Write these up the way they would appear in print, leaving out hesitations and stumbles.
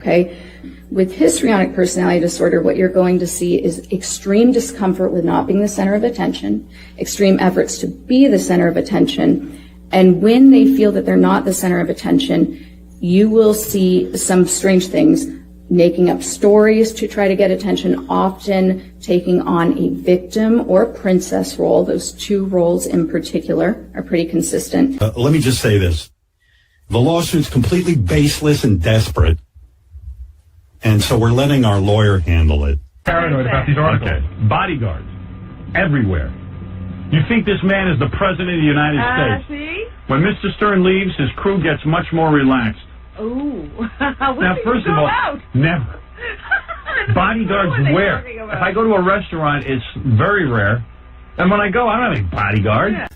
Okay? With histrionic personality disorder, what you're going to see is extreme discomfort with not being the center of attention, extreme efforts to be the center of attention, and when they feel that they're not the center of attention, you will see some strange things, making up stories to try to get attention, often taking on a victim or princess role. Those two roles in particular are pretty consistent. Let me just say this. The lawsuit's completely baseless and desperate, and so we're letting our lawyer handle it. Paranoid about these articles. Okay. Bodyguards. Everywhere. You think this man is the president of the United States. See? When Mr. Stern leaves, his crew gets much more relaxed. Ooh. Now, first of all, never. Bodyguards where? If I go to a restaurant, it's very rare. And when I go, I don't have a bodyguard. Yeah.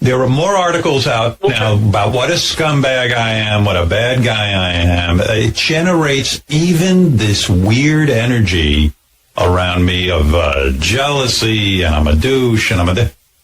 There are more articles out now about what a scumbag I am, what a bad guy I am. It generates even this weird energy around me of jealousy, and I'm a douche, and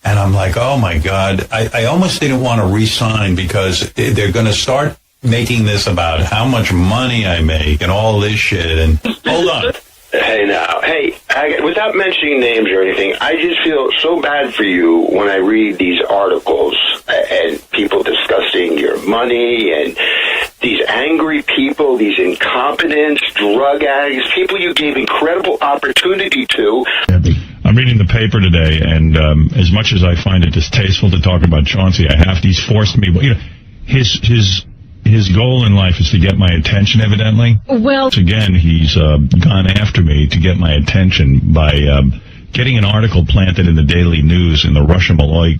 and I'm like, oh my God, I almost didn't want to resign because they're going to start making this about how much money I make and all this shit. And hold on. Hey, now. Hey, without mentioning names or anything, I just feel so bad for you when I read these articles and people discussing your money and these angry people, these incompetents, drug addicts, people you gave incredible opportunity to. I'm reading the paper today, and as much as I find it distasteful to talk about Chauncey, he's forced me. You know, his goal in life is to get my attention, evidently. Well, again, he's gone after me to get my attention by getting an article planted in the Daily News in the Russia Malloy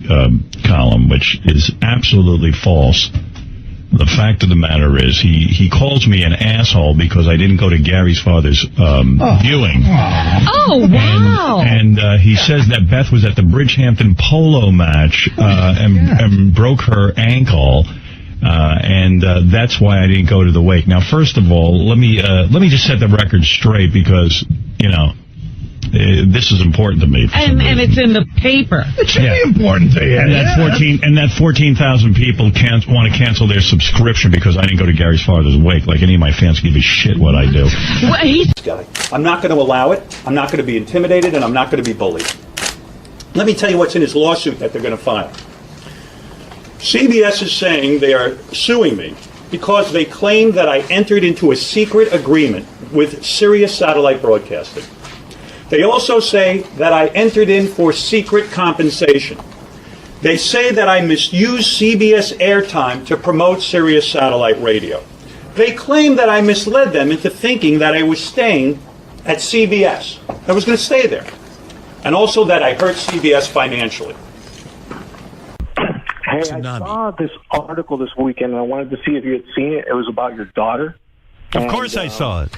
column, which is absolutely false. The fact of the matter is he calls me an asshole because I didn't go to Gary's father's viewing. Oh, wow. And he says that Beth was at the Bridgehampton polo match and broke her ankle. And that's why I didn't go to the wake. Now, first of all, let me just set the record straight because, you know, this is important to me. And it's in the paper. It should be important to you. And that 14,000 people want to cancel their subscription because I didn't go to Gary's father's wake. Like any of my fans give a shit what I do. Guy. I'm not going to allow it. I'm not going to be intimidated, and I'm not going to be bullied. Let me tell you what's in his lawsuit that they're going to file. CBS is saying they are suing me because they claim that I entered into a secret agreement with Sirius Satellite Broadcasting. They also say that I entered in for secret compensation. They say that I misused CBS airtime to promote Sirius Satellite Radio. They claim that I misled them into thinking that I was staying at CBS. I was going to stay there. And also that I hurt CBS financially. Hey, I saw this article this weekend, and I wanted to see if you had seen it. It was about your daughter. Of course I saw it.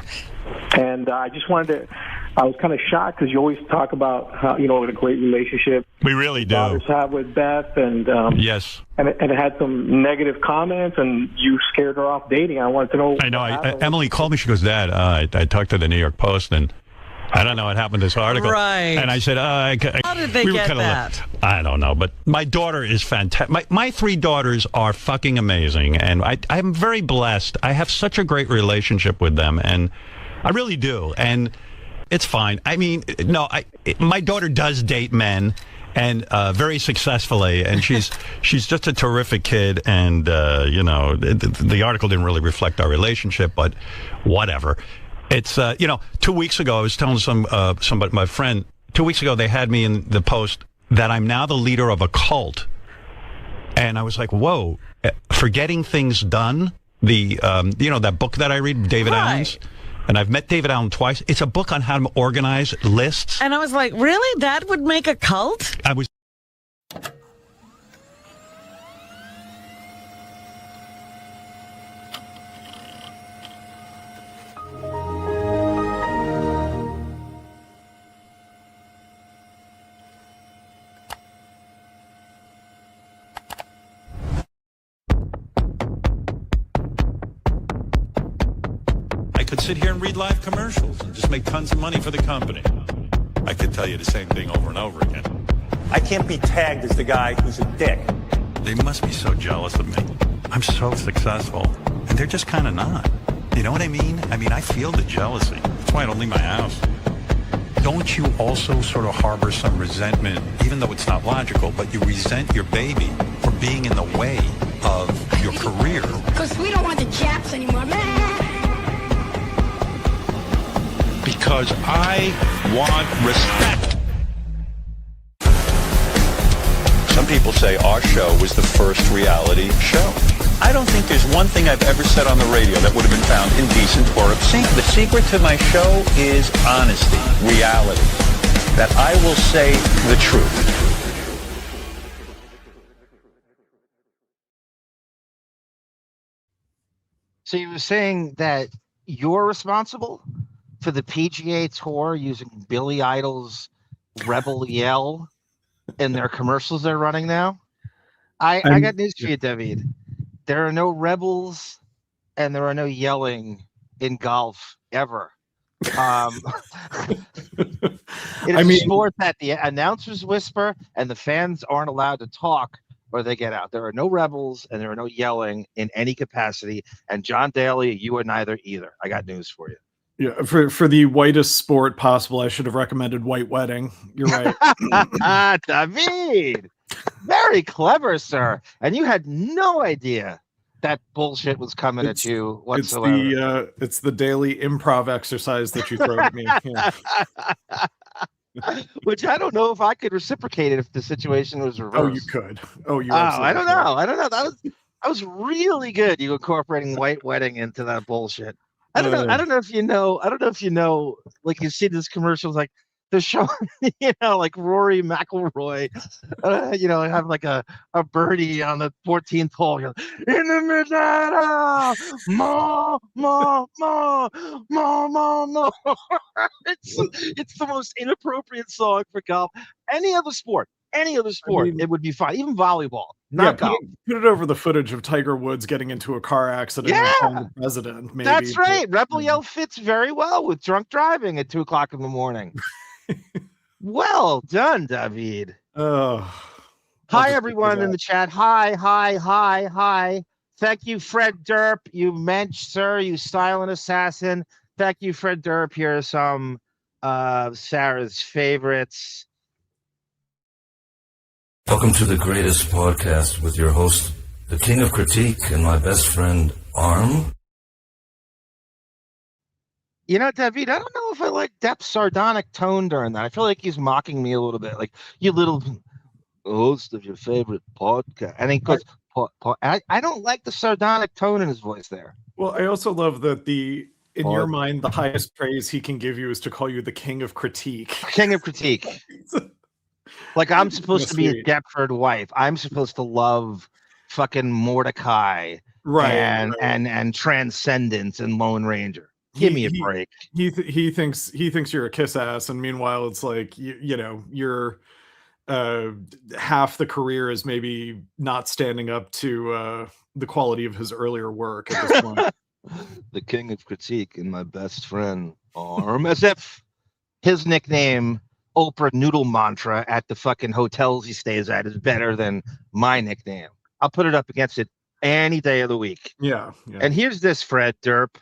And I just wanted to... I was kind of shocked because you always talk about how, you know, what a great relationship we really do daughters have with Beth, and yes, and it had some negative comments, and you scared her off dating. I wanted to know. I know. Emily called me. She goes, "Dad, I talked to the New York Post, and I don't know what happened to this article." Right. And I said, "How did they get that?" I don't know, but my daughter is fantastic. My three daughters are fucking amazing, and I'm very blessed. I have such a great relationship with them, and I really do, and. It's fine. I mean, no, my daughter does date men, and very successfully, and she's just a terrific kid, and you know, the article didn't really reflect our relationship, but whatever. It's 2 weeks ago I was telling somebody, my friend, 2 weeks ago they had me in the Post that I'm now the leader of a cult, and I was like, whoa, Forgetting Things Done, the that book that I read, David Allen's. And I've met David Allen twice. It's a book on how to organize lists. And I was like, really? That would make a cult? I was... I could sit here and read live commercials and just make tons of money for the company. I could tell you the same thing over and over again. I can't be tagged as the guy who's a dick. They must be so jealous of me. I'm so successful, and they're just kind of not. You know what I mean? I mean, I feel the jealousy. That's why I don't leave my house. Don't you also sort of harbor some resentment, even though it's not logical, but you resent your baby for being in the way of your career? Because we don't want the Japs anymore. Because I want respect. Some people say our show was the first reality show. I don't think there's one thing I've ever said on the radio that would have been found indecent or obscene. The secret to my show is honesty, reality. That I will say the truth. So you were saying that you're responsible for the PGA Tour using Billy Idol's Rebel Yell in their commercials they're running now? I got news for you, David. There are no rebels and there are no yelling in golf ever. It is a sport that the announcers whisper and the fans aren't allowed to talk or they get out. There are no rebels and there are no yelling in any capacity. And John Daly, you are neither either. I got news for you. Yeah, for the whitest sport possible, I should have recommended White Wedding. You're right. David! Very clever, sir. And you had no idea that bullshit was coming at you whatsoever. It's the daily improv exercise that you throw at me. Yeah. Which I don't know if I could reciprocate it if the situation was reversed. Oh, you could. I don't know. That was really good. You incorporating White Wedding into that bullshit. I don't know if you know. Like you see these commercials, like they're showing, like Rory McIlroy, have like a birdie on the 14th hole. You're like, in the midnight hour, ma. It's the most inappropriate song for golf. Any other sport, it would be fine. Even volleyball. Not golf. Put it over the footage of Tiger Woods getting into a car accident and killing the president. Maybe. That's right. Rebel Yell fits very well with drunk driving at 2:00 in the morning. Well done, David. Hi, everyone in the chat. Hi. Thank you, Fred Derp. You mensch, sir. You silent assassin. Thank you, Fred Derp. Here are some of Sarah's favorites. Welcome to the greatest podcast with your host, the king of critique, and my best friend, Arm. David, I don't know if I like Depp's sardonic tone during that. I feel like he's mocking me a little bit, like, you little host of your favorite podcast. And he goes, I don't like the sardonic tone in his voice there. Well, I also love that in your mind, the highest praise he can give you is to call you the king of critique. King of critique. Like I'm supposed to be a Deptford wife. I'm supposed to love fucking Mordecai, and Transcendence and Lone Ranger. Give me a break. He thinks you're a kiss ass, and meanwhile it's like you're half the career is maybe not standing up to the quality of his earlier work at this point. The king of critique and my best friend Arm, as if his nickname Oprah Noodle Mantra at the fucking hotels he stays at is better than my nickname. I'll put it up against it any day of the week. Yeah. And here's this, Fred Derp.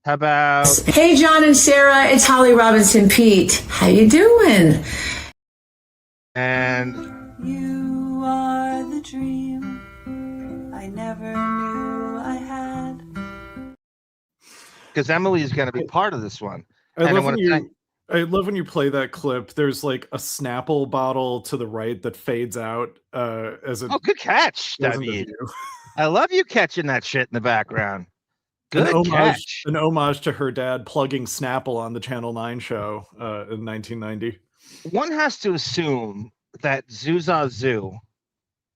How about... Hey, John and Sarah, it's Holly Robinson Pete. How you doing? And... You are the dream I never knew I had. Because Emily's going to be part of this one. I love when you play that clip. There's like a Snapple bottle to the right that fades out as a... Oh, good catch, David. I love you catching that shit in the background. Good catch. An homage to her dad plugging Snapple on the Channel 9 show in 1990. One has to assume that Zooza Zoo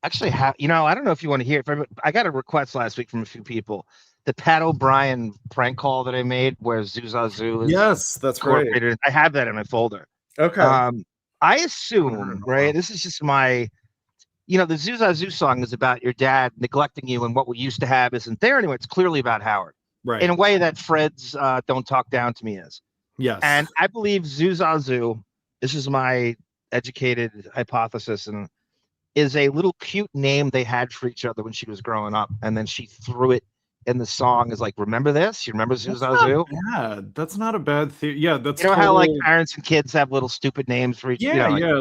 actually I don't know if you want to hear it. I got a request last week from a few people. The Pat O'Brien prank call that I made where Zooza Zoo is. Yes, that's great. I have that in my folder. Okay. I assume, right? This is just my, the Zooza Zoo song is about your dad neglecting you and what we used to have isn't there anymore. It's clearly about Howard. Right. In a way that Fred's Don't Talk Down to Me is. Yes. And I believe Zooza Zoo, this is my educated hypothesis, and is a little cute name they had for each other when she was growing up. And then she threw it in the song is like, remember this? You remember Zuzazu? Yeah, that's not a bad theory. Yeah, that's How like parents and kids have little stupid names for each. Yeah,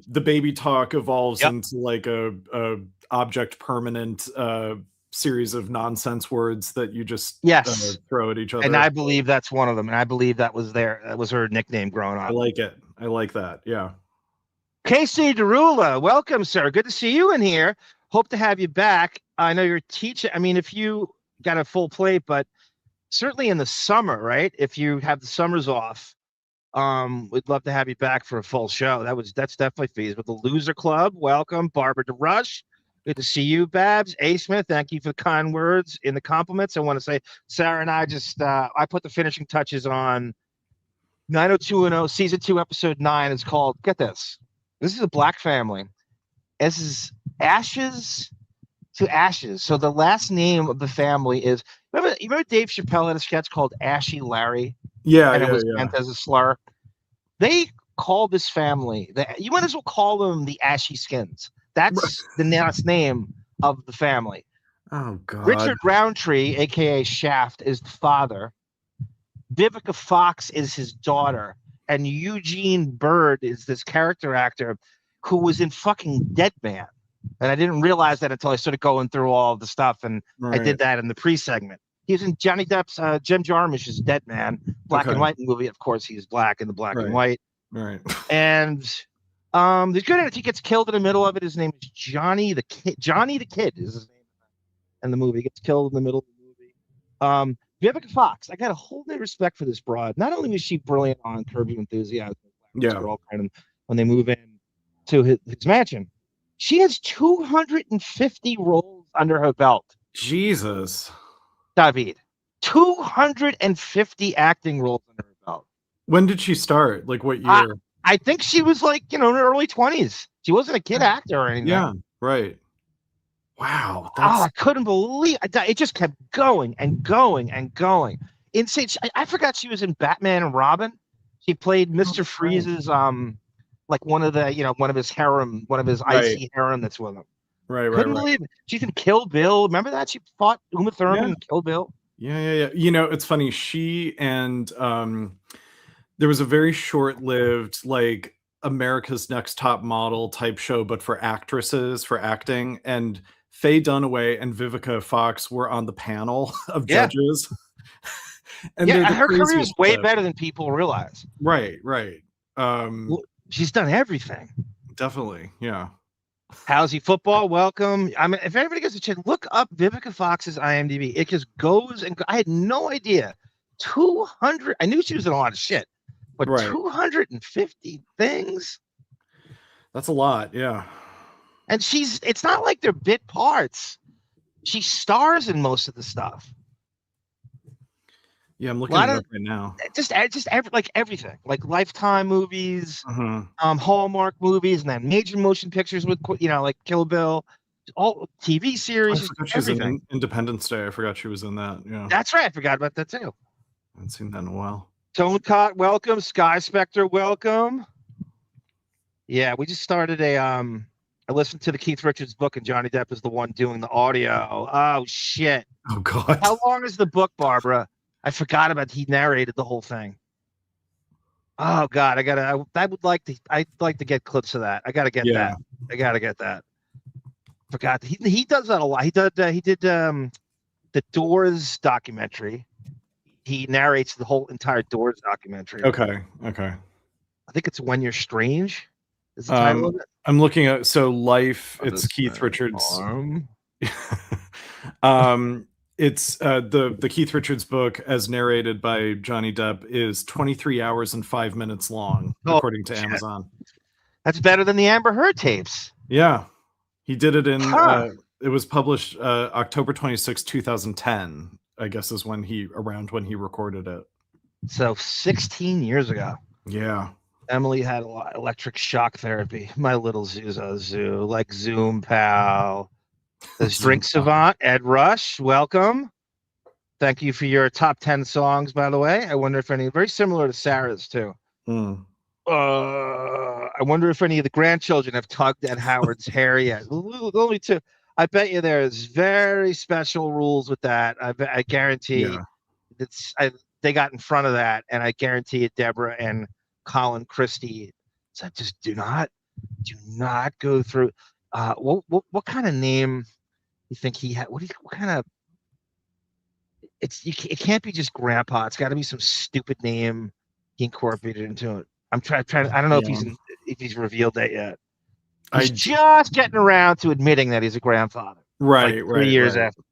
the baby talk evolves Yep. into like a object permanent series of nonsense words that you just throw at each other. And I believe that's one of them. And I believe that was her nickname growing up. I like it. I like that. Yeah. Casey Derula, welcome, sir. Good to see you in here. Hope to have you back. I know you're teaching. I mean, if you got a full plate, but certainly in the summer, right? If you have the summers off, we'd love to have you back for a full show. That's definitely feasible. The Loser Club, welcome. Barbara DeRush, good to see you. Babs A. Smith, thank you for the kind words in the compliments. I want to say Sarah and I just I put the finishing touches on 90210 season 2 episode 9. It's called, get this. This is a black family. This is Ashes to Ashes. So the last name of the family is, remember Dave Chappelle had a sketch called Ashy Larry? Yeah, and it was meant as a slur. They call this family, you might as well call them the Ashy Skins. That's the last name of the family. Oh, God. Richard Roundtree, a.k.a. Shaft, is the father. Vivica Fox is his daughter. And Eugene Bird is this character actor who was in fucking Dead Man. And I didn't realize that until I started going through all of the stuff. And I did that in the pre-segment. He was in Johnny Depp's Jim Jarmusch's Dead Man, black and white movie. Of course, he's black in the black and white. Right. And the good news, he gets killed in the middle of it. His name is Johnny the Kid. Johnny the Kid is his name in the movie. He gets killed in the middle of the movie. Vivica Fox, I got a whole new respect for this broad. Not only was she brilliant on Curb Your Enthusiasm, when they move in to his mansion, she has 250 roles under her belt. Jesus. David, 250 acting roles under her belt. When did she start? Like what year? I think she was like, in her early 20s. She wasn't a kid actor or anything. Yeah, right. Wow. I couldn't believe it. Just kept going and going and going. Insane. I forgot she was in Batman and Robin. She played Mr. Freeze's like one of his harem, one of his icy harem that's with him. Right. Couldn't believe it. She's in Kill Bill. Remember that? She fought Uma Thurman in Kill Bill. Yeah. It's funny. She and there was a very short-lived like America's Next Top Model type show, but for actresses, for acting, and Faye Dunaway and Vivica Fox were on the panel of judges. And her career is way better than people realize. Right. She's done everything. Definitely, yeah. Howsy Football, welcome. I mean, if anybody gets a chance, look up Vivica Fox's IMDb. It just goes and I had no idea. 200. I knew she was in a lot of shit, but 250 things. That's a lot, yeah. And it's not like they're bit parts. She stars in most of the stuff. Yeah, I'm looking it up right now. Just like everything, like Lifetime movies, Hallmark movies, and then major motion pictures with, like Kill Bill, all TV series. I forgot she was in Independence Day. I forgot she was in that. Yeah, that's right. I forgot about that too. I haven't seen that in a while. Tone Cott, welcome. Sky Spectre, welcome. Yeah, we just started I listened to the Keith Richards book, and Johnny Depp is the one doing the audio. Oh shit! Oh god! How long is the book, Barbara? I forgot about. He narrated the whole thing. Oh god, I'd like to get clips of that. I gotta get that. I gotta get that. Forgot he does that a lot. He did the Doors documentary. He narrates the whole entire Doors documentary. Okay. I think it's When You're Strange. Is the title of it? I'm looking at Life. It's Keith Richards. It's the Keith Richards book, as narrated by Johnny Depp, is 23 hours and 5 minutes long, according to Amazon. That's better than the Amber Heard tapes. Yeah, he did it in. It was published October 26, 2010. I guess is when he recorded it. So 16 years ago. Yeah. Emily had a lot of electric shock therapy. My little Zoo, like Zoom Pal. There's Drink Savant, Ed Rush, welcome. Thank you for your top 10 songs, by the way. I wonder if any, very similar to Sarah's too. I wonder if any of the grandchildren have tugged at Howard's hair yet. Only two. I bet you there's very special rules with that. I guarantee they got in front of that, and I guarantee it, Deborah and Colin Christie said, just do not go through. What kind of name you think he had? What kind of? It can't be just Grandpa. It's got to be some stupid name he incorporated into it. I'm trying. I don't know if he's revealed that yet. He's just getting around to admitting that he's a grandfather. Right, like 3 years after.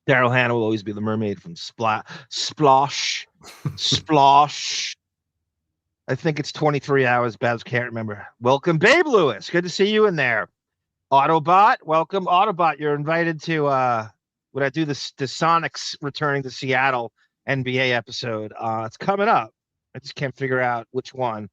Daryl Hannah will always be the mermaid from Splosh. I think it's 23 hours. Babs can't remember. Welcome, Babe Lewis. Good to see you in there. Autobot, welcome. Autobot, you're invited to when I do the Sonics returning to Seattle NBA episode. It's coming up. I just can't figure out which one.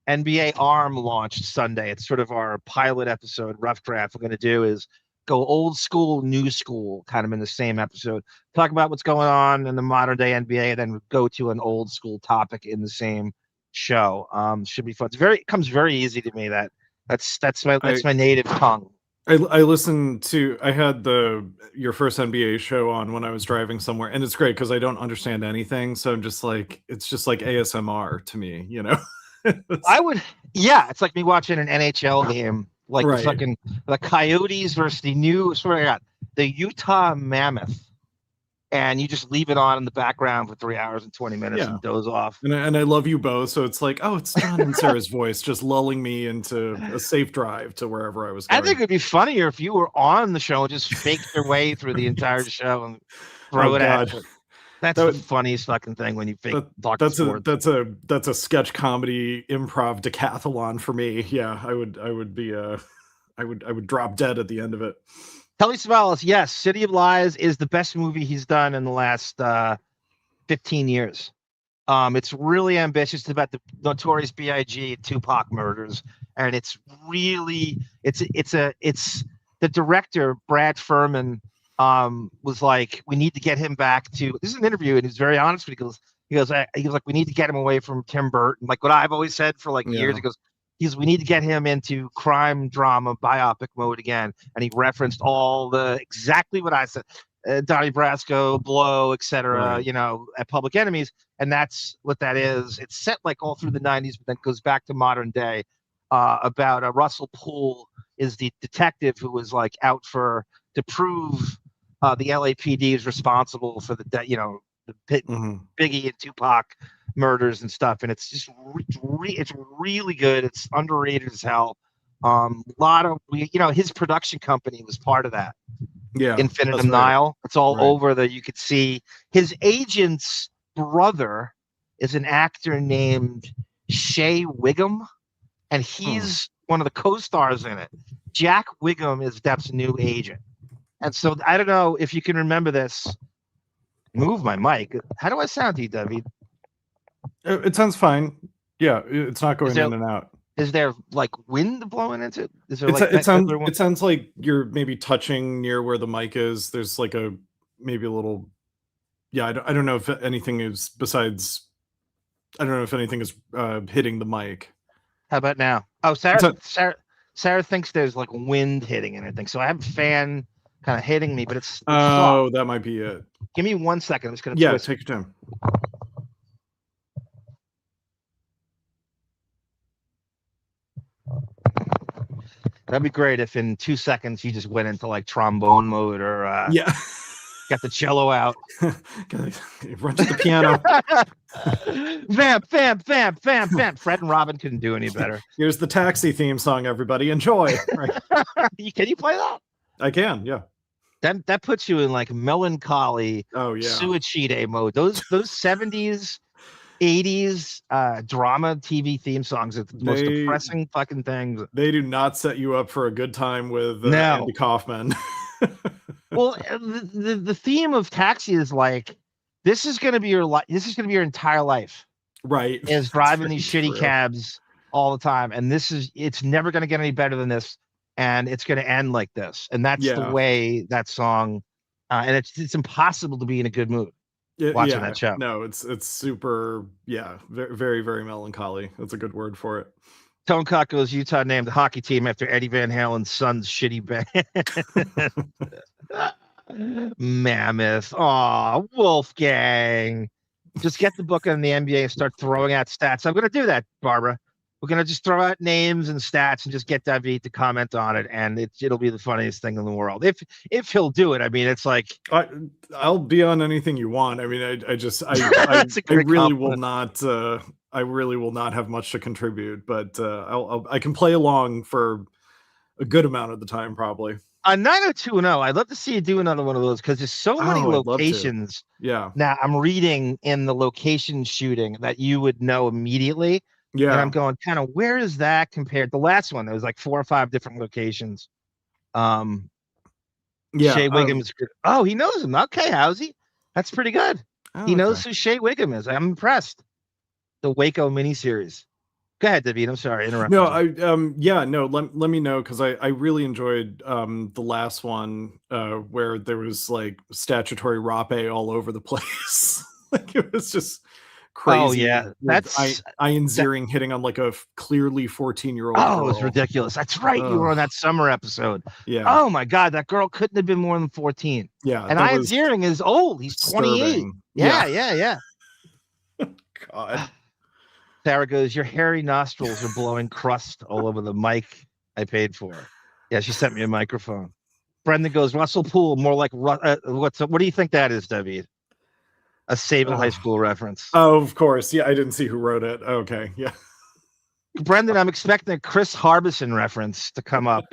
NBA ARM launched Sunday. It's sort of our pilot episode, rough draft. We're going to do is go old school, new school, kind of in the same episode. Talk about what's going on in the modern day NBA, and then go to an old school topic in the same show. Should be fun. It comes very easy to me. That's my native tongue. I listened to. I had your first NBA show on when I was driving somewhere, and it's great because I don't understand anything. So I'm just like, it's just like ASMR to me, you know. It's like me watching an NHL game, like the Coyotes versus the Utah Mammoth, and you just leave it on in the background for 3 hours and 20 minutes and doze off. And I love you both, so it's like, oh, it's John and Sarah's voice just lulling me into a safe drive to wherever I was going. I think it'd be funnier if you were on the show and just faked your way through the entire show and throw it at you. That's the funniest fucking thing when you fake talk sports. That's a sketch comedy improv decathlon for me. Yeah, I would drop dead at the end of it. Telly Savalas, yes, City of Lies is the best movie he's done in the last 15 years. It's really ambitious. It's about the Notorious B.I.G. Tupac murders, and it's the director Brad Furman was like, we need to get him back to. This is an interview, and he's very honest. He goes like, we need to get him away from Tim Burton, like what I've always said for years. He goes, we need to get him into crime drama biopic mode again. And he referenced exactly what I said, Donnie Brasco, Blow, etc. At Public Enemies, and that's what that is. It's set like all through the 90s, but then goes back to modern day. About Russell Poole is the detective who was like out to prove the LAPD is responsible for the Biggie and Tupac murders and stuff, and it's just it's really good. It's underrated as hell. His production company was part of that. Yeah, Infinitum Nile. It's all over you could see his agent's brother is an actor named Shea Wiggum, and he's one of the co-stars in it. Jack Wiggum is Depp's new agent. And so I don't know if you can remember this. Move my mic. How do I sound to you, David? It sounds fine. Yeah, it's not going in and out. Is there like wind blowing into it? Is there it sounds like you're maybe touching near where the mic is. There's like maybe a little. Yeah, I don't know if anything is besides. I don't know if anything is hitting the mic. How about now? Oh, Sarah thinks there's like wind hitting and everything. So I have a fan kind of hitting me, but it's soft. That might be it. Give me 1 second. I'm just gonna twist. Take your time. That'd be great if in 2 seconds you just went into like trombone mode or got the cello out. Run to the piano. Vamp. Fred and Robin couldn't do any better. Here's the Taxi theme song, everybody. Enjoy. Right. Can you play that? I can, yeah. That puts you in like melancholy suicide mode. Those 70s, 80s drama TV theme songs are the most depressing fucking things. They do not set you up for a good time with Andy Kaufman. Well, the theme of Taxi is like, this is going to be your entire life. Right. Is driving these shitty cabs all the time. And it's never going to get any better than this. And it's going to end like this. And that's the way that song, and it's impossible to be in a good mood watching that show. No, it's super, very, very melancholy. That's a good word for it. Tone Cock goes, Utah named the hockey team after Eddie Van Halen's son's shitty band. Mammoth. Aw, Wolfgang. Just get the book on the NBA and start throwing out stats. I'm going to do that, Barbara. We're going to just throw out names and stats and just get David to comment on it. And it'll be the funniest thing in the world. If he'll do it. I mean, it's like. I'll be on anything you want. I mean, I really will not. I really will not have much to contribute, but I can play along for a good amount of the time, probably. 90210, I'd love to see you do another one of those because there's so many locations. Yeah. Now I'm reading in the location shooting that you would know immediately. Yeah. And I'm going, kind of, where is that compared? The last one, there was like 4 or 5 different locations. Yeah. Shea Wiggum is good. Oh, he knows him. Okay, how's he? That's pretty good. He knows who Shea Wiggum is. I'm impressed. The Waco miniseries. Go ahead, David. I'm sorry, interrupt. No, let me know, because I really enjoyed the last one where there was like statutory rape all over the place. Like it was just crazy. Oh yeah, that's Ian Ziering hitting on like a clearly 14-year-old. Oh, it was ridiculous. That's right. You were on that summer episode. Yeah. Oh my God, that girl couldn't have been more than 14. Yeah. And Ian Ziering is old. He's 28. Yeah. God. Sarah goes, your hairy nostrils are blowing crust all over the mic I paid for. Yeah, she sent me a microphone. Brendan goes, Russell Poole, more like what do you think that is, David? A Sable High School reference. Oh, of course. Yeah, I didn't see who wrote it. Okay, yeah. Brendan, I'm expecting a Chris Harbison reference to come up.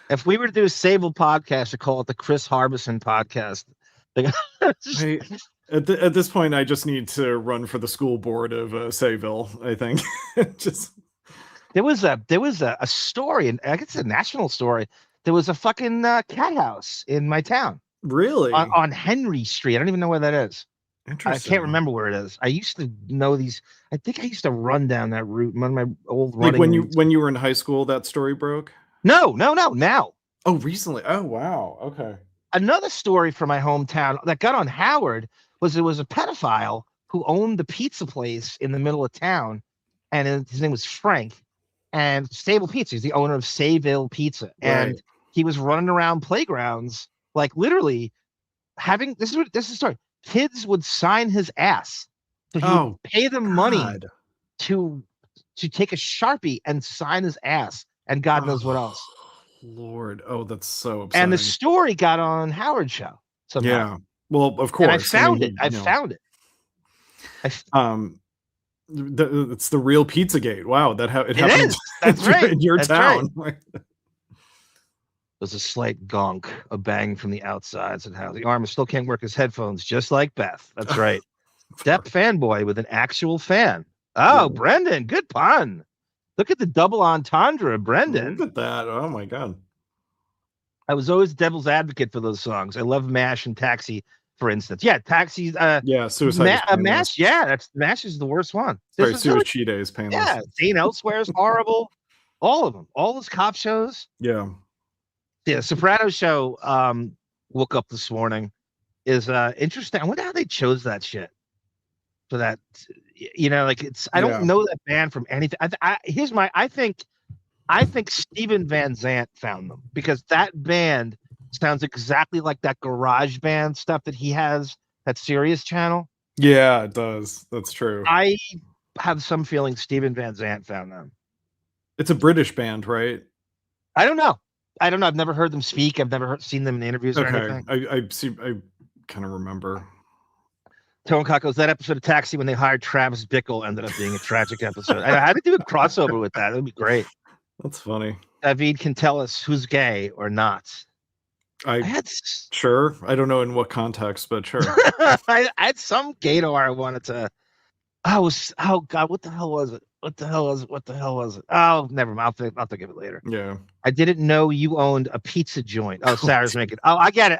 If we were to do a Sable podcast, to call it the Chris Harbison podcast. At this point, I just need to run for the school board of Sayville, I think. There was a story, and I guess it's a national story. There was a fucking cat house in my town. Really? On Henry Street. I don't even know where that is. Interesting. I can't remember where it is. I used to know these. I think I used to run down that route. One of my old running. Like when you were in high school, that story broke? No. Now. Oh, recently. Oh, wow. Okay. Another story from my hometown that got on Howard was there was a pedophile who owned the pizza place in the middle of town, and his name was Frank, and Stable Pizza. He's the owner of Sayville Pizza, and he was running around playgrounds, like literally having this is the story. Kids would sign his ass, so he would pay them money to take a Sharpie and sign his ass, and God knows what else. Lord, that's so upsetting. And the story got on Howard show somehow. Yeah. Well, of course. And I found it. I found it. It's the real Pizzagate. Wow, it happened. That's right. In your town. Right. There's a slight gonk, a bang from the outside, and how the arm still can't work his headphones, just like Beth. That's right. Depp fanboy with an actual fan. Oh, yeah. Brendan, good pun. Look at the double entendre, Brendan. Look at that. Oh my God. I was always devil's advocate for those songs. I love MASH and Taxi, for instance. Yeah, Taxi. Suicide. MASH. Yeah, MASH is the worst one. Suicide is painless. Yeah, Zane Elsewhere is horrible. All of them. All those cop shows. Yeah. Yeah, Sopranos show. Woke up this morning. Is interesting. I wonder how they chose that shit for that. Like it's. I don't know that band from anything. I think Steven Van Zandt found them because that band sounds exactly like that garage band stuff that he has, that Sirius channel. Yeah, it does. That's true. I have some feeling Steven Van Zandt found them. It's a British band, right? I don't know. I've never heard them speak. I've never seen them in interviews or anything. I kind of remember. Tone Cockles, that episode of Taxi when they hired Travis Bickle ended up being a tragic episode. I had to do a crossover with that. It would be great. That's funny. David can tell us who's gay or not. Sure. I don't know in what context, but sure. I had some gaydar I wanted to. Oh God, what the hell was it? What the hell was it? Oh, never mind. I'll think of it later. Yeah. I didn't know you owned a pizza joint. Oh, Sarah's making. Oh, I get it.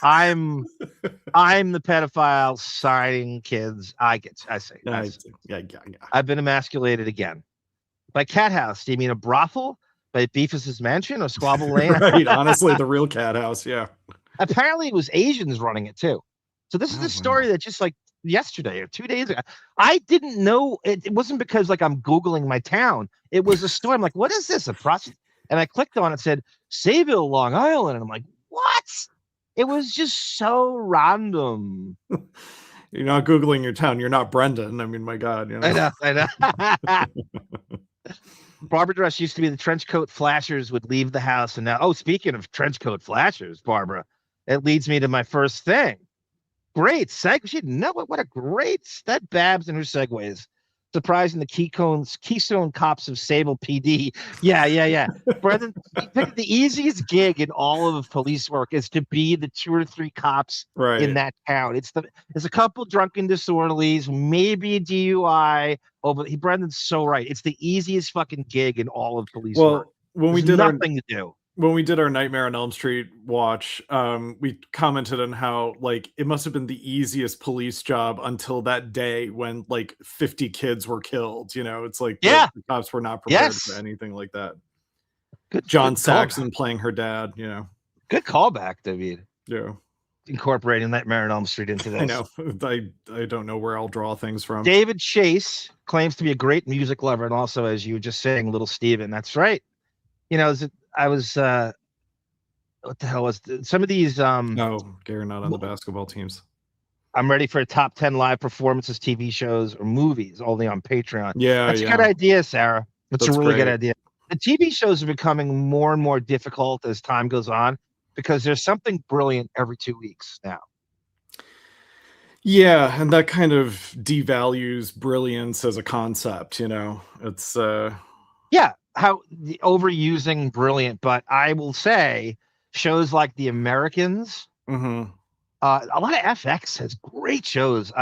I'm the pedophile signing kids. I see. Yeah. I've been emasculated again. By Cat House, do you mean a brothel? By Beefus's Mansion or Squabble Lane? Right. Honestly, the real Cat House. Yeah. Apparently, it was Asians running it too. So this is the story that just like yesterday or 2 days ago. I didn't know it wasn't because like I'm Googling my town. It was a story. I'm like, what is this? A prostitute? And I clicked on it, said Sayville, Long Island. And I'm like, what? It was just so random. You're not Googling your town. You're not Brendan. I mean, my God. You know? I know. Barbara dress used to be the trench coat flashers would leave the house. And now, speaking of trench coat flashers, Barbara, it leads me to my first thing. Great segue. She didn't know it. What a great that Babs and her segues. Surprising the Keystone Cops of Sable PD. Yeah. Brendan, the easiest gig in all of police work is to be the 2 or 3 cops in that town. It's a couple drunken disorderlies, maybe a DUI. But Brendan's so right. It's the easiest fucking gig in all of police work. When we There's did nothing to do. When we did our Nightmare on Elm Street watch, we commented on how like it must have been the easiest police job until that day when like 50 kids were killed. You know, it's like the cops were not prepared for anything like that. John Saxon playing her dad. You know, good callback, David. Yeah, incorporating Nightmare on Elm Street into this. I know. I don't know where I'll draw things from. David Chase claims to be a great music lover, and also, as you were just saying, Little Steven. That's right. You know, I was what the hell was some of these no, Gary not on the basketball teams. I'm ready for a top 10 live performances, TV shows, or movies, only on Patreon. Yeah, that's a good idea, Sarah. That's a really great. good idea. The TV shows are becoming more and more difficult as time goes on because there's something brilliant every 2 weeks now. Yeah, and that kind of devalues brilliance as a concept, you know. It's how the overusing brilliant, but I will say shows like The Americans, a lot of FX has great shows.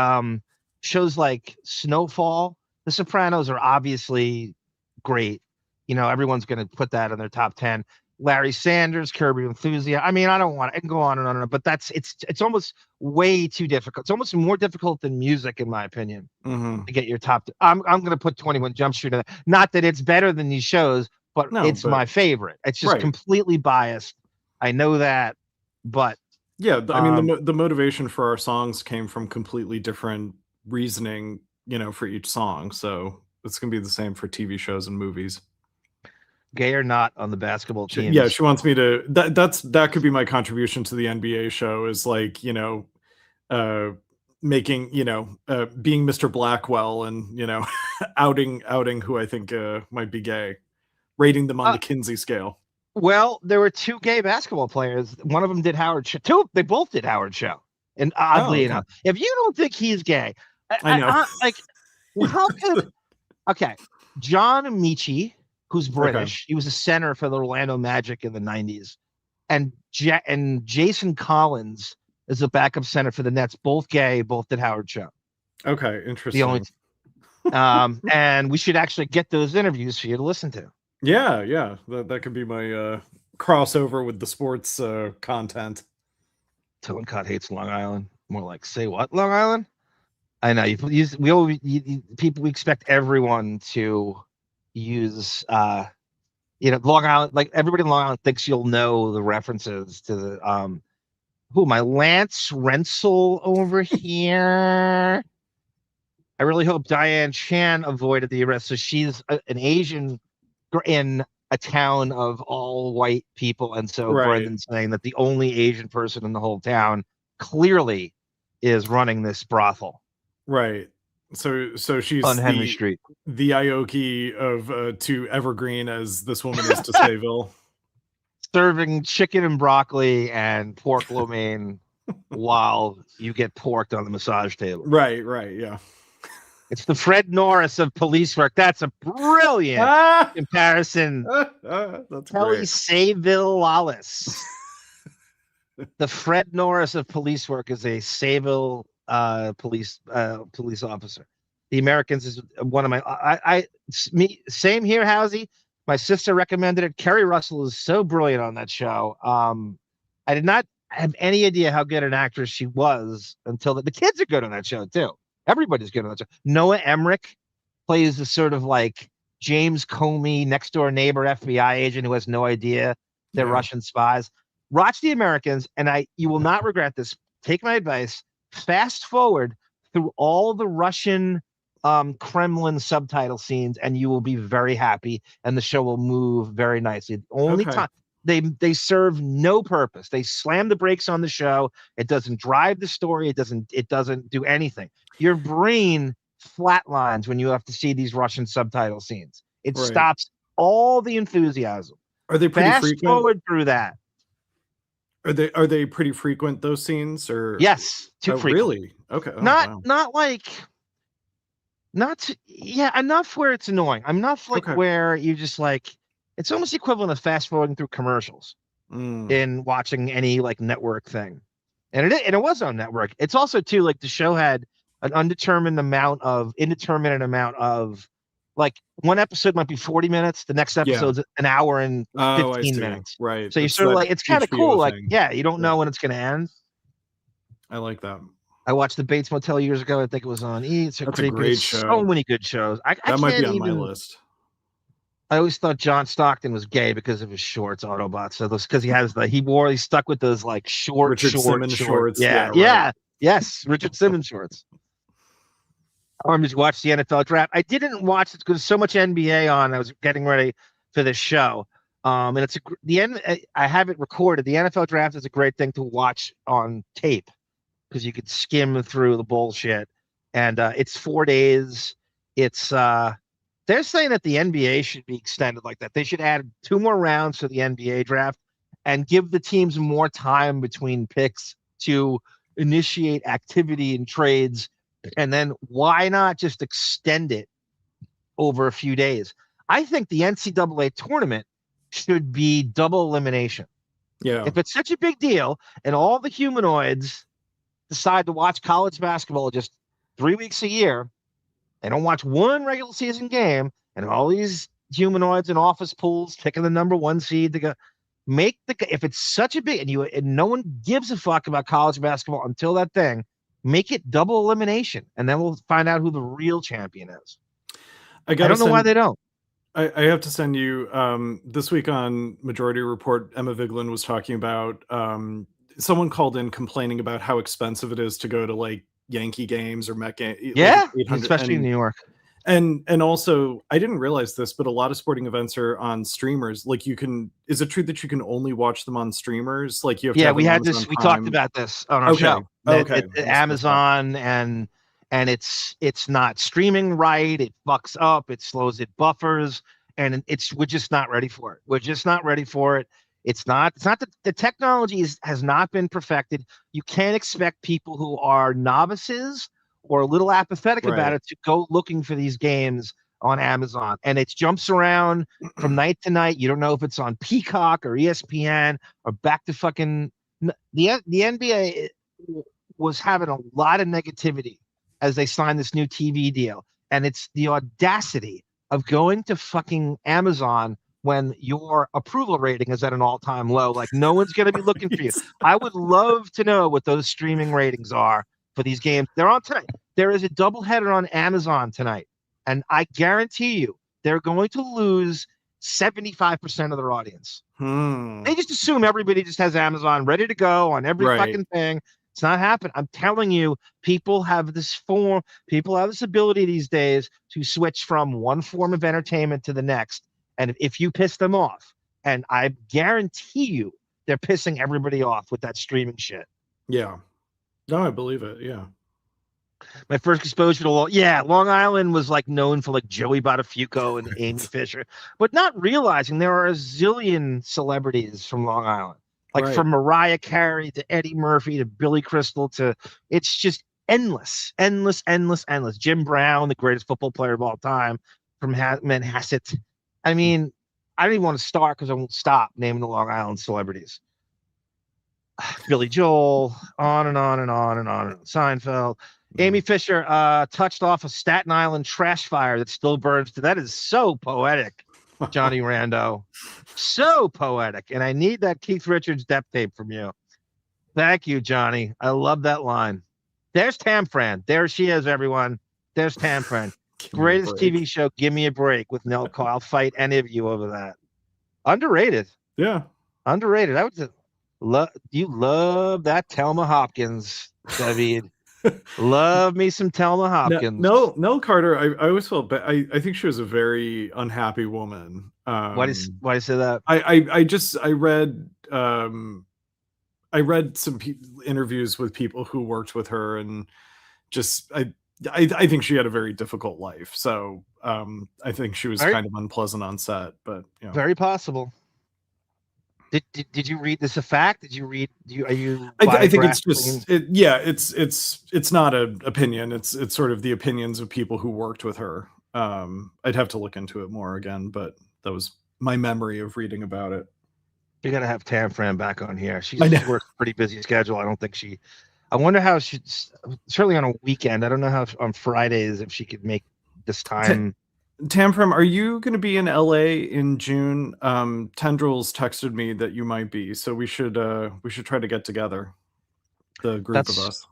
Shows like Snowfall, The Sopranos are obviously great. You know, everyone's going to put that in their top 10. Larry Sanders, Curb Your Enthusiasm. I mean, I can go on and on, but it's almost way too difficult. It's almost more difficult than music, in my opinion, to get your top. I'm going to put 21 Jump Street in there. Not that it's better than these shows, but it's my favorite. It's just completely biased. I know that, but yeah, I mean, the motivation for our songs came from completely different reasoning, you know, for each song. So it's going to be the same for TV shows and movies. Gay or not on the basketball team. Yeah, she wants me to. That could be my contribution to the NBA show. Is like, you know, making, you know, being Mr. Blackwell and, you know, outing who I think might be gay, rating them on the Kinsey scale. Well, there were 2 gay basketball players. One of them did Howard Show. They both did Howard Show. And oddly enough, if you don't think he's gay, I know. How could? Okay, John Amici, who's British. He was a center for the Orlando Magic in the 90s. And Jason Collins is a backup center for the Nets. Both gay, both did Howard Show. Okay, interesting. And we should actually get those interviews for you to listen to. Yeah. That could be my crossover with the sports content. Tone Cott hates Long Island. More like, say what, Long Island? I know. We expect everyone to use you know, Long Island, like everybody in Long Island thinks you'll know the references to the my Lance Rensel over here. I really hope Diane Chan avoided the arrest. So she's an Asian in a town of all white people, and so Brendan's saying that the only Asian person in the whole town clearly is running this brothel. Right. So she's on Henry Street, the Aoki of to Evergreen, as this woman is to Sayville, serving chicken and broccoli and pork lo mein while you get porked on the massage table. Right, yeah. It's the Fred Norris of police work. That's a brilliant comparison. That's Kelly great. Sayville Wallace. The Fred Norris of police work is a Sayville police officer. The Americans is one of my same here, Housie. My sister recommended it. Kerry Russell is so brilliant on that show. I did not have any idea how good an actress she was until the kids are good on that show too. Everybody's good on that show. Noah Emmerich plays the sort of like James Comey next door neighbor FBI agent who has no idea they're Russian spies. Watch The Americans, and you will not regret this. Take my advice. Fast forward through all the Russian Kremlin subtitle scenes, and you will be very happy, and the show will move very nicely. The only time they serve no purpose. They slam the brakes on the show. It doesn't drive the story. It doesn't do anything. Your brain flatlines when you have to see these Russian subtitle scenes. It stops all the enthusiasm. Are they pretty Fast frequent? forward through that. Are they pretty frequent, those scenes? Or yes, too frequent. Really? Okay. Oh, not wow. not like enough where it's annoying. Enough like where you just like it's almost equivalent of fast forwarding through commercials in watching any like network thing. And it was on network. It's also too like the show had an indeterminate amount of like one episode might be 40 minutes, the next episode's an hour and 15 minutes. Right. So you're sort of like it's kind of cool. Like, you don't know when it's gonna end. I like that. I watched the Bates Motel years ago. I think it was on E. It's That's a great show. So many good shows. That might be on my list. I always thought John Stockton was gay because of his shorts, Autobots. So those because he's stuck with those like Richard Simmons shorts. Yeah. Yes, Richard Simmons shorts. I just watched the NFL draft. I didn't watch it because so much NBA on. I was getting ready for this show. And I have it recorded. The NFL draft is a great thing to watch on tape because you could skim through the bullshit. And it's 4 days. It's they're saying that the NBA should be extended like that. They should add 2 more rounds to the NBA draft and give the teams more time between picks to initiate activity and trades. And then why not just extend it over a few days? I think the NCAA tournament should be double elimination. Yeah. If it's such a big deal and all the humanoids decide to watch college basketball just 3 weeks a year, they don't watch one regular season game, and all these humanoids in office pools picking the number 1 seed to go if it's such a big and no one gives a fuck about college basketball until that thing, make it double elimination, and then we'll find out who the real champion is. I don't know why they don't. I have to send you this week on Majority Report. Emma Vigeland was talking about someone called in complaining about how expensive it is to go to like Yankee games or Met games. Yeah, especially in New York. And also, I didn't realize this, but a lot of sporting events are on streamers. Like is it true that you can only watch them on streamers? Like you have to have we had Amazon this. Prime? We talked about this on our show. Okay. Amazon and it's not streaming right. It fucks up. It slows. It buffers, and we're just not ready for it. We're just not ready for it. It's not that the technology has not been perfected. You can't expect people who are novices or a little apathetic about it to go looking for these games on Amazon. And it jumps around from night to night. You don't know if it's on Peacock or ESPN or back to fucking the NBA was having a lot of negativity as they signed this new TV deal. And it's the audacity of going to fucking Amazon when your approval rating is at an all-time low. Like no one's going to be looking for you. I would love to know what those streaming ratings are for these games. They're on tonight. There is a doubleheader on Amazon tonight, and I guarantee you they're going to lose 75% of their audience. They just assume everybody just has Amazon ready to go on every fucking thing. It's not happening. I'm telling you, people have this ability these days to switch from one form of entertainment to the next. And if you piss them off, and I guarantee you they're pissing everybody off with that streaming shit. Yeah. No, I believe it. Yeah. My first exposure to Long Island was like known for like Joey Buttafuoco and Amy Fisher, but not realizing there are a zillion celebrities from Long Island, like from Mariah Carey to Eddie Murphy to Billy Crystal it's just endless. Jim Brown, the greatest football player of all time from Manhasset. I mean, I don't even want to start because I won't stop naming the Long Island celebrities. Billy Joel, on and on and on and on. Seinfeld. Amy Fisher touched off a Staten Island trash fire that still burns. That is so poetic, Johnny Rando. So poetic. And I need that Keith Richards depth tape from you. Thank you, Johnny. I love that line. There's Tam Fran. There she is, everyone. There's Tam Fran. Greatest TV show, Give Me a Break with Nell Cole. I'll fight any of you over that. Underrated. Yeah. Underrated. I would just you love that Thelma Hopkins, David. Love me some Thelma Hopkins. No, Carter. I always felt bad. I think she was a very unhappy woman. Why do you say that? I read some interviews with people who worked with her, and just I think she had a very difficult life. So I think she was kind of unpleasant on set. But very possible. Did you read this? A fact? Did you read? I think it's just it's not an opinion. It's sort of the opinions of people who worked with her. I'd have to look into it more again, but that was my memory of reading about it. You got to have Tam Fran back on here. She works a pretty busy schedule. I don't think I wonder how she's certainly on a weekend. I don't know how on Fridays if she could make this time. Tamfram, are you going to be in LA in June? Tendrils texted me that you might be, so we should try to get together. The group of us.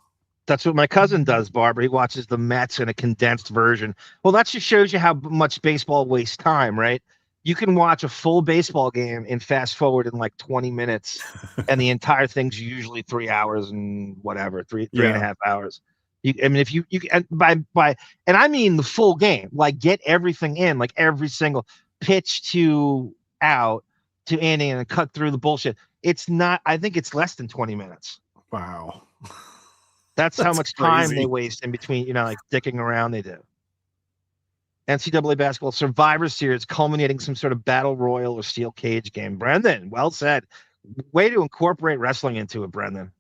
That's what my cousin does, Barbara. He watches the Mets in a condensed version. Well, that just shows you how much baseball wastes time, right? You can watch a full baseball game and fast forward in like 20 minutes, and the entire thing's usually 3 hours and whatever, three and a half hours. If you and I mean the full game, like get everything in, like every single pitch to out to inning and cut through the bullshit. It's not. I think it's less than 20 minutes. Wow, that's how much time they waste in between. Like dicking around. They do. NCAA basketball Survivor Series culminating some sort of battle royal or steel cage game. Brendan, well said. Way to incorporate wrestling into it, Brendan.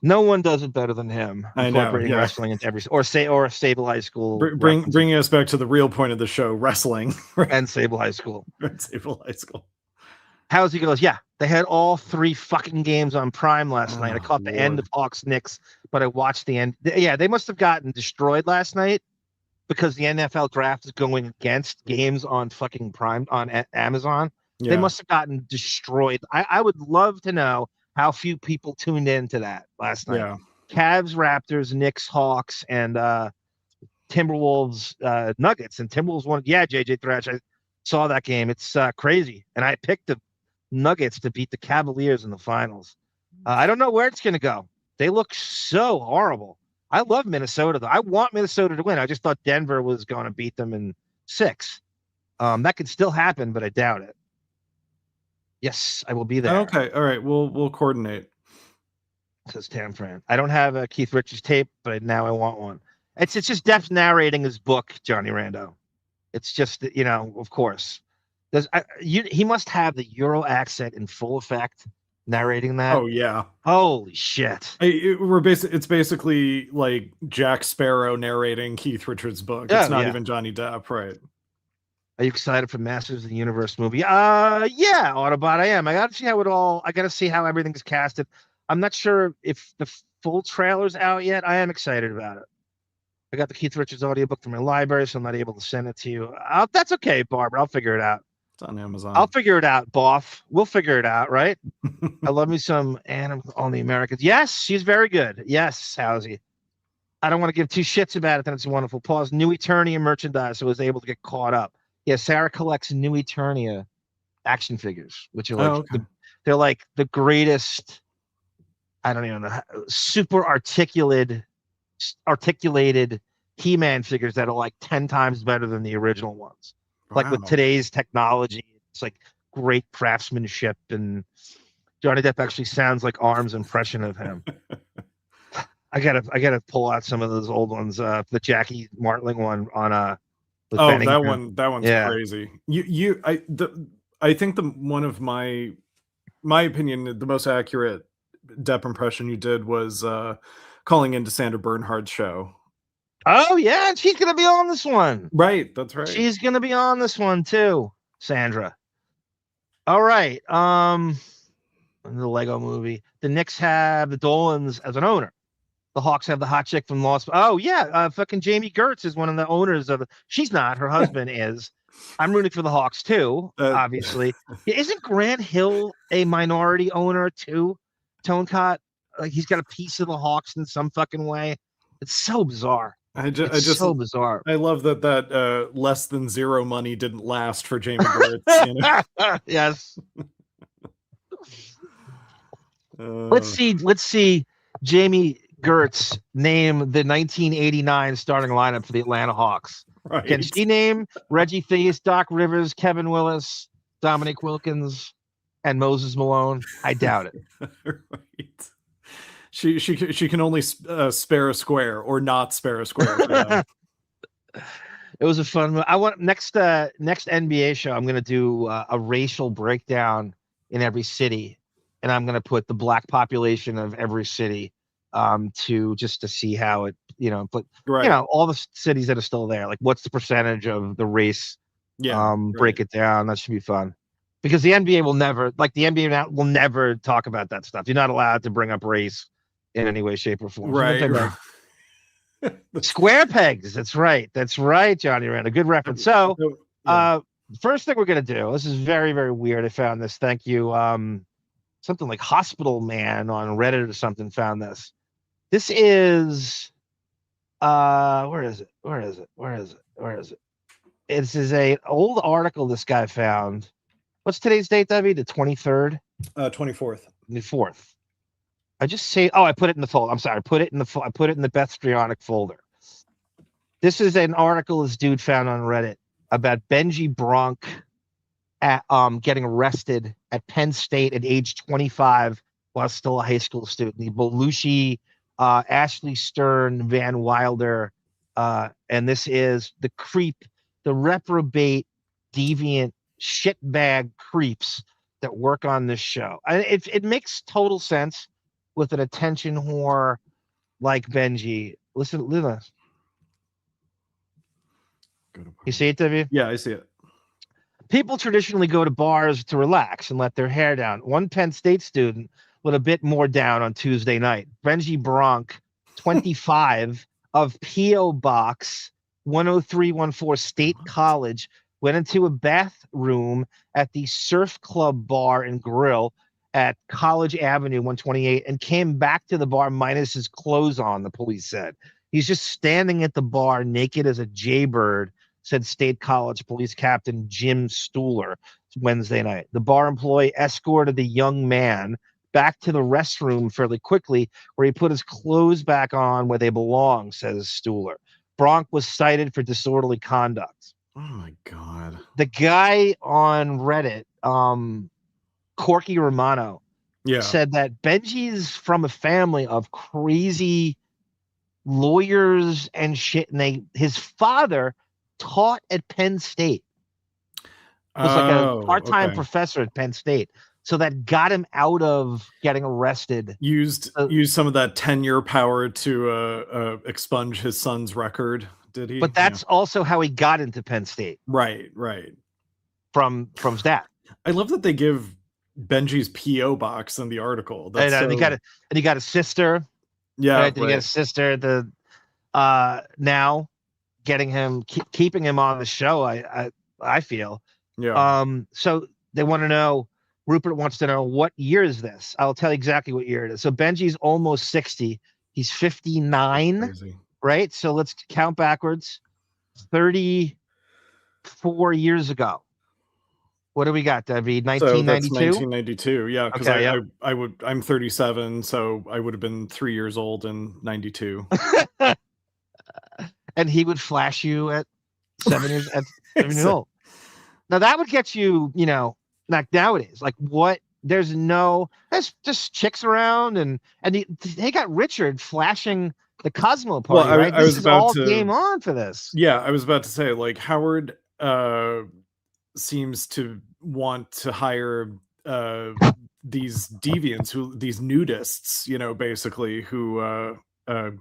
No one does it better than him. Incorporating wrestling into every or Sable High School. Bringing us back to the real point of the show, wrestling. And Sable High School. Sable High School. How's he goes? Yeah, they had all 3 fucking games on Prime last night. I caught the end of Hawks Knicks, but I watched the end. Yeah, they must have gotten destroyed last night because the NFL draft is going against games on fucking Prime on Amazon. Yeah. They must have gotten destroyed. I would love to know how few people tuned into that last night. Yeah. Cavs, Raptors, Knicks, Hawks, and Timberwolves, Nuggets. And Timberwolves won. Yeah, JJ Thrash. I saw that game. It's crazy. And I picked the Nuggets to beat the Cavaliers in the finals. I don't know where it's going to go. They look so horrible. I love Minnesota, though. I want Minnesota to win. I just thought Denver was going to beat them in 6. That could still happen, but I doubt it. Yes, I will be there. Okay, all right. We'll coordinate. Says Tam Fran. I don't have a Keith Richards tape, but now I want one. It's just Depp narrating his book, Johnny Rando. It's just of course. He must have the Euro accent in full effect narrating that. Oh yeah. Holy shit. It's basically like Jack Sparrow narrating Keith Richards' book. It's not even Johnny Depp, right? Are you excited for Masters of the Universe movie? Yeah, Autobot, I am. I got to see how everything's casted. I'm not sure if the full trailer's out yet. I am excited about it. I got the Keith Richards audiobook from my library, so I'm not able to send it to you. That's okay, Barbara. I'll figure it out. It's on Amazon. I'll figure it out, Boff. We'll figure it out, right? I love me some Anna on the Americans. Yes, she's very good. Yes, Housie. I don't want to give 2 shits about it. Then it's a wonderful pause. New Eternia merchandise, so I was able to get caught up. Yeah, Sarah collects New Eternia action figures, which are like they're like the greatest. I don't even know, super articulated He-Man figures that are like 10 times better than the original ones. Wow. Like with today's technology, it's like great craftsmanship, and Johnny Depp actually sounds like Arm's impression of him. I gotta pull out some of those old ones. The Jackie Martling one on that one's crazy. I think one of my opinion, the most accurate Depp impression you did was calling into Sandra Bernhard's show. Oh yeah, and she's gonna be on this one. Right, that's right. She's gonna be on this one too, Sandra. All right. The Lego movie. The Knicks have the Dolans as an owner. The Hawks have the hot chick from Lost. Oh yeah, fucking Jamie Gertz is one of the owners of. She's not. Her husband is. I'm rooting for the Hawks too, obviously. Isn't Grant Hill a minority owner too? Tonecott, like he's got a piece of the Hawks in some fucking way. It's so bizarre. It's so bizarre. I love that less than zero money didn't last for Jamie Gertz. Yes. Let's see Jamie Gertz name the 1989 starting lineup for the Atlanta Hawks? Right. Can she name Reggie Theus, Doc Rivers, Kevin Willis, Dominic Wilkins, and Moses Malone? I doubt it. Right. She can only spare a square or not spare a square. It was a fun. I want next NBA show. I'm gonna do a racial breakdown in every city, and I'm gonna put the black population of every city to see how it, but all the cities that are still there, like what's the percentage of the race? Break it down. That should be fun, because the NBA will never, will never talk about that stuff. You're not allowed to bring up race in any way, shape, or form. Right. Square pegs. That's right, Johnny Rand. A good reference. So, first thing we're gonna do. This is very, very weird. I found this. Thank you. Something like Hospital Man on Reddit or something found this. This is where is it? This is an old article this guy found. What's today's date, Debbie? The 23rd? 24th. 24th. I just say, I put it in the folder. I'm sorry. I put it in the Bethstrionic folder. This is an article this dude found on Reddit about Benjy Bronk getting arrested at Penn State at age 25 while still a high school student. The Belushi, Ashley Stern, Van Wilder, and this is the creep, the reprobate, deviant, shitbag creeps that work on this show. It makes total sense with an attention whore like Benjy. Listen. You see it, W? Yeah, I see it. People traditionally go to bars to relax and let their hair down. One Penn State student with a bit more down on Tuesday night. Benjy Bronk, 25, of P.O. Box 10314 State College, went into a bathroom at the Surf Club Bar and Grill at College Avenue 128 and came back to the bar minus his clothes on, the police said. He's just standing at the bar naked as a jaybird, said State College Police Captain Jim Stuhler Wednesday night. The bar employee escorted the young man back to the restroom fairly quickly, where he put his clothes back on where they belong, says Stuhler. Bronk was cited for disorderly conduct. Oh my God. The guy on Reddit, Corky Romano, said that Benjy's from a family of crazy lawyers and shit, and his father taught at Penn State. Was like a part-time professor at Penn State. So that got him out of getting arrested. Used some of that tenure power to expunge his son's record, did he? But that's also how he got into Penn State. Right. From dad. I love that they give Benjy's P.O. box in the article. And he got a sister. Yeah. Right? Did he get a sister? Now getting him, keeping him on the show, I feel. Yeah. So they want to know, Rupert wants to know, what year is this? I'll tell you exactly what year it is. So Benjy's almost 60. He's 59, crazy. Right? So let's count backwards. 34 years ago. What do we got, David? 1992? So that's 1992, yeah. Because Okay, I'm 37, so I would have been 3 years old in 92. And he would flash you at 7 years old. Now that would get you, like nowadays, like what? There's just chicks around, and they got Richard flashing the Cosmo party, right? This is all game on for this. Yeah, I was about to say, like, Howard seems to want to hire these deviants, these nudists, basically, who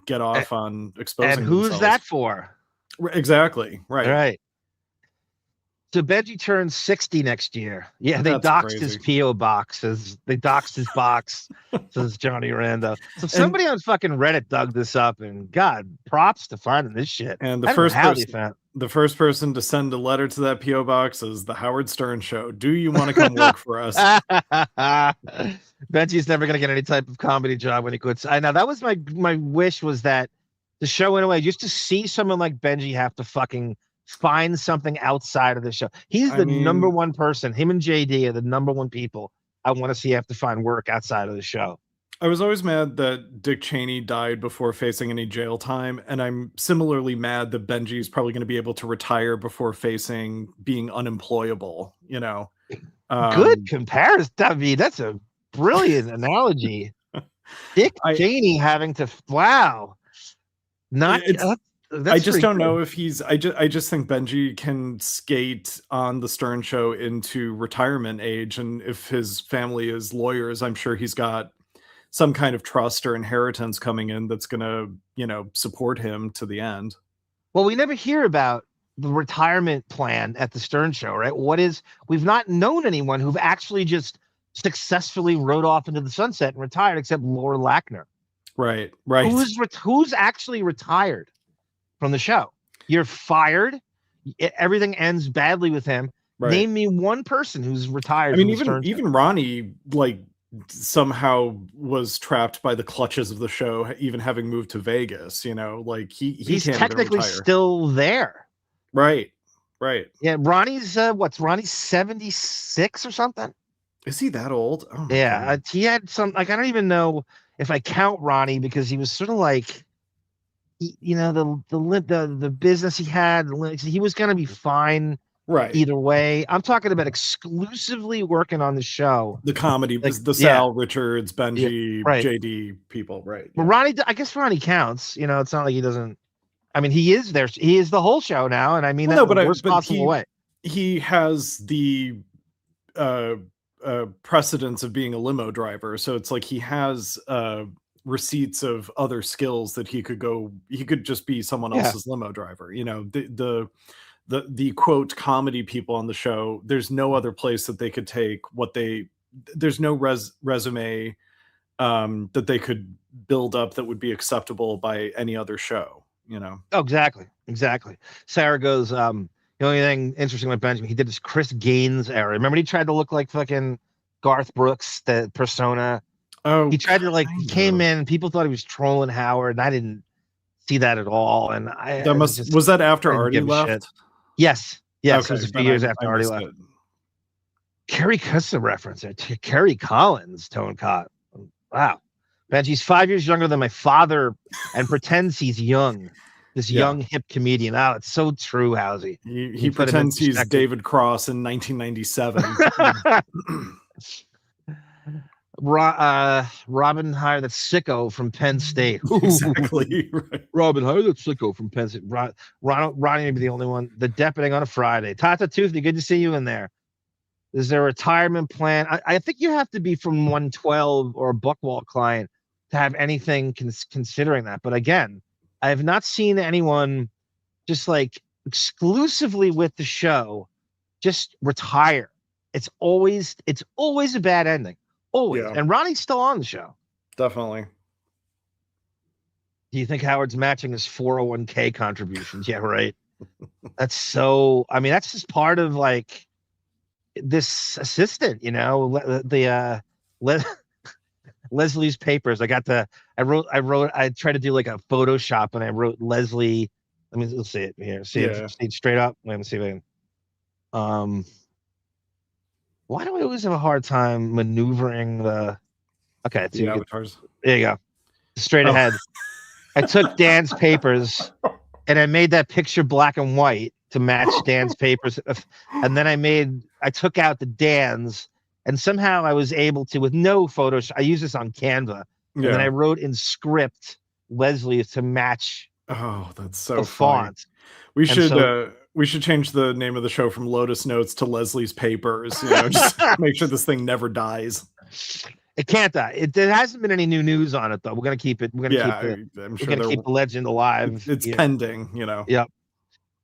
get off on exposing And who's themselves. that for? Exactly. Right. So Benjy turns 60 next year. Yeah, they That's doxed crazy. his P.O. boxes. They doxed his box, says Johnny Rando. So somebody on fucking Reddit dug this up, and God, props to finding this shit. And I don't know how they found. the first person to send a letter to that P.O. box is the Howard Stern Show. Do you want to come work for us? Benjy's never going to get any type of comedy job when he quits. I know that was my wish, was that the show in a way, just to see someone like Benjy have to fucking find something outside of the show. He's the number one person. Him and JD are the number one people I want to see have to find work outside of the show. I was always mad that Dick Cheney died before facing any jail time, and I'm similarly mad that Benji is probably going to be able to retire before facing being unemployable. You know, Good comparison. I mean, that's a brilliant analogy. Dick Cheney having to I just don't know if he's. I just think Benji can skate on the Stern Show into retirement age, and if his family is lawyers, I'm sure he's got some kind of trust or inheritance coming in that's going to, support him to the end. Well, we never hear about the retirement plan at the Stern Show, right? We've not known anyone who've actually just successfully rode off into the sunset and retired, except Laura Lackner. Right. Who's actually retired from the show? You're fired. Everything ends badly with him. Right. Name me one person who's retired. I mean, even Ronnie, somehow was trapped by the clutches of the show, even having moved to Vegas. He's technically still there. Right. Yeah, Ronnie's what's Ronnie's 76 or something? Is he that old? Oh yeah, he had some. I don't even know if I count Ronnie, because he was sort of the business he had. He was going to be fine. Right. Either way, I'm talking about exclusively working on the show. The comedy, the Sal Richards, Benji, JD people, right? But Ronnie, I guess Ronnie counts. It's not like he doesn't. I mean, he is there. He is the whole show now, and I mean that in the worst possible way. He has the precedence of being a limo driver, so it's like he has receipts of other skills that he could just be someone else's limo driver. The quote comedy people on the show, there's no other place that they could take there's no resume that they could build up that would be acceptable by any other show, Oh, exactly. Sarah goes, the only thing interesting with Benjamin, he did this Chris Gaines era. Remember he tried to look like fucking Garth Brooks, the persona. Oh, he tried to he came in and people thought he was trolling Howard, and I didn't see that at all. And was that after Artie left? Yes. Okay, it was a few years after Artie left. Kerry Custer reference there. Kerry Collins, Tone Cott. Wow. Benji's 5 years younger than my father and pretends he's young. This young, hip comedian. Oh, it's so true, Housey. He pretends he's David Cross in 1997. Robin hired that sicko from Penn State. Exactly. Right. Robin hired that sicko from Penn State. Ronnie may be the only one. The deputing on a Friday. Tata Toothy, good to see you in there. Is there a retirement plan? I think you have to be from 112 or a Buckwalt client to have anything considering that. But again, I have not seen anyone just exclusively with the show just retire. It's always a bad ending. Always. Yeah. And Ronnie's still on the show. Definitely. Do you think Howard's matching his 401k contributions? Yeah, right. That's just part of this assistant, Leslie's papers. I tried to do a Photoshop and I wrote Leslie. Let's see it here. See it straight up. Let me see if I can. Why do I always have a hard time maneuvering the avatars? There you go. Straight ahead. I took Dan's papers and I made that picture black and white to match Dan's papers. And then I took out the Dan's, and somehow I was able to, with no Photoshop, I use this on Canva. And then I wrote in script Leslie to match. Oh, that's so the font. We should change the name of the show from Lotus Notes to Leslie's Papers. Just make sure this thing never dies. It can't die. There hasn't been any new news on it though. We're gonna keep it. We're gonna keep the legend alive. It's pending. Yep.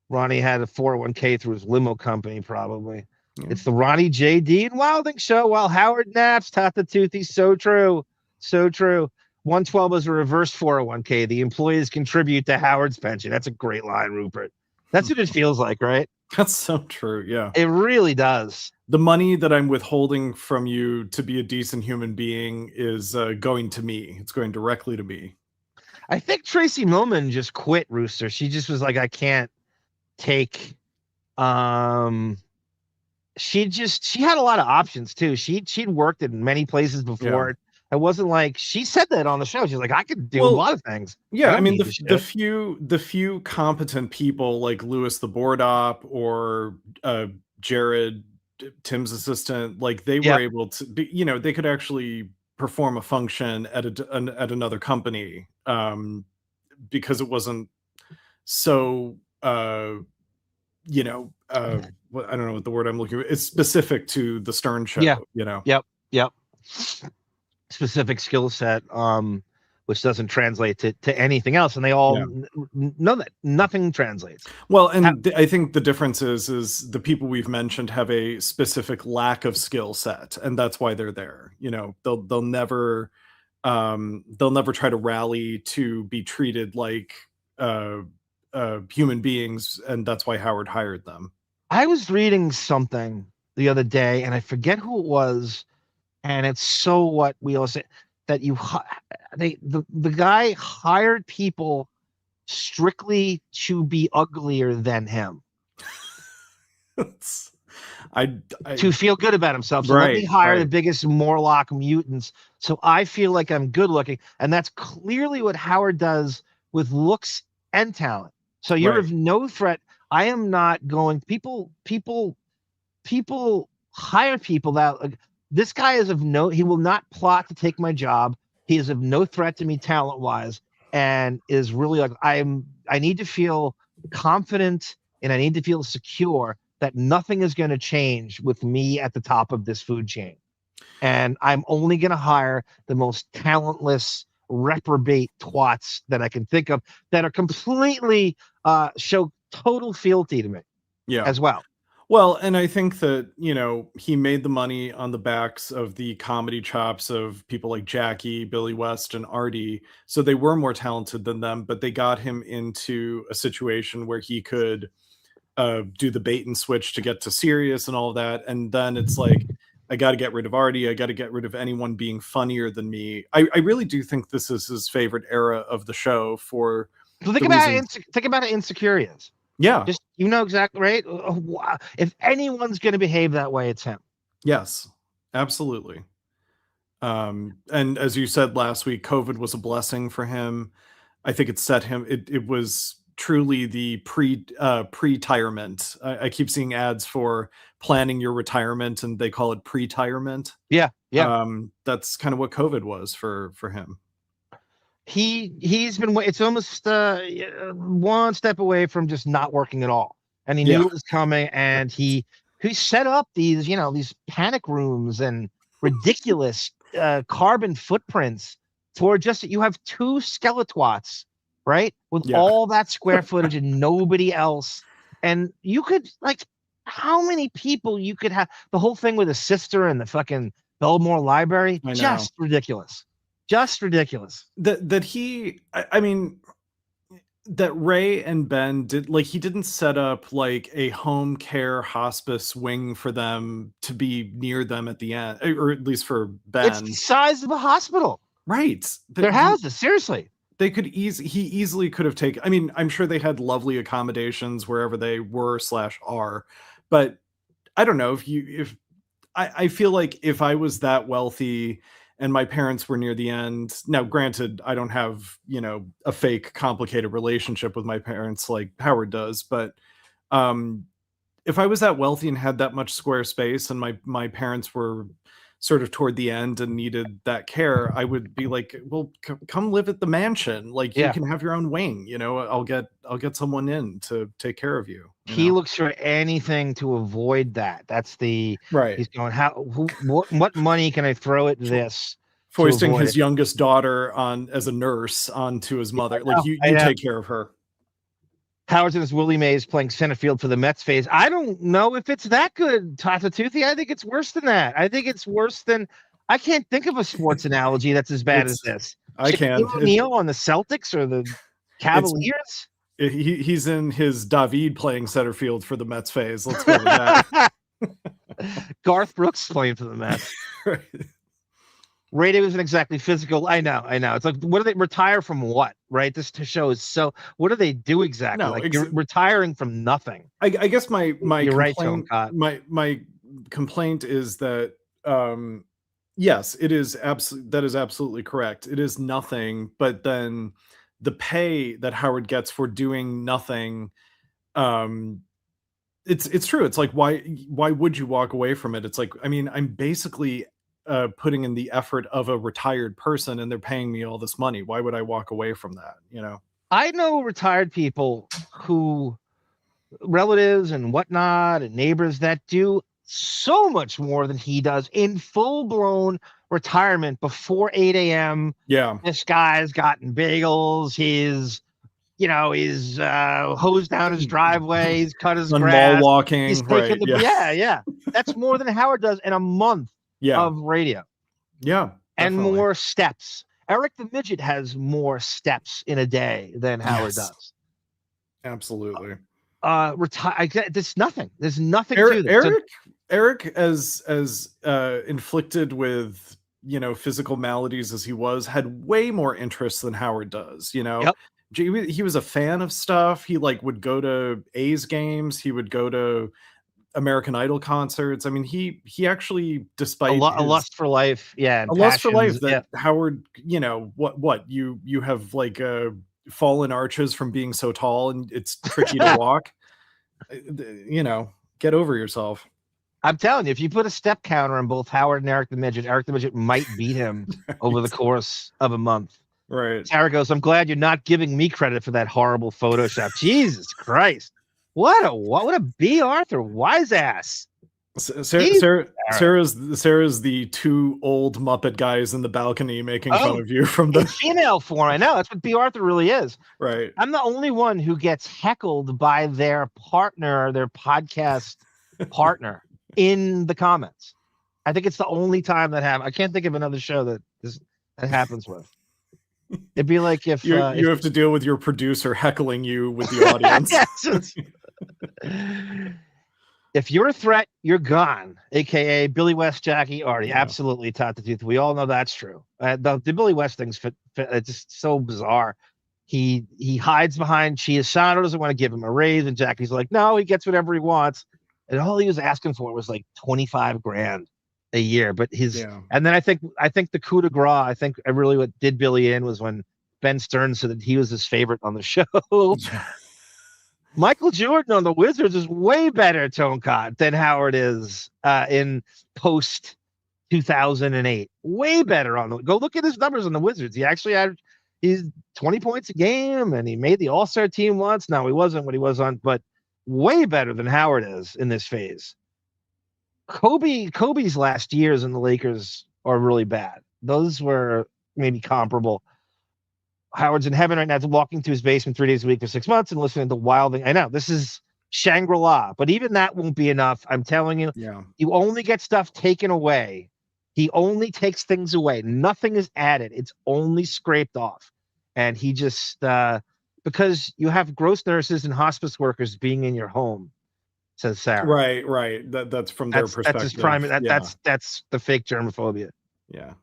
Ronnie had a 401k through his limo company, probably. Yeah. It's the Ronnie J.D. and Wilding show while Howard naps. Tata Toothy. So true. 112 was a reverse 401k. The employees contribute to Howard's pension. That's a great line, Rupert. That's what it feels like, right? That's so true. Yeah. It really does. The money that I'm withholding from you to be a decent human being is going to me. It's going directly to me. I think Tracy Millman just quit Rooster. She just was like, I can't take. She had a lot of options too. She'd worked in many places before. I wasn't like, she said that on the show. She's like, I could do a lot of things. Yeah, I mean, the few competent people like Lewis the board op or Jared, Tim's assistant, like they were able to be, they could actually perform a function at another company because it wasn't so I don't know what the word I'm looking for. It's specific to the Stern show. Yep. Specific skill set, which doesn't translate to anything else, and they all know that nothing translates. Well, and I think the difference is the people we've mentioned have a specific lack of skill set, and that's why they're there. They'll never try to rally to be treated like human beings, and that's why Howard hired them. I was reading something the other day, and I forget who it was. And it's so what we all say that the guy hired people strictly to be uglier than him. To feel good about himself. So let me hire the biggest Morlock mutants. So I feel like I'm good looking. And that's clearly what Howard does with looks and talent. So you're of no threat. I am not going. People hire people that. This guy is of no, he will not plot to take my job. He is of no threat to me talent-wise, and is really like, I need to feel confident and I need to feel secure that nothing is going to change with me at the top of this food chain. And I'm only going to hire the most talentless, reprobate twats that I can think of that are completely show total fealty to me as well. Well, and I think that, he made the money on the backs of the comedy chops of people like Jackie, Billy West, and Artie. So they were more talented than them, but they got him into a situation where he could do the bait and switch to get to Sirius and all of that. And then it's like, I got to get rid of Artie. I got to get rid of anyone being funnier than me. I really do think this is his favorite era of the show for. So think about how insecure he is. Yeah. Just, exactly, right? If anyone's going to behave that way, it's him. Yes, absolutely. And as you said last week, COVID was a blessing for him. I think it set him, it was truly the pre-retirement. I keep seeing ads for planning your retirement and they call it pre-retirement. Yeah. That's kind of what COVID was for him. He's been, it's almost one step away from just not working at all. And he knew it was coming, and he set up these, these panic rooms and ridiculous carbon footprints for just, you have two skeletwats, right? With all that square footage and nobody else. And you could, like, how many people you could have, the whole thing with a sister and the fucking Belmore Library, just ridiculous. Just ridiculous. That Ray and Ben did, like, he didn't set up like a home care hospice wing for them to be near them at the end, or at least for Ben. It's the size of a hospital. Right. Their houses, seriously. He easily could have taken, I'm sure they had lovely accommodations wherever they were/are, but I don't know if I feel like if I was that wealthy and my parents were near the end. Now, granted, I don't have, a fake complicated relationship with my parents like Howard does, but if I was that wealthy and had that much square space and my parents were sort of toward the end and needed that care, I would be like, well, come live at the mansion. Like, you can have your own wing, I'll get someone in to take care of you. He looks for anything to avoid that. That's the right. He's going, what money can I throw at this? Foisting his youngest daughter as a nurse onto his mother. Like, you take care of her. Howard's in his Willie Mays playing center field for the Mets phase. I don't know if it's that good, Tata Toothy. I think it's worse than that. I think it's worse than, I can't think of a sports analogy that's as bad as this. I can. O'Neal on the Celtics or the Cavaliers? He's in his David playing center field for the Mets phase. Let's go with that. Garth Brooks playing for the Mets. Right. Radio isn't exactly physical. I know. It's like, what do they retire from? What, right? This show is so. What do they do exactly? No, you're retiring from nothing. I guess my you're complaint, right, my complaint is that Yes, it is that is absolutely correct. It is nothing, but then the pay that Howard gets for doing nothing, um, it's true. It's like, why would you walk away from it? It's like, I mean, I'm basically putting in the effort of a retired person, and they're paying me all this money. Why would I walk away from that? You know, I know retired people who, relatives and whatnot, and neighbors that do so much more than he does in full-blown retirement before 8 a.m. Yeah. This guy's gotten bagels. He's hosed down his driveway. He's cut his on grass. mall walking. He's taken Right. yeah. That's more than Howard does in a month of radio. Yeah. And definitely. more steps. Eric the Midget has more steps in a day than Howard does. Absolutely. There's nothing. There's nothing to this. Eric, as inflicted with, physical maladies as he was, had way more interest than Howard does. Yep. He was a fan of stuff. He would go to A's games. He would go to American Idol concerts. I mean, he actually, despite a lust for life, and a lust for life that yeah. Howard, what you have fallen arches from being so tall, and it's tricky to walk. Get over yourself. I'm telling you, if you put a step counter on both Howard and Eric the Midget might beat him over the course of a month. Right. Sarah goes, I'm glad you're not giving me credit for that horrible Photoshop. Jesus Christ. What a B. Arthur wise ass. Sarah's the two old Muppet guys in the balcony making fun of you from the female form. I know that's what B. Arthur really is. Right. I'm the only one who gets heckled by their partner, their podcast partner, in the comments. I think it's the only time that happens. I can't think of another show that happens with. It'd be like if you have to deal with your producer heckling you with the audience. If you're a threat, you're gone. AKA Billy West, Jackie Artie. Absolutely, Tot the Tooth. We all know that's true. The Billy West thing's it's just so bizarre. He hides behind Chiasano, doesn't want to give him a raise, and Jackie's like, no, he gets whatever he wants. And all he was asking for was like $25,000 a year. But and then I think the coup de grace, I think really what did Billy in was when Ben Stern said that he was his favorite on the show. Michael Jordan on the Wizards is way better tone cut than Howard is in post 2008. Way better go look at his numbers on the Wizards. He's 20 points a game, and he made the All-Star team once. Now he wasn't what he was on, but way better than Howard is in this phase. Kobe's last years in the Lakers are really bad. Those were maybe comparable. Howard's in heaven right now, walking to his basement 3 days a week for 6 months and listening to Wilding. I know this is Shangri-La, but even that won't be enough. I'm telling you, you only get stuff taken away. He only takes things away. Nothing is added. It's only scraped off. And he just, because you have gross nurses and hospice workers being in your home, says Sarah. Right. That's from their perspective. That's the fake germophobia. Yeah.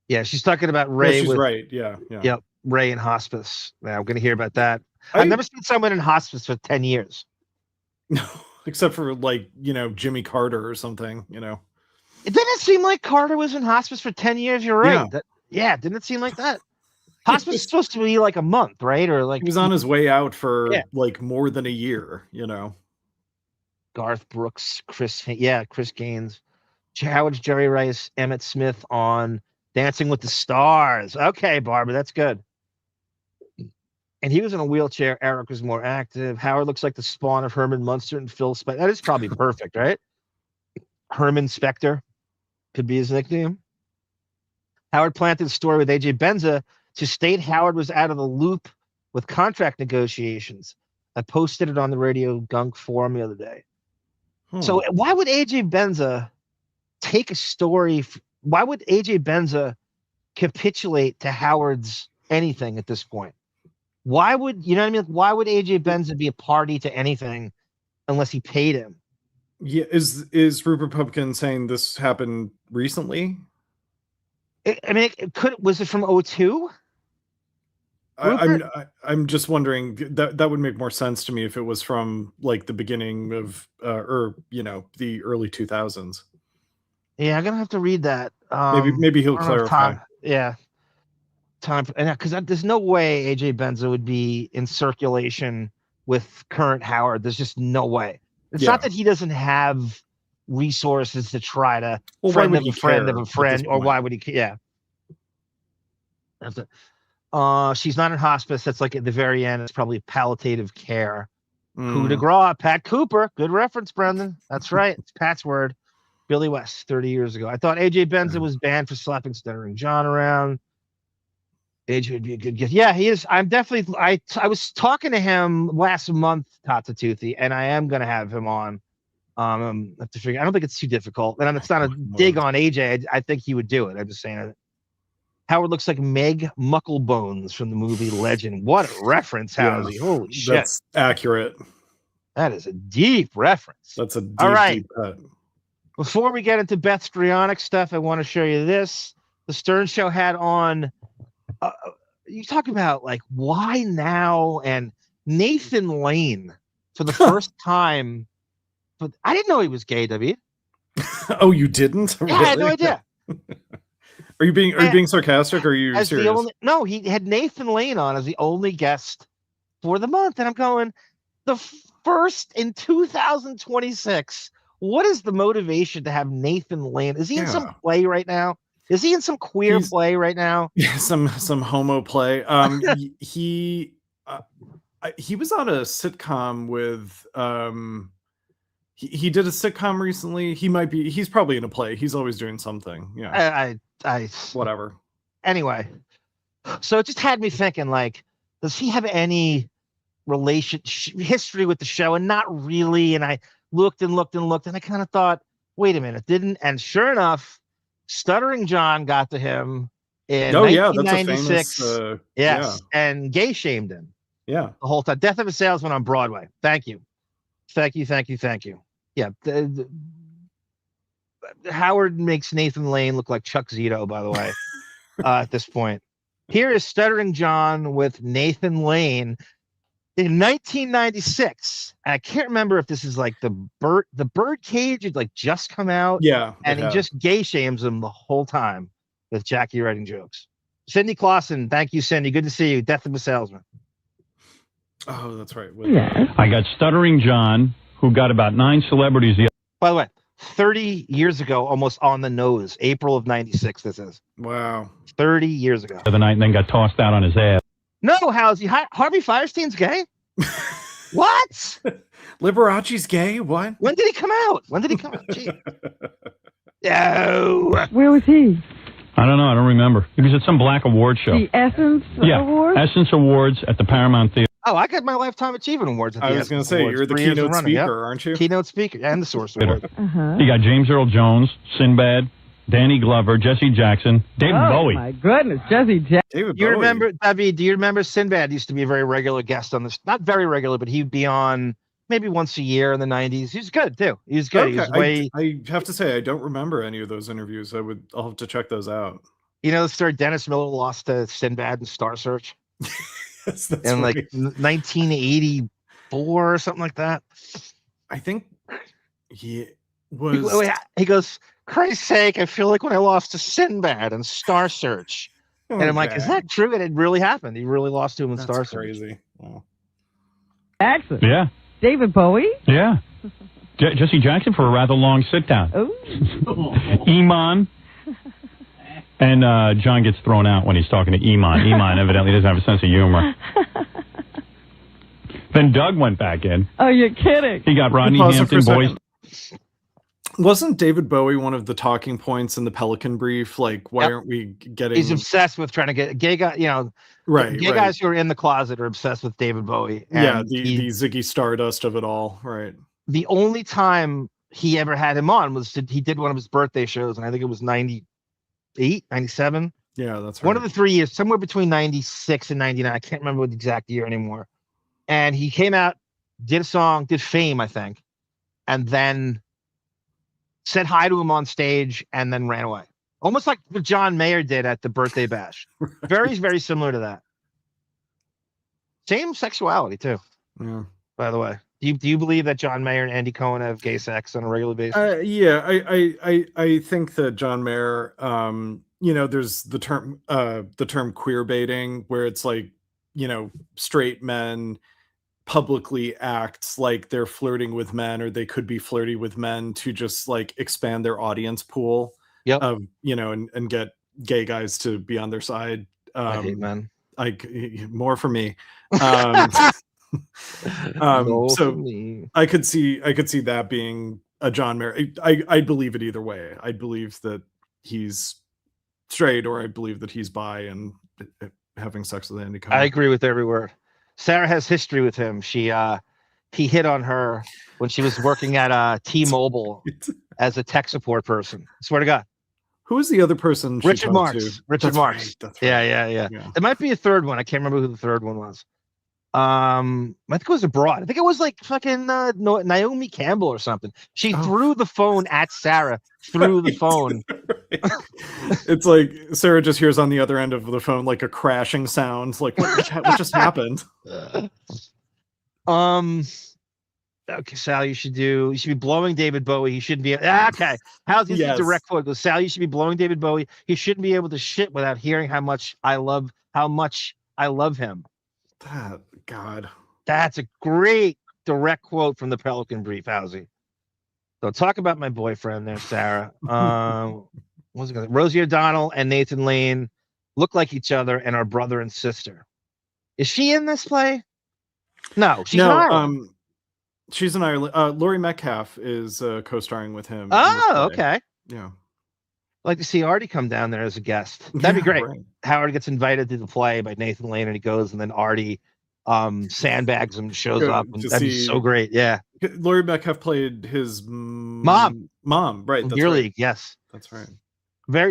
Yeah, she's talking about Ray. She's right. Yeah. Yep, Ray in hospice. Yeah, I'm going to hear about that. I've never seen someone in hospice for 10 years. No, except for Jimmy Carter or something, It didn't seem like Carter was in hospice for 10 years. You're right. Didn't it seem like that? Hospice is supposed to be like a month, right? Or like he was on his way out for more than a year, Garth Brooks, Chris Gaines, Howard, Jerry Rice, Emmett Smith on Dancing with the Stars. Okay, Barbara, that's good. And he was in a wheelchair. Eric was more active. Howard looks like the spawn of Herman Munster and Phil Spector. That is probably perfect, right? Herman Spector could be his nickname. Howard planted a story with AJ Benza to state Howard was out of the loop with contract negotiations. I posted it on the Radio Gunk forum the other day. So why would AJ Benza take a story? Why would AJ Benza capitulate to Howard's anything at this point? Why would, you know what I mean? Why would AJ Benza be a party to anything unless he paid him? Yeah, is Rupert Pupkin saying this happened recently? Was it from 2002? I'm just wondering, that would make more sense to me if it was from like the beginning of the early 2000s. Yeah, I'm gonna have to read that. Maybe he'll I don't know if clarify. Time because there's no way AJ Benza would be in circulation with current Howard. There's just no way. It's not that he doesn't have resources to try to friend of a friend of a friend, or why would he? Yeah. That's it. She's not in hospice. That's like at the very end. It's probably palliative care. Coup de grace, Pat Cooper. Good reference, Brendan. That's right. It's Pat's word. Billy West, 30 years ago. I thought AJ Benza was banned for slapping Stuttering John around. AJ would be a good gift. Yeah, he is. I'm definitely. I was talking to him last month, Tatatoothy, and I am going to have him on. I have to figure. I don't think it's too difficult, and it's not a dig on AJ. I think he would do it. I'm just saying it. Howard looks like Meg Mucklebones from the movie Legend. What a reference, Howard! Yeah, holy shit, that's accurate. That is a deep reference. That's a deep, all right. Deep cut. Before we get into Bethstrionic stuff, I want to show you this. The Stern Show had on. You talk about like why now, and Nathan Lane for the first time. But I didn't know he was gay, David. Oh, you didn't? Yeah, I had no idea. Are you being sarcastic? Or are you serious? No, he had Nathan Lane on as the only guest for the month, and I'm going the first in 2026. What is the motivation to have Nathan Lane? Is he in some play right now? Is he in some queer play right now? Yeah, some homo play. He was on a sitcom with he did a sitcom recently. He's probably in a play. He's always doing something. Yeah. I whatever. Anyway, so it just had me thinking, like, does he have any history with the show? And not really. And I looked and looked and looked, and I kind of thought, wait a minute, didn't? And sure enough, Stuttering John got to him in 1996. That's a famous, yes, and gay shamed him. Yeah, the whole time. Death of a Salesman on Broadway. Thank you. Yeah, Howard makes Nathan Lane look like Chuck Zito, by the way. At this point, here is Stuttering John with Nathan Lane in 1996. And I can't remember if this is like the Birdcage had like just come out. Yeah, and he just gay shames him the whole time with Jackie writing jokes. Cindy Clausen, thank you, Cindy. Good to see you. Death of a Salesman. Oh, that's right. I got Stuttering John, who got about 9 celebrities. By the way, 30 years ago, almost on the nose, April of 96, this is. Wow. 30 years ago. The night, and then got tossed out on his ass. No, how's he? Harvey Firestein's gay? What? Liberace's gay? What? When did he come out? Gee. No. Where was he? I don't know. I don't remember. He was at some black award show. The Essence Awards? Essence Awards at the Paramount Theater. Oh, I got my Lifetime Achievement Awards. I was going to say, you're the keynote speaker, aren't you? Keynote speaker and the Source Award. You got James Earl Jones, Sinbad, Danny Glover, Jesse Jackson, David Bowie. Oh, my goodness, Jesse Jackson. You remember, David, do you remember Sinbad used to be a very regular guest on this? Not very regular, but he'd be on maybe once a year in the 90s. He was good, too. He was good. Okay. I have to say, I don't remember any of those interviews. I'll have to check those out. You know the story Dennis Miller lost to Sinbad in Star Search? Yes, in like 1984 or something like that. I think he was. He goes, Christ's sake, I feel like when I lost to Sinbad in Star Search. And I'm like, is that true? And it really happened. He really lost to him in Star Search. Crazy. Wow. Jackson. Yeah. David Bowie. Yeah. Jesse Jackson for a rather long sit down. Oh. Iman. And John gets thrown out when he's talking to Iman. Iman evidently doesn't have a sense of humor. Then Doug went back in. Oh, you're kidding. He got Rodney Hampton boys. Wasn't David Bowie one of the talking points in the Pelican Brief? Like, why aren't we getting... He's obsessed with trying to get gay guys, gay guys who are in the closet are obsessed with David Bowie. And the Ziggy Stardust of it all, right? The only time he ever had him on was he did one of his birthday shows, and I think it was 98, 97. Yeah, that's right. One of the 3 years, somewhere between 96 and 99. I can't remember the exact year anymore. And he came out, did a song, did Fame, I think, and then said hi to him on stage and then ran away. Almost like what John Mayer did at the birthday bash. Right. Very, very similar to that. Same sexuality, too. Yeah. By the way. Do you believe that John Mayer and Andy Cohen have gay sex on a regular basis? Yeah, I think that John Mayer, there's the term queer baiting, where it's like, straight men publicly act like they're flirting with men, or they could be flirty with men, to just like expand their audience pool. Yep. Of, and get gay guys to be on their side. I hate men. More for me. No, So for me. I could see that being a John Mayer. I believe it either way. I believe that he's straight, or I believe that he's bi and having sex with Andy Cohen. I agree with every word. Sarah has history with him. He hit on her when she was working at T-Mobile as a tech support person. I swear to God. Who was the other person? Richard Marx. To? Richard That's Marx. Right, that's Yeah, right. yeah. There might be a third one. I can't remember who the third one was. I think it was abroad. I think it was like fucking Naomi Campbell or something. She threw the phone at Sarah through the phone. It's like Sarah just hears on the other end of the phone like a crashing sound. Like what just happened? Okay, Sal, you should be blowing David Bowie. He shouldn't be. Okay, how's this direct quote? Goes, Sal, you should be blowing David Bowie. He shouldn't be able to shit without hearing how much I love him. God, that's a great direct quote from the Pelican Brief, Housey. So talk about my boyfriend there, Sarah. Rosie O'Donnell and Nathan Lane look like each other and are brother and sister. Is she in this play? No, she's in Ireland. She's in Ireland. Laurie Metcalf is co-starring with him. Oh, okay. Yeah. I'd like to see Artie come down there as a guest. That'd be great. Right. Howard gets invited to the play by Nathan Lane, and he goes, and then Artie sandbags him, shows up, and that'd be so great. Yeah. Laurie Metcalf played his mom. Right. Beer League. Yes. That's right.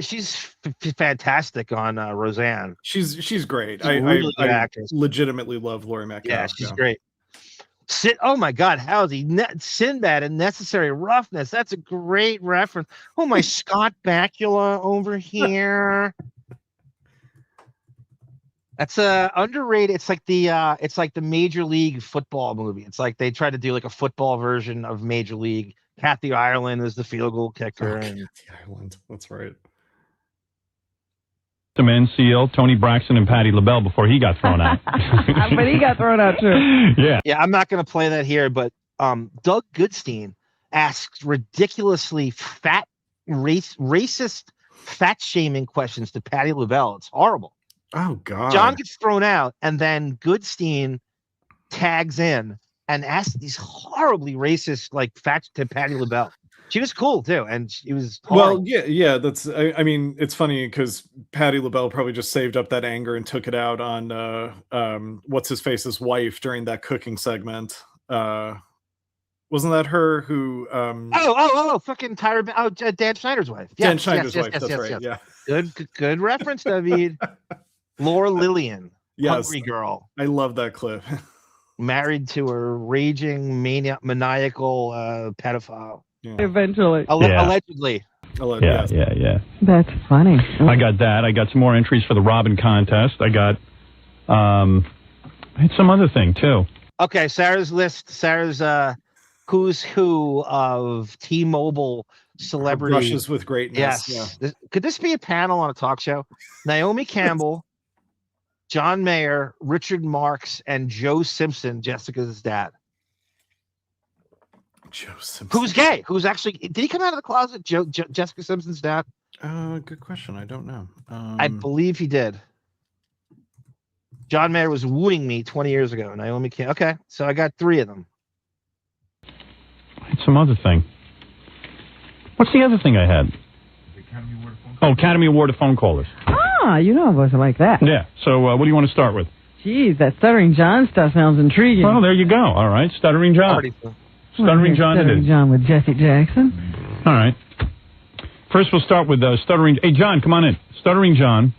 She's fantastic on Roseanne. She's great. She's really good actress. Legitimately love Laurie Metcalf. Yeah, she's great. Oh my God, Housey, Sinbad and Necessary Roughness. That's a great reference. Oh my, Scott Bakula over here. That's underrated. It's like the Major League Football movie. It's like they try to do like a football version of Major League. Kathy Ireland is the field goal kicker. Kathy Ireland, that's right. The Mansell, Tony Braxton, and Patti LaBelle before he got thrown out. But he got thrown out too. Yeah. Yeah, I'm not going to play that here, but Doug Goodstein asks ridiculously racist, fat-shaming questions to Patti LaBelle. It's horrible. Oh, God. John gets thrown out, and then Goodstein tags in and asks these horribly racist, fat to Patti LaBelle. She was cool too, and she was horrible. Well, yeah. That's. I mean, it's funny because Patti LaBelle probably just saved up that anger and took it out on what's his face's wife during that cooking segment. Wasn't that her who? Fucking Tyra. Dan Schneider's wife. Yes, Dan Schneider's wife. That's right. Yes. Yeah. Good reference, David. Laura Lillian. Yes. Hungry Girl. I love that clip. Married to a raging maniacal pedophile. Yeah. Eventually. Allegedly. Yeah. That's funny. I got that. I got some more entries for the Robin contest. I got I had some other thing too. Okay, Sarah's list. Sarah's who's who of T-Mobile celebrity brushes with greatness. Yes. Yeah. Could this be a panel on a talk show? Naomi Campbell, John Mayer, Richard Marx, and Joe Simpson, Jessica's dad. Joe Simpson. Who's gay? Who's actually? Did he come out of the closet? Jessica Simpson's dad. Good question. I don't know. I believe he did. John Mayer was wooing me 20 years ago. Naomi Campbell. Okay, so I got 3 of them. I had some other thing. What's the other thing I had? Academy Award of phone callers. Ah, you know it was like that. Yeah. So what do you want to start with? Geez, that Stuttering John stuff sounds intriguing. Well, there you go. All right, Stuttering John. Stuttering John it is. John with Jesse Jackson. All right. First, we'll start with Stuttering. Hey, John, come on in. Stuttering John.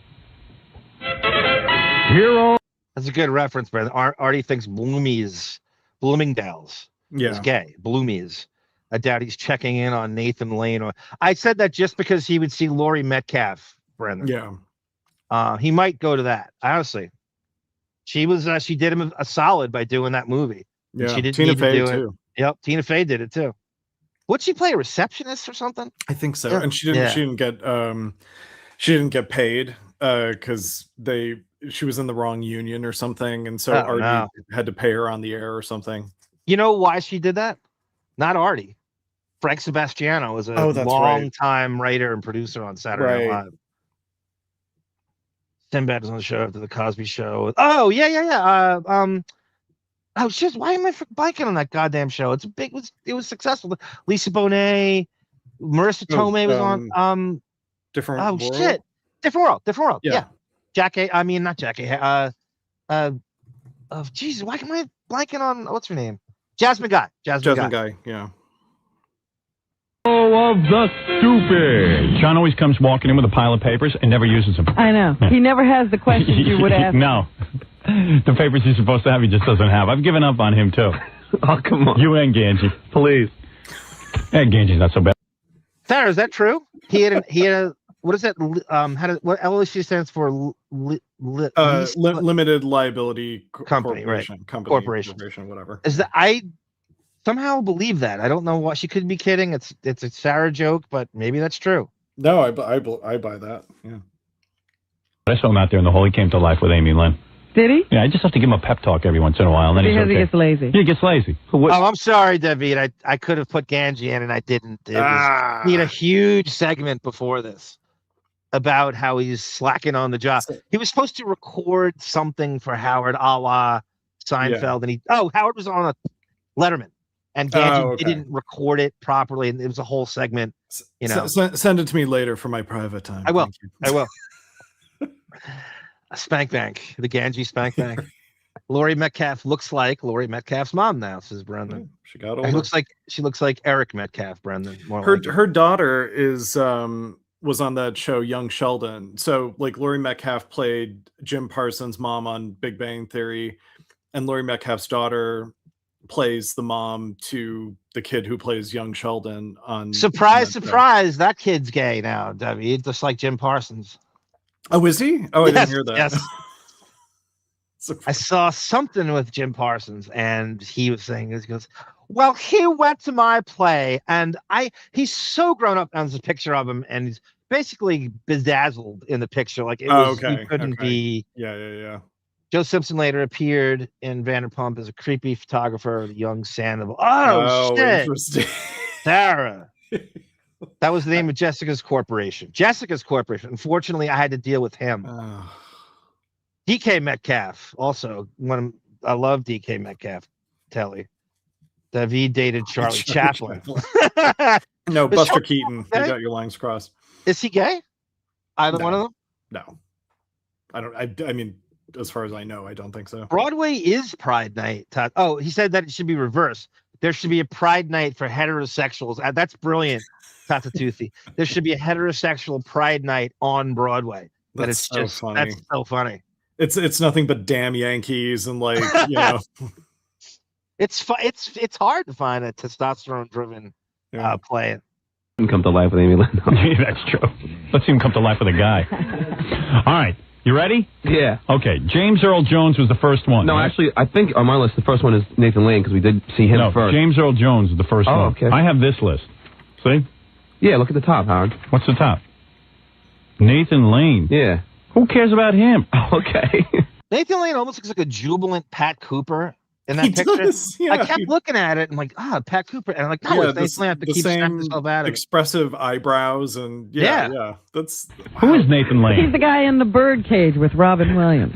Hero. That's a good reference, Brandon. Artie thinks Bloomingdale's is gay. Bloomies. I doubt he's checking in on Nathan Lane. I said that just because he would see Laurie Metcalf, Brandon. Yeah. He might go to that. Honestly, she did him a solid by doing that movie. Yeah, she didn't Tina need to Fey do it. too. Yep, Tina Fey did it too. What'd she play? A receptionist or something? I think so. Yeah. And she didn't get paid because she was in the wrong union or something, and so Artie had to pay her on the air or something. You know why she did that? Not Artie. Frank Sebastiano was a long time writer and producer on Saturday Night Live. Sinbad was on the show after the Cosby Show. Oh yeah. Oh shit! Why am I blanking on that goddamn show? It was successful. Lisa Bonet, Marissa Tomei was on. Different. Oh World? Shit! Different world. Yeah. Not Jackie. Jesus, why am I blanking on what's her name? Jasmine Guy. Jasmine Guy. Yeah. Of the stupid. John always comes walking in with a pile of papers and never uses them. I know. He never has the questions you would ask. No. The papers he's supposed to have, he just doesn't have. I've given up on him, too. Oh, come on. You and Ganji. Please. Yeah, Ganji's not so bad. Sarah, is that true? He had a what is that? What LLC stands for? Limited liability company, corporation, right? Corporation, whatever. Is that I somehow believe that? I don't know what she could be kidding. It's a Sarah joke, but maybe that's true. No, I buy that. Yeah. I saw him out there in the hall. He came to life with Amy Lynn. Did he? Yeah, I just have to give him a pep talk every once in a while, and then Because he's okay. he gets lazy. He gets lazy. Oh, I'm sorry, David. I could have put Ganji in, and I didn't. He had a huge segment before this about how he's slacking on the job. He was supposed to record something for Howard, a la Seinfeld, and Howard was on a Letterman, and Ganji didn't record it properly, and it was a whole segment. You know, send it to me later for my private time. I will. A spank bank, the Ganji spank bank. Laurie Metcalf looks like Laurie Metcalf's mom now, says Brendan. She got older. She looks like Eric Metcalf, Brendan. Her daughter is was on that show Young Sheldon. So like Laurie Metcalf played Jim Parsons' mom on Big Bang Theory, and Laurie Metcalf's daughter plays the mom to the kid who plays Young Sheldon on Surprise, that kid's gay now, Debbie. Just like Jim Parsons. Oh, is he? Oh, I didn't hear that. Yes. I saw something with Jim Parsons, and he was saying, he goes, well, he went to my play, and he's so grown up. And there's a picture of him, and he's basically bedazzled in the picture. Like, it was, he couldn't be. Yeah. Joe Simpson later appeared in Vanderpump as a creepy photographer of young Sandoval. Oh, shit. Interesting. Sarah. That was the name of Jessica's corporation. Unfortunately, I had to deal with him. DK Metcalf, also I love DK Metcalf. Telly. David dated Charlie Chaplin. No, Buster Keaton. You got your lines crossed. Is he gay? Either one of them? No. I mean, as far as I know, I don't think so. Broadway is Pride Night. Oh, he said that it should be reversed. There should be a Pride Night for heterosexuals. That's brilliant. Tatatoothi. There should be a heterosexual Pride Night on Broadway. That's so funny. That's so funny. It's nothing but damn Yankees and like It's hard to find a testosterone driven play. Come to life with Amy Lynn. That's true. Let's see him come to life with a guy. All right. You ready? Yeah. Okay. James Earl Jones was the first one. No, right? actually, I think on my list, the first one is Nathan Lane because we did see him first. James Earl Jones was the first one. Okay. I have this list. See? Yeah, look at the top, Howard. What's the top? Nathan Lane. Yeah. Who cares about him? Okay. Nathan Lane almost looks like a jubilant Pat Cooper in that picture. Does, yeah. I kept looking at it and like, Pat Cooper. And I'm like, no, it's Nathan Lane. I have to keep snapping myself at him. Expressive eyebrows and yeah. That's Who is Nathan Lane? He's the guy in the birdcage with Robin Williams.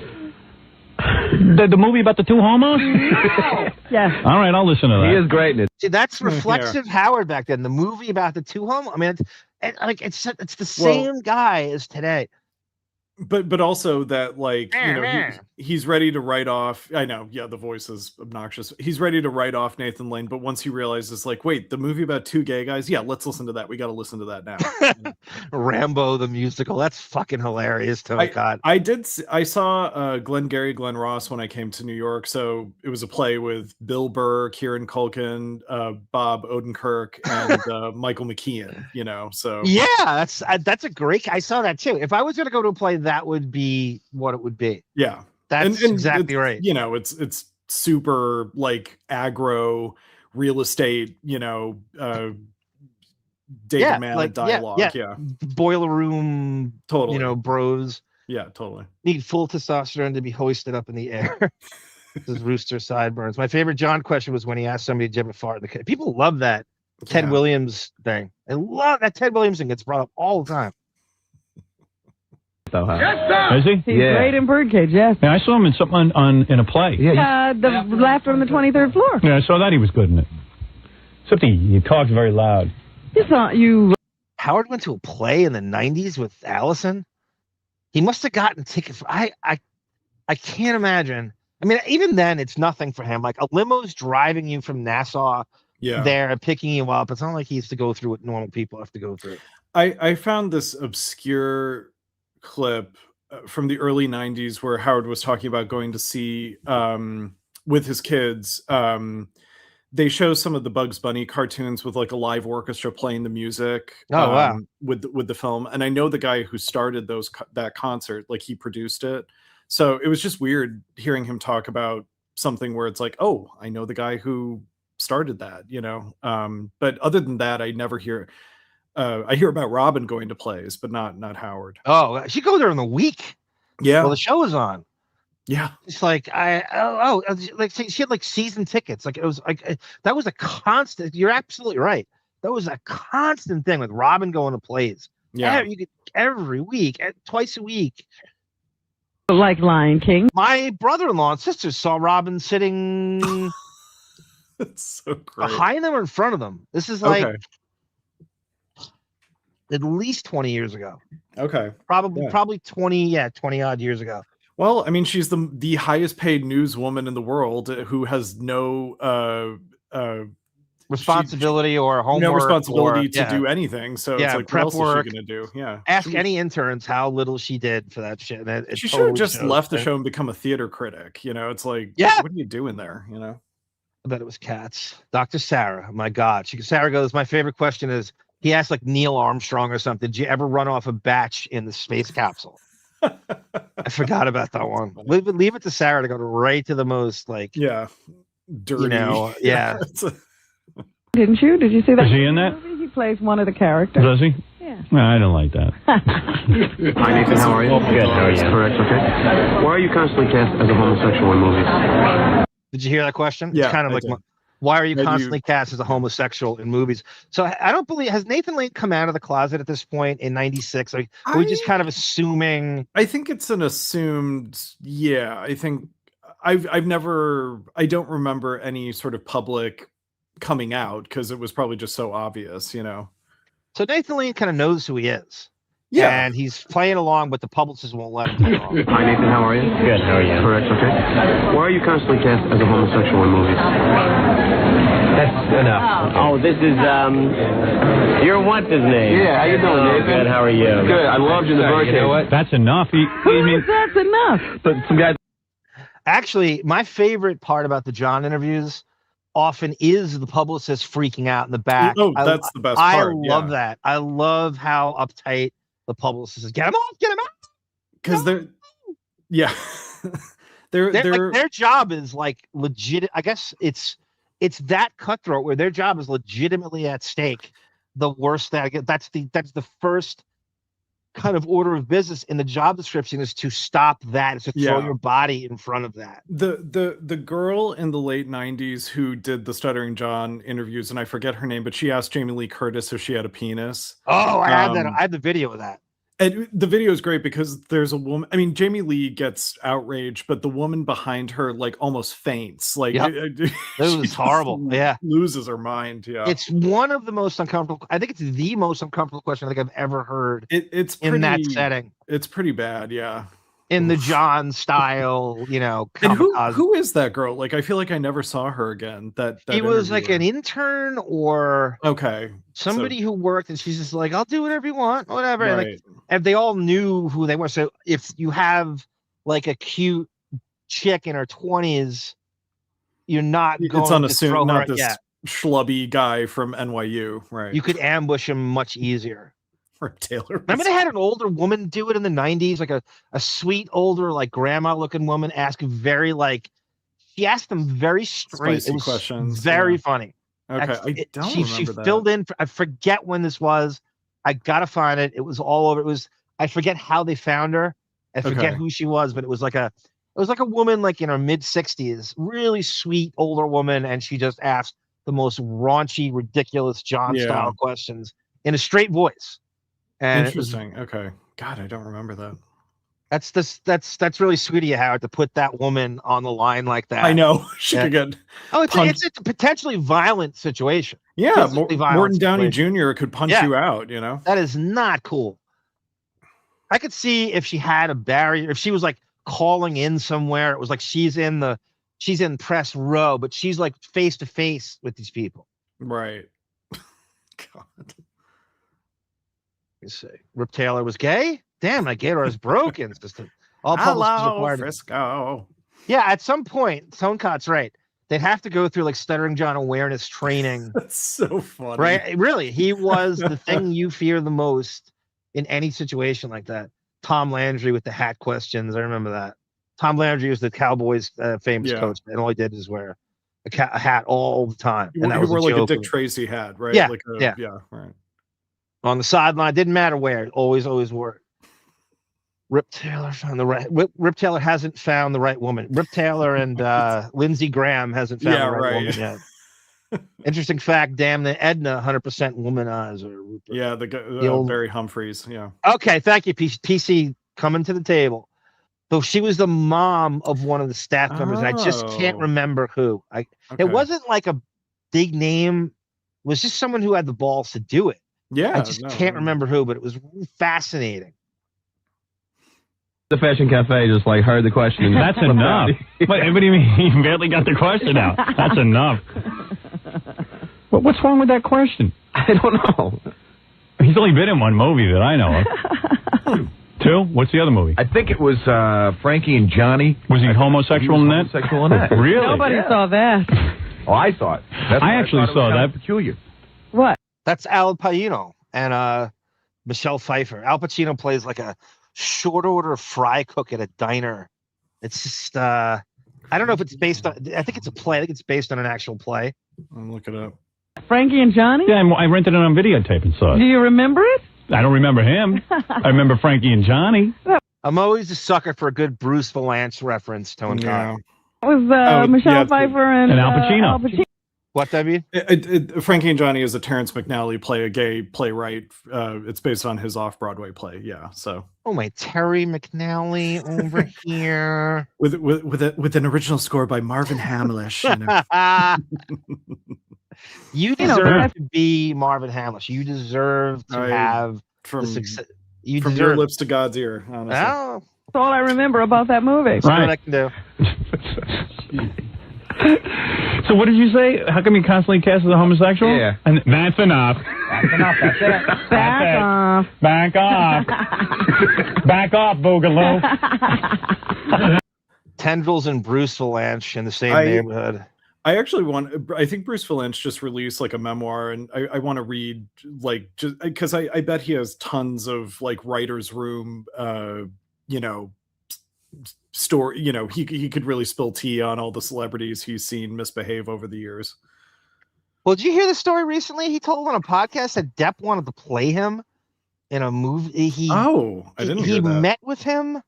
The movie about the two homos? Yes. All right, I'll listen to that. He is great in it. See, that's reflexive Howard back then. The movie about the two homo. I mean, it's the same guy as today. But also that like he's ready to write off. I know, the voice is obnoxious. He's ready to write off Nathan Lane, but once he realizes like, wait, the movie about two gay guys, let's listen to that. We got to listen to that now. Rambo the musical. That's fucking hilarious. I saw Glenn Ross when I came to New York. So it was a play with Bill Burr, Kieran Culkin, Bob Odenkirk, and Michael McKean. So that's a great. I saw that too. If I was going to go to a play, that would be what it would be. Yeah, that's exactly right. It's super like aggro real estate, David Mamet dialogue. Yeah. Boiler room, totally. Bros. Yeah, totally. Need full testosterone to be hoisted up in the air. This is Rooster Sideburns. My favorite John question was when he asked somebody, did you ever fart in the kitchen? People love that Ted Williams thing. I love that Ted Williams thing gets brought up all the time. Yes, sir. Is he? He's great in Birdcage, yes. Yeah, I saw him in something in a play. Yeah, the Laughter on the 23rd Floor. Yeah, I saw that he was good in it. Except he talks very loud. Howard went to a play in the 90s with Allison. He must have gotten tickets. I can't imagine. I mean, even then, it's nothing for him. Like a limo's driving you from Nassau there and picking you up. It's not like he has to go through what normal people have to go through. I found this obscure clip from the early 90s where Howard was talking about going to see with his kids. They show some of the Bugs Bunny cartoons with like a live orchestra playing the music with the film. And I know the guy who started that concert, like he produced it. So it was just weird hearing him talk about something where it's like, oh, I know the guy who started that, but other than that, I never hear, I hear about Robin going to plays, but not Howard. Oh, she go there in the week. Yeah. Well, the show is on. Yeah. It's like, like she had like season tickets. Like it was like, that was a constant, you're absolutely right. That was a constant thing with Robin going to plays. Yeah. You could every week, twice a week. Like Lion King. My brother-in-law and sisters saw Robin sitting That's so great. behind them or in front of them. This is like at least 20 years ago. Okay. Probably 20 odd years ago. Well, I mean, she's the highest paid newswoman in the world who has no responsibility or homework. No responsibility to do anything. So it's like, prep what else work. is she going to do? Yeah. Ask any interns how little she did for that shit. She should have just left the show and become a theater critic. It's like, what are you doing there? I bet it was Cats. Dr. Sarah, my God. Sarah goes, my favorite question is, he asked like Neil Armstrong or something, did you ever run off a batch in the space capsule? I forgot about that one. Leave it to Sarah to go right to the most like dirty. Didn't you? Did you see that? Is he in that? He plays one of the characters. Does he? Yeah. No, I don't like that. Hi, Nathan. How are you? Good. How are you? Correct. Okay. Why are you constantly cast as a homosexual in movies? Did you hear that question? Yeah, it's kind of I like, did. why are you constantly cast as a homosexual in movies? So I don't believe, has Nathan Lane come out of the closet at this point in 96? Like, are we just kind of assuming? I think it's an assumed, I think I don't remember any sort of public coming out because it was probably just so obvious, So Nathan Lane kind of knows who he is. Yeah. And he's playing along, but the publicists won't let him take off. Hi, Nathan. How are you? Good. How are you? Correct. Okay. Why are you constantly cast as a homosexual in movies? That's enough. Oh, this is, what's his name? Yeah, how you doing, Nathan? Good, how are you? Good. I loved you in the Birdcage. You know what? That's enough. That's enough. But some guys. Actually, my favorite part about the John interviews often is the publicist freaking out in the back. Oh, that's the best part. I love that. I love how uptight the publicist is. Get him off! Get him out! Because their job is like legit. I guess it's that cutthroat where their job is legitimately at stake. The worst thing that's the first kind of order of business in the job description is to stop that, is to throw your body in front of that. The girl in the late 90s who did the Stuttering John interviews, and I forget her name, but she asked Jamie Lee Curtis if she had a penis. Oh, I had that. I had the video of that. And the video is great because there's a woman. I mean, Jamie Lee gets outraged, but the woman behind her like almost faints. Like it was horrible. Yeah, loses her mind. Yeah, it's one of the most uncomfortable. I think it's the most uncomfortable question I think I've ever heard. It's in that setting. It's pretty bad. Yeah. In the John style, And who is that girl? Like, I feel like I never saw her again. That he was like an intern or somebody who worked, and she's just like, "I'll do whatever you want, whatever." Right. And they all knew who they were. So if you have like a cute chick in her 20s, you're not going it's unassuming, to throw not her, this schlubby guy from NYU, right? You could ambush him much easier. Taylor. Remember they had an older woman do it in the 90s, like a sweet older like grandma looking woman ask very like She asked them very straight. Spicy it was questions. very funny. Okay, I don't She remember that. filled in. I forget when this was. I gotta find it. It was all over. It was. I forget how they found her. I forget who she was, but it was like a woman like in her mid-60s, really sweet older woman, and she just asked the most raunchy, ridiculous John-style questions in a straight voice. And Interesting. Okay. God, I don't remember that. That's really sweet of you, Howard, to put that woman on the line like that. I know. She could get it's a potentially violent situation. Yeah, Morton Downey Jr. could punch you out, you know? That is not cool. I could see if she had a barrier, if she was like calling in somewhere, it was like she's in press row, but she's like face to face with these people. Right. God. Let me see. Rip Taylor was gay? Damn, my gator is broken. All Hello, Frisco. Yeah, at some point, Stonecot's right. They'd have to go through like Stuttering John awareness training. That's so funny. Right? Really, he was the thing you fear the most in any situation like that. Tom Landry with the hat questions. I remember that. Tom Landry was the Cowboys' famous coach, and all he did is wear a hat all the time. And that was wore like a Dick Tracy hat, right? Yeah, like yeah, right. On the sideline, didn't matter where. Always wore it. Rip Taylor found the right. Rip Taylor hasn't found the right woman. Rip Taylor and Lindsey Graham hasn't found the right woman yet. Interesting fact. Damn the Edna, 100% womanizer. Yeah, the old Barry Humphries. Yeah. Okay, thank you, PC, coming to the table. So she was the mom of one of the staff members, and I just can't remember who. It wasn't like a big name. It was just someone who had the balls to do it. Yeah. I just can't remember who, but it was fascinating. The Fashion Cafe just like heard the question. That's enough. What do you mean? You barely got the question out. That's enough. What's wrong with that question? I don't know. He's only been in one movie that I know of. Two? What's the other movie? I think it was Frankie and Johnny. Was he homosexual in that? Homosexual in that. Really? Nobody saw that. Oh, I saw it. I actually saw that. Peculiar. What? That's Al Pacino and Michelle Pfeiffer. Al Pacino plays like a short order fry cook at a diner. It's just I don't know if it's based on. I think it's a play. I think it's based on an actual play. I'll look it up. Frankie and Johnny? Yeah, I rented it on videotape and saw it. Do you remember it? I don't remember him. I remember Frankie and Johnny. I'm always a sucker for a good Bruce Vilanch reference, Tone. Yeah. It was Michelle Pfeiffer and Al Pacino. What, Debbie? Frankie and Johnny is a Terrence McNally play, a gay playwright. It's based on his off-Broadway play. Yeah, so. Oh my, Terry McNally over here with an original score by Marvin Hamlish. You know. You deserve to be Marvin Hamlish. You deserve to have from the success. From your lips to God's ear. Honestly. Oh, that's all I remember about that movie. that's what I can do. So what did you say? How come you constantly cast as a homosexual? Yeah. And that's enough. That's enough. That's it. Back off. Back off. Back off, Boogaloo. Tendrils and Bruce Vilanch in the same neighborhood. I think Bruce Vilanch just released like a memoir, and I want to read like, just because I bet he has tons of like writer's room, story. You know, he could really spill tea on all the celebrities he's seen misbehave over the years. Well, did you hear the story recently? He told on a podcast that Depp wanted to play him in a movie. I didn't hear that. He met with him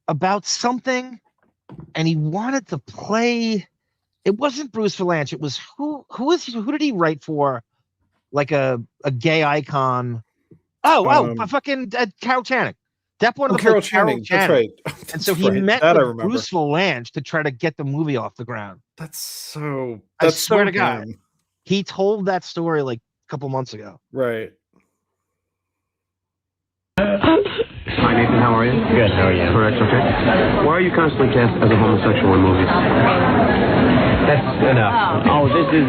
about something, and he wanted to play. It wasn't Bruce Vilanch. It was who did he write for? Like a gay icon. Fucking Carol Channing. Depp wanted to play Carol Channing. That's right. And so he met with Bruce Vilanch to try to get the movie off the ground. I swear to God. He told that story like a couple months ago. Right. Hi, Nathan. How are you? Good. How are you? Correct. Okay. Why are you constantly cast as a homosexual in movies? That's enough. Oh, this is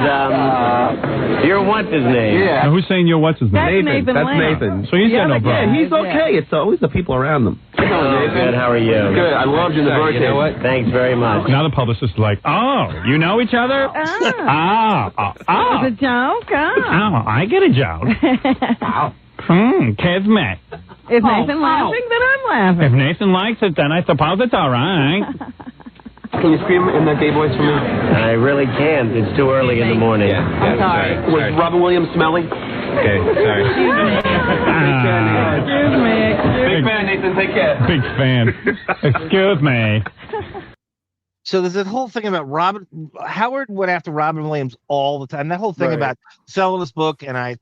your what's his name? Yeah. Now, who's saying your what's his name? Nathan. That's Nathan. So he's got no problem. Yeah, he's okay. It's always the people around him. Good. How are you? Good. I loved you in the birthday. You know what? Thanks very much. Now the publicist is like, oh, you know each other? It's a joke. Oh, I get a joke. Kismet. If Nathan laughing, then I'm laughing. If Nathan likes it, then I suppose it's all right. Can you scream in that gay voice for me? I really can't. It's too early in the morning. I'm sorry. Was Robin Williams smelly? Okay, sorry. Excuse me. Big fan, Nathan. Take care. Big fan. Excuse me. So there's that whole thing about Howard went after Robin Williams all the time. That whole thing about selling this book, and I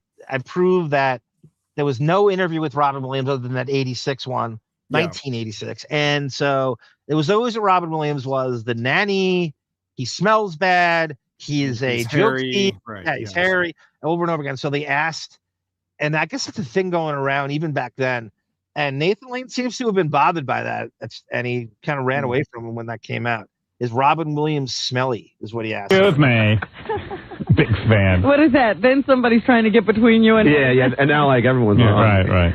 proved that there was no interview with Robin Williams other than that 86 one, 1986. And so it was always what Robin Williams was the nanny. He smells bad. He is a jokey. He's hairy, over and over again. So they asked, and I guess it's a thing going around even back then. And Nathan Lane seems to have been bothered by that. And he kind of ran away from him when that came out. Is Robin Williams smelly? Is what he asked. Excuse me. Big fan. What is that? Then somebody's trying to get between you and and now like everyone's right.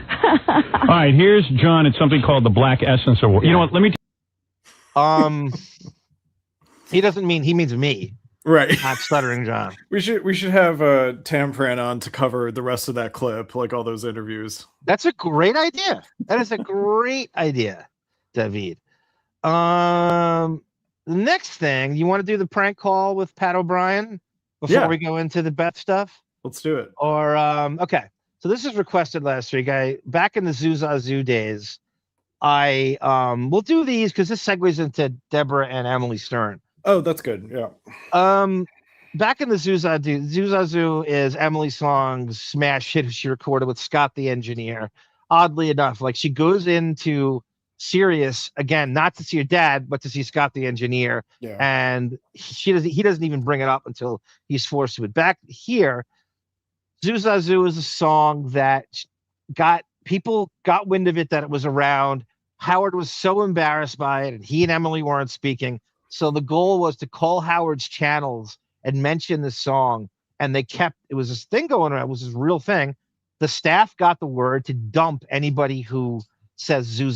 All right, here's John. It's something called the Black Essence Award. You know what? Let me. He doesn't mean he means me. Right. Not Stuttering John. We should have Tampran on to cover the rest of that clip, like all those interviews. That's a great idea. That is a great idea, David. The next thing, you want to do the prank call with Pat O'Brien before we go into the Beth stuff? Let's do it. Or okay. So this was requested last week. Back in the Zoo days, we'll do these because this segues into Deborah and Emily Stern. Oh, that's good. Yeah. Back in the Zoo is Emily's song's smash hit she recorded with Scott the Engineer. Oddly enough, like she goes into Sirius again, not to see her dad, but to see Scott the Engineer. Yeah. And he doesn't even bring it up until he's forced to it. Back here, Zoo is a song that people got wind of it, that it was around. Howard was so embarrassed by it, and he and Emily weren't speaking. So the goal was to call Howard's channels and mention the song. And it was this thing going around, it was this real thing. The staff got the word to dump anybody who says Zoo.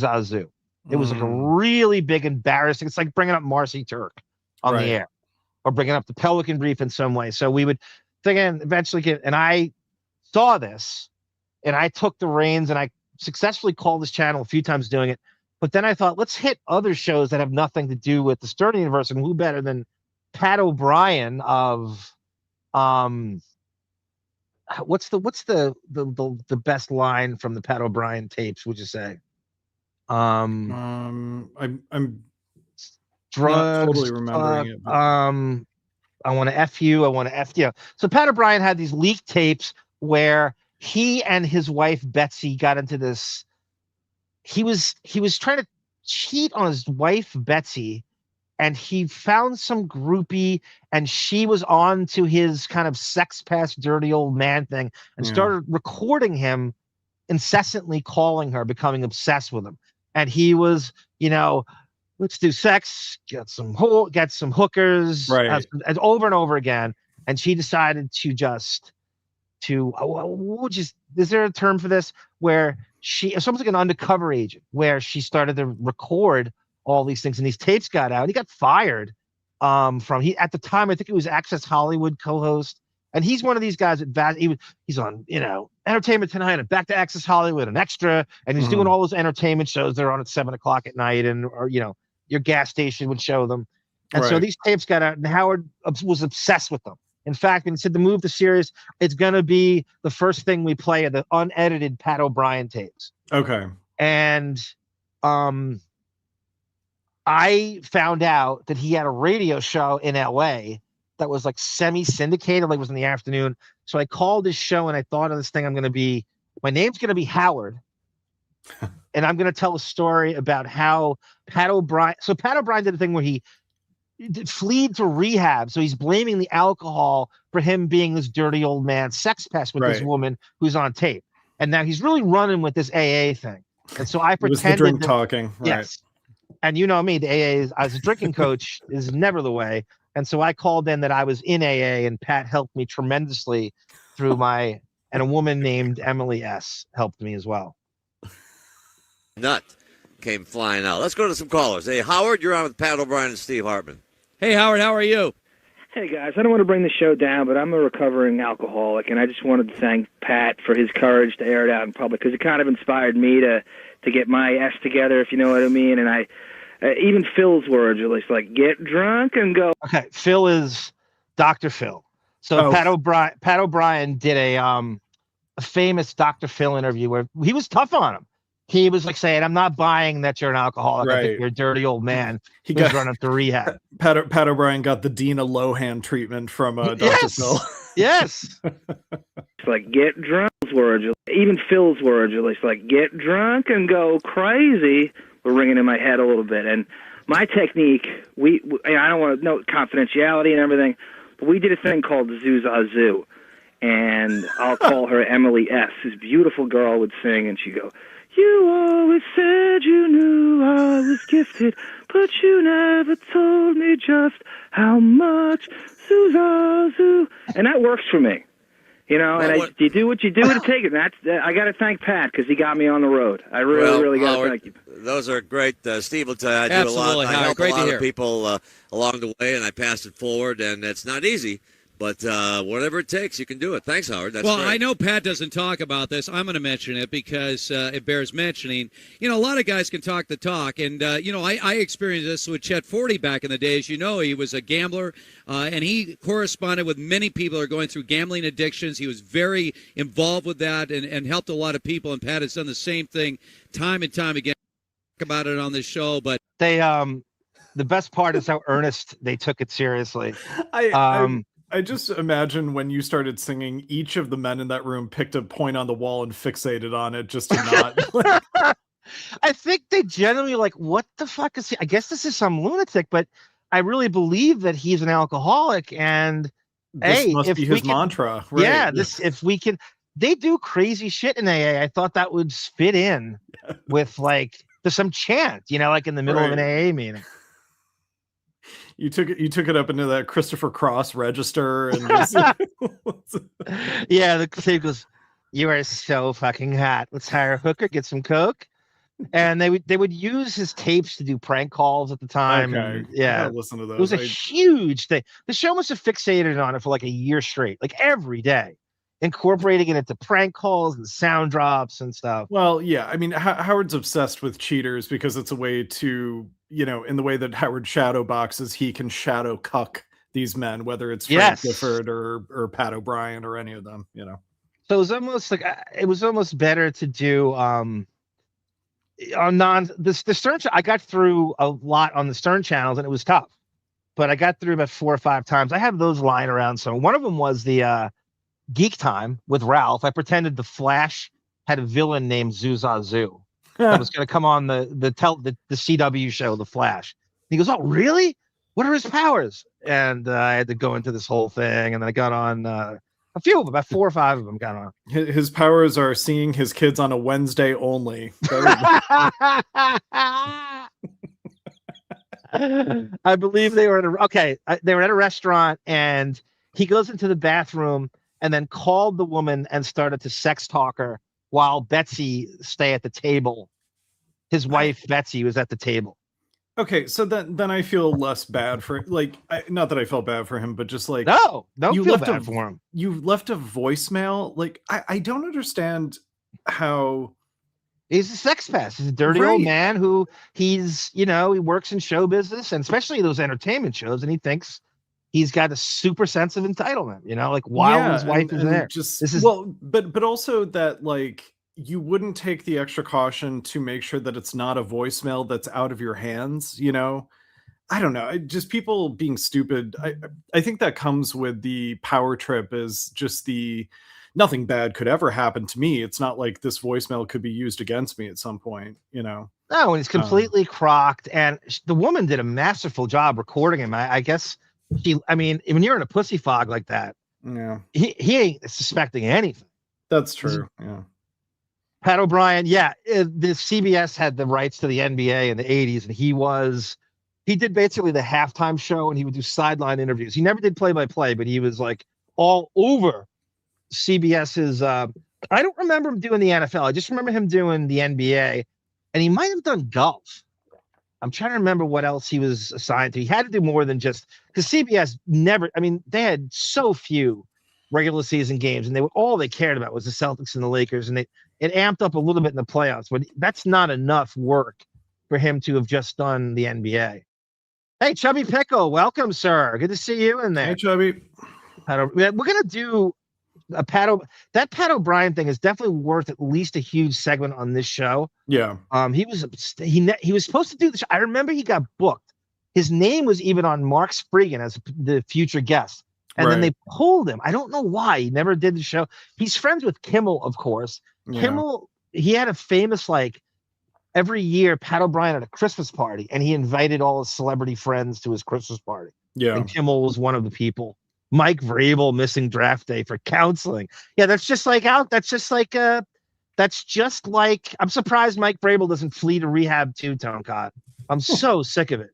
It was like a really big embarrassing. It's like bringing up Marcy Turk on the air, or bringing up the Pelican Brief in some way. So we would eventually and I saw this, and I took the reins, and I successfully called this channel a few times doing it. But then I thought, let's hit other shows that have nothing to do with the Stern universe, and who better than Pat O'Brien of what's the best line from the Pat O'Brien tapes, would you say? I'm drugs, totally remembering it. I want to F you. I want to F you. So Pat O'Brien had these leaked tapes where he and his wife Betsy got into this. He was trying to cheat on his wife Betsy, and he found some groupie, and she was on to his kind of sex past dirty old man thing, and started recording him incessantly calling her, becoming obsessed with him. And he was, let's do sex, get some hookers, and over and over again. And she decided is there a term for this? Where it's almost like an undercover agent, where she started to record all these things, and these tapes got out. He got fired at the time, I think it was Access Hollywood co-host. And he's one of these guys he's on, Entertainment Tonight and Back to Access Hollywood and Extra, and he's doing all those entertainment shows. They're on at 7:00 at night, or your gas station would show them. And so these tapes got out, and Howard was obsessed with them. In fact, when he said to move to Sirius, it's going to be the first thing we play are the unedited Pat O'Brien tapes. Okay. And I found out that he had a radio show in LA that was like semi-syndicated, like it was in the afternoon. So I called this show, and I thought of this thing. My name's going to be Howard. And I'm going to tell a story about how Pat O'Brien did a thing where he fled to rehab. So he's blaming the alcohol for him being this dirty old man sex pest with this woman who's on tape. And now he's really running with this AA thing. And so I pretended. It was the drink talking. Right. Yes. And you know me, the AA as a drinking coach is never the way. And so I called in that I was in AA, and Pat helped me tremendously through and a woman named Emily S. helped me as well. Nut came flying out. Let's go to some callers. Hey, Howard, you're on with Pat O'Brien and Steve Hartman. Hey, Howard, how are you? Hey, guys, I don't want to bring the show down, but I'm a recovering alcoholic, and I just wanted to thank Pat for his courage to air it out in public, because it kind of inspired me to get my S together, if you know what I mean. And Even Phil's words are like, get drunk and go. Okay, Phil is Dr. Phil. So Pat O'Brien did a famous Dr. Phil interview where he was tough on him. He was like saying, "I'm not buying that you're an alcoholic. I think you're a dirty old man who's running through rehab." Pat O'Brien got the Dina Lohan treatment from Dr. Phil. Yes. It's like, get drunk. Words, even Phil's words are like, get drunk and go crazy. Were ringing in my head a little bit. And my technique, I don't want to know confidentiality and everything, but we did a thing called Zoo. And I'll call her Emily S. This beautiful girl would sing, and she'd go, "You always said you knew I was gifted, but you never told me just how much Zoo." And that works for me. You know, and you do what you do to take it. And I got to thank Pat because he got me on the road. I really got to thank you. Those are great. Steve will tell you, I do a lot. I help a lot of people along the way, and I pass it forward, and it's not easy. But whatever it takes, you can do it. Thanks, Howard. That's great. I know Pat doesn't talk about this. I'm going to mention it because it bears mentioning. You know, a lot of guys can talk the talk. And, I experienced this with Chet Forty back in the days. You know, he was a gambler, and he corresponded with many people who are going through gambling addictions. He was very involved with that and helped a lot of people. And Pat has done the same thing time and time again. Talk about it on this show. But they, the best part is how earnest they took it seriously. I just imagine when you started singing, each of the men in that room picked a point on the wall and fixated on it just to not. I think they generally like, what the fuck is he? I guess this is some lunatic, but I really believe that he's an alcoholic. And this must be his mantra. Right? Yeah, if we can, they do crazy shit in AA. I thought that would fit in with there's some chant, like in the middle of an AA meeting. You took it up into that Christopher Cross register, and yeah, the tape goes, "You are so fucking hot. Let's hire a hooker, get some coke," and they would use his tapes to do prank calls at the time. Okay, and, yeah, listen to those. It was a huge thing. The show must have fixated on it for like a year straight, like every day, incorporating it into prank calls and sound drops and stuff. Well, yeah, I mean, Howard's obsessed with cheaters because it's a way to. In the way that Howard shadow boxes, he can shadow cuck these men, whether it's Frank Gifford or Pat O'Brien or any of them, So it was almost like it was almost better to do on the Stern. I got through a lot on the Stern channels and it was tough, but I got through about 4 or 5 times. I have those lying around. So one of them was the Geek Time with Ralph. I pretended the Flash had a villain named Zoo. I was going to come on the CW show, The Flash. He goes, "Oh, really? What are his powers?" And I had to go into this whole thing, and then I got on a few of them, about 4 or 5 of them got on. His powers are seeing his kids on a Wednesday only. I believe they were they were at a restaurant, and he goes into the bathroom and then called the woman and started to sex talk her while Betsy stay at the table. His wife, Betsy, was at the table. Okay, so then I feel less bad for not that I felt bad for him, but just like don't feel bad for him. You left a voicemail. Like I don't understand how he's a sex pest. He's a dirty old man who he works in show business and especially those entertainment shows, and he thinks he's got a super sense of entitlement, while his wife is there. But also that you wouldn't take the extra caution to make sure that it's not a voicemail that's out of your hands, I don't know. Just people being stupid. I think that comes with the power trip is just nothing bad could ever happen to me. It's not like this voicemail could be used against me at some point, No, and he's completely crocked. And the woman did a masterful job recording him. I guess when you're in a pussy fog like that, he ain't suspecting anything. That's true. Yeah. Pat O'Brien, the CBS had the rights to the NBA in the 80s, and he did basically the halftime show, and he would do sideline interviews. He never did play-by-play, but he was all over CBS's. I don't remember him doing the NFL. I just remember him doing the NBA, and he might have done golf. I'm trying to remember what else he was assigned to. He had to do more than just because CBS they had so few regular season games, and all they cared about was the Celtics and the Lakers, and it amped up a little bit in the playoffs, but that's not enough work for him to have just done the NBA. Hey, Chubby Pickle, welcome, sir. Good to see you in there. Hey, Chubby. We're gonna do a that Pat O'Brien thing is definitely worth at least a huge segment on this show. Yeah. He was supposed to do the show. I remember he got booked. His name was even on Mark Spriggan as the future guest. And then they pulled him. I don't know why. He never did the show. He's friends with Kimmel, of course. Yeah. Kimmel, he had a famous, like, every year, Pat O'Brien had a Christmas party, and he invited all his celebrity friends to his Christmas party. Yeah. And Kimmel was one of the people. Mike Vrabel missing draft day for counseling. Yeah, that's just like I'm surprised Mike Vrabel doesn't flee to rehab too, Tom Cott. I'm so sick of it.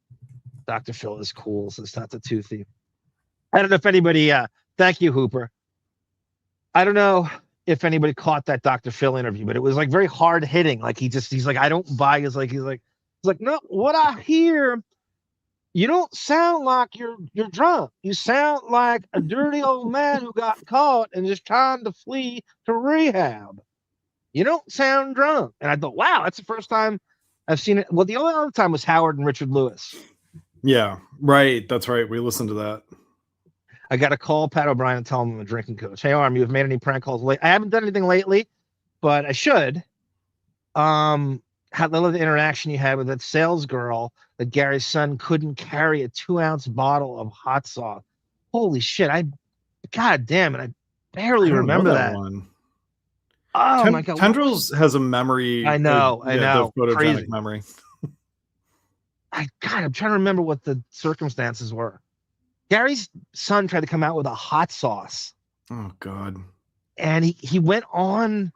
Dr. Phil is cool, so it's not the toothy. I don't know if anybody thank you, Hooper. I don't know if anybody caught that Dr. Phil interview, but it was like very hard hitting. Like he's like, I don't buy. He's like, no, what I hear, you don't sound like you're drunk. You sound like a dirty old man who got caught and is trying to flee to rehab. You don't sound drunk. And I thought, wow, that's the first time I've seen it. Well, the only other time was Howard and Richard Lewis. Yeah, right. That's right. We listened to that. I got to call Pat O'Brien and tell him I'm a drinking coach. Hey, Arm, you have made any prank calls late? I haven't done anything lately, but I should. How the interaction you had with that sales girl that Gary's son couldn't carry a 2-ounce bottle of hot sauce. Holy shit! God damn it! I barely remember that one. Oh my God! Tendrils has a memory. I know. The photogenic Crazy memory. I'm trying to remember what the circumstances were. Gary's son tried to come out with a hot sauce. Oh God! And he went on.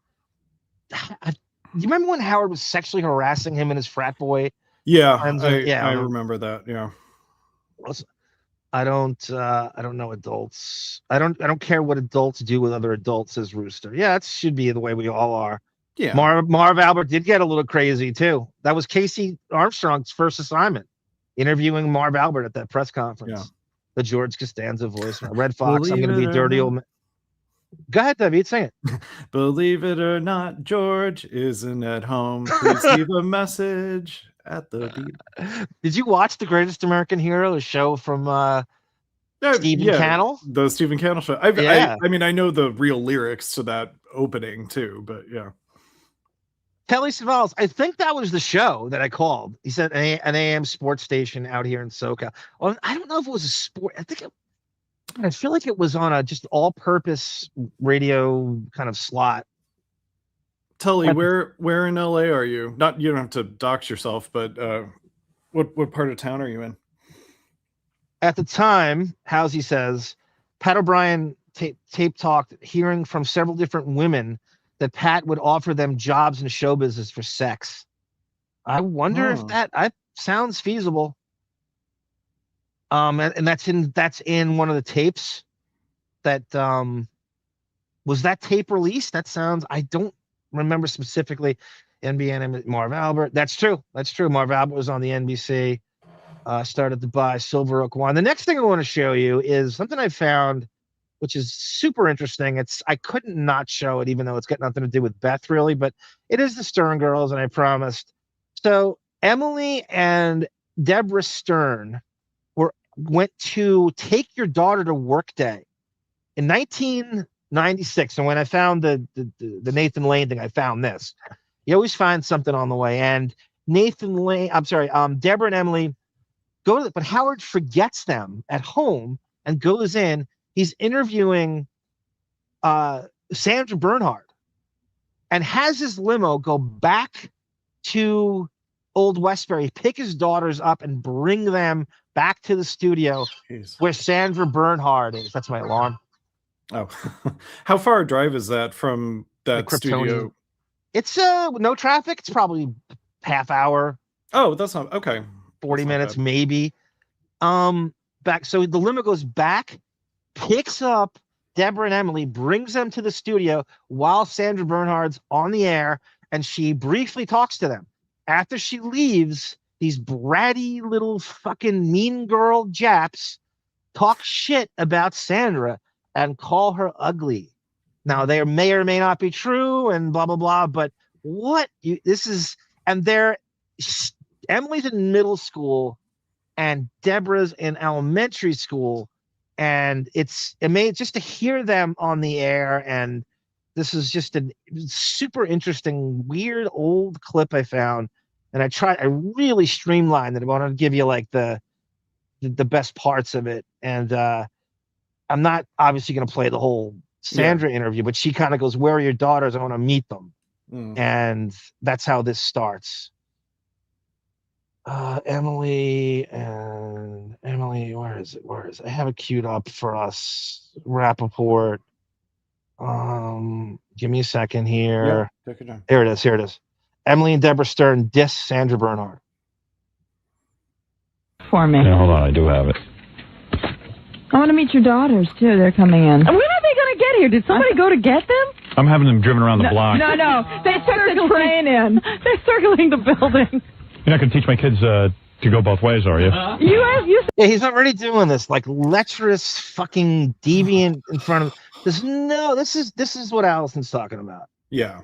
You remember when Howard was sexually harassing him and his frat boy? Yeah, I remember that. Yeah. I don't know adults. I don't care what adults do with other adults, says Rooster. Yeah, that should be the way we all are. Yeah. Marv Albert did get a little crazy too. That was Casey Armstrong's first assignment, interviewing Marv Albert at that press conference. Yeah. The George Costanza voice. Red Fox, I'm going to be a dirty old man. Go ahead, David, sing it. Believe it or not, George isn't at home. Please leave a message at the beep. Did you watch The Greatest American Hero, the show from Stephen Cannell? The Stephen Cannell show. I mean, I know the real lyrics to that opening too, but yeah. Kelly Savalas, I think that was the show that I called. He said an AM sports station out here in SoCal. Well, I don't know if it was a sport. I feel like it was on a just all-purpose radio kind of slot. Tully, where in LA are you? Not you don't have to dox yourself, but what part of town are you in? At the time, Housey says, Pat O'Brien tape talked, hearing from several different women that Pat would offer them jobs in show business for sex. I wonder if that sounds feasible. And that's in one of the tapes. That was that tape released? That sounds. I don't remember specifically. NBN Marv Albert. That's true. Marv Albert was on the NBC. Started to buy Silver Oak wine. The next thing I want to show you is something I found, which is super interesting. I couldn't not show it, even though it's got nothing to do with Beth, really, but it is the Stern girls, and I promised. So Emily and Deborah Stern went to take your daughter to work day in 1996. And when I found the Nathan Lane thing, I found this. You always find something on the way. And Deborah and Emily go to but Howard forgets them at home and goes in. He's interviewing Sandra Bernhard and has his limo go back to Old Westbury, pick his daughters up and bring them back to the studio where Sandra Bernhard is. That's my alarm. Oh, how far a drive is that from that studio? It's no traffic. It's probably half hour. Oh, that's not okay. 40 minutes maybe. Back. So the limo goes back, picks up Deborah and Emily, brings them to the studio while Sandra Bernhard's on the air, and she briefly talks to them. After she leaves, these bratty little fucking mean girl Japs talk shit about Sandra and call her ugly. Now, they may or may not be true and blah, blah, blah, but Emily's in middle school and Deborah's in elementary school, and it's amazing just to hear them on the air. And this is just a super interesting, weird old clip I found, and I really streamlined it. I wanted to give you like the best parts of it, and I'm not obviously going to play the whole Sandra interview, but she kind of goes, "Where are your daughters? I want to meet them." And that's how this starts. Emily, where is it? I have it queued up for us. Rappaport. Give me a second here. Yeah, take it down. Here it is. Emily and Deborah Stern diss Sandra Bernhard. For me. Yeah, hold on, I do have it. I want to meet your daughters, too. They're coming in. When are they going to get here? Did somebody go to get them? I'm having them driven around the block. No. They took the train in. They're circling the building. You're not going to teach my kids to go both ways, are you? Yeah, he's already doing this, like lecherous, fucking deviant in front of this. No, this is what Allison's talking about. Yeah.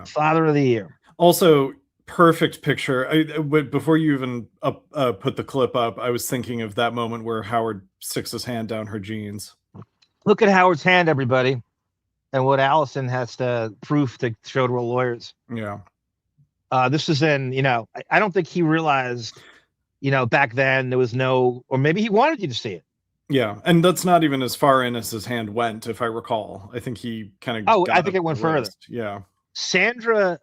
Father of the Year. Also, perfect picture. Before you even put the clip up, I was thinking of that moment where Howard sticks his hand down her jeans. Look at Howard's hand, everybody, and what Allison has to prove to show to her lawyers. Yeah. This was in, I don't think he realized, back then there was no, or maybe he wanted you to see it. Yeah, and that's not even as far in as his hand went, if I recall. I think he kind of. I think it went further. Yeah. Sandra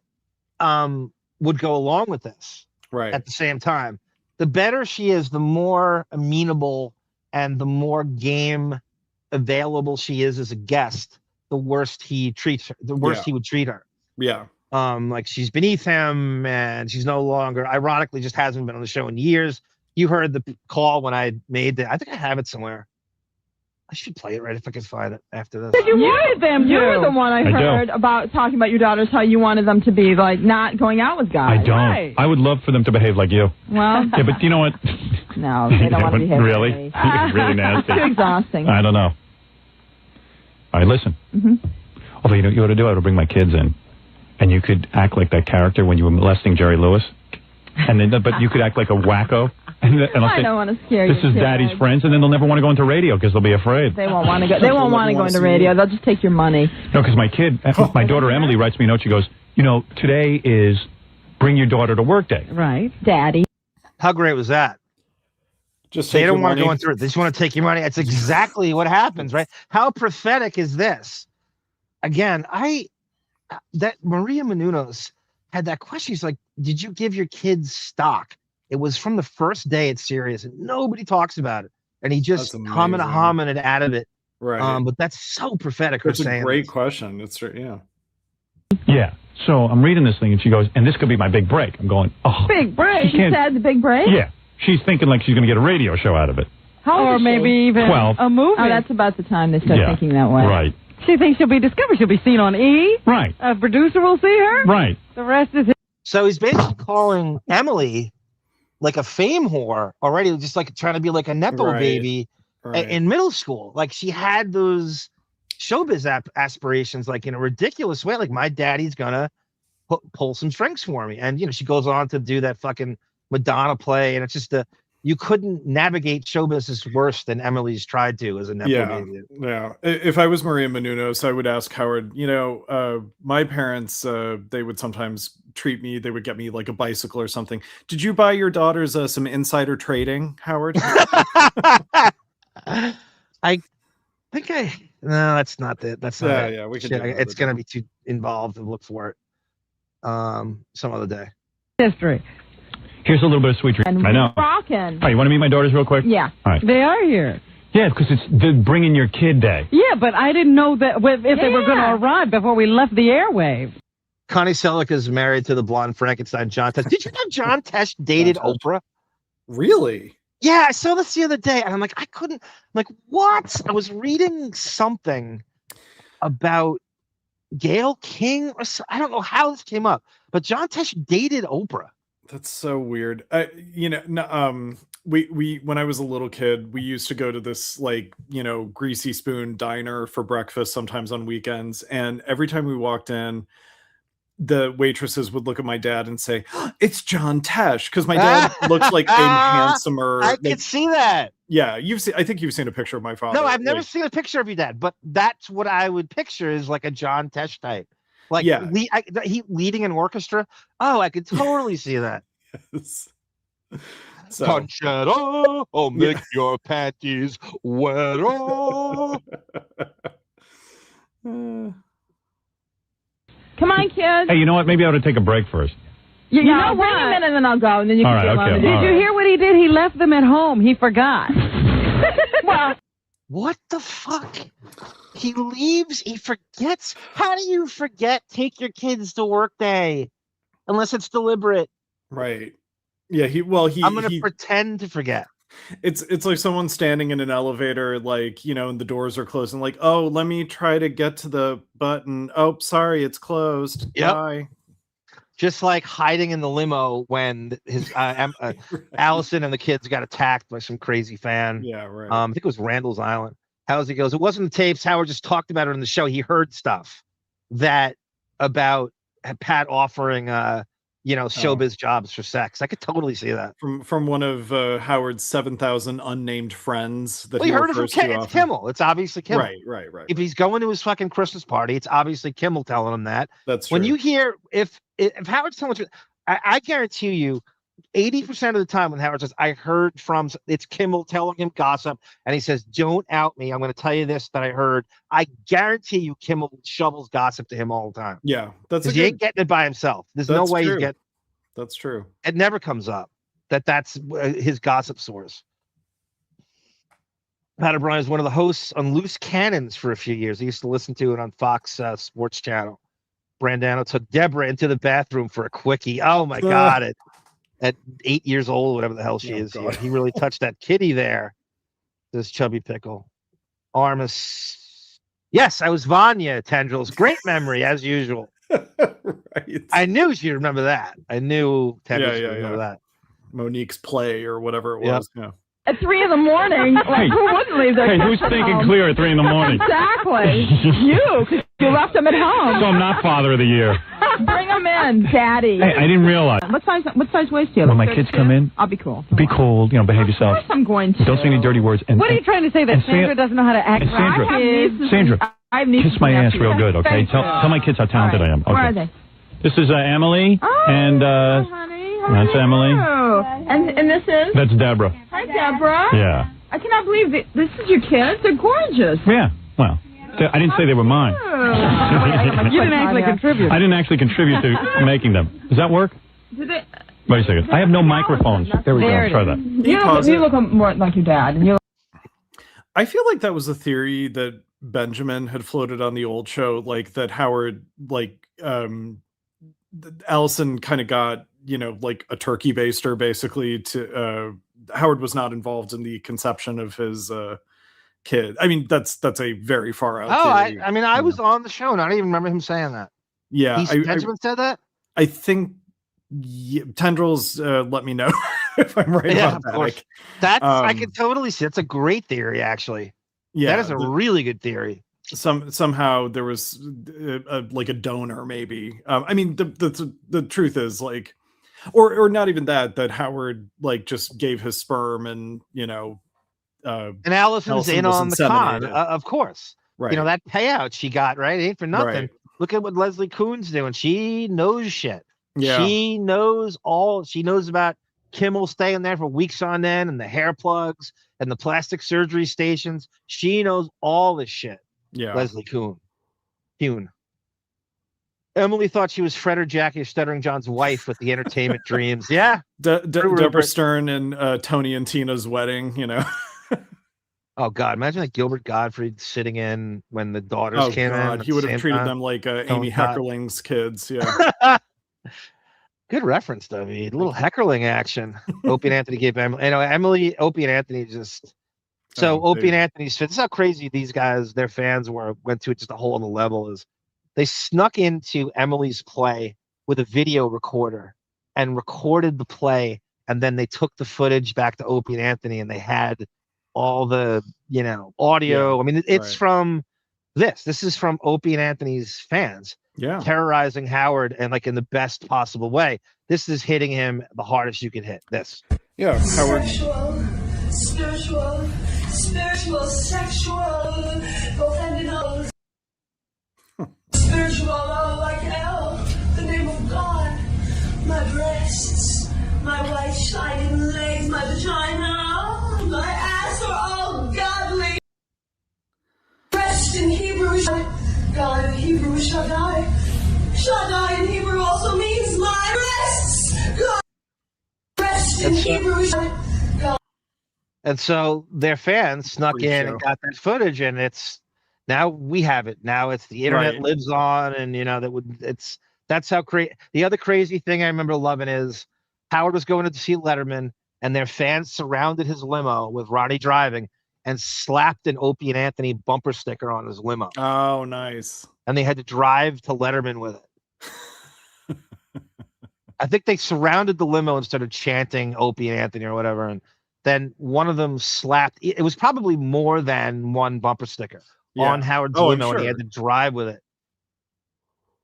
would go along with this. Right. At the same time. The better she is, the more amenable and the more game available she is as a guest, the worse he treats her, the worse he would treat her. Yeah. Like she's beneath him and she's no longer, ironically, just hasn't been on the show in years. You heard the call when I made I think I have it somewhere. I should play it right if I could find it after this. You wanted them to. You were the one I heard about talking about your daughters, how you wanted them to be like not going out with guys. I don't. Right. I would love for them to behave like you. Well. Yeah, but you know what? No, they don't want to behave really? Like really nasty. Too exhausting. I don't know. All right, listen. Although, you know what you ought to do? I ought to bring my kids in. And you could act like that character when you were molesting Jerry Lewis. And then, but you could act like a wacko. And I don't want to scare you. This is Daddy's friends, and then they'll never want to go into radio because they'll be afraid. They won't want to go. They won't want to go into radio. They'll just take your money. No, because my daughter Emily writes me a note. She goes, today is bring your daughter to work day. Right, Daddy. How great was that? They don't want to go into it. They just want to take your money. That's exactly what happens, right? How pathetic is this? Again, that Maria Menounos had that question. She's like, did you give your kids stock? It was from the first day at Sirius, and nobody talks about it. And he just hominid out of it. Right. But that's so prophetic. That's a great question. It's yeah. Yeah. So I'm reading this thing, and she goes, and this could be my big break. I'm going, oh. Big break? She said the big break? Yeah. She's thinking like she's going to get a radio show out of it. Or maybe even 12. a movie. Oh, that's about the time they start thinking that way. Right. She thinks she'll be discovered. She'll be seen on E. Right. A producer will see her. Right. The rest is... So he's basically calling Emily like a fame whore already, just like trying to be like a Nepo baby in middle school. Like she had those showbiz aspirations, like in a ridiculous way. Like my daddy's gonna pull some strings for me. And, she goes on to do that fucking Madonna play. And it's just you couldn't navigate show business worse than Emily's tried to as a Nepo baby. Yeah. If I was Maria Menounos, I would ask Howard, my parents, they would sometimes treat me, they would get me like a bicycle or something. Did you buy your daughters some insider trading, Howard? I think no, that's not it. That's not it. Yeah, we could it's going to be too involved to look for it some other day. History. Here's a little bit of sweet drink. I know. Rockin'. All right, you want to meet my daughters real quick? Yeah. All right. They are here. Yeah, because it's the bringing your kid day. Yeah, but I didn't know that if they were going to arrive before we left the airwaves. Connie Selleck is married to the blonde Frankenstein, John Tesh. Did you know John Tesh dated Oprah? Really? Yeah, I saw this the other day, and I'm like, what? I was reading something about Gayle King, or I don't know how this came up, but John Tesh dated Oprah. That's so weird. We when I was a little kid, we used to go to this Greasy Spoon diner for breakfast sometimes on weekends, and every time we walked in, the waitresses would look at my dad and say, "It's John Tesh," because my dad looks like a handsomer. I can see that. Yeah, I think you've seen a picture of my father. No, I've never seen a picture of your dad, but that's what I would picture is like a John Tesh type. Like he leading an orchestra. Oh, I could totally see that. Yes. So, Concerto, make your panties wetter. Come on, kids. Hey, you know what? Maybe I ought to take a break first. You know, bring him in and then I'll go, and then you All can right, get on. okay, Did all you right. hear what he did? He left them at home. He forgot. Well, what the fuck? He leaves. He forgets. How do you forget? Take your kids to work day, unless it's deliberate. Right. Yeah. I'm gonna pretend to forget. It's like someone standing in an elevator, like, you know, and the doors are closed, and like, oh, let me try to get to the button. Oh, sorry, it's closed. Yep. Bye. Just like hiding in the limo when his Allison and the kids got attacked by some crazy fan. Yeah, right. I think it was Randall's Island. He goes, it wasn't the tapes. Howard just talked about it on the show. He heard stuff about Pat offering showbiz jobs for sex. I could totally see that From one of Howard's 7,000 unnamed friends that he heard it from refers to It's often. Kimmel. It's obviously Kimmel. Right. If he's going to his fucking Christmas party, it's obviously Kimmel telling him that. That's true. When you hear if Howard's telling you, I guarantee you, 80% of the time when Howard says, I heard from, it's Kimmel telling him gossip, and he says, don't out me. I'm going to tell you this that I heard. I guarantee you Kimmel shovels gossip to him all the time. Yeah, that's he ain't getting it by himself. There's no way you get. That's true. It never comes up that's his gossip source. Pat O'Brien is one of the hosts on Loose Cannons for a few years. I used to listen to it on Fox Sports Channel. Brandano took Deborah into the bathroom for a quickie. Oh my God. At 8 years old, whatever the hell she is. He really touched that kitty there. This chubby pickle. Armis. Yes, I was Vanya, Tendrils. Great memory, as usual. Right. I knew she'd remember that. I knew Tendrils would remember that. Monique's play or whatever it was. Yeah. at 3 a.m, like, who wouldn't leave their kids who's at thinking home? clear at 3 a.m? Exactly. You, 'cause you left them at home. So I'm not father of the year. Bring them in, Daddy. Hey, I didn't realize. What size waist do you have? When my kids come in, I'll be cool. be cool, behave yourself. Of course I'm going to. Don't say any dirty words. And, what are you trying to say, that Sandra doesn't know how to act? Sandra, kiss my ass real good, okay? Tell my kids how talented I am. Okay. Where are they? This is Emily, and honey. that's Emily. Oh. And this is? That's Deborah. Hi, Deborah. Yeah. I cannot believe this is your kids. They're gorgeous. Yeah, well, I didn't say they were mine. You didn't actually contribute. I didn't actually contribute to making them. Does that work? Did it? Wait a second. I have no microphones. There we go. Try that. You look more like your dad. And I feel like that was a theory that Benjamin had floated on the old show, like that Howard, Allison kind of got, like a turkey baster basically to, Howard was not involved in the conception of his kid. I mean, that's a very far out theory. I was on the show and I don't even remember him saying that. Yeah. Benjamin said that? I think Tendrils let me know if I'm right about that. That's I can totally see. It's a great theory, actually. Yeah, that is a really good theory. Somehow there was like a donor, maybe. I mean, the truth is, like, or not even that Howard just gave his sperm and and Allison's in on the con, of course. Right. That payout she got, right? It ain't for nothing. Right. Look at what Leslie Kuhn's doing. She knows shit. Yeah. She knows about Kimmel staying there for weeks on end and the hair plugs and the plastic surgery stations. She knows all this shit. Yeah. Leslie Kuhn. Emily thought she was Fred or Jackie or Stuttering John's wife with the entertainment dreams. Yeah. Deborah Stern and Tony and Tina's wedding, Oh, God. Imagine like Gilbert Gottfried sitting in when the daughters came in. He would have treated them like Amy Heckerling's kids. Yeah. Good reference, David. A little Heckerling action. Opie and Anthony gave Emily. Opie and Anthony just... So Opie and Anthony's fit. This is how crazy these guys, their fans went to just a whole other level. Is they snuck into Emily's play with a video recorder and recorded the play, and then they took the footage back to Opie and Anthony, and they had all the audio. Yeah, I mean, it's from This is from Opie and Anthony's fans. Yeah. Terrorizing Howard and like in the best possible way. This is hitting him the hardest you can hit. This. Yeah, Howard. Spiritual, sexual, both ended up. Spiritual, like hell, the name of God, my breasts, my white shining legs, my vagina, my ass are all godly. Rest in Hebrew, God in Hebrew, Shaddai. Shaddai in Hebrew also means my breasts. God, rest in Hebrew, God. And so their fans snuck in and got that footage, and it's now we have it. Now it's the internet lives on, and that's how crazy. The other crazy thing I remember loving is Howard was going to see Letterman, and their fans surrounded his limo with Ronnie driving and slapped an Opie and Anthony bumper sticker on his limo. Oh, nice. And they had to drive to Letterman with it. I think they surrounded the limo and started chanting Opie and Anthony or whatever, and then one of them slapped. It was probably more than one bumper sticker on Howard's limo, and he had to drive with it.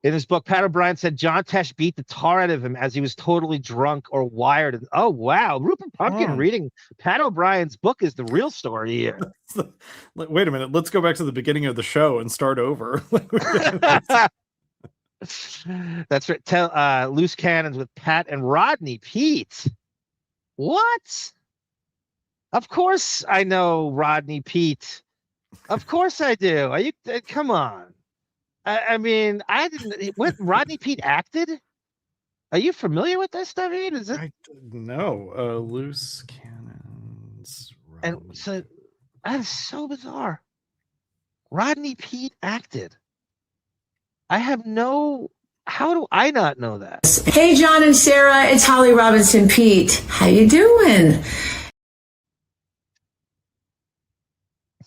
In his book, Pat O'Brien said John Tesh beat the tar out of him as he was totally drunk or wired. Oh, wow. Rupert Pumpkin reading Pat O'Brien's book is the real story here. Wait a minute. Let's go back to the beginning of the show and start over. That's right. Loose Cannons with Pat and Rodney Pete. What? Of course I know Rodney Pete. Of course I do. Are you? Come on. I mean, I didn't. What Rodney Pete acted? Are you familiar with this, David? Is it? No. Loose Cannons. And so that is so bizarre. Rodney Pete acted. I have no. How do I not know that? Hey, John and Sarah, it's Holly Robinson Pete. How you doing?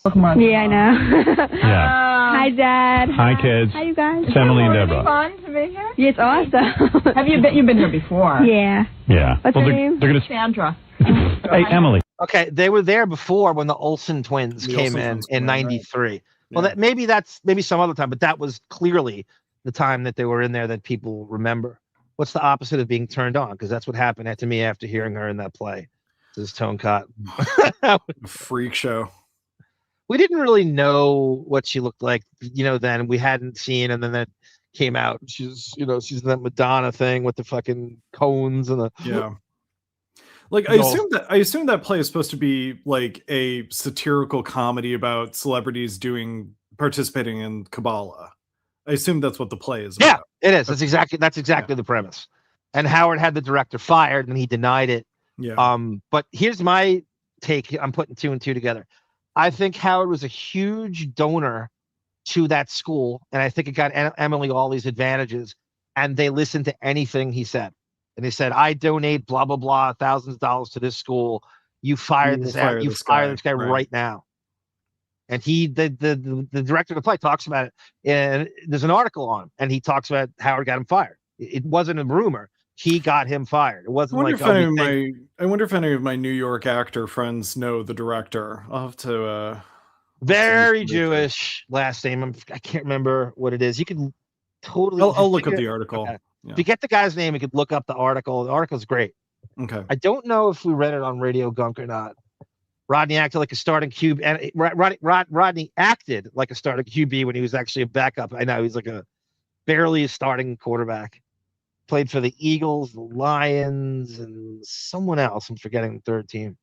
Yeah, I know. Yeah. Hi, Dad. Hi, kids. Hi, you guys. It's Emily and Deborah. Fun to be here. Yeah, it's awesome. Have you been here before? Yeah. Yeah. What's her name? They're gonna... Sandra. Hey, Emily. Okay, they were there before when the Olsen twins came in '93. Right. Well, maybe some other time, but that was clearly the time that they were in there that people remember. What's the opposite of being turned on? Because that's what happened to me after hearing her in that play. This is Tone Cott. Freak show. We didn't really know what she looked like, then we hadn't seen, and then that came out. She's in that Madonna thing with the fucking cones and the Like I assume that play is supposed to be like a satirical comedy about celebrities participating in Kabbalah. I assume that's what the play is about. Yeah, it is. That's exactly the premise. And Howard had the director fired, and he denied it. Yeah. But here's my take. I'm putting two and two together. I think Howard was a huge donor to that school, and I think it got Emily all these advantages, and they listened to anything he said. And they said, I donate blah, blah, blah, thousands of dollars to this school. You fire this guy right now. And the director of the play talks about it. And there's an article on him, and he talks about Howard got him fired. It wasn't a rumor. He got him fired. It wasn't I wonder if any of my New York actor friends know the director. I'll have to. Very Jewish last name. I can't remember what it is. You can totally. I'll look up the article. Okay. Yeah. If you get the guy's name, you could look up the article. The article's great. Okay. I don't know if we read it on Radio Gunk or not. Rodney acted like a starting QB, and Rodney acted like a starting QB when he was actually a backup. I know he's like barely a starting quarterback. Played for the Eagles, the Lions, and someone else. I'm forgetting the third team.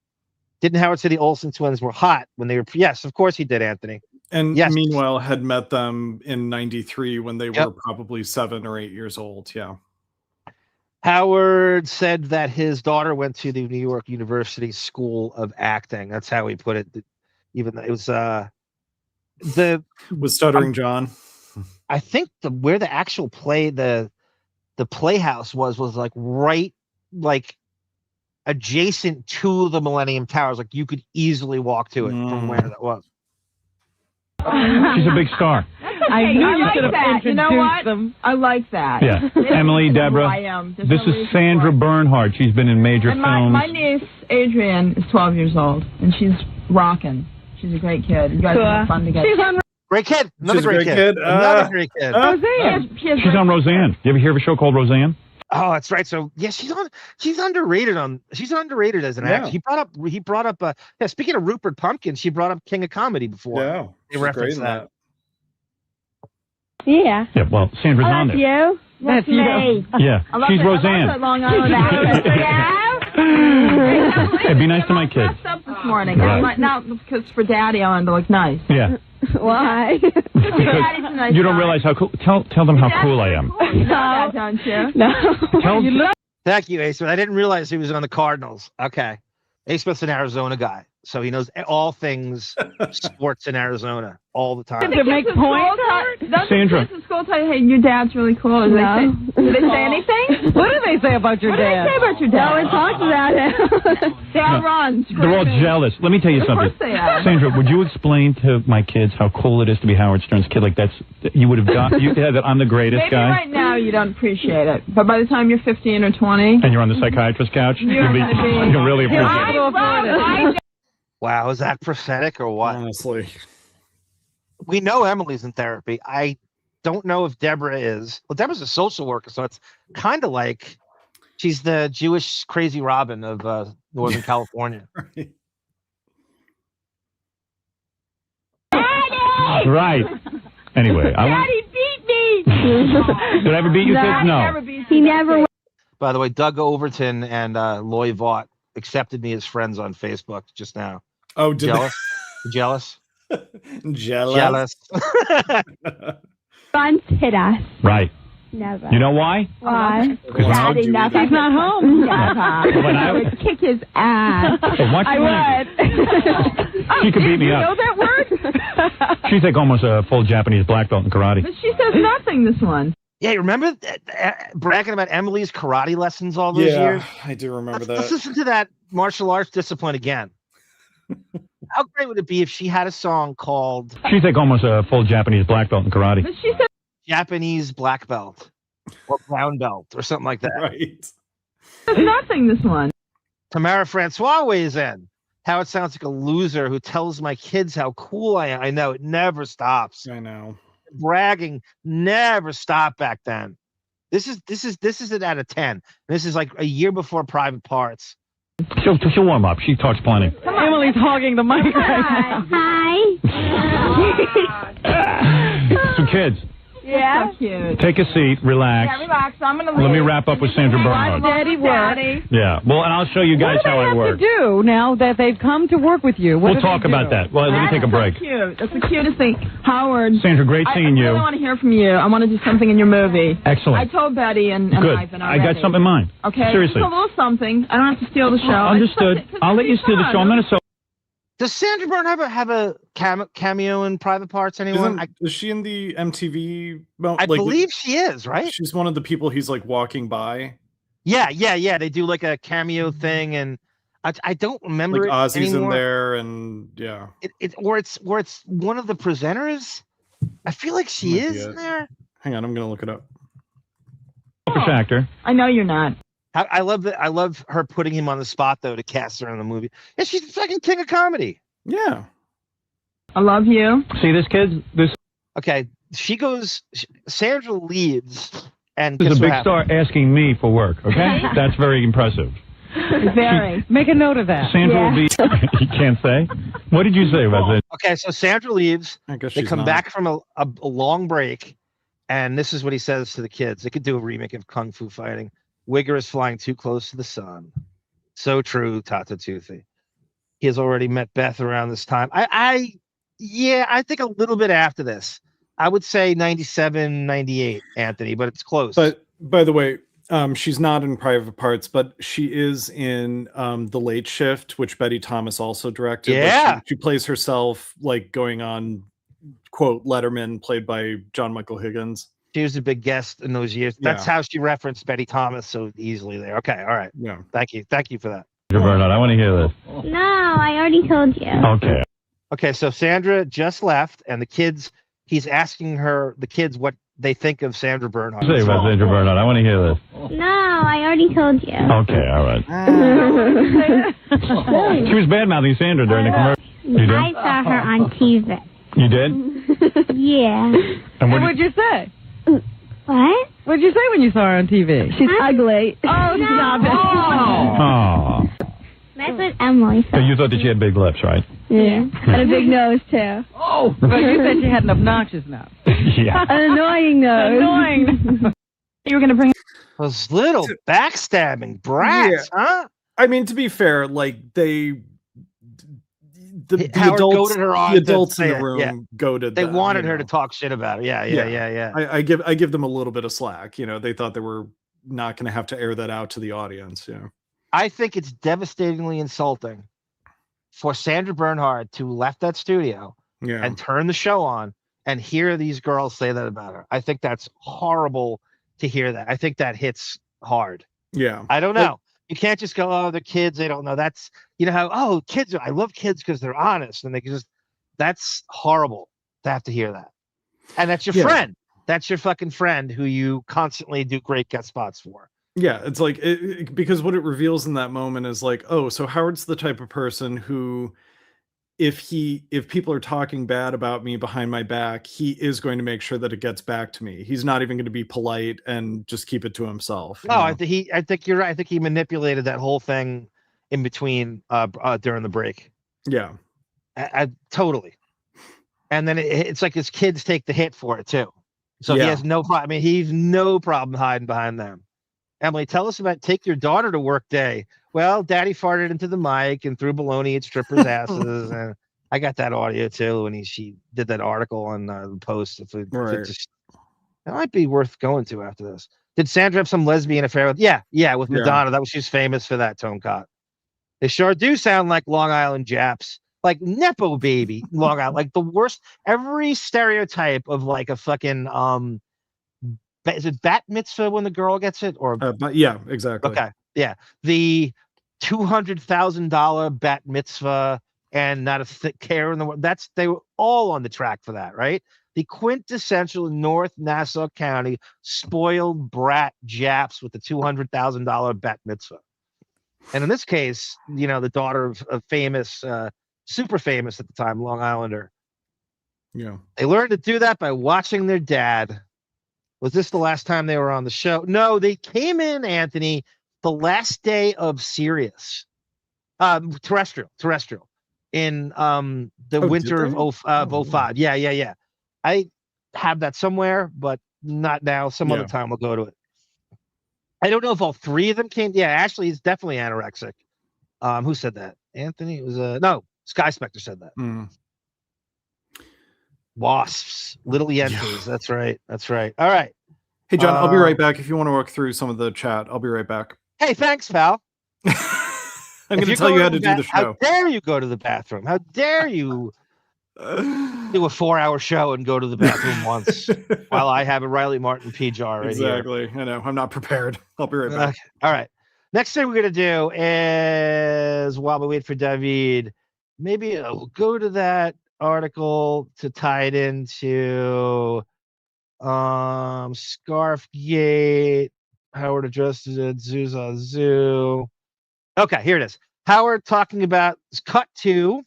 Didn't Howard say the Olsen twins were hot when they were? Yes, of course he did, Anthony. And meanwhile, had met them in '93 when they were probably 7 or 8 years old. Yeah. Howard said that his daughter went to the New York University School of Acting. That's how he put it. Even though it was was Stuttering John. I think where the actual play the Playhouse was like right adjacent to the Millennium Towers. Like you could easily walk to it from where that was. She's a big star. I knew you should have introduced them. I like that. Yeah. Emily, Deborah. This is Sandra Bernhard. She's been in major films. My niece, Adrienne, is 12 years old, and she's rocking. She's a great kid. You guys have fun together. Great kid. Another She's a great kid. Another great kid. She's on Roseanne. You ever hear of a show called Roseanne? Oh, that's right. So yeah, she's underrated as an actor. He brought up speaking of Rupert Pumpkin, she brought up King of Comedy before. Yeah. They referenced that. Yeah, well, Sandra's on there. You? That's me. Yeah, she's Roseanne. I love Long Island. Hey, be nice to my kids. I up this morning. Right. Now, because for Daddy, I wanted to look nice. Yeah. Why? Because nice you don't guy. realize how cool. Tell them how cool I am. You know that, don't you? Tell Thank you, Ace Smith. I didn't realize he was on the Cardinals. Okay. Ace Smith's an Arizona guy, so he knows all things sports in Arizona all the time. To make points? Sandra. Doesn't school tell you, hey, your dad's really cool? Do they say anything? What do they say about your dad? What do they say about your dad? No one talks about him. They all run. They're all jealous. Let me tell you something. Of course they are. Sandra, would you explain to my kids how cool it is to be Howard Stern's kid? Like you would have got. You that I'm the greatest Maybe guy. right now you don't appreciate it, but by the time you're 15 or 20, And you're on the psychiatrist couch. You'll really appreciate it. Wow, is that prophetic or what? Honestly. We know Emily's in therapy. I don't know if Deborah is. Well, Deborah's a social worker, so it's kind of like she's the Jewish Crazy Robin of Northern California. Right. Anyway, Daddy beat me. Did I ever beat you, kids? No. He never. By the way, Doug Overton and Loy Vaught accepted me as friends on Facebook just now. Oh, did jealous? Jealous? Jealous. Once hit us. Right. Never. You know why? Why? Daddy, He's not home. When I would kick his ass. Watch I would. She could beat me You up. know that word? She's like almost a full Japanese black belt in karate. But she says nothing, this one. Yeah, you remember bragging about Emily's karate lessons all those years? I do remember that. Let's listen to that martial arts discipline again. How great would it be if she had a song called... She's like almost a full Japanese black belt in karate. But she said... Japanese black belt or brown belt or something like that. Right. There's nothing, this one. Tamara Francois weighs in. How it sounds like a loser who tells my kids how cool I am. I know, it never stops. I know. Bragging never stopped back then. This is it out of 10. This is like a year before Private Parts. She'll warm up. She talks plenty. Emily's hogging the mic right Hi. So kids, Yeah. So cute. take a seat, relax. Yeah, relax. I'm gonna Let me wrap up with Sandra Bernhard. Daddy work. Yeah. Well, and I'll show you guys how I What work. do they have to do now that they've come to work with you? What We'll do talk they do? about that. Well, let me take a break. That's so cute. That's the cutest thing. Howard. Sandra, great seeing I you. really want to hear from you. I want to do something in your movie. Excellent. I told Betty and Good. Ivan I already. got something in mind. Okay. Seriously. Just a little something. I don't have to steal the show. Understood. I'll let you steal the show. I'm going to sell. Does Sandra Bernhard have a cameo in Private Parts? Anyone? Is she in the MTV? I believe she is, right? She's one of the people he's like walking by. Yeah. They do like a cameo thing, and I don't remember Like it Ozzy's anymore. in there, and yeah. It's one of the presenters. I feel like she is in there. Hang on, I'm gonna look it up. Selfish actor. I know you're not. I love that. I love her putting him on the spot though to cast her in the movie. Yeah, she's the fucking king of comedy. Yeah. I love you. See this, kids? This Okay, she goes. Sandra leaves, and is guess a what big happens? star asking me for work, okay? That's very impressive. Very. Make a note of that. Sandra will be... You can't say? What did you say about that? Okay, so Sandra leaves. I guess They she's come not. back from a long break, and this is what he says to the kids. They could do a remake of Kung Fu Fighting. Wigger is flying too close to the sun. So true, Tata Toothy. He has already met Beth around this time. I think a little bit after this. I would say 97, 98, Anthony, but it's close. But by the way, she's not in Private Parts, but she is in The Late Shift, which Betty Thomas also directed. Yeah. She plays herself like going on, quote, Letterman, played by John Michael Higgins. She was a big guest in those years. That's how she referenced Betty Thomas so easily there. Okay, all right. Yeah. Thank you for that. Bernhard, I want to hear this. No, I already told you. Okay. Okay, so Sandra just left, and he's asking the kids what they think of Sandra Bernhard. Say about Sandra Bernhard. I want to hear this. No, I already told you. Okay, all right. She was bad-mouthing Sandra during the commercial. You did? I saw her on TV. You did? Yeah. And what'd you say? What? What'd you say when you saw her on TV? She's ugly. Oh, No. stop it. Oh. That's what Emily So said. you thought that she had big lips, right? Yeah. And a big nose, too. Oh, but you said she had an obnoxious nose. Yeah. An annoying nose. Annoying. You were going to bring Those little backstabbing brats, huh? I mean, to be fair, like the Howard adults, goaded her on the adults to in say the it, room yeah. goaded. They them, wanted you her know. to talk shit about it. Yeah. I give them a little bit of slack. You know, they thought they were not going to have to air that out to the audience. Yeah. I think it's devastatingly insulting for Sandra Bernhard to left that studio Yeah. and turn the show on and hear these girls say that about her. I think that's horrible to hear that. I think that hits hard. Yeah. I don't know. You can't just go, oh, the kids, they don't know. That's, you know how, oh, kids, I love kids because they're honest. And they can just, that's horrible to have to hear that. And that's your friend. That's your fucking friend who you constantly do great guest spots for. Yeah, it's like because what it reveals in that moment is like, oh, so Howard's the type of person who, if people are talking bad about me behind my back, he is going to make sure that it gets back to me. He's not even going to be polite and just keep it to himself. No, I think you're right. I think he manipulated that whole thing in between during the break. Yeah, totally. And then it's like his kids take the hit for it too. So he Yeah. has no problem. I mean, he's no problem hiding behind them. Emily, tell us about take your daughter to work day. Well, Daddy farted into the mic and threw baloney at strippers' asses, and I got that audio too. And she did that article on the Post. If it just, it might be worth going to after this. Did Sandra have some lesbian affair with? Yeah, with Madonna. That was she's famous for that. Tone Cott. They sure do sound like Long Island Japs, like Nepo baby Long Island, like the worst. Every stereotype of like a fucking is it bat mitzvah when the girl gets it or but yeah, exactly. Okay, yeah, the $200,000 bat mitzvah and not a care in the world. They were all on the track for that, right? The quintessential North Nassau County spoiled brat Japs with the $200,000 bat mitzvah. And in this case, you know, the daughter of famous, super famous at the time, Long Islander. Yeah. They learned to do that by watching their dad. Was this the last time they were on the show? No, they came in, Anthony, the last day of Sirius. Terrestrial. In the winter of 05. Yeah. I have that somewhere, but not now. Some other time we'll go to it. I don't know if all three of them came. Yeah, Ashley is definitely anorexic. Who said that? Anthony? It was no, Sky Spectre said that. Wasps, little yentas. That's right. All right. Hey, John, I'll be right back. If you want to work through some of the chat, I'll be right back. Hey, thanks, pal. I'm going to tell you how to do the show. How dare you go to the bathroom? How dare you do a 4-hour show and go to the bathroom once while I have a Riley Martin P-jar right here. Exactly. I know. I'm not prepared. I'll be right back. Okay. All right. Next thing we're going to do is, while we wait for David, maybe we'll go to that article to tie it into Scarfgate. Howard addressed it, Zoo. Okay, here it is. Howard talking about cut to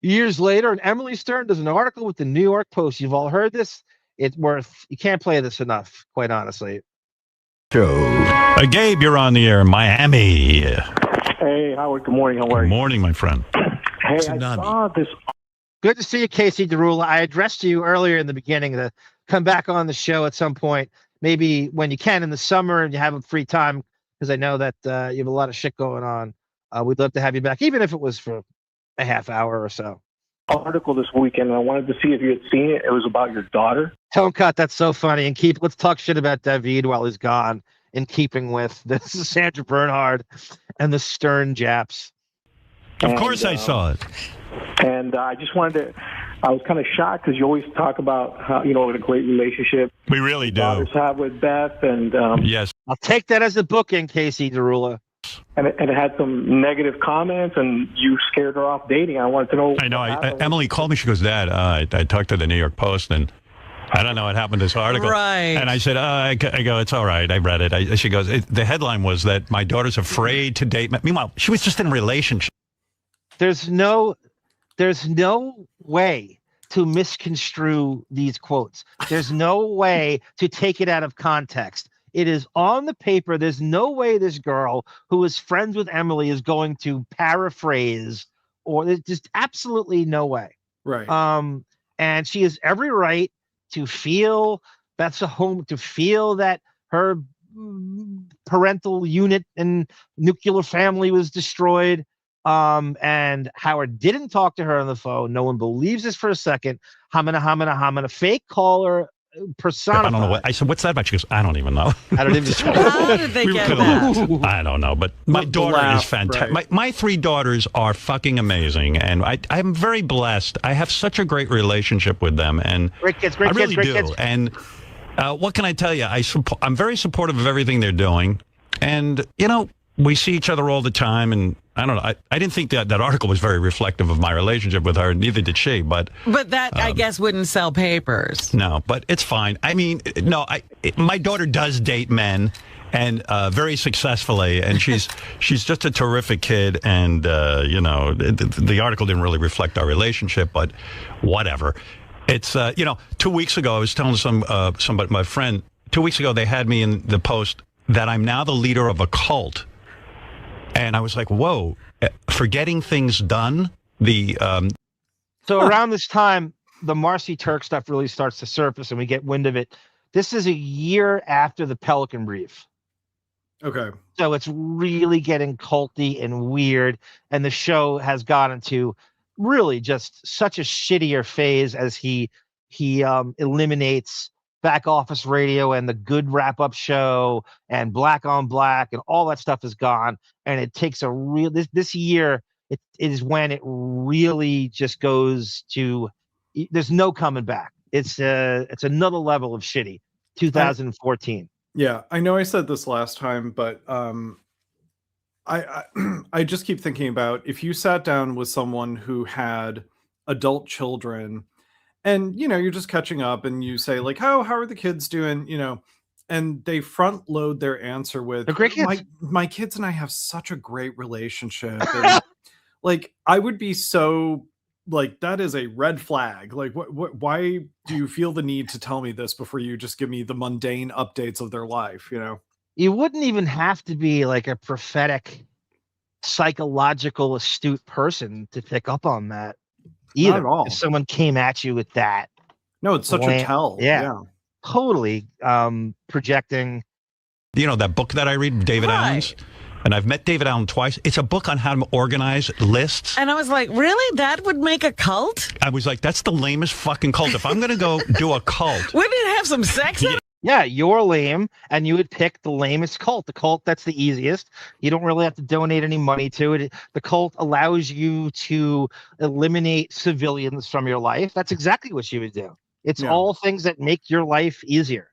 years later, and Emily Stern does an article with the New York Post. You've all heard this. It's worth, you can't play this enough, quite honestly. Gabe, you're on the air in Miami. Hey, Howard, good morning. How are you? Good morning, my friend. Hey, I saw this. Good to see you, Casey DeRula. I addressed you earlier in the beginning to come back on the show at some point, maybe when you can in the summer and you have a free time, because I know that you have a lot of shit going on. We'd love to have you back, even if it was for a half hour or so. Article this weekend, and I wanted to see if you had seen it. It was about your daughter. Tone Cut, that's so funny. And let's talk shit about David while he's gone, in keeping with this is Sandra Bernhard and the Stern Japs. Of course I saw it. And I just wanted to, I was kind of shocked because you always talk about how, you know, the great relationship we really do have with Beth. And yes, I'll take that as a booking, Casey DeRula. And it had some negative comments, and you scared her off dating. I wanted to know. I know. Emily called me. She goes, Dad, I talked to the New York Post, and I don't know what happened to this article. Right. And I said, I go, it's all right. I read it. She goes, the headline was that my daughter's afraid to date. Meanwhile, she was just in a relationship. There's no way to misconstrue these quotes. There's no way to take it out of context. It is on the paper. There's no way this girl who is friends with Emily is going to paraphrase, or there's just absolutely no way. Right. And she has every right to feel that's a home, to feel that her parental unit and nuclear family was destroyed. And Howard didn't talk to her on the phone. No one believes this for a second. Hamina, fake caller personified. I don't know what I said. What's that about? She goes, I don't even know. I don't even How did they get that? I don't know, but my daughter is fantastic. Right. My three daughters are fucking amazing, and I'm very blessed. I have such a great relationship with them, and great kids, I really do. And what can I tell you? I'm very supportive of everything they're doing, and we see each other all the time, and I don't know. I didn't think that article was very reflective of my relationship with her. Neither did she. But that, I guess, wouldn't sell papers. No, but it's fine. I mean, no, my daughter does date men, and very successfully, and she's just a terrific kid. And the article didn't really reflect our relationship, but whatever. It's 2 weeks ago I was telling somebody, my friend, 2 weeks ago they had me in the post that I'm now the leader of a cult. And I was like, whoa, for getting things done, So around this time, the Marcy Turk stuff really starts to surface, and we get wind of it. This is a year after the Pelican Brief. Okay. So it's really getting culty and weird, and the show has gone into really just such a shittier phase as he eliminates Back Office Radio and the Good Wrap-Up Show and Black on Black, and all that stuff is gone. And it takes a real this year. It is when it really just goes to. There's no coming back. It's another level of shitty. 2014. Yeah, I know I said this last time, but I just keep thinking about if you sat down with someone who had adult children. And, you're just catching up and you say like, oh, how are the kids doing? And they front load their answer with, they're great kids. My kids and I have such a great relationship. And, like, I would be so like, that is a red flag. Like, why do you feel the need to tell me this before you just give me the mundane updates of their life? You wouldn't even have to be like a prophetic, psychological, astute person to pick up on that. Either. Not at all. If someone came at you with that. No, it's such a tell. Yeah. Totally projecting. That book that I read, David Allen's, and I've met David Allen twice. It's a book on how to organize lists. And I was like, really? That would make a cult? I was like, that's the lamest fucking cult. If I'm going to go do a cult. Wouldn't it have some sex in it? Yeah, you're lame, and you would pick the lamest cult. The cult that's the easiest. You don't really have to donate any money to it. The cult allows you to eliminate civilians from your life. That's exactly what you would do. It's all things that make your life easier,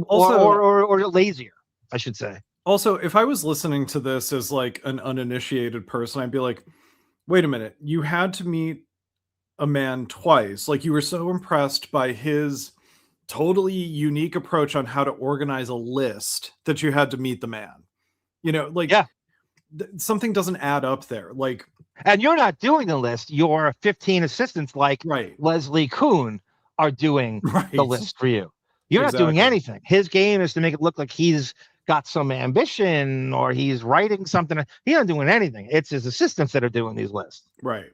also, or lazier, I should say. Also, if I was listening to this as like an uninitiated person, I'd be like, wait a minute, you had to meet a man twice. Like, you were so impressed by his totally unique approach on how to organize a list that you had to meet the man. Something doesn't add up there. Like, and you're not doing the list. Your 15 assistants, like Leslie Kuhn, are doing the list for you. You're not doing anything. His game is to make it look like he's got some ambition or he's writing something. He's not doing anything. It's his assistants that are doing these lists. Right.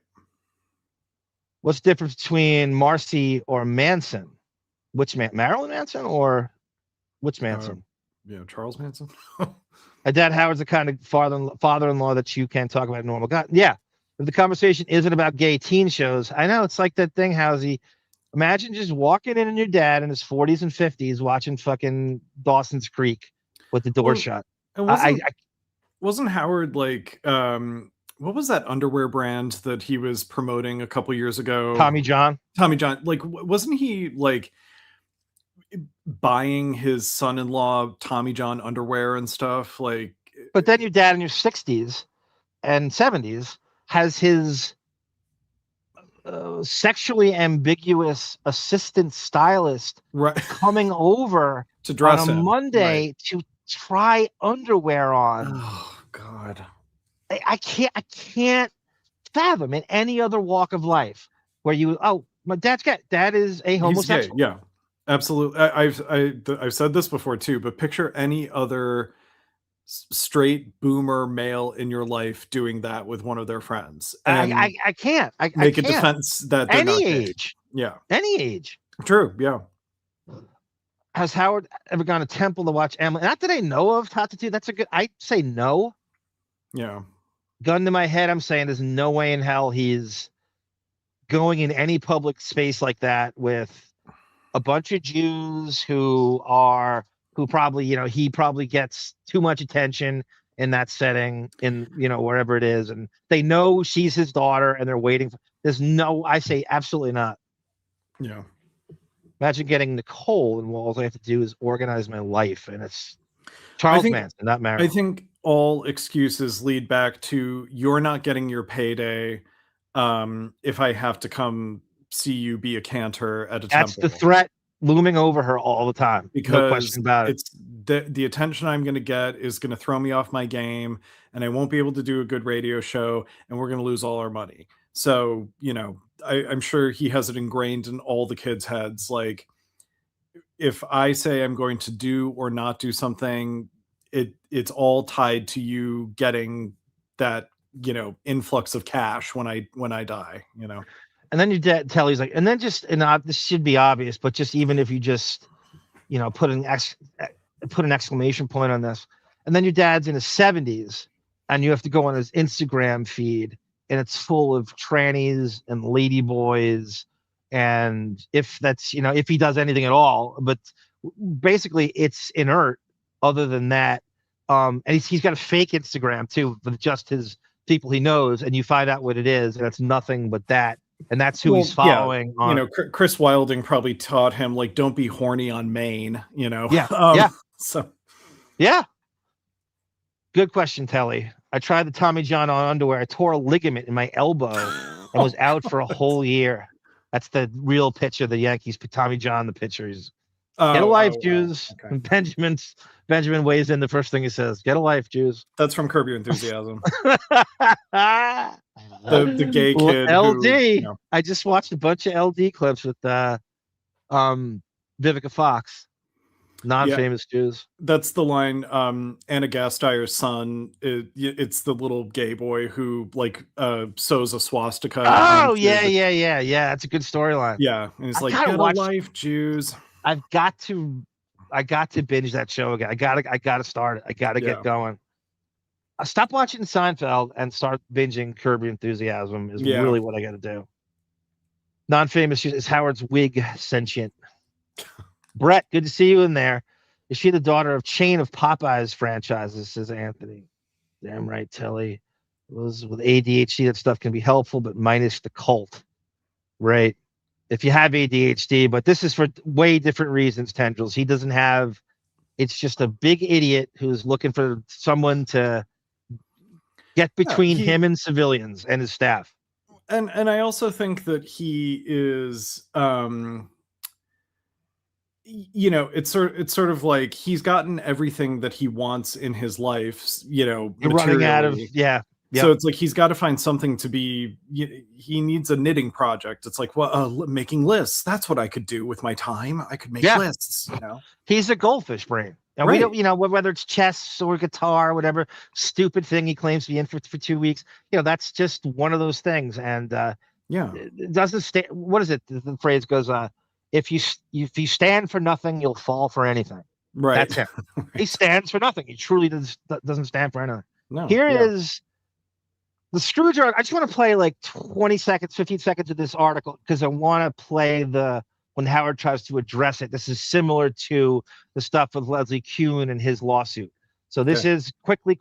What's the difference between Marcy or Manson? Which Marilyn Manson or which Manson? Charles Manson. My dad Howard's the kind of father-in-law that you can't talk about in normal guy. Yeah, if the conversation isn't about gay teen shows, I know it's like that thing, Housey. Imagine just walking in on your dad in his 40s and 50s watching fucking Dawson's Creek with the door shut. Wasn't Howard like what was that underwear brand that he was promoting a couple years ago? Tommy John. Like, wasn't he like buying his son-in-law Tommy John underwear and stuff? Like, but then your dad in your 60s and 70s has his sexually ambiguous assistant stylist coming over to dress on a Monday to try underwear on. Oh God. I can't fathom in any other walk of life where you, My dad's gay. Dad is a homosexual. He's gay, yeah, absolutely. I've said this before too, but picture any other straight boomer male in your life doing that with one of their friends. And I can't. I make can't. a defense that they're not any gay. age. Yeah, any age. True. Yeah. Has Howard ever gone to temple to watch Emily? Not that I know of. Tattoo. That's a good. I say no. Yeah. Gun to my head, I'm saying there's no way in hell he's going in any public space like that with a bunch of Jews who probably, he probably gets too much attention in that setting, in, wherever it is. And they know she's his daughter and they're waiting for, I say absolutely not. Yeah. Imagine getting Nicole and all I have to do is organize my life. And it's Charles Manson, not married. I think all excuses lead back to you're not getting your payday if I have to come see you be a cantor at a temple. That's the threat looming over her all the time. Because no question about it. It's the attention I'm going to get is going to throw me off my game, and I won't be able to do a good radio show, and we're going to lose all our money. So, I'm sure he has it ingrained in all the kids' heads. Like, if I say I'm going to do or not do something, it's all tied to you getting that, influx of cash when I die, And then your dad he's like, and then this should be obvious, but just even if you just, put an exclamation point on this, and then your dad's in his 70s and you have to go on his Instagram feed and it's full of trannies and ladyboys. And if that's, if he does anything at all, but basically it's inert other than that. And he's got a fake Instagram too, with just his people he knows, and you find out what it is, and it's nothing but that. And that's who he's following. Yeah. Chris Wilding probably taught him, like, don't be horny on Maine, Yeah. Yeah. So. Yeah. Good question, Telly. I tried the Tommy John on underwear. I tore a ligament in my elbow and was out for a whole year. That's the real picture of the Yankees. Tommy John, the pitcher. He's get a life, Jews. Okay. Benjamin weighs in. The first thing he says, get a life, Jews. That's from Curb Your Enthusiasm. the gay kid. LD. I just watched a bunch of LD clips with Vivica Fox. Non-famous Jews. That's the line. Anna Gasteyer's son. It's the little gay boy who sews a swastika. Oh yeah. That's a good storyline. Yeah, and it's like, get a life, Jews. I got to binge that show again. I gotta start it. I gotta get going. Stop watching Seinfeld and start binging Curb Your Enthusiasm is really what I gotta do. Non-famous is Howard's wig sentient. Brett, good to see you in there. Is she the daughter of chain of Popeyes franchises, says Anthony. Damn right, Telly. Those with ADHD, that stuff can be helpful, but minus the cult. Right. If you have ADHD, but this is for way different reasons, Tendrils. He doesn't have, it's just a big idiot who's looking for someone to get between him and civilians and his staff. And I also think that he is it's sort of like he's gotten everything that he wants in his life, You're running out of So it's like he's got to find something to be. He needs a knitting project. It's like, making lists. That's what I could do with my time. I could make lists. He's a goldfish brain, and we don't. Whether it's chess or guitar, whatever stupid thing he claims to be in for 2 weeks. That's just one of those things. And it doesn't stay. What is it? The phrase goes, if you stand for nothing, you'll fall for anything. Right. That's him. He stands for nothing. He truly doesn't stand for anything. No. Here is the Screwdriver. I just want to play like 20 seconds, 15 seconds of this article because I want to play when Howard tries to address it. This is similar to the stuff with Leslie Kuhn and his lawsuit. So this is quickly.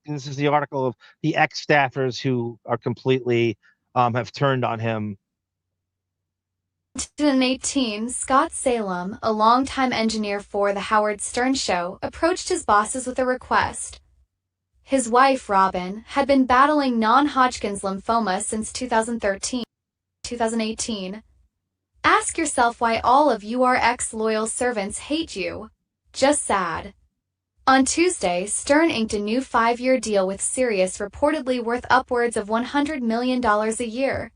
This is the article of the ex-staffers who are completely have turned on him. In 2018, Scott Salem, a longtime engineer for The Howard Stern Show, approached his bosses with a request. His wife, Robin, had been battling non-Hodgkin's lymphoma since 2018. Ask yourself why all of your ex-loyal servants hate you. Just sad. On Tuesday, Stern inked a new 5-year deal with Sirius reportedly worth upwards of $100 million a year.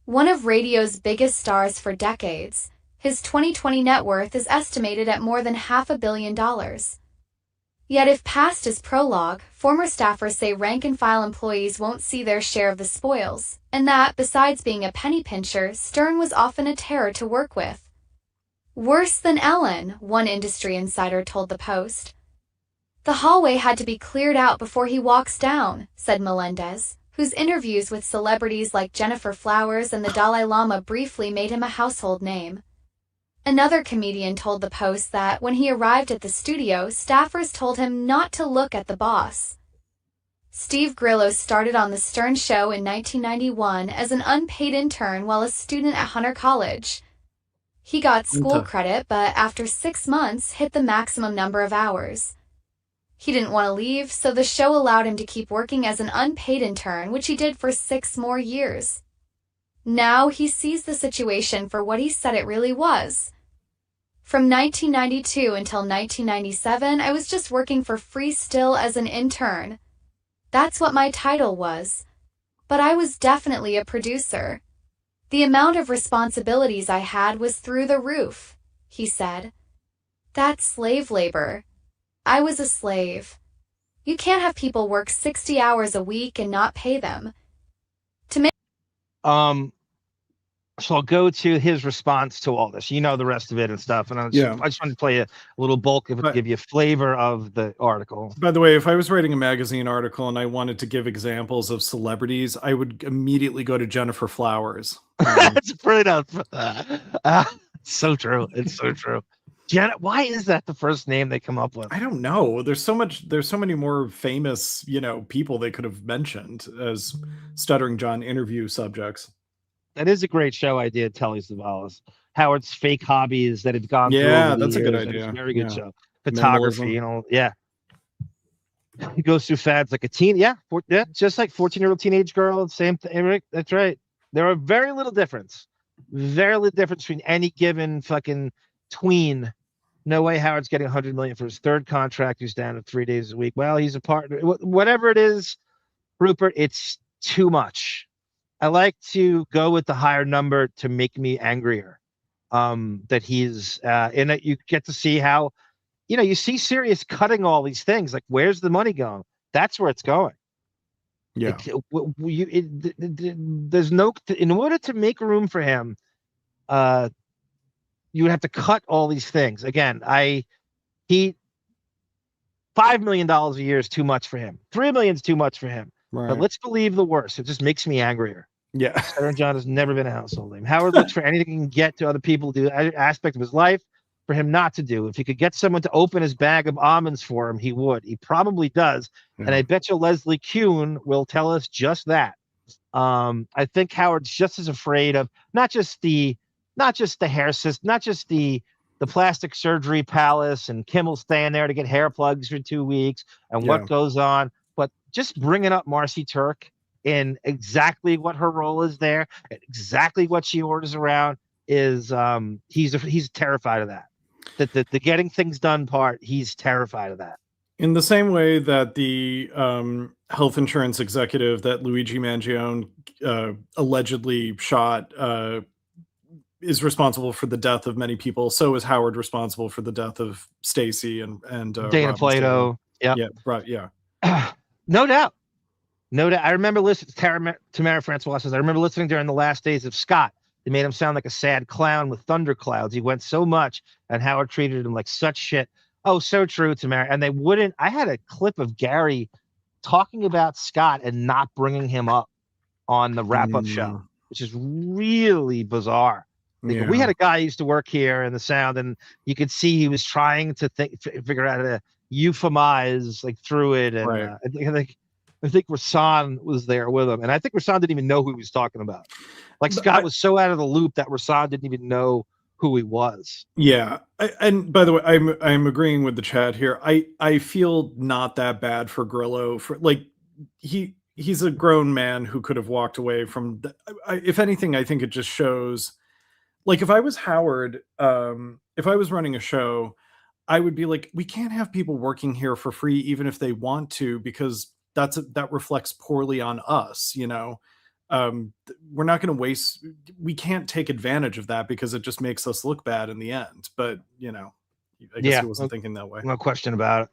One of radio's biggest stars for decades, his 2020 net worth is estimated at more than $500 million. Yet if passed as prologue, former staffers say rank-and-file employees won't see their share of the spoils, and that, besides being a penny pincher, Stern was often a terror to work with. Worse than Ellen, one industry insider told the Post. The hallway had to be cleared out before he walks down, said Melendez, whose interviews with celebrities like Jennifer Flowers and the Dalai Lama briefly made him a household name. Another comedian told the Post that when he arrived at the studio, staffers told him not to look at the boss. Steve Grillo started on The Stern Show in 1991 as an unpaid intern while a student at Hunter College. He got school credit, but after 6 months, hit the maximum number of hours. He didn't want to leave, so the show allowed him to keep working as an unpaid intern, which he did for 6 more years. Now he sees the situation for what he said it really was. From 1992 until 1997, I was just working for free still as an intern. That's what my title was. But I was definitely a producer. The amount of responsibilities I had was through the roof, he said. That's slave labor. I was a slave. You can't have people work 60 hours a week and not pay them. So I'll go to his response to all this. You know the rest of it and stuff. And I just wanted to play a little bulk of it to give you a flavor of the article. By the way, if I was writing a magazine article and I wanted to give examples of celebrities, I would immediately go to Jennifer Flowers. That's brilliant. So true. It's so true. Janet, why is that the first name they come up with? I don't know. There's so many more famous, people they could have mentioned as Stuttering John interview subjects. That is a great show idea, Telly Savalas. Howard's fake hobbies that have gone through. Yeah, that's a good idea. It's a very good show. Photography, He goes through fads like a teen. Just like 14-year-old teenage girl. Same thing. That's right. There are very little difference between any given fucking tween. No way Howard's getting $100 million for his third contract. He's down to 3 days a week. Well, he's a partner. Whatever it is, Rupert, it's too much. I like to go with the higher number to make me angrier. That he's in it. You get to see how, you see Sirius cutting all these things. Like, where's the money going? That's where it's going. Yeah. There's no, in order to make room for him, you would have to cut all these things. Again, $5 million a year is too much for him. $3 million is too much for him. Right. But let's believe the worst. It just makes me angrier. Yeah. Stuttering John has never been a household name. Howard looks for anything he can get to other people to do an aspect of his life for him not to do. If he could get someone to open his bag of almonds for him, he would. He probably does. Yeah. And I bet you Leslie Kuhn will tell us just that. I think Howard's just as afraid of not just the hair system, not just the plastic surgery palace and Kimmel staying there to get hair plugs for 2 weeks and what goes on, but just bringing up Marcy Turk in exactly what her role is there, exactly what she orders around is he's terrified of that. The getting things done part, he's terrified of that. In the same way that the health insurance executive that Luigi Mangione allegedly shot is responsible for the death of many people, so is Howard responsible for the death of Stacy and Dana Plato. Yeah, right. Yeah, no doubt. I remember listening. Tamara Francois says, I remember listening during the last days of Scott. They made him sound like a sad clown with thunderclouds. He went so much, and Howard treated him like such shit. Oh, so true, Tamara. And they wouldn't. I had a clip of Gary talking about Scott and not bringing him up on the wrap-up show, which is really bizarre. Like, we had a guy who used to work here in the sound, and you could see he was trying to figure out how to euphemize through it. And right. I think Rasan was there with him, and I think Rasan didn't even know who he was talking about. Like, Scott was so out of the loop that Rasan didn't even know who he was. Yeah, and by the way, I'm agreeing with the chat here. I feel not that bad for Grillo for he's a grown man who could have walked away from. If anything, I think it just shows. Like, if I was Howard, if I was running a show, I would be like, we can't have people working here for free, even if they want to, because that reflects poorly on us, we're not going to waste. We can't take advantage of that because it just makes us look bad in the end. But I guess he wasn't thinking that way. No question about it.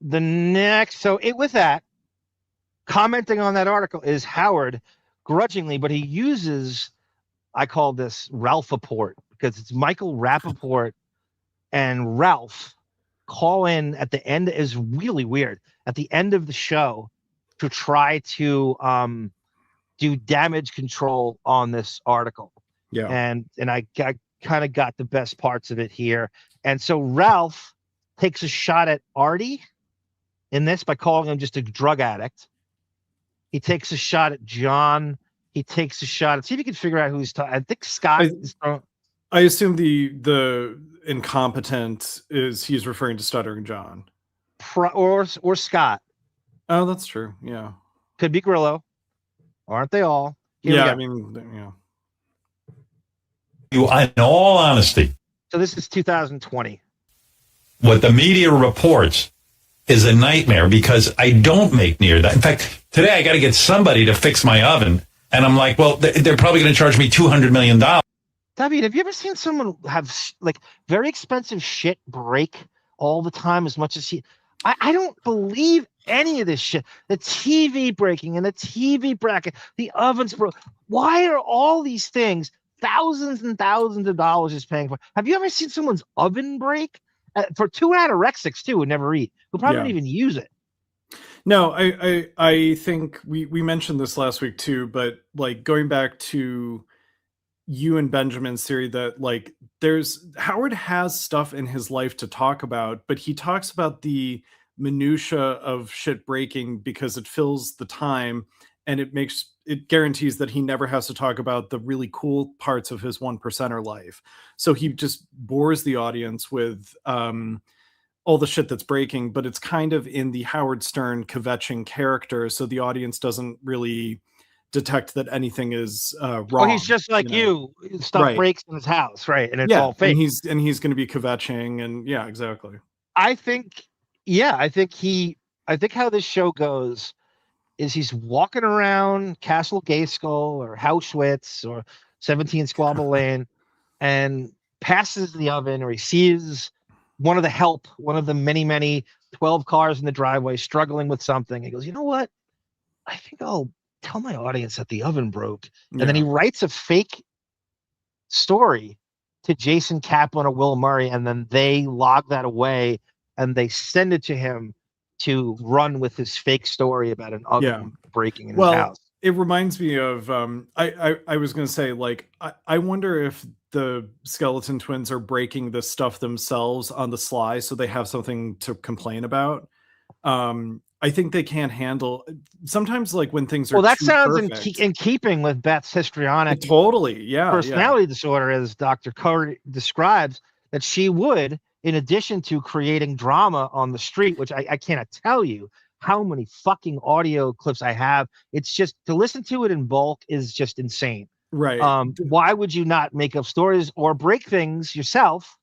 The next, with that, commenting on that article is Howard, grudgingly, but he uses, I call this Ralph-aport, because it's Michael Rappaport and Ralph call in at the end. Is really weird at the end of the show to try to do damage control on this article. Yeah. And I kind of got the best parts of it here. And so Ralph takes a shot at Artie in this by calling him just a drug addict. He takes a shot at John. He takes a shot at, see if you can figure out who he's talking. I think Scott is throwing. I assume the incompetent is he's referring to Stuttering John. Or Scott. Oh, that's true. Yeah. Could be Grillo. Aren't they all? I mean, You, in all honesty, so this is 2020. What the media reports is a nightmare because I don't make near that. In fact, today I got to get somebody to fix my oven. And I'm like, well, they're probably going to charge me $200 million. David, have you ever seen someone have like very expensive shit break all the time as much as he? I don't believe any of this shit. The TV breaking and the TV bracket, the ovens broke. Why are all these things thousands and thousands of dollars is paying for? Have you ever seen someone's oven break? For two anorexics too, who never eat, who probably don't even use it. No, I think we mentioned this last week too, but like going back to you and Benjamin's theory that like Howard has stuff in his life to talk about, but he talks about the minutia of shit breaking because it fills the time and it guarantees that he never has to talk about the really cool parts of his 1%er life. So he just bores the audience with all the shit that's breaking, but it's kind of in the Howard Stern kvetching character, so the audience doesn't really detect that anything is wrong. Oh, he's just like you. Stuff breaks in his house, right? And it's all fake. And he's going to be kvetching, and yeah, exactly. I think how this show goes is he's walking around Castle Gayskull or Auschwitz or 17 Squabble Lane and passes the oven, or he sees one of the many 12 cars in the driveway struggling with something. He goes, you know what? I think I'll tell my audience that the oven broke. And then he writes a fake story to Jason Kaplan or Will Murray, and then they log that away and they send it to him to run with his fake story about an oven breaking in his house. It reminds me of I was going to say, like, I wonder if the skeleton twins are breaking this stuff themselves on the sly so they have something to complain about. I think they can't handle sometimes, like, when things are well, that too sounds in keeping with Beth's histrionic personality disorder, as Dr. Curry describes, that she would, in addition to creating drama on the street, which I cannot tell you how many fucking audio clips I have. It's just to listen to it in bulk is just insane. Right. Why would you not make up stories or break things yourself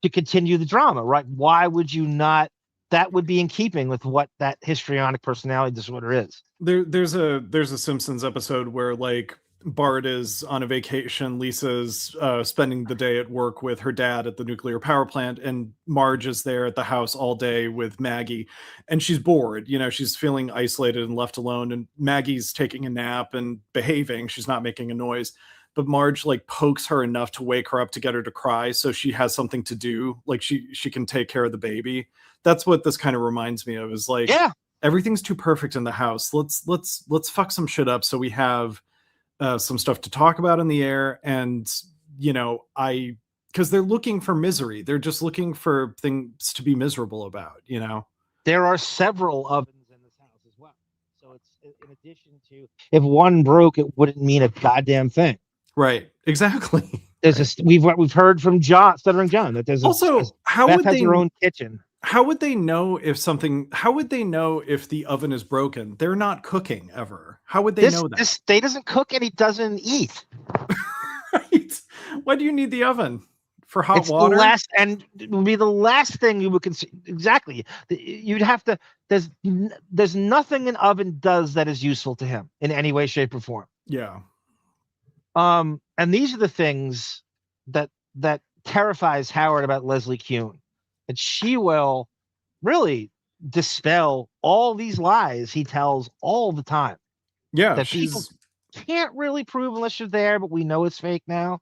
to continue the drama, right? Why would you not? That would be in keeping with what that histrionic personality disorder is. There's a Simpsons episode where, like, Bart is on a vacation, Lisa's spending the day at work with her dad at the nuclear power plant, and Marge is there at the house all day with Maggie, and she's bored. You know, she's feeling isolated and left alone, and Maggie's taking a nap and behaving. She's not making a noise, but Marge, like, pokes her enough to wake her up to get her to cry, so she has something to do. Like, she can take care of the baby. That's what this kind of reminds me of, is like, everything's too perfect in the house. Let's fuck some shit up so we have some stuff to talk about in the air. And, you know, because they're looking for misery. They're just looking for things to be miserable about, you know? There are several ovens in this house as well. So it's in addition to, if one broke, it wouldn't mean a goddamn thing. Right. Exactly. There's we've heard from Stuttering John that there's also, how Beth would has they her own kitchen. How would they know if the oven is broken? They're not cooking ever. How would they know that? This day doesn't cook and he doesn't eat. Right. Why do you need the oven? for hot it's water. The last, and it would be the last thing you would consider. Exactly. You'd have to. There's nothing an oven does that is useful to him in any way, shape, or form. Yeah. And these are the things that terrifies Howard about Leslie Kuhn, and she will really dispel all these lies he tells all the time. Yeah, that people can't really prove unless you're there, but we know it's fake now.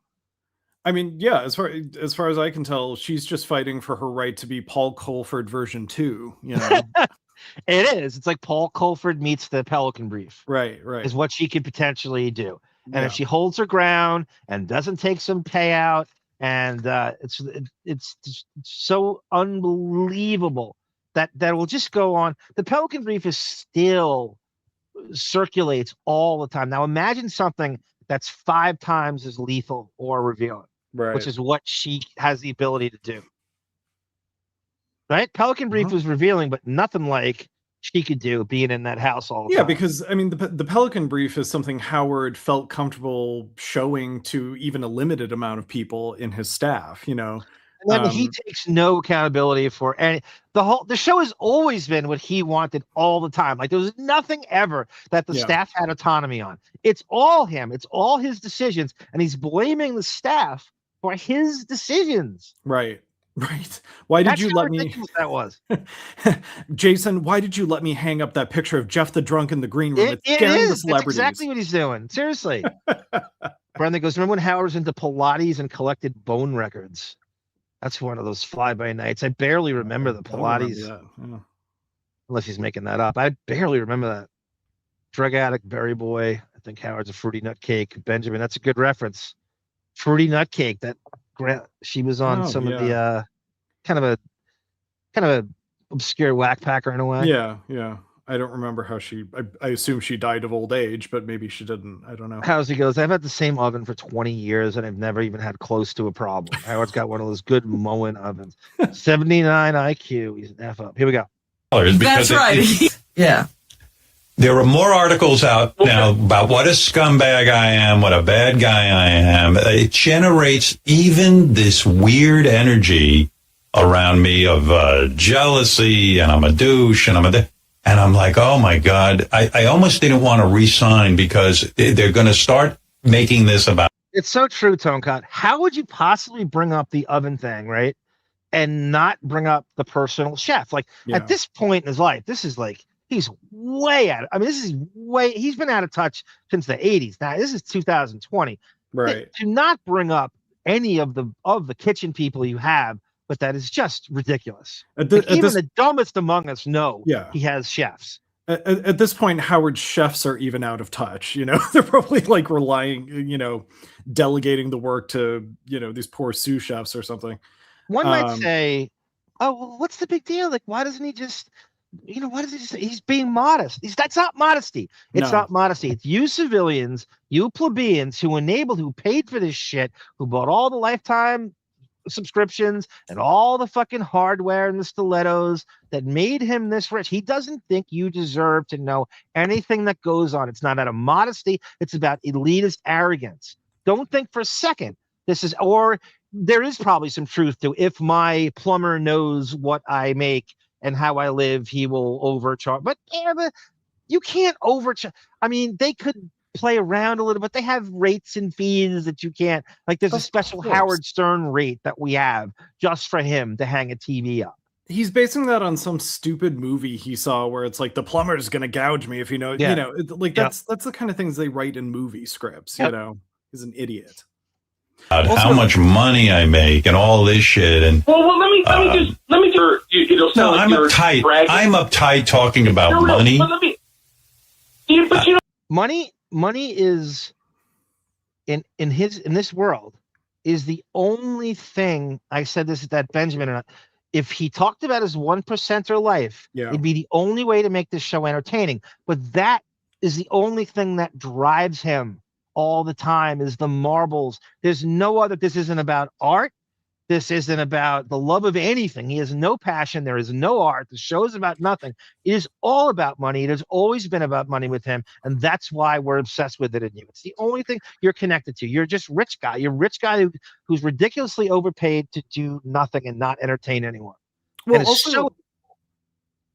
I mean, yeah, as far as I can tell, she's just fighting for her right to be Paul Colford version 2, you know. It is. It's like Paul Colford meets the Pelican Brief. Right. Is what she could potentially do. And Yeah. if she holds her ground and doesn't take some payout, and it's so unbelievable that will just go on. The Pelican Brief is still circulates all the time. Now imagine something that's 5 times as lethal or revealing, which is what she has the ability to do. Right? Pelican Brief was revealing, but nothing like she could do being in that house all the time. Yeah, because I mean, the Pelican Brief is something Howard felt comfortable showing to even a limited amount of people in his staff, you know. And then he takes no accountability for any. The show has always been what he wanted all the time. Like there was nothing ever that the staff had autonomy on. It's all him. It's all his decisions, and he's blaming the staff for his decisions. Right. Why did you let me? That was Jason. Why did you let me hang up that picture of Jeff the drunk in the green room? It's scaring the celebrities. That's exactly what he's doing. Seriously. Brendan goes, remember when Howard was into Pilates and collected bone records? That's one of those fly-by-nights. I barely remember the Pilates. Unless he's making that up. I barely remember that. Drug addict, Berry Boy. I think Howard's a fruity nut cake. Benjamin, that's a good reference. Fruity nut cake. That she was on some of the kind of a obscure whack packer in a way. Yeah. I don't remember how I assume she died of old age, but maybe she didn't. I don't know. How's he goes, I've had the same oven for 20 years and I've never even had close to a problem. Howard's got one of those good Moen ovens. 79 IQ. He's an F up. Here we go. That's right. Yeah. There are more articles out now about what a scumbag I am, what a bad guy I am. It generates even this weird energy around me of jealousy, and I'm a douche, and and I'm like, oh my God, I almost didn't want to re-sign because they're going to start making this about. It's so true, Tonecott. How would you possibly bring up the oven thing, right? And not bring up the personal chef? Like at this point in his life, this is like, he's way out. I mean, he's been out of touch since the 80s. Now, this is 2020. Right. To not bring up any of the kitchen people you have, but that is just ridiculous. The dumbest among us know he has chefs. At this point, Howard's chefs are even out of touch. You know, they're probably like relying, you know, delegating the work to, you know, these poor sous chefs or something. One might say, oh, well, what's the big deal? Like, why doesn't he just, you know, why does he say he's being modest? That's not modesty. It's not modesty. It's you civilians, you plebeians who paid for this shit, who bought all the lifetime subscriptions and all the fucking hardware and the stilettos that made him this rich. He doesn't think you deserve to know anything that goes on. It's not out of modesty. It's about elitist arrogance. Don't think for a second or there is probably some truth to, if my plumber knows what I make and how I live, he will overcharge. But you can't overcharge. I mean, they could play around a little bit. They have rates and fees that you can't. Like there's a special Howard Stern rate that we have just for him to hang a TV up. He's basing that on some stupid movie he saw where it's like the plumber's going to gouge me if you know. That's the kind of things they write in movie scripts. You know, he's an idiot. How much money I make and all this shit. And well, let me I'm uptight. I'm uptight talking about money. Money is in this world is the only thing. I said this at that Benjamin. If he talked about his 1%er life, it'd be the only way to make this show entertaining. But that is the only thing that drives him all the time, is the marbles. There's no other. This isn't about art. This isn't about the love of anything. He has no passion. There is no art. The show is about nothing. It is all about money. It has always been about money with him, and that's why we're obsessed with it in you. It's the only thing you're connected to. You're just rich guy. You're a rich guy who's ridiculously overpaid to do nothing and not entertain anyone. Well, also,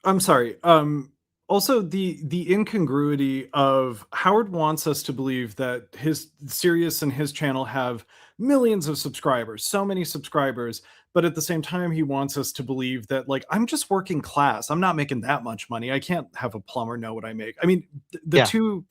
I'm sorry. Also, the incongruity of Howard wants us to believe that his Sirius and his channel have millions of subscribers, so many subscribers, but at the same time, he wants us to believe that, like, I'm just working class. I'm not making that much money. I can't have a plumber know what I make. I mean, the two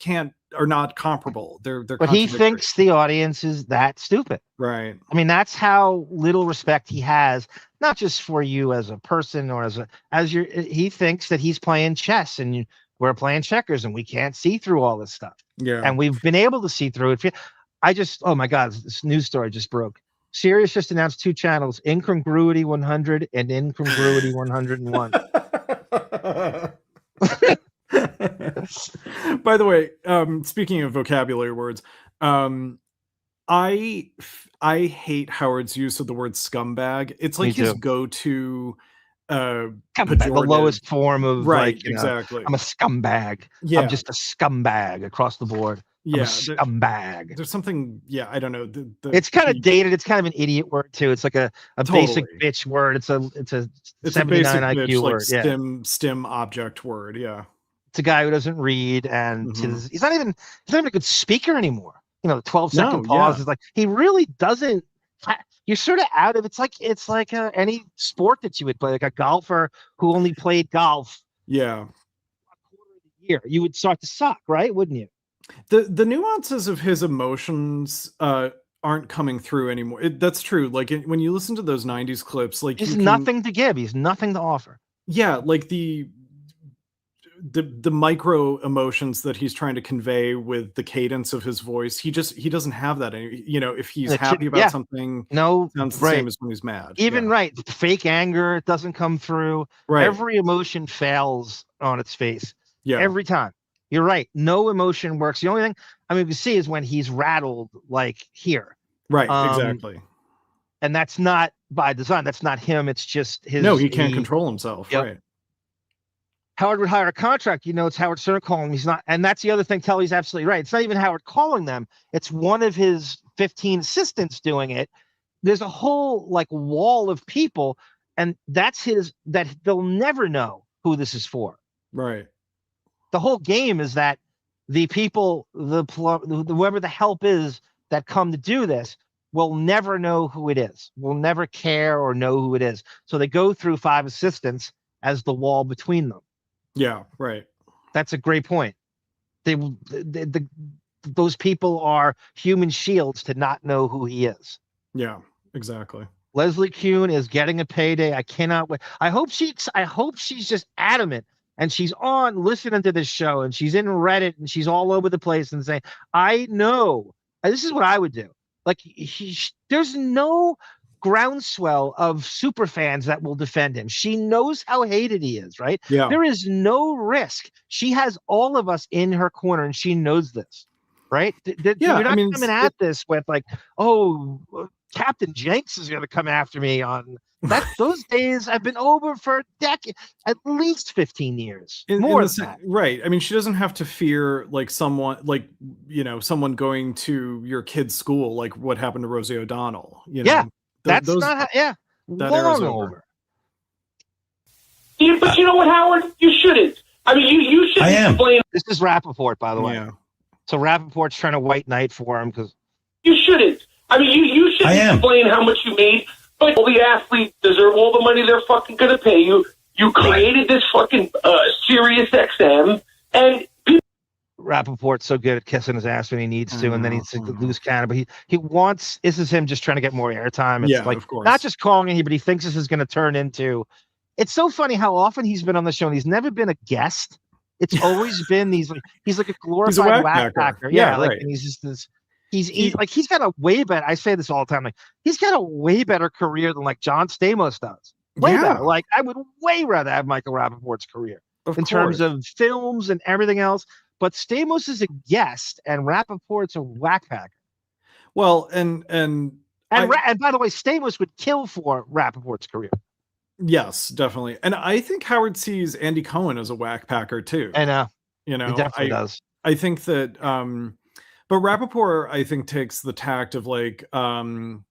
are not comparable. They're but he thinks the audience is that stupid. Right. I mean, that's how little respect he has, not just for you as a person or he thinks that he's playing chess and we're playing checkers and we can't see through all this stuff. Yeah. And we've been able to see through it. Oh my God, this news story just broke. Sirius just announced 2 channels, Incongruity 100 and Incongruity 101. By the way, speaking of vocabulary words, I hate Howard's use of the word scumbag. It's like his go-to the lowest form of exactly. I'm a scumbag. Yeah. I'm just a scumbag across the board. Yeah, I'm a scumbag. There's something, I don't know. It's kind of dated. It's kind of an idiot word too. It's like a basic bitch word. It's a 79 IQ bitch, word. Like stim object word. Yeah. It's a guy who doesn't read, and he's not even a good speaker anymore. You know, the 12-second pause is like he really doesn't. You're sort of out of it's like any sport that you would play, like a golfer who only played golf. Yeah. A quarter of the year, you would start to suck, right? Wouldn't you? The nuances of his emotions aren't coming through anymore. That's true. Like when you listen to those 90s clips, like he's nothing to give. He's nothing to offer. Yeah, like the micro emotions that he's trying to convey with the cadence of his voice, he doesn't have that. You know, if he's happy about something, sounds the same as when he's mad. Even fake anger doesn't come through. Right. Every emotion fails on its face. Yeah. Every time. You're right. No emotion works. The only thing we can see is when he's rattled, like here. Right. Exactly. And that's not by design. That's not him. It's just his. No, he can't control himself. Yep. Right. Howard would hire a contract. You know, it's Howard Stern calling him. He's not. And that's the other thing. Kelly's absolutely right. It's not even Howard calling them. It's one of his 15 assistants doing it. There's a whole wall of people. And that they'll never know who this is for. Right. The whole game is that the people, whoever the help is that come to do this will never know who it is, will never care or know who it is. So they go through 5 assistants as the wall between them. Yeah, right. That's a great point. Those people are human shields to not know who he is. Yeah, exactly. Leslie Kuhn is getting a payday. I cannot wait. I hope she's just adamant. And she's on listening to this show, and she's in Reddit, and she's all over the place and saying, I know. And this is what I would do. Like, there's no groundswell of super fans that will defend him. She knows how hated he is, right? Yeah. There is no risk. She has all of us in her corner, and she knows this, right? You're not coming at this with Captain Jenks is going to come after me on that. Those days have been over for a decade, at least 15 years. More than that. Right. I mean, she doesn't have to fear someone going to your kid's school, like what happened to Rosie O'Donnell. Long over. But you know what, Howard? You shouldn't. I mean, you should explain. This is Rappaport, by the way. Yeah. So Rappaport's trying to white knight for him because you shouldn't. I mean, you should explain how much you made, but all the athletes deserve all the money they're fucking going to pay you. You created this fucking SiriusXM, and Rappaport's so good at kissing his ass when he needs to, and then he's like the loose cannon. But he wants, this is him just trying to get more airtime. It's of course. Not just calling it, but he thinks this is going to turn into. It's so funny how often he's been on the show, and he's never been a guest. It's always been he's like a glorified whack packer. Yeah, right. And he's just this. He's got a way better. I say this all the time. Like he's got a way better career than John Stamos does. Way better. Like I would way rather have Michael Rappaport's career terms of films and everything else. But Stamos is a guest, and Rappaport's a whack packer. Well, and And by the way, Stamos would kill for Rappaport's career. Yes, definitely. And I think Howard sees Andy Cohen as a whack packer too. I know. You know, He definitely does. I think that but Rappaport, I think, takes the tact of like who's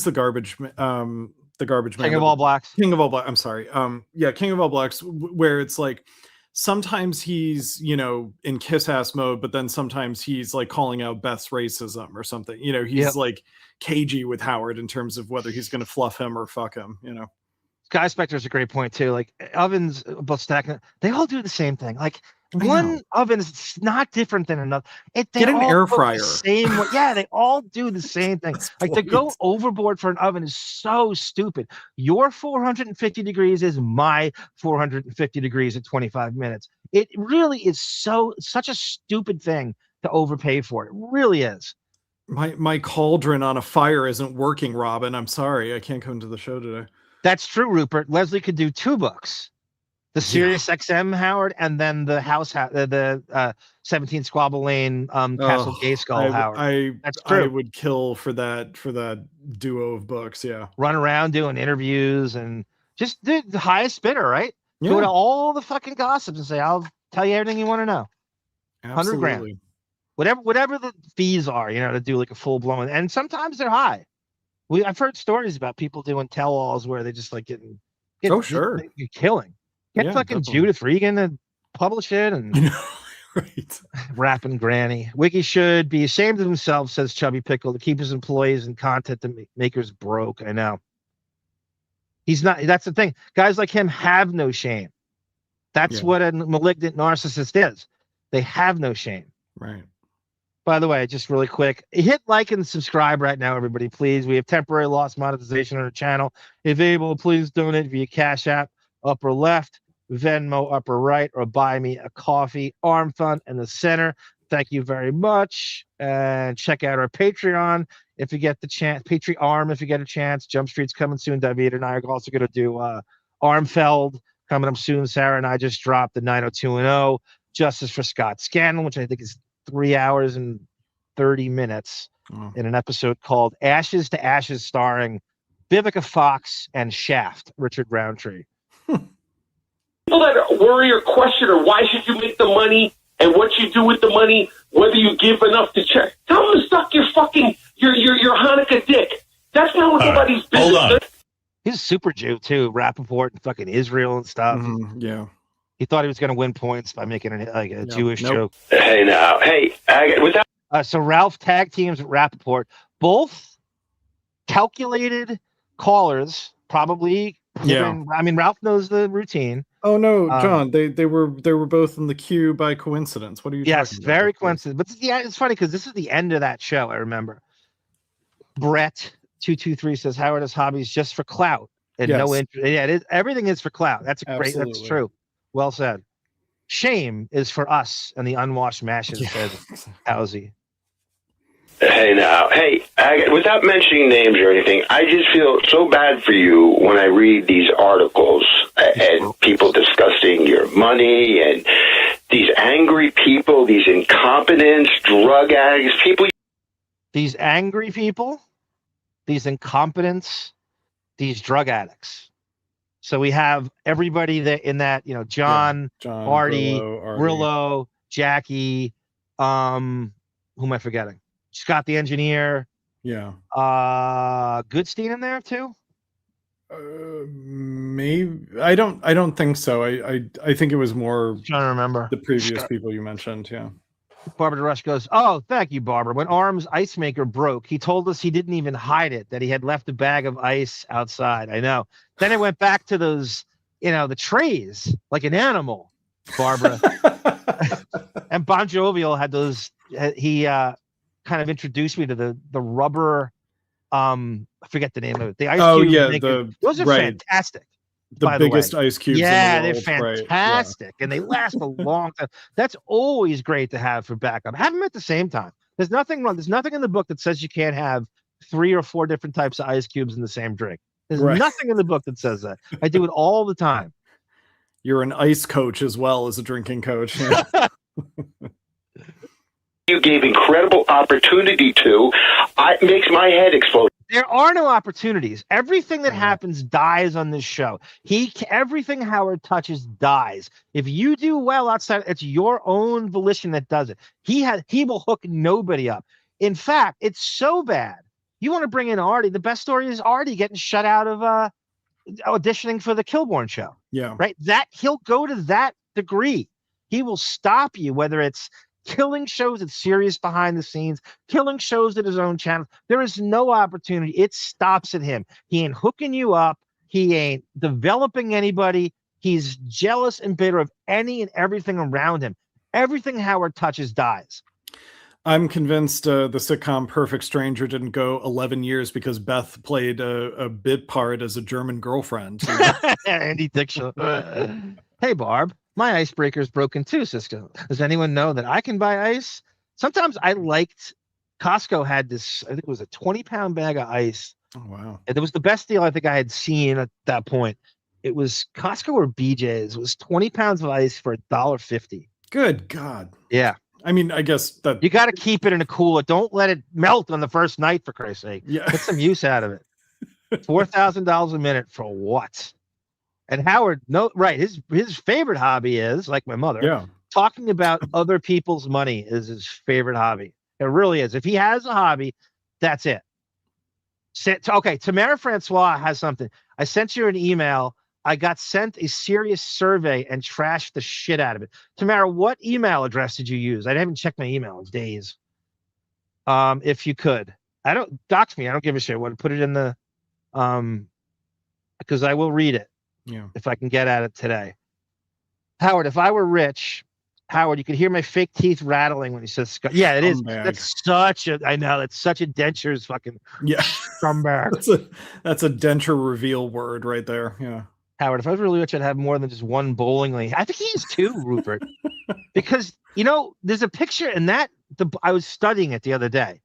the garbage man? King of All Blacks. King of All Blacks. I'm sorry. Yeah, King of All Blacks, where it's like sometimes he's, you know, in kiss ass mode, but then sometimes he's like calling out Beth's racism or something. You know, he's like cagey with Howard in terms of whether he's going to fluff him or fuck him, you know. Guy Spector's a great point too. Like ovens, both stacking, they all do the same thing. Like one oven is not different than another. Get an air fryer. Same way. Yeah, they all do the same thing. Like to go overboard for an oven is so stupid. Your 450 degrees is my 450 degrees at 25 minutes. It really is such a stupid thing to overpay for. It really is. My cauldron on a fire isn't working, Robin. I'm sorry. I can't come to the show today. That's true, Rupert. Leslie could do 2 books. The SiriusXM Howard, and then the House, the 17 Squabble Lane Castle Gay Skull Howard. That's true. I would kill for that duo of books. Yeah, run around doing interviews and just do the highest bidder, right? Yeah. Go to all the fucking gossips and say, "I'll tell you everything you want to know." Absolutely. 100 grand, whatever the fees are, you know, to do like a full blown. And sometimes they're high. I've heard stories about people doing tell-alls where they just like getting you're killing. Get fucking definitely. Judith Regan to publish it and right. Rapping Granny. Wiki should be ashamed of himself, says Chubby Pickle, to keep his employees and content makers broke. I know. He's not. That's the thing. Guys like him have no shame. That's what a malignant narcissist is. They have no shame. Right. By the way, just really quick, hit like and subscribe right now, everybody, please. We have temporary lost monetization on our channel. If able, please donate via Cash App, upper left, Venmo, upper right, or buy me a coffee, Arm Fund in the center. Thank you very much. And check out our Patreon if you get the chance. Patreon if you get a chance. Jump Street's coming soon. David and I are also going to do Armfeld coming up soon. Sarah and I just dropped the 90210 Justice for Scott Scanlon, which I think is 3 hours and 30 minutes in an episode called Ashes to Ashes, starring Vivica Fox and Shaft, Richard Roundtree. People that worry or question or why should you make the money and what you do with the money, whether you give enough to check, tell them to suck your fucking your Hanukkah dick. That's not what nobody's business. Hold on. He's a super Jew too, Rappaport and fucking Israel and stuff. Yeah. He thought he was going to win points by making a Jewish joke. Hey, now. Hey, without... So Ralph tag teams with Rappaport. Both calculated callers, probably. Yeah. I mean, Ralph knows the routine. Oh, no, John. They were both in the queue by coincidence. What are you talking about? Yes, very coincidence. But it's funny because this is the end of that show, I remember. Brett223 says, Howard has hobbies just for clout. And no interest. Yeah, everything is for clout. That's great. That's true. Well said. Shame is for us and the unwashed mashes, said Housey. Hey, now. Hey, without mentioning names or anything, I just feel so bad for you when I read these articles and people discussing your money and these angry people, these incompetents, drug addicts, people. These angry people, these incompetents, these drug addicts. So we have everybody that in that, you know, John Marty, Rillo, Jackie, who am I forgetting? Scott the engineer. Yeah. Goodstein in there too? Maybe I don't think so. I think it was more I'm trying to remember the previous people you mentioned, yeah. Barbara Rush goes, oh, thank you, Barbara. When Arm's ice maker broke, he told us he didn't even hide it, that he had left a bag of ice outside. I know. Then it went back to those, you know, the trays, like an animal, Barbara. And Bon Jovial had those, he kind of introduced me to the rubber, I forget the name of it. The ice cube maker. Those are fantastic. The biggest ice cubes. Yeah, in the they're world, fantastic, right? and they last a long time. That's always great to have for backup. Have them at the same time. There's nothing wrong. There's nothing in the book that says you can't have 3 or 4 different types of ice cubes in the same drink. There's nothing in the book that says that. I do it all the time. You're an ice coach as well as a drinking coach. Yeah. you gave incredible opportunity to, it makes my head explode. There are no opportunities. Everything that happens dies on this show. Everything Howard touches dies. If you do well outside, it's your own volition that does it. He will hook nobody up. In fact, it's so bad. You want to bring in Artie. The best story is Artie getting shut out of auditioning for the Kilborn show. Yeah. Right. He'll go to that degree. He will stop you, whether it's killing shows at Sirius behind the scenes, killing shows at his own channel. There is no opportunity. It stops at him. He ain't hooking you up. He ain't developing anybody. He's jealous and bitter of any and everything around him. Everything Howard touches dies. I'm convinced the sitcom Perfect Stranger didn't go 11 years because Beth played a bit part as a German girlfriend. Andy Diction. Hey, Barb. My icebreaker is broken too, Cisco. Does anyone know that I can buy ice? Sometimes I liked Costco had this, I think it was a 20-pound bag of ice. Oh, wow. And it was the best deal I think I had seen at that point. It was Costco or BJ's. It was 20 pounds of ice for $1.50. Good God. Yeah. I mean, I guess that you got to keep it in a cooler. Don't let it melt on the first night, for Christ's sake. Yeah. Get some use out of it. $4,000 a minute for what? And Howard, his favorite hobby is, like my mother, talking about other people's money is his favorite hobby. It really is. If he has a hobby, that's it. Okay, Tamara Francois has something. I sent you an email. I got sent a serious survey and trashed the shit out of it. Tamara, what email address did you use? I haven't checked my email in days. If you could. Dox me. I don't give a shit. Put it in the because I will read it. Yeah. If I can get at it today. Howard, if I were rich, Howard, you could hear my fake teeth rattling when he says scumbag. Yeah, it is. I know, that's such a denture's fucking scumbag. That's a denture reveal word right there. Yeah. Howard, if I was really rich, I'd have more than just one bowling lane. I think he is too, Rupert. Because, there's a picture in that, I was studying it the other day.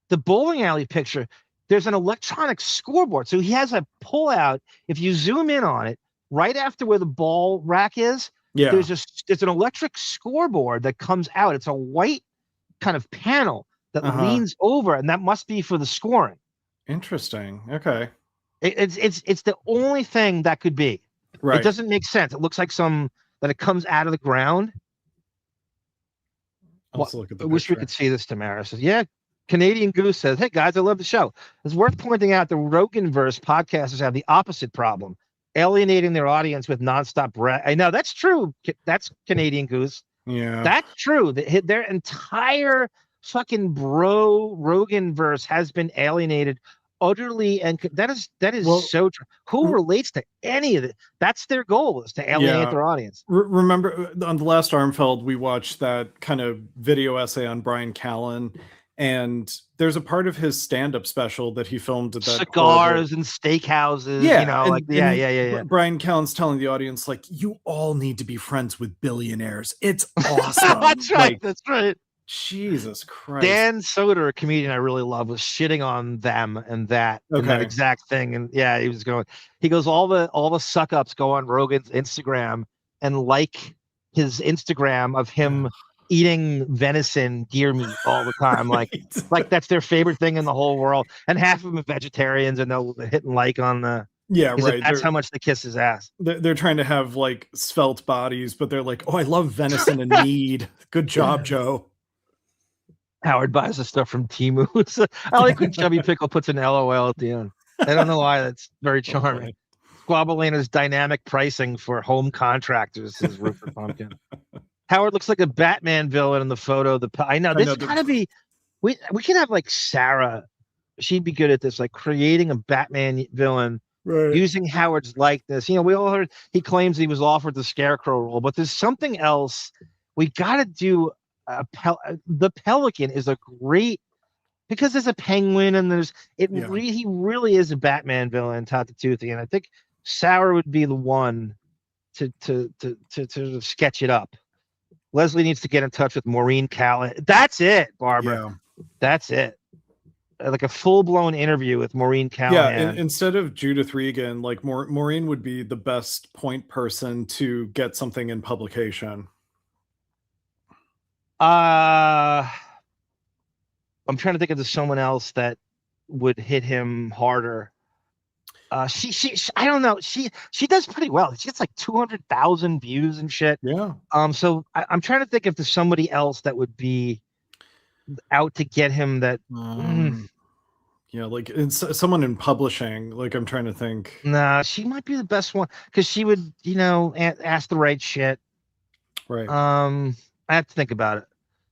The bowling alley picture, there's an electronic scoreboard. So he has a pull-out. If you zoom in on it, right after where the ball rack is, there's an electric scoreboard that comes out. It's a white kind of panel that leans over, and that must be for the scoring. Interesting. Okay. It's the only thing that could be. Right. It doesn't make sense. It looks like that it comes out of the ground. Look at the I wish we could see this. Tamara says, yeah. Canadian Goose says, hey guys, I love the show. It's worth pointing out the Roganverse podcasters have the opposite problem, alienating their audience with nonstop I know that's true. That's Canadian Goose. Yeah, that's true. Their entire fucking Roganverse has been alienated utterly, and that is so true. Who relates to any of it? That's their goal, is to alienate their audience. Remember on the last Armfeld, we watched that kind of video essay on Brian Callen. And there's a part of his stand-up special that he filmed at that cigars and steakhouses. Yeah. Brian Callen's telling the audience, like, you all need to be friends with billionaires. It's awesome. That's right. That's right. Jesus Christ. Dan Soder, a comedian I really love, was shitting on them and that exact thing. And he goes, all the suck-ups go on Rogan's Instagram and like his Instagram of him eating venison, deer meat all the time, like that's their favorite thing in the whole world. And half of them are vegetarians, and they'll hit and like on the right. That's how much they kiss his ass. They're trying to have like svelte bodies, but they're like, oh, I love venison and mead. Good job, Joe. Howard buys the stuff from Temu. I like when Chubby Pickle puts an LOL at the end. I don't know why. That's very charming. Squabalina's dynamic pricing for home contractors, says Rupert Pumpkin. Howard looks like a Batman villain in the photo. I know this gotta be. We could have like Sarah. She'd be good at this, like creating a Batman villain using Howard's likeness. We all heard he claims he was offered the Scarecrow role, but there's something else. We got to do. The Pelican is a great, because there's a penguin and he really is a Batman villain, top to toothy, and I think Sarah would be the one to sketch it up. Leslie needs to get in touch with Maureen Callan. That's it, Barbara. Yeah. That's it. Like a full-blown interview with Maureen Callahan. Yeah, instead of Judith Regan, like Maureen would be the best point person to get something in publication. I'm trying to think of someone else that would hit him harder. She I don't know. She does pretty well. She gets like 200,000 views and shit. Yeah. So I'm trying to think if there's somebody else that would be out to get him. That. Yeah, like it's someone in publishing. Like I'm trying to think. Nah, she might be the best one because she would, ask the right shit. Right. I have to think about it.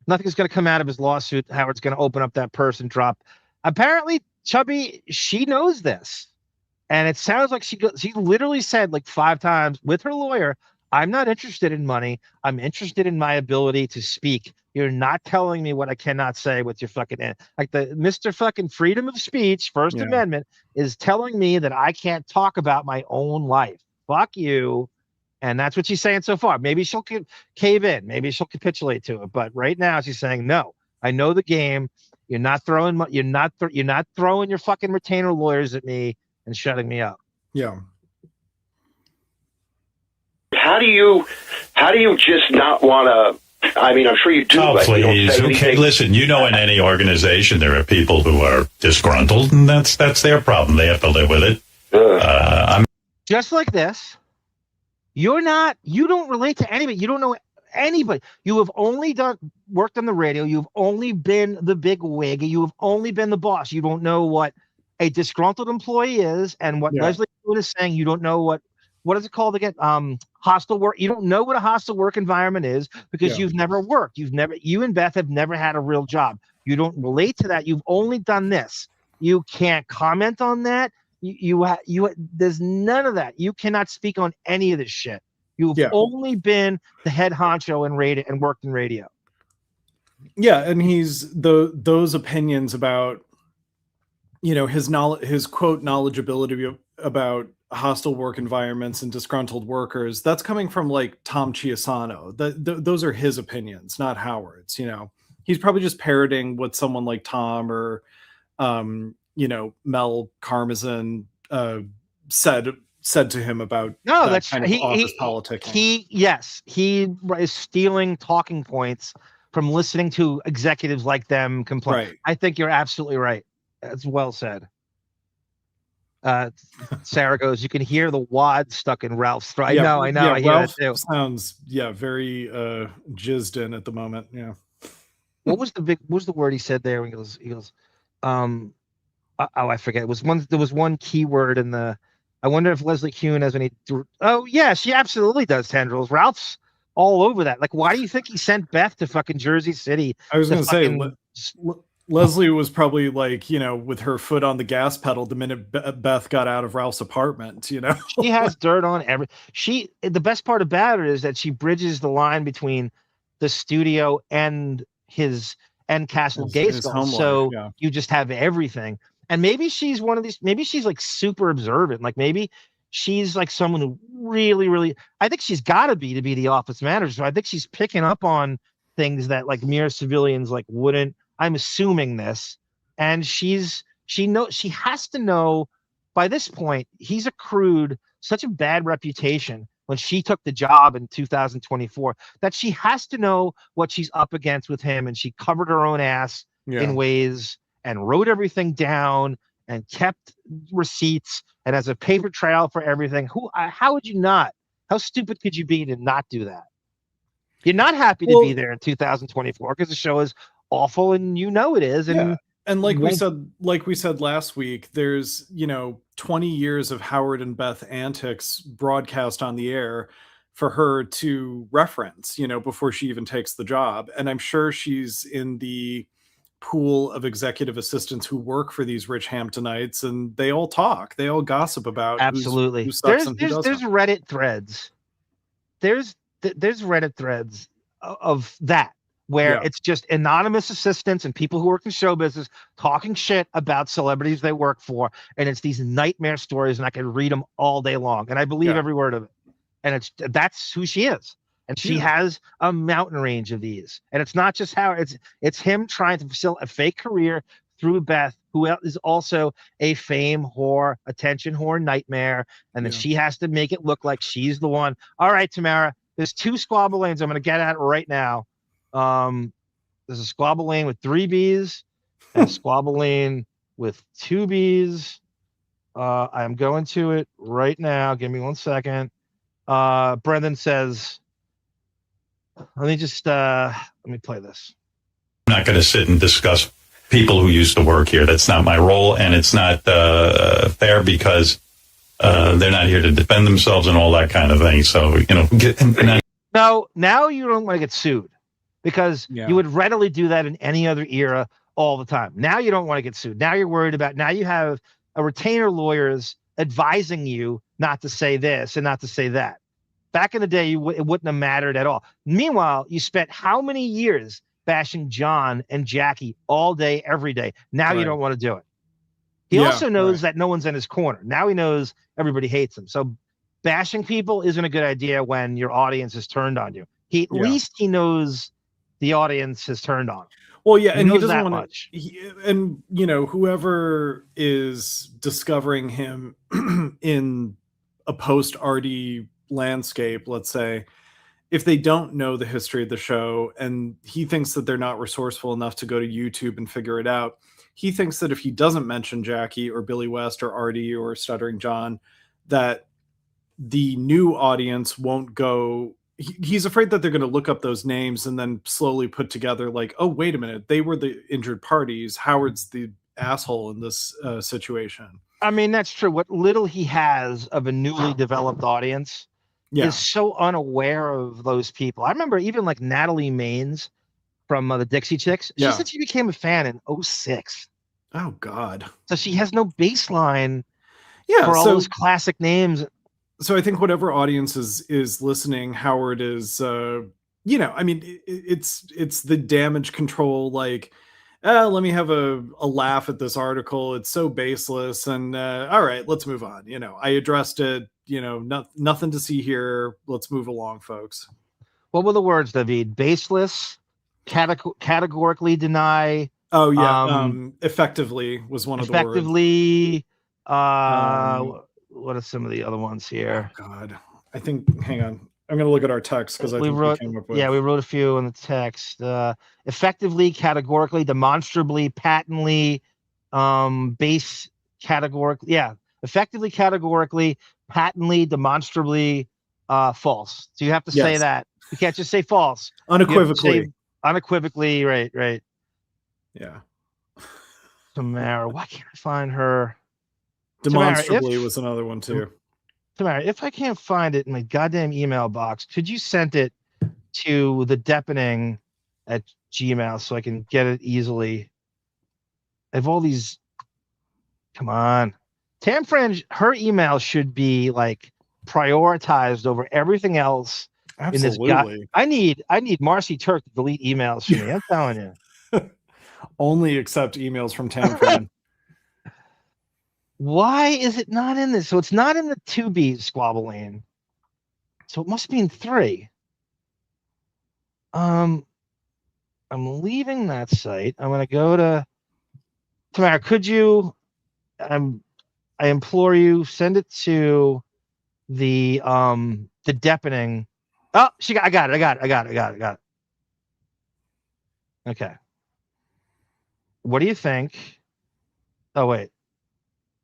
Nothing's going to come out of his lawsuit. Howard's going to open up that purse and drop. Apparently, Chubby, she knows this. And it sounds like she literally said like 5 times with her lawyer, I'm not interested in money. I'm interested in my ability to speak. You're not telling me what I cannot say with your fucking like the Mr. fucking freedom of speech, First Amendment is telling me that I can't talk about my own life. Fuck you. And that's what she's saying so far. Maybe she'll cave in. Maybe she'll capitulate to it. But right now she's saying, no, I know the game. You're not throwing your fucking retainer lawyers at me and shutting me up. Yeah. How do you just not want to? I mean, I'm sure you do. Oh, please. Okay, listen, in any organization, there are people who are disgruntled, and that's their problem. They have to live with it. I'm just like this. You don't relate to anybody. You don't know anybody. You have only worked on the radio. You've only been the big wig. You have only been the boss. You don't know what a disgruntled employee is and what Leslie Kuhn is saying. You don't know what is it called again? Hostile work. You don't know what a hostile work environment is because you've never worked. You and Beth have never had a real job. You don't relate to that. You've only done this. You can't comment on that. There's none of that. You cannot speak on any of this shit. You've only been the head honcho in radio and worked in radio. Yeah, and he's those opinions about his knowledge, his quote knowledgeability about hostile work environments and disgruntled workers. That's coming from like Tom Chiasano. Those are his opinions, not Howard's. He's probably just parroting what someone like Tom or Mel Karmazin said to him about that's kind of office politicking. He is stealing talking points from listening to executives like them complain. Right. I think you're absolutely right. That's well said. Sarah goes, you can hear the wad stuck in Ralph's throat. I know. Yeah, I hear Ralph that too. Sounds very jizzed in at the moment. Yeah. What was the word he said there? He goes, I forget. There was one keyword in the. I wonder if Leslie Kuhn has any. Oh yeah, she absolutely does tendrils. Ralph's all over that. Like, why do you think he sent Beth to fucking Jersey City? I was going to say, Leslie was probably like, with her foot on the gas pedal the minute Beth got out of Ralph's apartment. She has dirt on every. The best part about it is that she bridges the line between the studio and Castle Gayskull. So you just have everything. And maybe she's one of these, maybe she's like super observant. Like maybe she's like someone who really, really, I think she's got to be the office manager. So I think she's picking up on things that like mere civilians like wouldn't. I'm assuming this. And she has to know by this point, he's accrued such a bad reputation when she took the job in 2024 that she has to know what she's up against with him. And she covered her own ass in ways and wrote everything down and kept receipts and has a paper trail for everything. How would you not? How stupid could you be to not do that? You're not happy to be there in 2024 because the show is awful and it is. And like we said last week, there's 20 years of Howard and Beth antics broadcast on the air for her to reference, before she even takes the job. And I'm sure she's in the pool of executive assistants who work for these rich Hamptonites, and they all talk, they all gossip about absolutely. Who sucks and who doesn't. There's Reddit threads. There's Reddit threads of that where it's just anonymous assistants and people who work in show business talking shit about celebrities they work for, and it's these nightmare stories, and I can read them all day long, and I believe every word of it. And that's who she is. And she has a mountain range of these. And it's not just Howard. It's him trying to fulfill a fake career through Beth, who is also a fame whore, attention whore nightmare. And then she has to make it look like she's the one. All right, Tamara, there's 2 squabble lanes I'm going to get at right now. There's a squabble lane with 3 Bs and squabbling with 2 B's. I'm going to it right now. Give me 1 second. Brendan says, let me play this. I'm not going to sit and discuss people who used to work here. That's not my role, and it's not fair because they're not here to defend themselves and all that kind of thing. So, No, now you don't want to get sued because you would readily do that in any other era all the time. Now you don't want to get sued. Now you're worried about, now you have a retainer lawyers advising you not to say this and not to say that. Back in the day, it wouldn't have mattered at all. Meanwhile, you spent how many years bashing John and Jackie all day, every day. Now you don't want to do it. He also knows that no one's in his corner. Now he knows everybody hates him. So bashing people isn't a good idea when your audience is turned on you. At least he knows the audience has turned on him. Well, yeah, and he knows doesn't that want much. And whoever is discovering him in a post-Artie landscape, let's say, if they don't know the history of the show and he thinks that they're not resourceful enough to go to YouTube and figure it out, he thinks that if he doesn't mention Jackie or Billy West or Artie or Stuttering John, that the new audience won't go. He's afraid that they're going to look up those names and then slowly put together like, oh, wait a minute, they were the injured parties. Howard's the asshole in this situation. I mean, that's true. What little he has of a newly developed audience is so unaware of those people. I remember even like Natalie Maines from the Dixie Chicks. She said she became a fan in 2006. Oh, God. So she has no baseline for all those classic names. So I think whatever audience is listening, Howard is, I mean, it's the damage control, like, let me have a laugh at this article. It's so baseless. And all right, let's move on. I addressed it, nothing to see here. Let's move along, folks. What were the words, David? Baseless, categorically deny. Oh, yeah. Effectively was one of the words. Effectively. What are some of the other ones here? Oh, God. I think, hang on. I'm going to look at our text because we came up with. Yeah, we wrote a few in the text. Effectively, categorically, demonstrably, patently, base categorically. Yeah, effectively, categorically, patently, demonstrably, false. So you have to say that. You can't just say false. Unequivocally. Unequivocally, right. Yeah. Tamara, why can't I find her? Demonstrably was another one too. Tamara, if I can't find it in my goddamn email box, could you send it to the deepening at Gmail so I can get it easily? I have all these. Come on. Tam Fringe, her email should be like prioritized over everything else. Absolutely. In this I need Marcy Turk to delete emails for me. I'm telling you. Only accept emails from Tam Fringe. Why is it not in this? So it's not in the 2B squabbling. So it must be in 3. I'm leaving that site. I'm going to go to Tamara. Could you? I implore you, send it to the deepening. Oh, I got it. Okay. What do you think? Oh wait.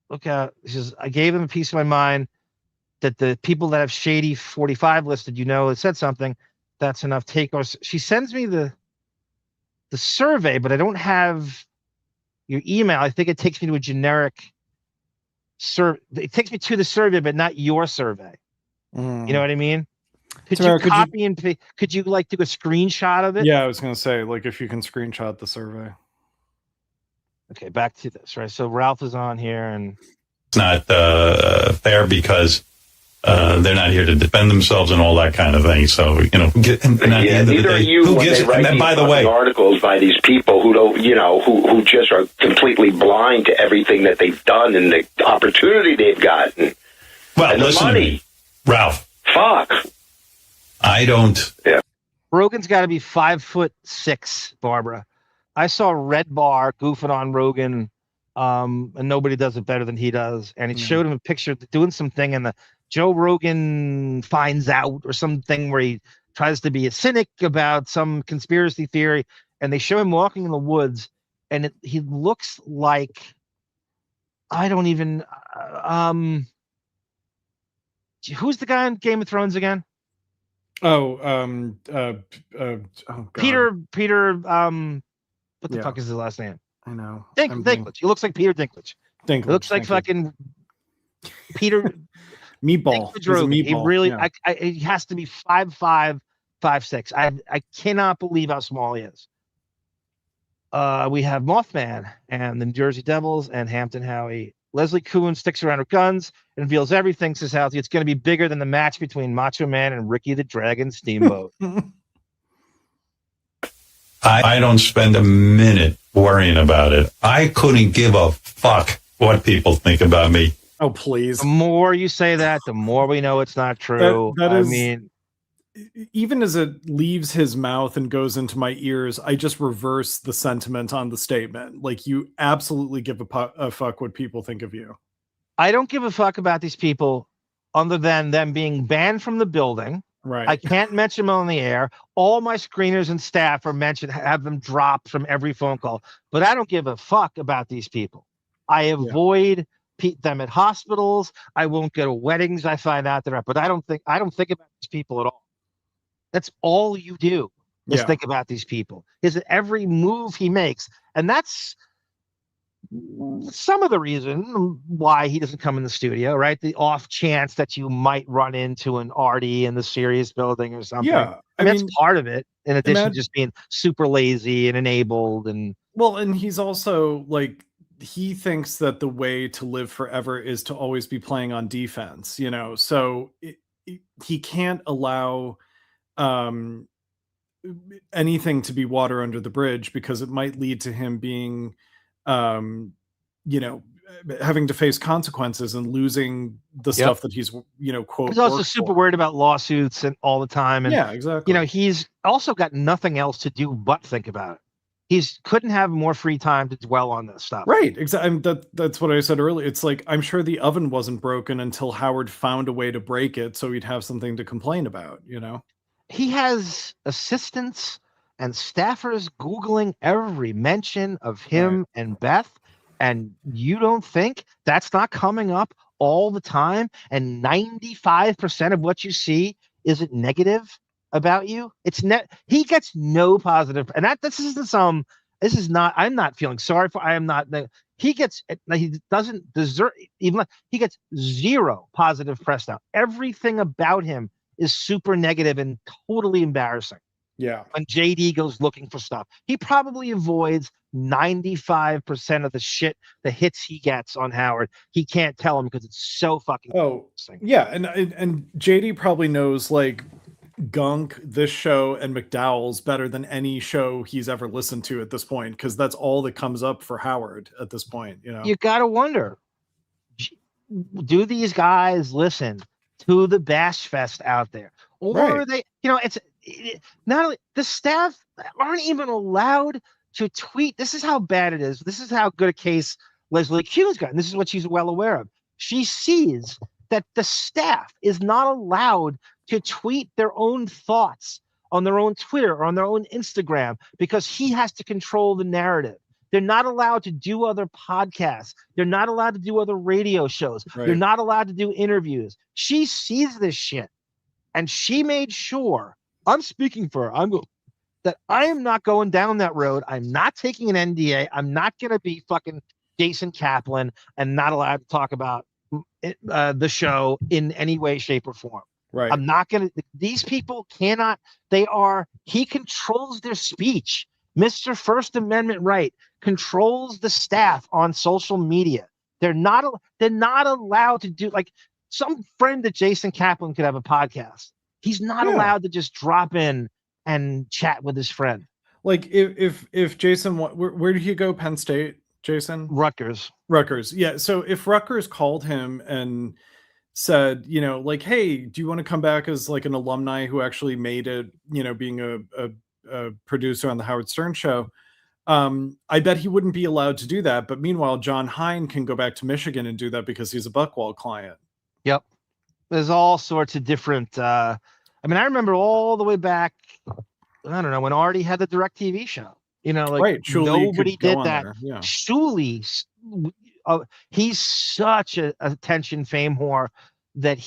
Look out. She says, I gave them a piece of my mind that the people that have Shady 45 listed, it said something. That's enough. She sends me the survey, but I don't have your email. I think it takes me to a generic survey. It takes me to the survey, but not your survey. You know what I mean? Could you copy and paste? Could you like do a screenshot of it? Yeah, I was going to say, like, if you can screenshot the survey. Okay, back to this, right? So Ralph is on here, and it's not fair because they're not here to defend themselves and all that kind of thing. So neither are you. Who gives? And by the way, articles by these people who don't, who just are completely blind to everything that they've done and the opportunity they've gotten. Well, and listen, the money. Ralph. Fuck. I don't. Yeah. Rogan's got to be 5'6", Barbara. I saw Red Bar goofing on Rogan, and nobody does it better than he does. And he showed him a picture doing something, and the Joe Rogan finds out or something where he tries to be a cynic about some conspiracy theory, and they show him walking in the woods, and he looks like I don't even. Who's the guy in Game of Thrones again? Oh, oh God. Peter. What the fuck is his last name? I know. Dinklage. He looks like Peter Dinklage. Dinklage. He looks like fucking Peter Meatball. Dinklage. Meatball. He really. Yeah. He has to be 5'5", 5'6". I cannot believe how small he is. We have Mothman and the New Jersey Devils and Hampton Howie. Leslie Kuhn sticks around with guns and reveals everything, says Halsey. It's going to be bigger than the match between Macho Man and Ricky the Dragon Steamboat. I don't spend a minute worrying about it. I couldn't give a fuck what people think about me. Oh, please. The more you say that, the more we know it's not true. I mean, even as it leaves his mouth and goes into my ears, I just reverse the sentiment on the statement. Like, you absolutely give a fuck what people think of you. I don't give a fuck about these people other than them being banned from the building. Right. I can't mention them on the air. All my screeners and staff are mentioned, have them dropped from every phone call. But I don't give a fuck about these people. I avoid them at hospitals. I won't go to weddings. I find out they're at, but I don't think about these people at all. That's all you do is think about these people. Is every move he makes, and that's some of the reason why he doesn't come in the studio, right? The off chance that you might run into an Artie in the Sirius building or something. Yeah, I mean, that's part of it. In addition to just being super lazy and enabled, and he's also like, he thinks that the way to live forever is to always be playing on defense. You know, so he can't allow anything to be water under the bridge, because it might lead to him being having to face consequences and losing the stuff that he's quote. He's also super worried about lawsuits and all the time, and exactly. He's also got nothing else to do but think about it. Couldn't have more free time to dwell on this stuff. Right. Exactly. That's what I said earlier. It's like, I'm sure the oven wasn't broken until Howard found a way to break it, so he'd have something to complain about. He has assistants and staffers Googling every mention of him and Beth, and you don't think that's not coming up all the time? And 95% of what you see isn't negative about you. He gets no positive, and this is not. I'm not feeling sorry for. I am not. He doesn't deserve even. He gets zero positive press now. Everything about him is super negative and totally embarrassing. Yeah. When JD goes looking for stuff, he probably avoids 95% of the hits he gets on Howard. He can't tell him because it's so fucking embarrassing. Yeah, and JD probably knows like Gunk, this show, and McDowell's better than any show he's ever listened to at this point, because that's all that comes up for Howard at this point. You gotta wonder, do these guys listen to the Bash Fest out there, or are they? It's not only the staff aren't even allowed to tweet. This is how bad it is. This is how good a case Leslie Kuhn's got, and this is what she's well aware of. She sees that the staff is not allowed to tweet their own thoughts on their own Twitter or on their own Instagram, because he has to control the narrative. They're not allowed to do other podcasts. They're not allowed to do other radio shows. Right. They're not allowed to do interviews. She sees this shit, and she made sure, I'm speaking for her, that I am not going down that road. I'm not taking an NDA. I'm not going to be fucking Jason Kaplan and not allowed to talk about the show in any way, shape, or form. Right. I'm not going to. These people cannot. He controls their speech. Mr. First Amendment right controls the staff on social media. They're not allowed to do, like, some friend that Jason Kaplan could have a podcast. He's not allowed to just drop in and chat with his friend. Like if Jason, where did he go? Penn State, Jason? Rutgers. Yeah. So if Rutgers called him and said, like, hey, do you want to come back as like an alumni who actually made it, being a producer on the Howard Stern show, I bet he wouldn't be allowed to do that. But meanwhile, John Hine can go back to Michigan and do that because he's a Buckwald client. Yep. There's all sorts of different. I remember all the way back, I don't know, when Artie had the DirecTV show. You know, like right. nobody did that. Yeah. Shuli, he's such a attention fame whore that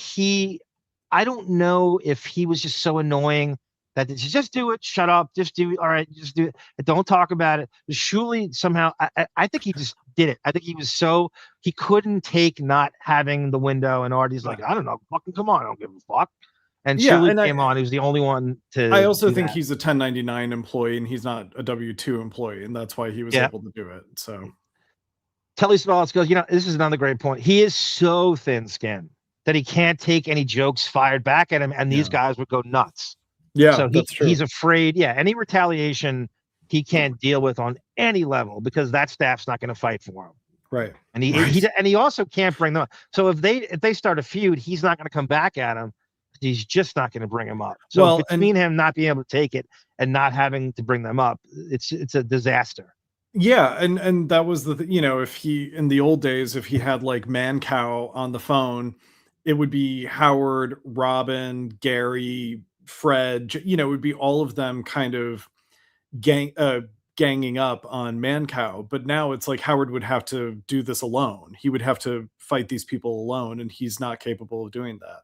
I don't know if he was just so annoying that just do it, shut up, just do it, all right, just do it, don't talk about it. Shuli somehow, I think he just did it. I think he couldn't take not having the window, and Artie's like, I don't know, fucking come on, I don't give a fuck. And Shuli came on. He was the only one to. I also think he's a 1099 employee, and he's not a W-2 employee, and that's why he was able to do it. So, Telly Smollett goes, this is another great point. He is so thin-skinned that he can't take any jokes fired back at him, and these guys would go nuts. Yeah, so that's true. He's afraid. Yeah, any retaliation he can't deal with on any level because that staff's not going to fight for him. Right. And he also can't bring them up. So if they start a feud, he's not going to come back at him. He's just not going to bring him up. So between him not being able to take it and not having to bring them up, it's a disaster. Yeah, and that was if he in the old days, if he had like Mancow on the phone, it would be Howard, Robin, Gary, Fred. It would be all of them kind of ganging up on Mancow. But now it's like Howard would have to do this alone. He would have to fight these people alone, and he's not capable of doing that.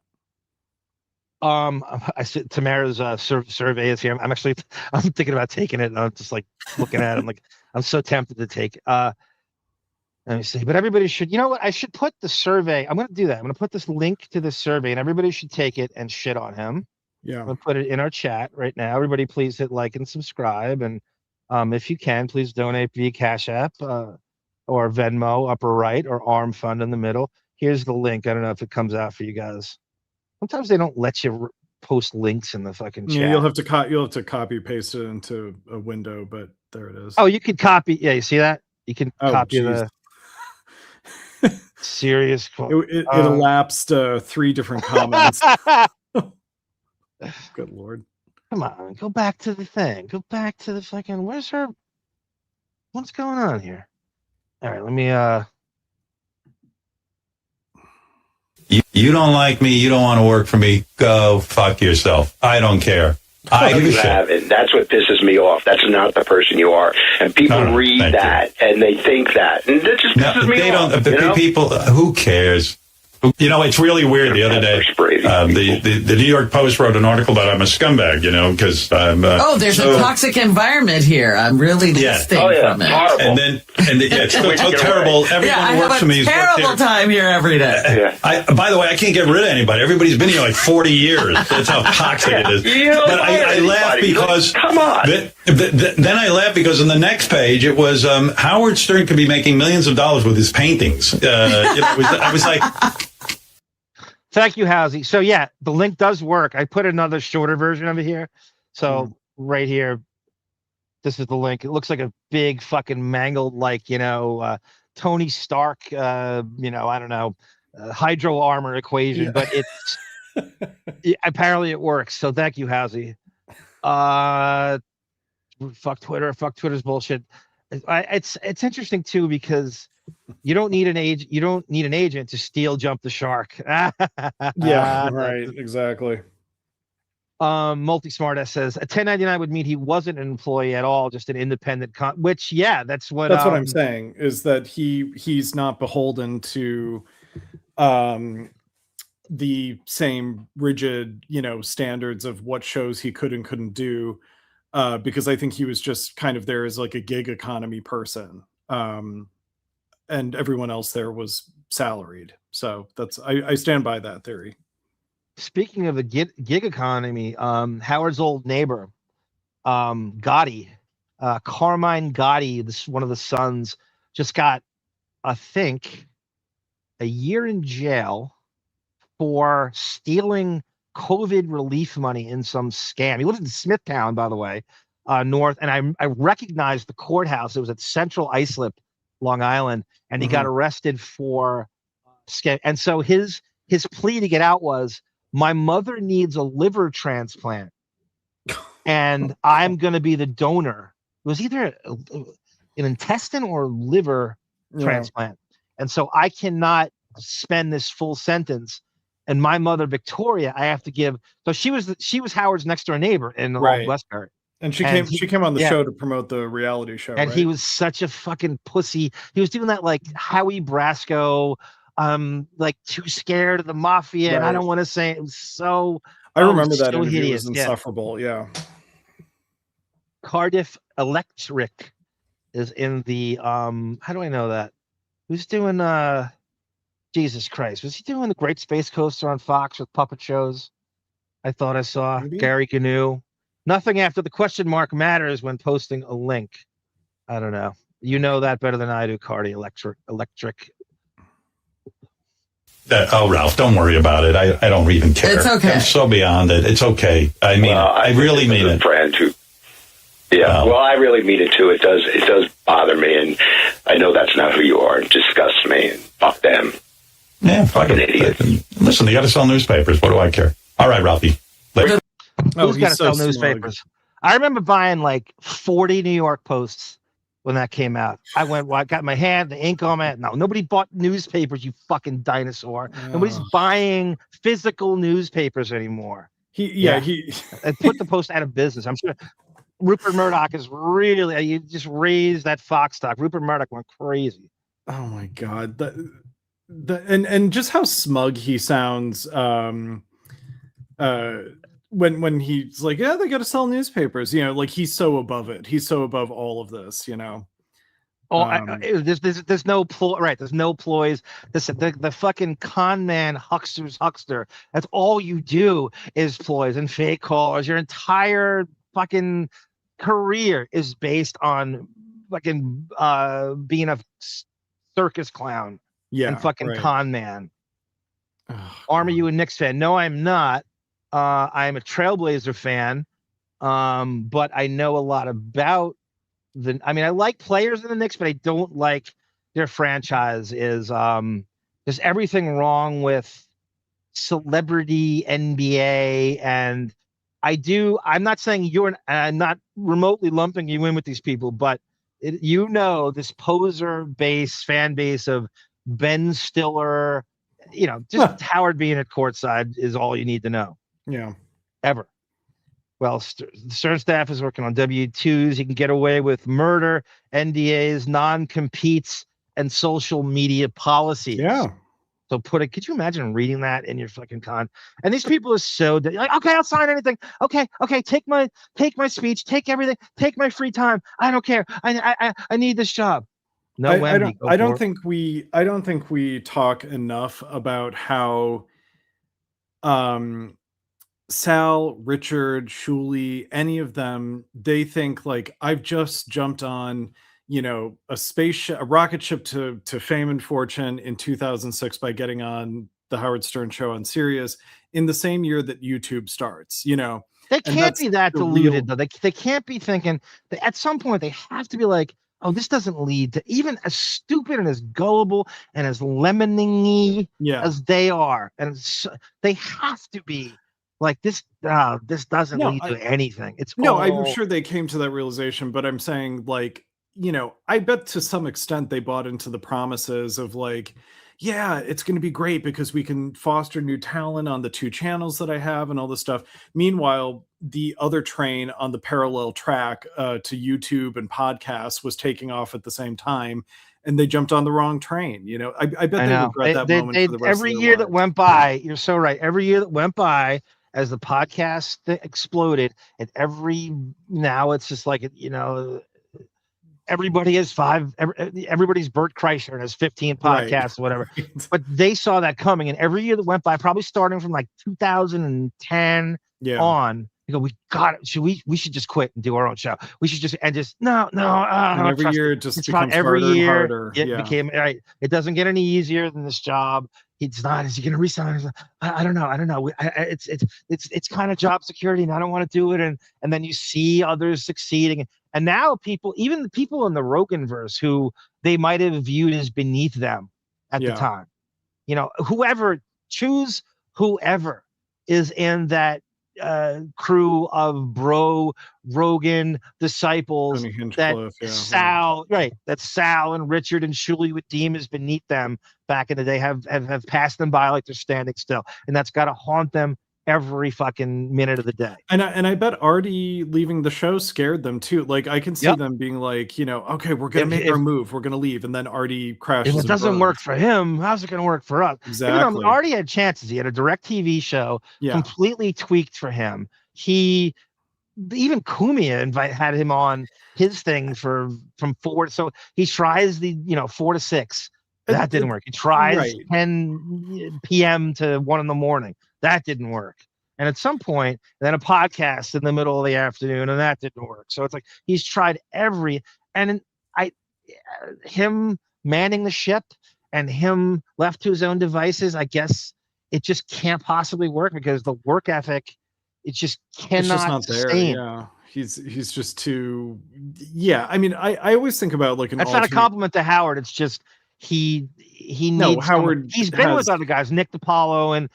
I said Tamara's survey is here. I'm thinking about taking it, and I'm just like looking at it. I'm like, I'm so tempted to take it. Let me see. But everybody should, what? I should put the survey. I'm going to do that. I'm going to put this link to the survey, and everybody should take it and shit on him. Yeah. I'm going to put it in our chat right now. Everybody please hit like and subscribe. And if you can, please donate via Cash App or Venmo upper right or Arm Fund in the middle. Here's the link. I don't know if it comes out for you guys. Sometimes they don't let you post links in the fucking chat. Yeah, you'll have to copy paste it into a window, but there it is. Oh, you can copy. Yeah, you see that? You can copy the serious quote. It elapsed 3 different comments. Good Lord. Come on, go back to the thing. Go back to the fucking. What's going on here? All right, let me. You don't like me. You don't want to work for me. Go fuck yourself. I don't care. You haven't. That's what pisses me off. That's not the person you are. And people read that and they think that. And that just pisses me off. People, who cares? It's really weird. The other day, the New York Post wrote an article about I'm a scumbag, because I'm... there's a toxic environment here. I'm really listening from it. Horrible. And then it's so terrible. Everyone who works for me is terrible time here every day. By the way, I can't get rid of anybody. Everybody's been here like 40 years. That's how toxic it is. But I laugh because... Come on. Then I laugh because on the next page, it was Howard Stern could be making millions of dollars with his paintings. I was like... Thank you, Housie. So yeah, the link does work. I put another shorter version of it here. So right here, this is the link. It looks like a big fucking mangled, Tony Stark, I don't know, hydro armor equation, but it's apparently it works. So thank you, Housie. Fuck Twitter. Fuck Twitter's bullshit. It's interesting too because you don't need an agent to steal jump the shark. Yeah, right, exactly. Multi-Smartass says a 1099 would mean he wasn't an employee at all, just an independent which that's what I'm saying is that he's not beholden to the same rigid standards of what shows he could and couldn't do, because I think he was just kind of there as like a gig economy person. And everyone else there was salaried. So I stand by that theory. Speaking of the gig economy, Howard's old neighbor, Gotti, Carmine Gotti, one of the sons, just got, I think, a year in jail for stealing COVID relief money in some scam. He lived in Smithtown, by the way, north. And I recognized the courthouse. It was at Central Islip, Long Island, and he got arrested for scam. And so his plea to get out was, my mother needs a liver transplant, and I'm going to be the donor. It was either an intestine or liver transplant, and so I cannot spend this full sentence. And my mother, Victoria, I have to give. So she was Howard's next door neighbor in Westbury. And she came on the show to promote the reality show. And right? he was such a fucking pussy. He was doing that like Howie Brasco, like too scared of the mafia. And I don't want to say it was so. I remember that so interview hideous. was insufferable. Yeah. Cardiff Electric is in the how do I know that? Who's doing Jesus Christ? Was he doing the Great Space Coaster on Fox with puppet shows? I thought I saw Gary Gnu. Nothing after the question mark matters when posting a link. I don't know. You know that better than I do, Cardi Electric. Ralph, don't worry about it. I don't even care. It's okay. I'm so beyond it. It's okay. I mean, I really mean it. Friend who, well, I really mean it too. It does bother me, and I know that's not who you are. It disgusts me, and fuck them. Yeah, fucking idiots. Listen, they got to sell newspapers. What do I care? All right, Ralphie. Later. Who's got to sell newspapers? I remember buying like 40 New York Posts when that came out. I got my hand, the ink on it. No, nobody bought newspapers, you fucking dinosaur. Nobody's buying physical newspapers anymore. And put the Post out of business. I'm sure Rupert Murdoch is really, you just raised that Fox stock. Rupert Murdoch went crazy. Oh my God. And just how smug he sounds when he's like, yeah, they got to sell newspapers, like he's so above it. He's so above all of this, There's no ploy, right? There's no ploys. The fucking con man huckster. That's all you do is ploys and fake calls. Your entire fucking career is based on fucking being a circus clown and fucking con man. Arm, are you a Knicks fan? No, I'm not. I'm a Trailblazer fan, but I know a lot about I like players in the Knicks, but I don't like their franchise. There's everything wrong with celebrity NBA, and I'm not saying I'm not remotely lumping you in with these people, but this poser fan base of Ben Stiller, just Howard being at courtside is all you need to know. Yeah. Ever. Well, the Stern staff is working on W-2s. You can get away with murder, NDAs, non-competes, and social media policies. Yeah. So could you imagine reading that in your fucking con? And these people are so like, okay, I'll sign anything. Okay, take my speech, take everything, take my free time. I don't care. I need this job. No, I don't think we talk enough about how Sal, Richard, Shuley, any of them, they think like, I've just jumped on, a rocket ship to fame and fortune in 2006 by getting on the Howard Stern show on Sirius in the same year that YouTube starts, They can't be that deluded, though. They can't be thinking that at some point they have to be like, oh, this doesn't lead to, even as stupid and as gullible and as lemony as they are. And they have to be like, this doesn't lead to anything. I'm sure they came to that realization, but I'm saying like, I bet to some extent they bought into the promises of like, yeah, it's going to be great because we can foster new talent on the 2 channels that I have and all this stuff. Meanwhile, the other train on the parallel track to YouTube and podcasts was taking off at the same time, and they jumped on the wrong train. I bet they regret that moment for the rest every of their year life. that went by. You're so right. Every year that went by, as the podcast exploded, and now it's just like everybody has everybody's Bert Kreischer and has 15 podcasts or whatever. But they saw that coming, and every year that went by, probably starting from like 2010 on, you go, we got it. We should just quit and do our own show. We should just no. And every year it just becomes harder and harder. It became right. It doesn't get any easier than this job. It's not. Is he going to resign? I don't know. It's kind of job security, and I don't want to do it. And then you see others succeeding, and now even the people in the Roganverse who they might have viewed as beneath them at the time, choose whoever is in that crew of Rogan disciples that Sal and Richard and Shuley would deem as beneath them back in the day have passed them by like they're standing still, and that's got to haunt them every fucking minute of the day. And I bet Artie leaving the show scared them too. Like I can see them being like, okay, we're gonna make our move, we're gonna leave, and then Artie crashes. If it doesn't work for him, how's it gonna work for us? Exactly. Artie had chances. He had a direct TV show, completely tweaked for him. Even Kumia had him on his thing from 4. So he tries the 4 to 6. That didn't work. He tries 10 p.m. to 1 in the morning. That didn't work. And at some point, then a podcast in the middle of the afternoon, and that didn't work. So it's like he's tried him manning the ship and him left to his own devices. I guess it just can't possibly work because the work ethic, it just cannot sustain. Yeah, he's just too. Yeah, I mean, I always think about like that's not a compliment to Howard. It's just he needs Howard. He's been with other guys, Nick DiPaolo and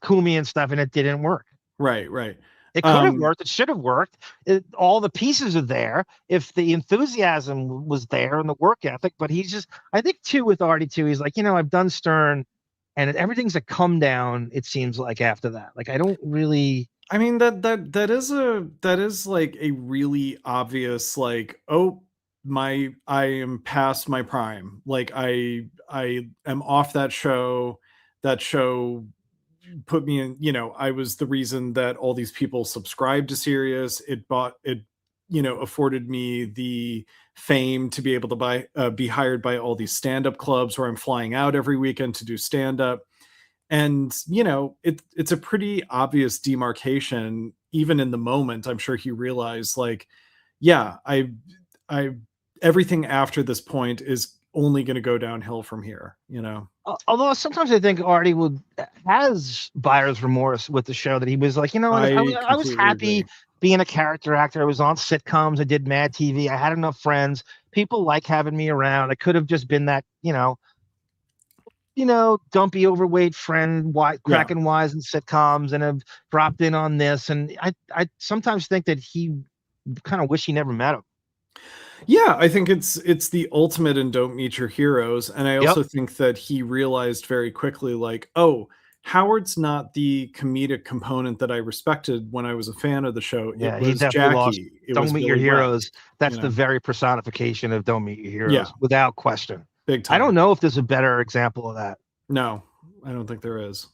Kumi and stuff, and it didn't work. Right. It could have worked. It should have worked. All the pieces are there if the enthusiasm was there and the work ethic. But he's just, I think too, with Artie too, he's like, I've done Stern, and everything's a come down. It seems like after that, like I don't really. I mean that is like a really obvious like, oh, I am past my prime. Like I am off that show. That show put me in, I was the reason that all these people subscribed to Sirius. It afforded me the fame to be able to be hired by all these stand-up clubs where I'm flying out every weekend to do stand-up. And, it's a pretty obvious demarcation, even in the moment. I'm sure he realized like, yeah, I everything after this point is only going to go downhill from here, Although sometimes I think Artie has buyer's remorse with the show, that he was like, I was happy being a character actor. I was on sitcoms. I did Mad TV. I had enough friends. People like having me around. I could have just been that, dumpy, overweight friend, cracking wise in sitcoms, and have dropped in on this. And I sometimes think that he kind of wish he never met him. Yeah, I think it's the ultimate in don't meet your heroes. And I also think that he realized very quickly, like, oh, Howard's not the comedic component that I respected when I was a fan of the show. Yeah, it was definitely lost. It Don't was Meet Billy Your Brett, Heroes. That's the very personification of Don't Meet Your Heroes, without question. Big time. I don't know if there's a better example of that. No, I don't think there is.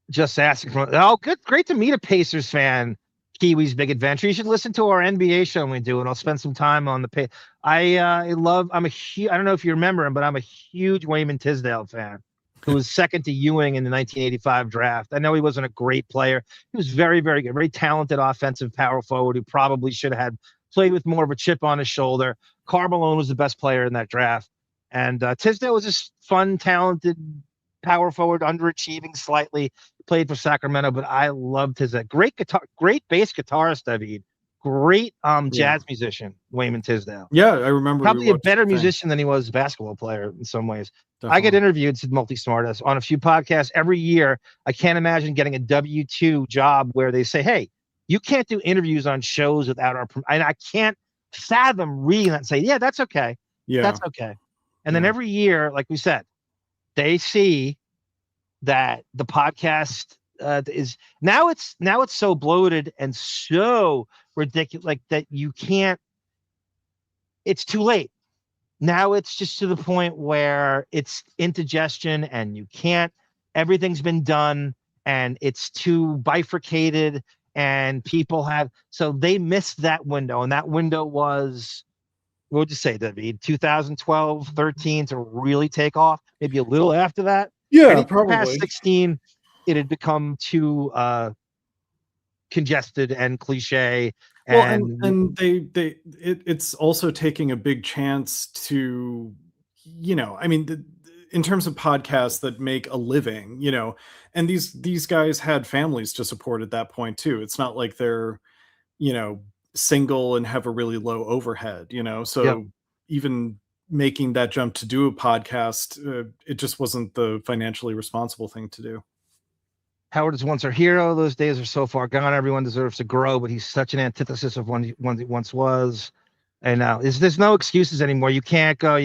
Just asking for great to meet a Pacers fan. Kiwi's Big Adventure. You should listen to our NBA show when we do, and I'll spend some time on the I don't know if you remember him, but I'm a huge Wayman Tisdale fan, who was second to Ewing in the 1985 draft. I know he wasn't a great player. He was very, very good, very talented offensive power forward who probably should have played with more of a chip on his shoulder. Karl Malone was the best player in that draft. And Tisdale was just fun, talented power forward, underachieving slightly. Played for Sacramento, but I loved his great bass guitarist, David. Great jazz musician, Wayman Tisdale. Yeah, I remember. Probably a better musician than he was a basketball player in some ways. Definitely. I get interviewed, said Multi-Smartass, on a few podcasts every year. I can't imagine getting a W-2 job where they say, hey, you can't do interviews on shows without our and I can't fathom reading that and say, yeah, that's okay. Yeah. That's okay. And then every year, like we said, they see that the podcast is now it's so bloated and so ridiculous, like that you can't. It's too late. Now it's just to the point where it's indigestion and you can't. Everything's been done and it's too bifurcated, and people have they missed that window, and that window was. What would you say, David? 2012, 13 to really take off? Maybe a little after that? Yeah, probably. Past 16, it had become too congested and cliche. And it's also taking a big chance to, I mean, in terms of podcasts that make a living, and these guys had families to support at that point too. It's not like they're, single and have a really low overhead, so even making that jump to do a podcast, it just wasn't the financially responsible thing to do. Howard is once our hero. Those days are so far gone. Everyone deserves to grow, but he's such an antithesis of one he once was. And now there's no excuses anymore. You can't go,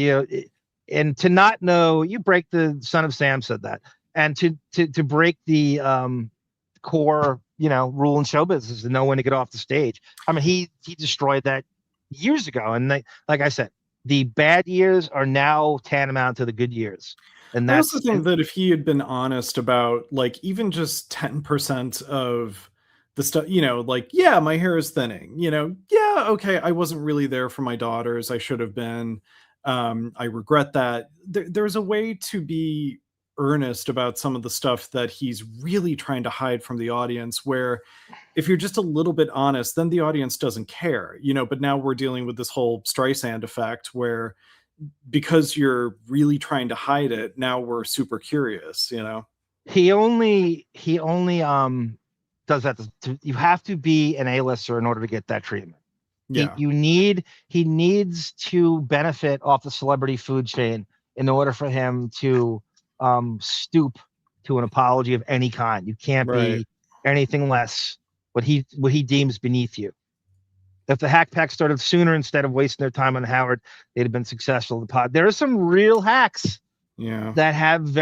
and to not know, you break the Son of Sam said that. and to break the core, rule in show business to know when to get off the stage. I mean, he destroyed that years ago, and like I said, the bad years are now tantamount to the good years. And I that's also think that if he had been honest about like even just 10% of the stuff, like, yeah, my hair is thinning, yeah, okay, I wasn't really there for my daughters. I should have been. I regret that. There's a way to be earnest about some of the stuff that he's really trying to hide from the audience, where if you're just a little bit honest, then the audience doesn't care, but now we're dealing with this whole Streisand effect where because you're really trying to hide it, now we're super curious, He only does that. You have to be an A-lister in order to get that treatment. Yeah. He needs to benefit off the celebrity food chain in order for him to stoop to an apology of any kind. You can't be anything less what he deems beneath you. If the Hack Pack started sooner instead of wasting their time on Howard, they'd have been successful in the pod. There are some real hacks that have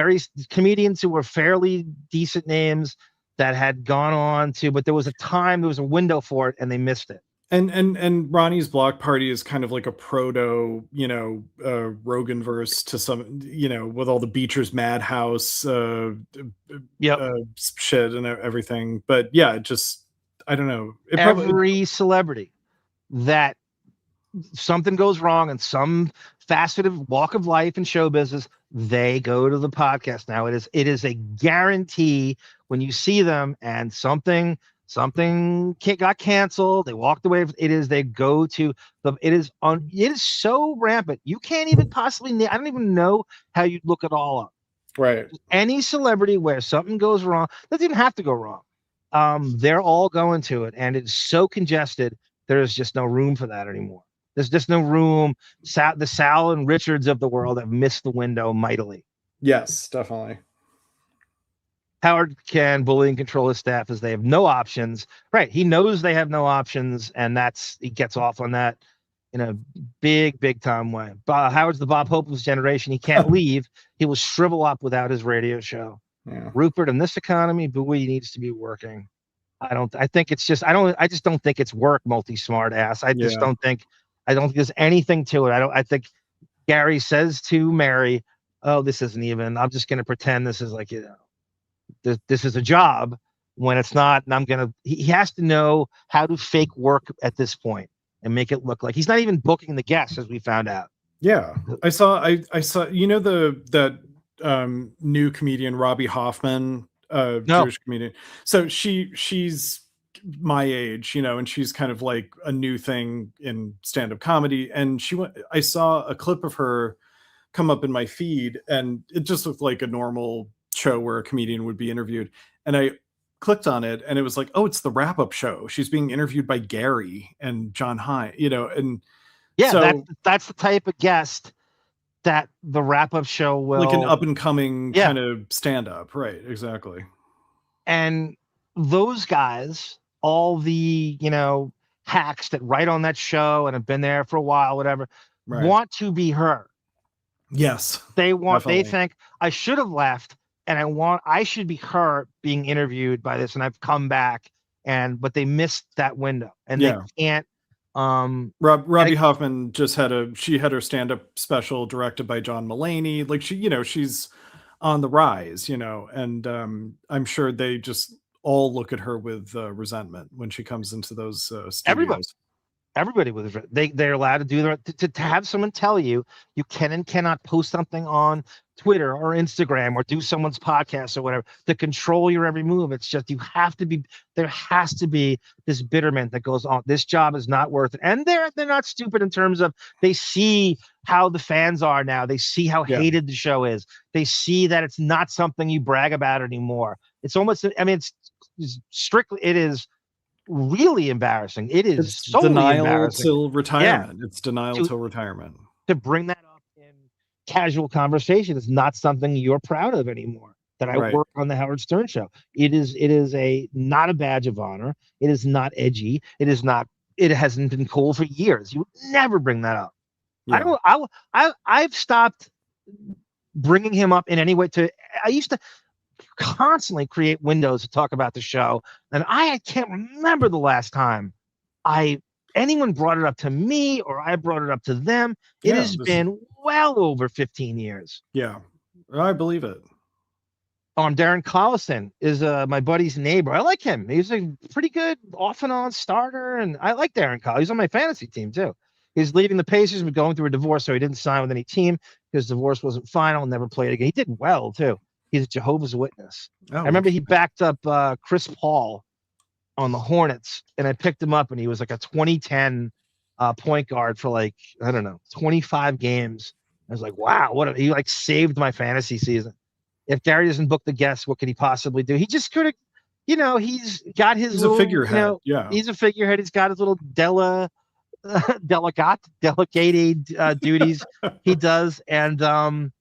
comedians who were fairly decent names that had gone on to, but there was a window for it and they missed it. And Ronnie's Block Party is kind of like a proto, Rogan verse to some, with all the Beecher's Madhouse shit and everything. But yeah, I don't know. Every celebrity that something goes wrong in some facet of walk of life and show business, they go to the podcast now. It is a guarantee when you see them and something got canceled, they walked away. They go to the. It is so rampant. You can't even possibly. I don't even know how you look it all up. Right. Any celebrity where something goes wrong, doesn't even have to go wrong. They're all going to it, and it's so congested. There's just no room for that anymore. There's just no room. The Sal and Richards of the world have missed the window mightily. Yes, definitely. Howard can bully and control his staff as they have no options. Right. He knows they have no options, and he gets off on that in a big time way. Howard's the Bob Hope of his generation. He can't leave. He will shrivel up without his radio show. Yeah. Rupert, in this economy, Bowie needs to be working. I just don't think it's work, multi-smart ass. I don't think there's anything to it. I think Gary says to Mary, oh, this isn't even, I'm just going to pretend this is like, this is a job when it's not. And he has to know how to fake work at this point and make it look like he's not even booking the guests, as we found out. Yeah. I saw, that new comedian, Robbie Hoffman, Jewish comedian. So she's my age, and she's kind of like a new thing in stand-up comedy. And I saw a clip of her come up in my feed, and it just looked like a normal show where a comedian would be interviewed. And I clicked on it, and it was like, oh, it's the wrap-up show. She's being interviewed by Gary and John Hine, and so that's the type of guest that the wrap-up show will, like an up-and-coming kind of stand-up. Right, exactly. And those guys, all the hacks that write on that show and have been there for a while, whatever, want to be her. Yes, they think I should have left, and I should be her being interviewed by this, and I've come back, but they missed that window, and they can't. Robbie Hoffman just had her stand-up special directed by John Mulaney. Like she's on the rise, and I'm sure they just all look at her with resentment when she comes into those studios. Everybody with they're allowed to do to have someone tell you can and cannot post something on Twitter or Instagram or do someone's podcast or whatever to control your every move. It's just there has to be this bitterment that goes on. This job is not worth it. And they're not stupid in terms of they see how the fans are now. They see how hated the show is. They see that it's not something you brag about anymore. It's almost, it's strictly, it is really embarrassing. It's so denial till retirement. It's denial till retirement. To bring that up in casual conversation is not something you're proud of anymore. That I work on the Howard Stern show. It is not a badge of honor. It is not edgy. It hasn't been cool for years. You would never bring that up. Yeah. I've stopped bringing him up in any way. constantly create windows to talk about the show. And I can't remember the last time anyone brought it up to me or I brought it up to them. It has been well over 15 years. Yeah, I believe it. Darren Collison is my buddy's neighbor. I like him. He's a pretty good off and on starter, and I like Darren Collison. He's on my fantasy team too. He's leaving the Pacers, but going through a divorce, so he didn't sign with any team. His divorce wasn't final, never played again. He did well too. He's a Jehovah's Witness. I remember he backed up Chris Paul on the Hornets, and I picked him up, and he was like a 2010 point guard for 25 games. I was like, wow, he like saved my fantasy season. If Gary doesn't book the guests, what could he possibly do? He just could have, he's got his a figurehead. He's a figurehead. He's got his little delegated duties he does. And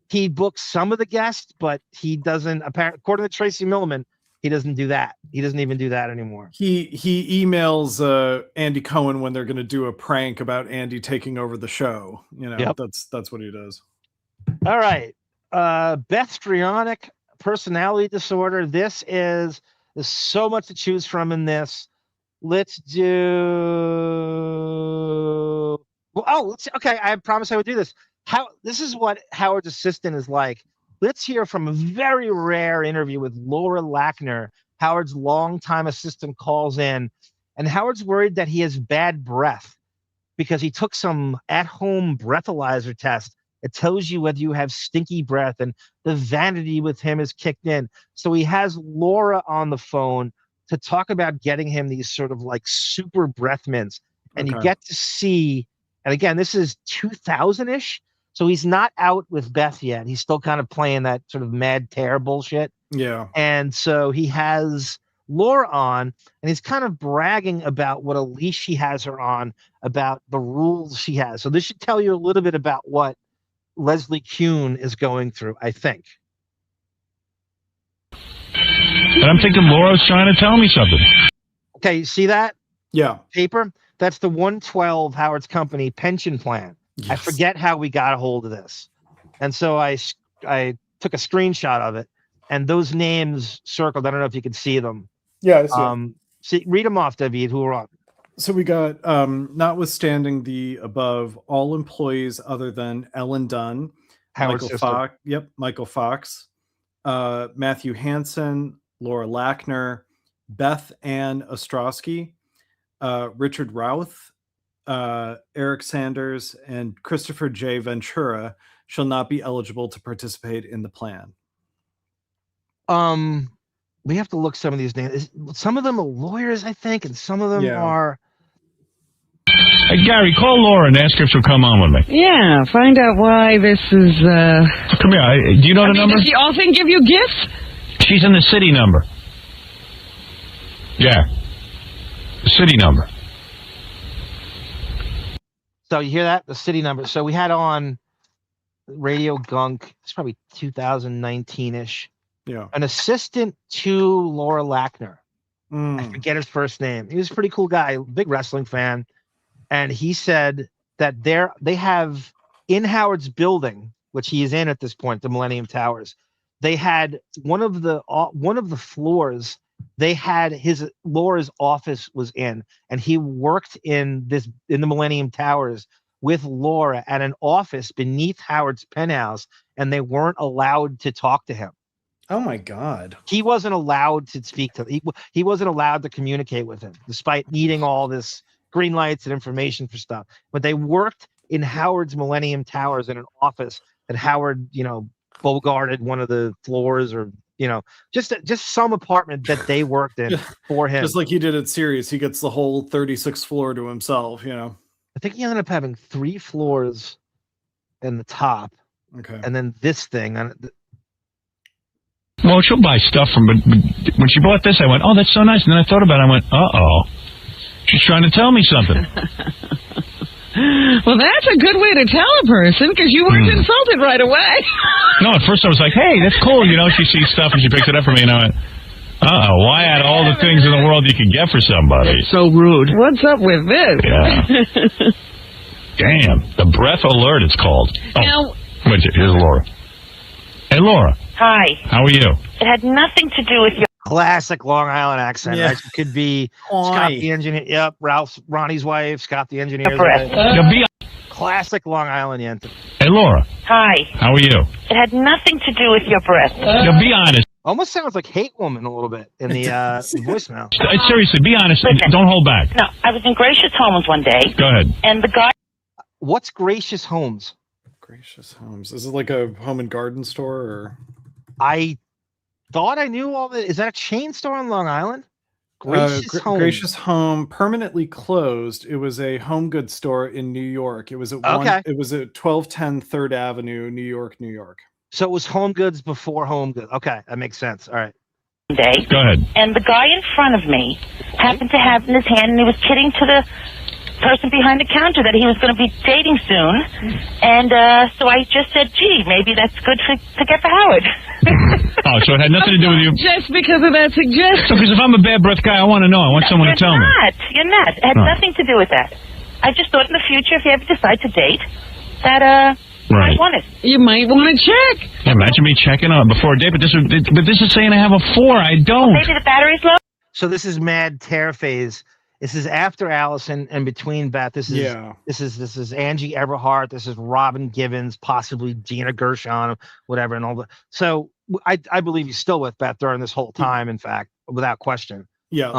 he books some of the guests, but he doesn't, according to Tracy Milliman, he doesn't do that. He doesn't even do that anymore. He emails Andy Cohen when they're going to do a prank about Andy taking over the show. That's what he does. All right. Bethstrionic personality disorder. There's so much to choose from in this. Let's do. Okay. I promise I would do this. This is what Howard's assistant is like. Let's hear from a very rare interview with Laura Lackner. Howard's longtime assistant calls in, and Howard's worried that he has bad breath because he took some at-home breathalyzer test. It tells you whether you have stinky breath, and the vanity with him is kicked in. So he has Laura on the phone to talk about getting him these sort of like super breath mints. And you get to see, and again, this is 2000-ish. So he's not out with Beth yet. He's still kind of playing that sort of mad terror bullshit. Yeah. And so he has Laura on, and he's kind of bragging about what a leash he has her on, about the rules she has. So this should tell you a little bit about what Leslie Kuhn is going through, I think. And I'm thinking Laura's trying to tell me something. Okay, you see that? Yeah. Paper? That's the 112 Howard's Company pension plan. Yes. I forget how we got a hold of this. And so I took a screenshot of it, and those names circled. I don't know if you can see them. Yeah, I see read them off, David, who are on. So we got, notwithstanding the above, all employees other than Ellen Dunn, Michael Fox, Matthew Hansen, Laura Lackner, Beth Ann Ostrowski, Richard Routh, Eric Sanders, and Christopher J. Ventura shall not be eligible to participate in the plan. We have to look some of these names. Some of them are lawyers, I think, and some of them are. Hey, Gary, call Laura and ask her if she'll come on with me. Yeah, find out why this is. Come here. Do you know the number? Does she often give you gifts? She's in the city number. Yeah. The city number. So you hear that? The city number. So we had on Radio Gunk, it's probably 2019-ish. Yeah. An assistant to Laura Lackner. I forget his first name. He was a pretty cool guy, big wrestling fan. And he said that they have in Howard's building, which he is in at this point, the Millennium Towers, they had one of the floors. They had Laura's office was in, and he worked in the Millennium Towers with Laura at an office beneath Howard's penthouse, and they weren't allowed to talk to him. Oh my God. He wasn't allowed to speak to him. He wasn't allowed to communicate with him, despite needing all this green lights and information for stuff. But they worked in Howard's Millennium Towers in an office that Howard, bogarted one of the floors, or just some apartment that they worked in for him. Just like he did at Sirius, he gets the whole 36th floor to himself. I think he ended up having 3 floors in the top. Okay. And then this thing. Well, she'll buy stuff from, but when she bought this, I went, oh, that's so nice. And then I thought about it, I went, uh-oh, she's trying to tell me something. Well, that's a good way to tell a person, because you weren't insulted right away. No, at first I was like, hey, that's cool. She sees stuff and she picks it up for me, and I went, uh-oh, why add all the things in the world you can get for somebody? It's so rude. What's up with this? Yeah. Damn. The breath alert, it's called. Oh, now, wait, here's Laura. And Hey, Laura. Hi. How are you? It had nothing to do with your Classic Long Island accent. Yeah. Right? It could be Scott the engineer. Yep, Ronnie's wife, Scott the engineer's breath. wife. Classic Long Island yent. Hey, Laura. Hi. How are you? It had nothing to do with your breath. Be honest. Almost sounds like Hate Woman a little bit in the voicemail. Seriously, be honest. Listen. Don't hold back. No, I was in Gracious Homes one day. Go ahead. And the guy... What's Gracious Homes? Gracious Homes. Is it like a home and garden store? Or I thought I knew all that. Is that a chain store on Long Island? Gracious Home. Gracious Home permanently closed. It was a home goods store in New York. It was at It was at 1210 3rd Avenue, New York, New York. So it was Home Goods before Home Goods. Okay, that makes sense. All right. Day. Go ahead. And the guy in front of me happened to have in his hand, and he was kidding to the person behind the counter that he was going to be dating soon. And so I just said, gee, maybe that's good to get for Howard. Oh, so it had nothing to do with you? Just because of that suggestion. Because if I'm a bad breath guy, I want to know. I want someone to tell me. You're not. It had nothing to do with that. I just thought in the future, if you ever decide to date, that Right. might want it. You might want to check. Yeah, imagine me checking on before a date, but this is saying I have a 4. I don't. Maybe the battery's low. So this is Mad Tear Phase. This is after Allison and between Beth. This is this is Angie Everhart. This is Robin Givens, possibly Gina Gershon, whatever, and all that. So I believe he's still with Beth during this whole time. In fact, without question. Yeah.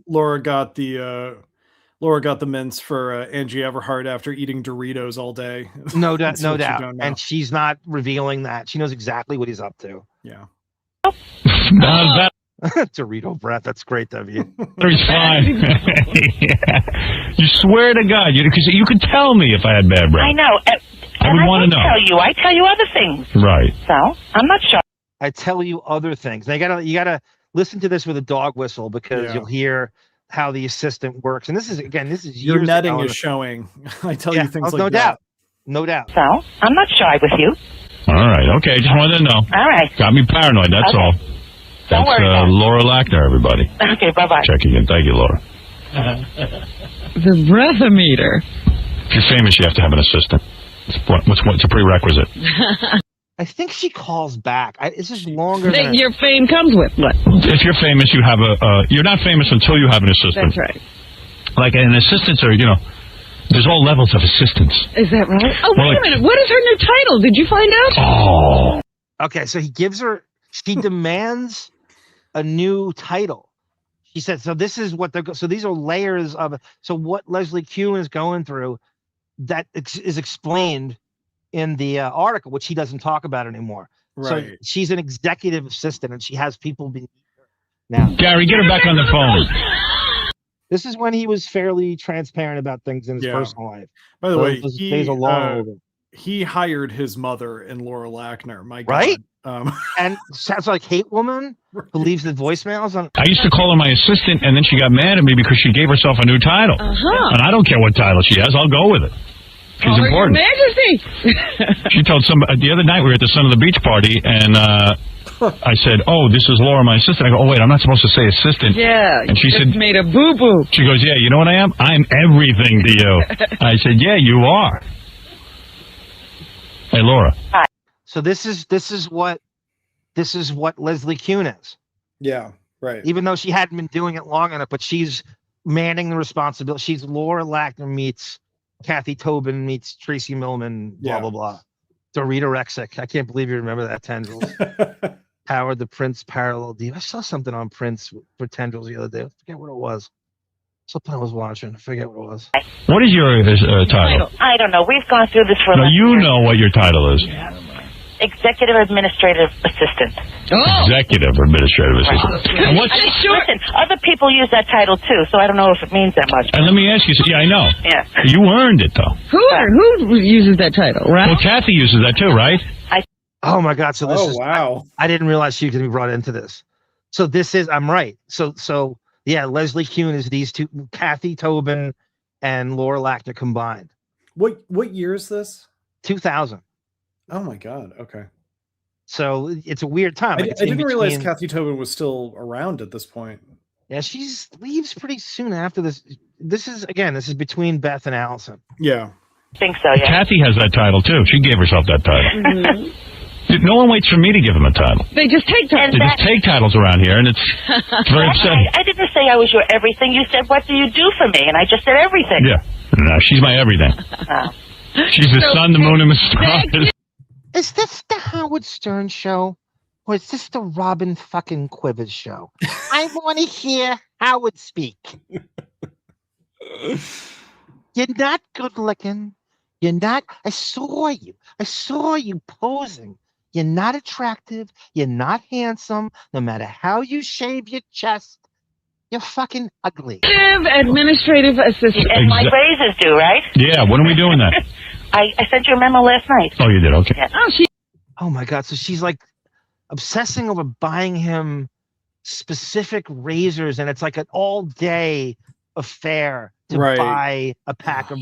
Laura got the mints for Angie Everhart after eating Doritos all day. No doubt, no doubt. And she's not revealing that. She knows exactly what he's up to. Yeah. Dorito breath. That's great, W. He's fine. Yeah. You swear to God, you could tell me if I had bad breath. I know. I would want to know. I tell you other things. Right. So I'm not sure. I tell you other things. Now you gotta listen to this with a dog whistle because you'll hear how the assistant works. And this is your netting is showing. I tell you things like that. No doubt. So I'm not shy with you. All right. Okay. Just wanted to know. All right. Got me paranoid. That's all. Don't That's worry Laura Lackner, everybody. Okay. Bye-bye. Checking in. Thank you, Laura. The breathometer. If you're famous, you have to have an assistant. What's a prerequisite? I think she calls back. It's just longer than your fame comes with. What? If you're famous, you have you're not famous until you have an assistant. That's right. Like an assistants are, there's all levels of assistants. Is that right? Oh, wait a minute. What is her new title? Did you find out? Oh. Okay, so she demands a new title. She said, so this is what so these are layers of, so what Leslie Kuhn is going through that is explained in the article, which he doesn't talk about anymore. Right. So she's an executive assistant and she has people beneath her. Now, Gary, get her back on the phone. This is when he was fairly transparent about things in his personal life. By the way, he hired his mother in Laura Lackner. My God. Right? And sounds like Hate Woman who leaves the voicemails on. I used to call her my assistant, and then she got mad at me because she gave herself a new title. And I don't care what title she has. I'll go with it. She's important. Your Majesty. She told somebody the other night we were at the Son of the Beach party, and I said, "Oh, this is Laura, my assistant." I go, "Oh wait, I'm not supposed to say assistant." Yeah. And she said, "Made a boo boo." She goes, "Yeah, you know what I am? I'm everything to you." I said, "Yeah, you are." Hey, Laura. Hi. So this is what Leslie Kuhn is. Yeah. Right. Even though she hadn't been doing it long enough, but she's manning the responsibility. She's Laura Lackner meets Kathy Tobin meets Tracy Millman, blah, blah, blah. Dorita Rexic. I can't believe you remember that, Tendrils. Howard the Prince parallel deep. I saw something on Prince for Tendrils the other day. I forget what it was. Something I was watching. I forget what it was. What is your title? I don't know. We've gone through this for a No, you know what your title is. Executive Administrative Assistant. Oh. Executive Administrative Assistant. Right. And what's, listen, other people use that title too, so I don't know if it means that much. And let me ask you, I know. Yeah. You earned it, though. Who uses that title, right? Well, Kathy uses that too, right? Oh, my God. So this is... wow. I didn't realize she was going to be brought into this. So this is... I'm right. So yeah, Leslie Kuhn is these two, Kathy Tobin and Laura Lackner combined. What year is this? 2000. Oh my God. Okay. So it's a weird time. I didn't realize Kathy Tobin was still around at this point. Yeah, she leaves pretty soon after this. This is between Beth and Allison. Yeah. I think so, yeah. Kathy has that title too. She gave herself that title. Mm-hmm. No one waits for me to give him a title. They just take titles. They just take titles around here, and it's very upsetting. I didn't say I was your everything. You said, what do you do for me? And I just said everything. Yeah. No, she's my everything. Oh. She's the sun, the moon, and the stars. Is this the Howard Stern show? Or is this the Robin fucking Quivers show? I want to hear Howard speak. You're not good looking. You're not. I saw you. I saw you posing. You're not attractive. You're not handsome. No matter how you shave your chest, you're fucking ugly. Administrative assistant. And my raise is due, right? Yeah, when are we doing that? I sent you a memo last night. Oh, you did? Okay. Yeah. Oh, my God. So she's like obsessing over buying him specific razors, and it's like an all-day affair to buy a pack of...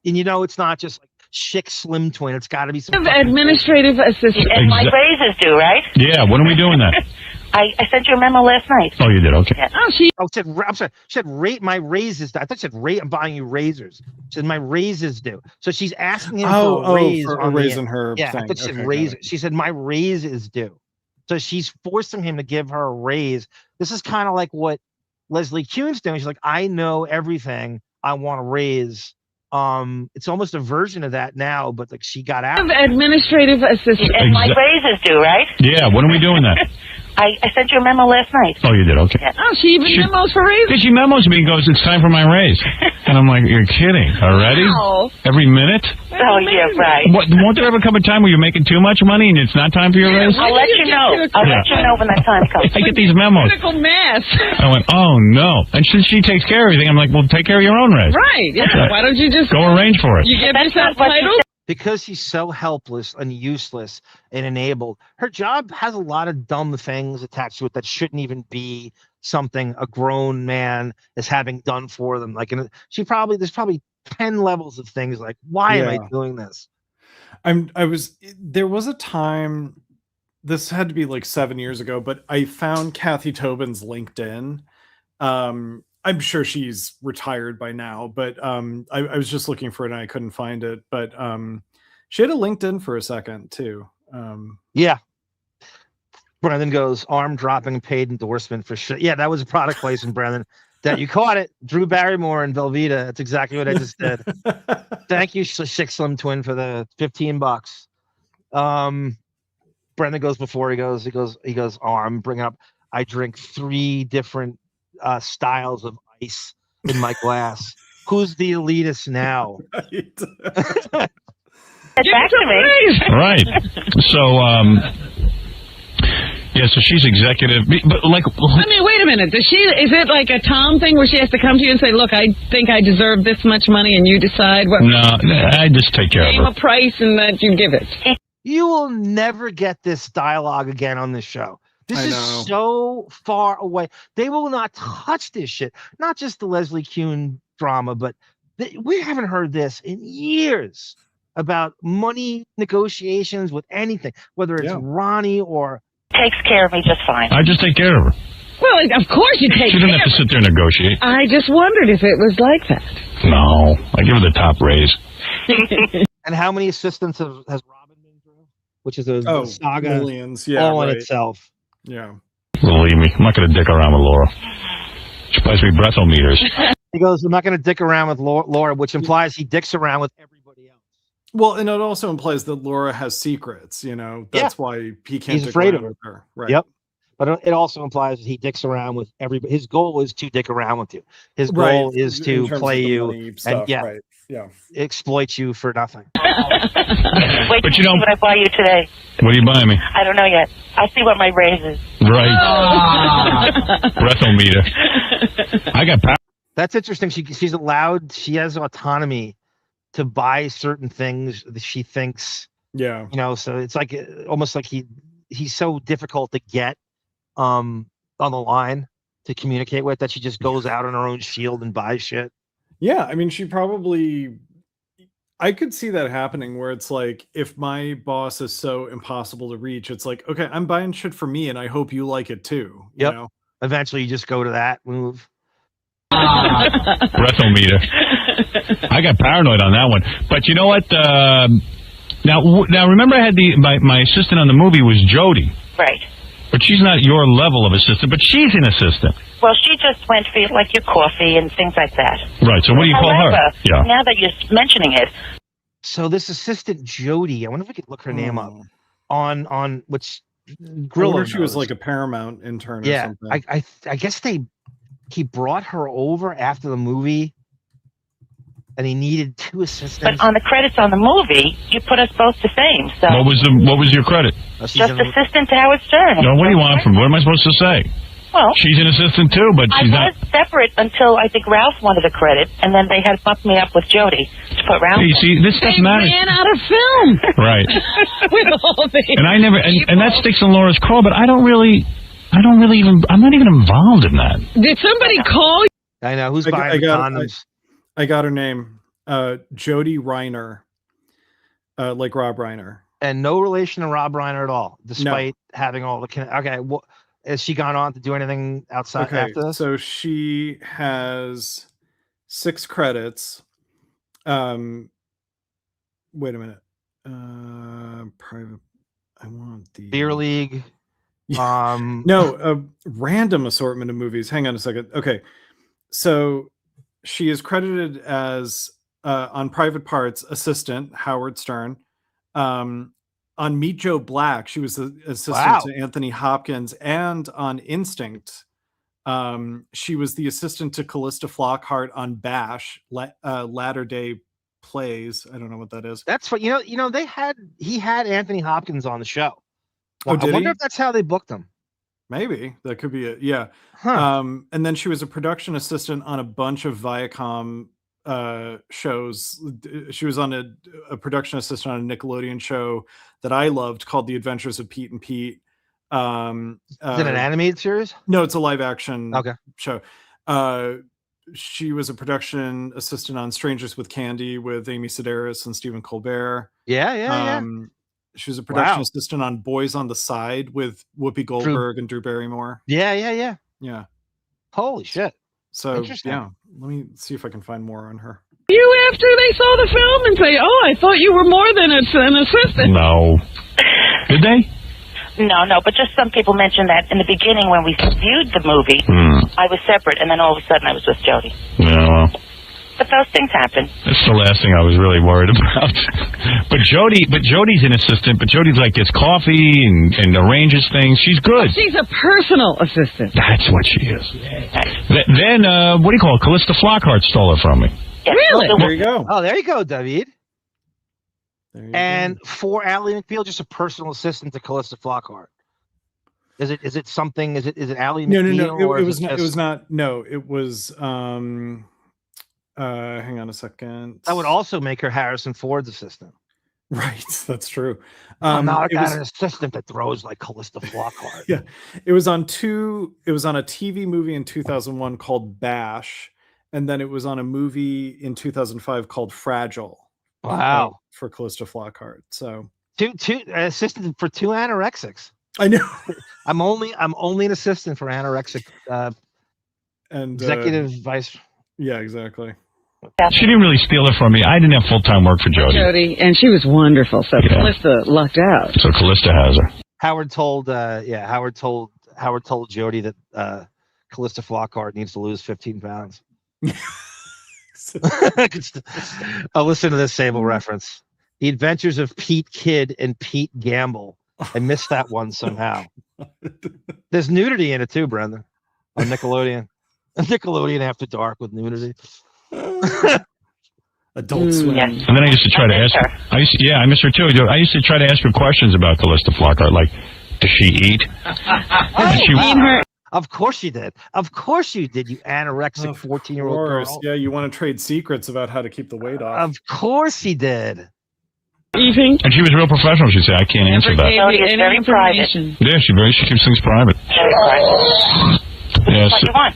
And you know, it's not just like Chic Slim Twin. It's got to be some administrative assistant. And my raise is due, right? Yeah, when are we doing that? I sent you a memo last night. Oh, you did? Okay. Yeah. I'm sorry. She said, rate my raises. I thought she said, rate, I'm buying you razors. She said, my raises due. So she's asking him for a raise. For a raise in her Yeah, thing. I thought she said raise. She said, my raise is due. So she's forcing him to give her a raise. This is kind of like what Leslie Kuhn's doing. She's like, I know everything. I want a raise. It's almost a version of that now, but like she got out. Administrative assistant. And my raise is due, right? Yeah, when are we doing that? I sent you a memo last night. Oh, you did? Okay. Yeah. Oh, she even memos for raises? She memos me and goes, it's time for my raise. And I'm like, you're kidding. Already? Wow. Every minute? Oh, yeah, right. Won't there ever come a time where you're making too much money and it's not time for your raise? I'll let you know. I'll let you know when that time comes. I get these memos. Critical mass. I went, oh, no. And since she takes care of everything, I'm like, well, take care of your own raise. Right, yeah. Why don't you just... Go arrange for it. You give yourself titles? Because she's so helpless and useless and enabled, her job has a lot of dumb things attached to it that shouldn't even be something a grown man is having done for them. Like, there's probably 10 levels of things like, why am I doing this? There was a time, this had to be like 7 years ago, but I found Kathy Tobin's LinkedIn. I'm sure she's retired by now, but I was just looking for it and I couldn't find it. But she had a LinkedIn for a second too. Yeah. Brendan goes, arm dropping paid endorsement for shit. Yeah, that was a product placement, Brendan. That you caught it. Drew Barrymore and Velveeta. That's exactly what I just did. Thank you, Chic Slim Twin, for the $15. Brendan goes before he goes, oh, I'm bringing up, I drink 3 different styles of ice in my glass. Who's the elitist now? Back to me. Right. So, yeah, so she's executive, but like... I mean, wait a minute. Is it like a Tom thing where she has to come to you and say, look, I think I deserve this much money and you decide what... No, I just take care of her. Name a price and that you give it. You will never get this dialogue again on this show. This is so far away. They will not touch this shit. Not just the Leslie Kuhn drama, but we haven't heard this in years about money negotiations with anything, whether it's Ronnie or... Takes care of me just fine. I just take care of her. Well, of course you take care of her. She doesn't have to sit there and negotiate. I just wondered if it was like that. No, I give her the top raise. And how many assistants has Robin been through? Which is a saga millions, all in itself. Yeah. Believe me, I'm not going to dick around with Laura. She buys me breathometers. He goes, I'm not going to dick around with Laura, which implies he dicks around with everybody else. Well, and it also implies that Laura has secrets, you know. That's why he can't He's dick afraid around of with her. Right. Yep. But it also implies that he dicks around with everybody. His goal is to dick around with you. His goal is to play you stuff, and exploit you for nothing. Wait, but you know what I buy you today? What are you buying me? I don't know yet. I'll see what my raise is. Right. Breathometer. I got power. That's interesting. She's allowed. She has autonomy to buy certain things that she thinks. Yeah. You know. So it's like almost like he's so difficult to get on the line to communicate with that she just goes out on her own shield and buys shit. Yeah, I mean, I could see that happening where it's like, if my boss is so impossible to reach, it's like, okay, I'm buying shit for me and I hope you like it too. You know? Eventually you just go to that move. Breathometer. I got paranoid on that one. But you know what? Now, remember I had my assistant on the movie was Jody. Right. But she's not your level of assistant, but she's an assistant. Well, she just went for like your coffee and things like that. Right, so what do you call her? Yeah. Now that you're mentioning it. So this assistant Jody, I wonder if we could look her name up on which Grillo. I wonder if she was like a Paramount intern or something. I guess he brought her over after the movie, and he needed 2 assistants. But on the credits on the movie, you put us both the same. So What was your credit? just assistant to Howard Stern. No, what do you want from? What am I supposed to say? Well, she's an assistant too, but she's not. I was separate until I think Ralph wanted a credit, and then they had bumped me up with Jody to put Ralph. You see, this stuff matters. They ran out of film. Right. With all the And I never, and that sticks in Laura's craw, but I'm not even involved in that. Did somebody call you? I know who's buying the condoms. I got her name, Jody Reiner, like Rob Reiner, and no relation to Rob Reiner at all, despite having all the. Okay, well, has she gone on to do anything outside after this? So she has 6 credits. Wait a minute. Private. I want the Beer League. No, a random assortment of movies. Hang on a second. Okay, so she is credited as on Private Parts assistant Howard Stern. On Meet Joe Black, she was the assistant to Anthony Hopkins, and on Instinct, she was the assistant to Callista Flockhart on Bash, Latter Day Plays. I don't know what that is. That's what he had Anthony Hopkins on the show. Oh, did I wonder he? if that's how they booked him. Maybe that could be it. Yeah. And then she was a production assistant on a bunch of Viacom shows. She was on a production assistant on a Nickelodeon show that I loved called The Adventures of Pete and Pete. Is it an animated series? No, it's a live action show. She was a production assistant on Strangers with Candy with Amy Sedaris and Stephen Colbert. Yeah. She was a production assistant on Boys on the Side with Whoopi Goldberg and Drew Barrymore. Yeah. Holy shit. So, yeah, let me see if I can find more on her. You after they saw the film and say, "Oh, I thought you were more than an assistant." No. Did they? No, but just some people mentioned that in the beginning when we viewed the movie, I was separate, and then all of a sudden I was with Jody. Yeah, well. But those things happen. That's the last thing I was really worried about. But Jody's an assistant, but Jody's like gets coffee and arranges things. She's good. She's a personal assistant. That's what she is. Then, what do you call it? Callista Flockhart stole it from me. Yes. Really? There you go. Oh, there you go, David. And for Ally McBeal, just a personal assistant to Callista Flockhart. Is it something? Is it Ally McBeal? No. It was not. No, it was. Hang on a second. That would also make her Harrison Ford's assistant. Right, that's true. I'm not an assistant that throws like Callista Flockhart. Yeah, it was on a TV movie in 2001 called Bash, and then it was on a movie in 2005 called Fragile. Wow, for Callista Flockhart. So two assistant for 2 anorexics. I know. I'm only an assistant for anorexic and executive vice. Yeah, exactly. She didn't really steal it from me. I didn't have full-time work for Jody. And she was wonderful. So Callista lucked out. So Callista has her. Howard told Jody that Callista Flockhart needs to lose 15 pounds. I'll listen to this Sable reference. The Adventures of Pete Kidd and Pete Gamble. I missed that one somehow. There's nudity in it too, Brendan, on Nickelodeon. Nickelodeon After Dark with nudity. Adult Swim. Yes. And then I used to try to ask her. I miss her too. I used to try to ask her questions about Callista Flockhart, like, does she eat? Of course you did. Of course you did, you anorexic 14-year-old girl. Yeah, you want to trade secrets about how to keep the weight off. Of course he did. Eating. And she was real professional. She'd say, I can't answer that. It's very private. Yeah, she keeps things private. Very private. Yes. What you want.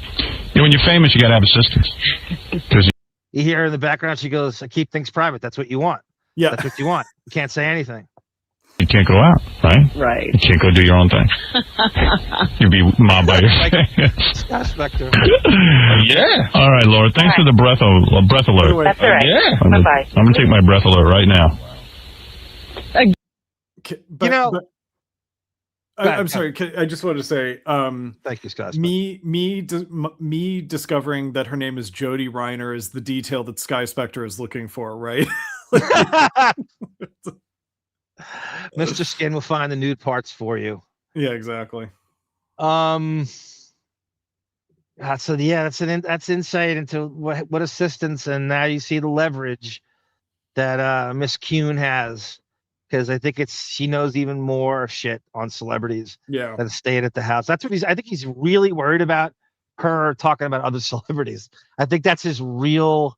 Yeah, when you're famous, you got to have assistants. You hear her in the background, she goes, I keep things private. That's what you want. Yeah. That's what you want. You can't say anything. You can't go out, right? Right. You can't go do your own thing. You'd be mobbed by your fans. Spectre. Yeah. All right, Laura. Thanks for the breath alert. That's all right. Yeah. Bye-bye. I'm going to take my breath alert right now. I'm sorry. I just wanted to say, thank you, Scott. Me discovering that her name is Jodie Reiner is the detail that Sky Spectre is looking for, right? Mr. Skin will find the nude parts for you. Yeah, exactly. So that's insight into what assistance, and now you see the leverage that Miss Kuhn has. Because I think she knows even more shit on celebrities than staying at the house. That's what I think he's really worried about her talking about other celebrities. I think that's his real,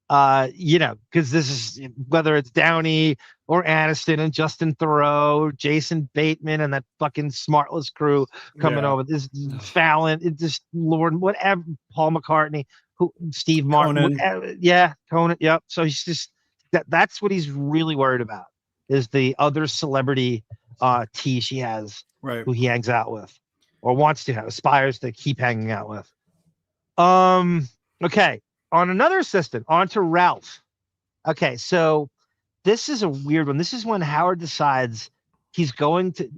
because this is, whether it's Downey or Aniston and Justin Theroux, Jason Bateman and that fucking Smartless crew coming over. This Fallon, Lord, whatever, Paul McCartney, Steve Martin, Conan. Yep. So he's just, that's what he's really worried about. Is the other celebrity T she has, who he hangs out with, or wants to aspires to keep hanging out with. Okay, on another assistant, on to Ralph. Okay, so this is a weird one. This is when Howard decides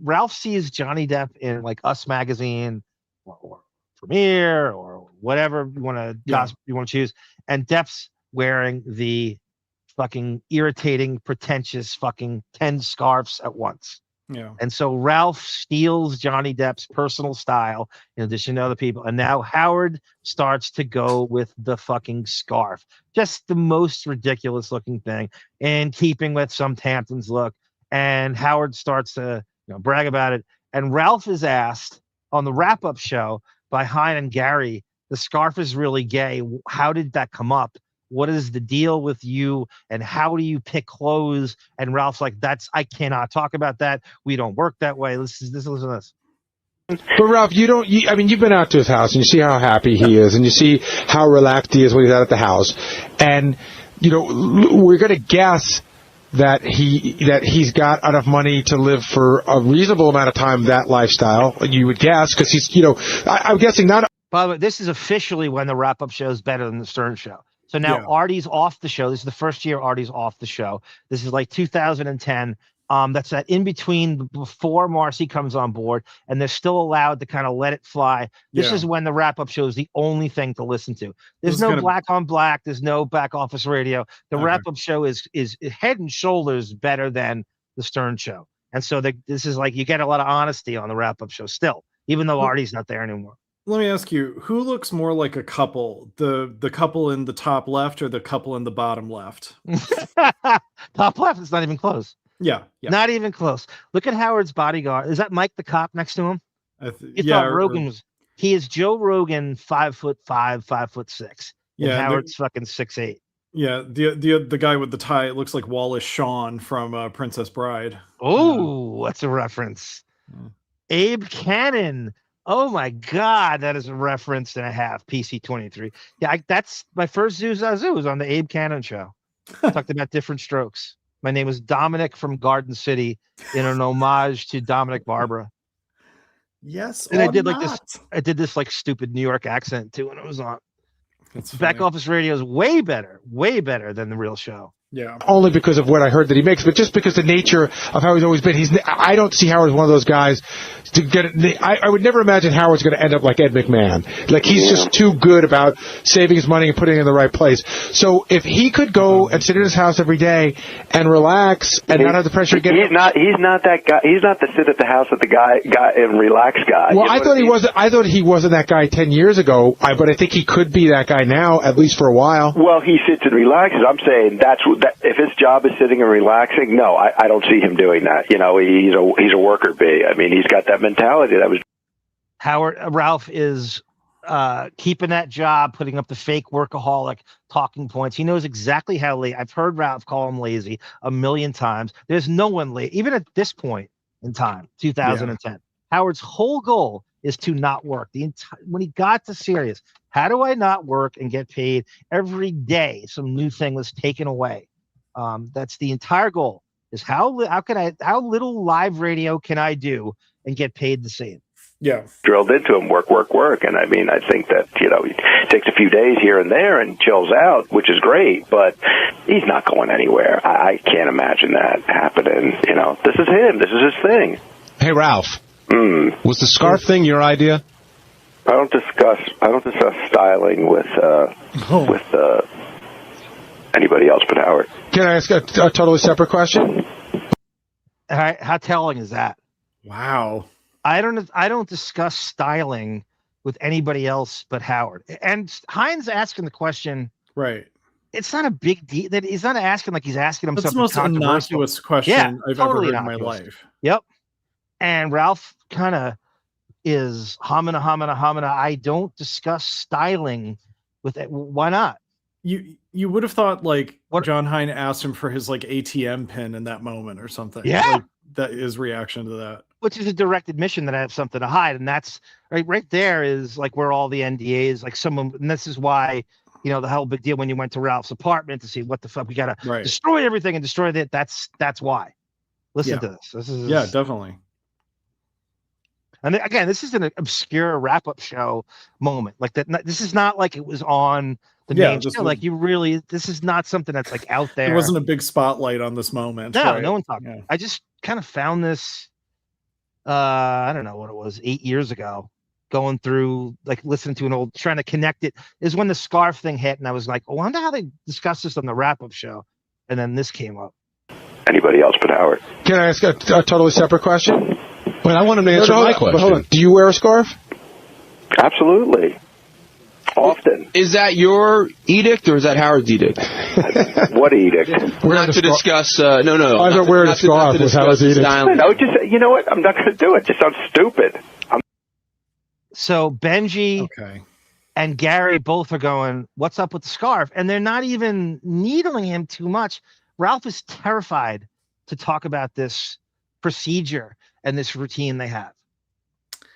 Ralph sees Johnny Depp in like Us Magazine or Premiere or whatever you want to choose, and Depp's wearing the fucking irritating, pretentious fucking 10 scarves at once. Yeah. And so Ralph steals Johnny Depp's personal style in addition to other people. And now Howard starts to go with the fucking scarf. Just the most ridiculous looking thing in keeping with some Hamptons look. And Howard starts to brag about it. And Ralph is asked on the wrap-up show by Hein and Gary, the scarf is really gay. How did that come up? What is the deal with you, and how do you pick clothes? And Ralph's like, I cannot talk about that. We don't work that way. Listen to this. But Ralph, you've been out to his house and you see how happy he is, and you see how relaxed he is when he's out at the house. And, we're going to guess that he's got enough money to live for a reasonable amount of time, that lifestyle, you would guess, because he's, I'm guessing not. By the way, this is officially when the wrap-up show is better than the Stern show. So now Artie's off the show. This is the first year Artie's off the show. This is like 2010. That's that in between before Marcy comes on board, and they're still allowed to kind of let it fly. This is when the wrap-up show is the only thing to listen to. There's no black on black. There's no back office radio. The wrap-up show is head and shoulders better than the Stern show. And so this is like, you get a lot of honesty on the wrap-up show still, even though Artie's not there anymore. Let me ask you, who looks more like a couple? The couple in the top left or the couple in the bottom left? Top left is not even close. Yeah. Not even close. Look at Howard's bodyguard. Is that Mike the cop next to him? He is Joe Rogan, 5'5", 5'6". And Howard's fucking 6'8". Yeah, the guy with the tie, it looks like Wallace Shawn from Princess Bride. Oh, that's a reference. Abe Cannon. Oh my God, that is a reference and a half. PC-23. Yeah, that's my first Zoo was on the Abe Cannon show. Talked about different strokes. My name was Dominic from Garden City, in an homage to Dominic Barbara. Yes, and I did this like stupid New York accent too when it was on. Back office radio is way better than the real show. Yeah. Only because of what I heard that he makes, but just because the nature of how he's always been. I don't see Howard as one of those guys to get it. I would never imagine Howard's going to end up like Ed McMahon. Like, he's just too good about saving his money and putting it in the right place. So if he could go and sit in his house every day and relax and not have the pressure to get he's not that guy. He's not the sit at the house with the guy and relax guy. Well, I thought he wasn't. I thought he wasn't that guy 10 years ago. But I think he could be that guy now, at least for a while. Well, he sits and relaxes. I'm saying if his job is sitting and relaxing, no, I don't see him doing that. He's a worker bee. I mean, he's got that mentality. That was Ralph is keeping that job, putting up the fake workaholic talking points. He knows exactly how I've heard Ralph call him lazy a million times. There's no one lazy, even at this point in time, 2010. Yeah. Howard's whole goal is to not work. When he got to Sirius, how do I not work and get paid every day? Some new thing was taken away. That's the entire goal. Is how little live radio can I do and get paid the same? Yeah, drilled into him, work. And I mean, I think that takes a few days here and there and chills out, which is great, but he's not going anywhere. I can't imagine that happening. You know, this is him. This is his thing. Hey, Ralph. Was the scarf thing your idea? I don't discuss styling with anybody else but Howard. Can I ask a totally separate question? All right, how telling is that? Wow. I don't discuss styling with anybody else but Howard. And Hines asking the question, right? It's not a big deal. That he's not asking like he's asking him That's something the most controversial. innocuous question I've ever heard in my life. Yep. And Ralph kind of is homina. I don't discuss styling with it. Why not? You would have thought like John Hine asked him for his like ATM pin in that moment or something. Yeah. Like, that is reaction to that. Which is a direct admission that I have something to hide. And that's right there is like where all the NDAs, like someone, and this is why, you know, the whole big deal when you went to Ralph's apartment to see what the fuck, we got to destroy everything and destroy that. That's why. Listen to this. This is definitely. And again, this is an obscure wrap-up show moment. Like that. This is not like it was on the main show. Like this is not something that's like out there. There wasn't a big spotlight on this moment. No, right? no one talked. Yeah. I just kind of found this. I don't know what it was, 8 years ago. Going through, like, listening to an old, trying to connect it is when the scarf thing hit, and I was like, I wonder how they discussed this on the wrap-up show. And then this came up. Anybody else but Howard? Can I ask a totally separate question? Well, I want him to answer my question. Hold on. Do you wear a scarf? Absolutely. Often. Is that your edict or is that Howard's edict? What edict? Not to discuss. No. I don't wear a scarf with Howard's edict. No, just you know what? I'm not going to do it. Just sounds stupid. So Benjy and Gary both are going, "What's up with the scarf?" And they're not even needling him too much. Ralph is terrified to talk about this procedure and this routine they have.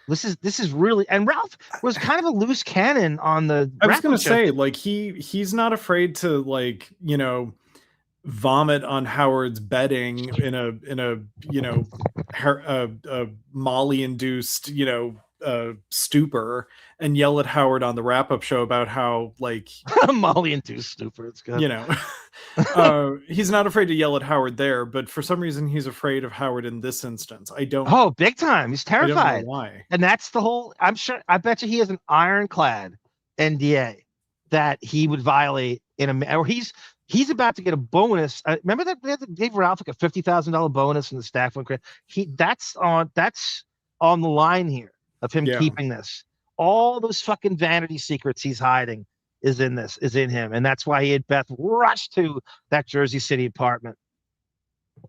This is really, and Ralph was kind of a loose cannon on the. I was going to say, like he's not afraid to, like, you know, vomit on Howard's bedding in a you know Molly induced, you know, stupor, and yell at Howard on the wrap-up show about how, like, Molly induced stupor. It's good. You know, he's not afraid to yell at Howard there, but for some reason he's afraid of Howard in this instance. I don't. Oh, big time! He's terrified. I don't know why. And that's the whole. I bet you he has an ironclad NDA that he would violate or he's about to get a bonus. Remember that they gave Ralph like a $50,000 bonus in the staff one. That's on the line here of him keeping this. All those fucking vanity secrets he's hiding is in him. And that's why he had Beth rush to that Jersey City apartment.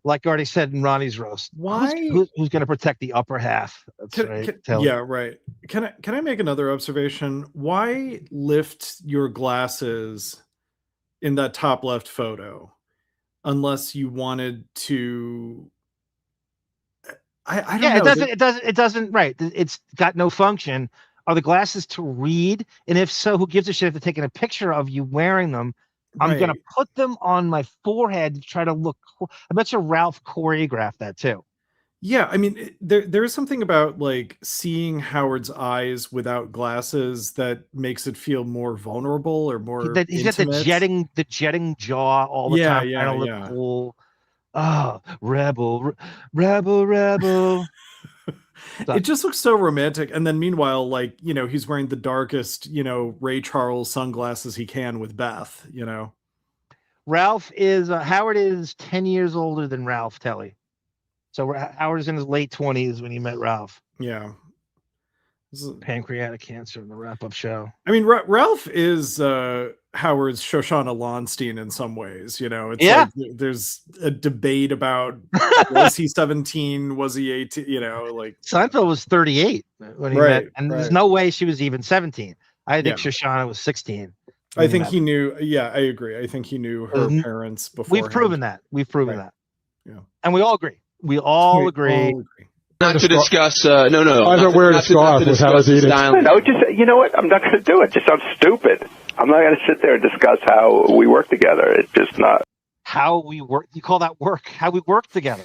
Like I already said in Ronnie's roast. Why? Who's going to protect the upper half? Right. Can I make another observation? Why lift your glasses in that top left photo unless you wanted to? I don't know. It doesn't. Right. It's got no function. Are the glasses to read? And if so, who gives a shit if they're taking a picture of you wearing them? I'm going to put them on my forehead to try to look cool. I bet you Ralph choreographed that too. Yeah, I mean, there is something about, like, seeing Howard's eyes without glasses that makes it feel more vulnerable or more He's got the jetting jaw all the time. Yeah, trying to look cool. Oh, rebel. It just looks so romantic. And then meanwhile, like, you know, he's wearing the darkest, you know, Ray Charles sunglasses he can with Beth, you know. Howard is 10 years older than Ralph Telly. So Howard is in his late 20s when he met Ralph. Yeah. Pancreatic cancer in the wrap-up show. I mean, Ralph is Howard's Shoshana Lonstein in some ways, you know. It's like there's a debate about was he 17, was he 18, you know, like Seinfeld was 38 when he met, and there's no way she was even 17. I think Shoshana was 16. I think he knew. Yeah, I agree. I think he knew her parents before. We've proven that. Yeah, and we all agree. We all agree. Not to discuss. No. I don't wear a scarf with Howard's edict. No, just, you know what? I'm not going to do it. It just sounds stupid. I'm not going to sit there and discuss how we work together. It's just not. How we work? You call that work? How we work together?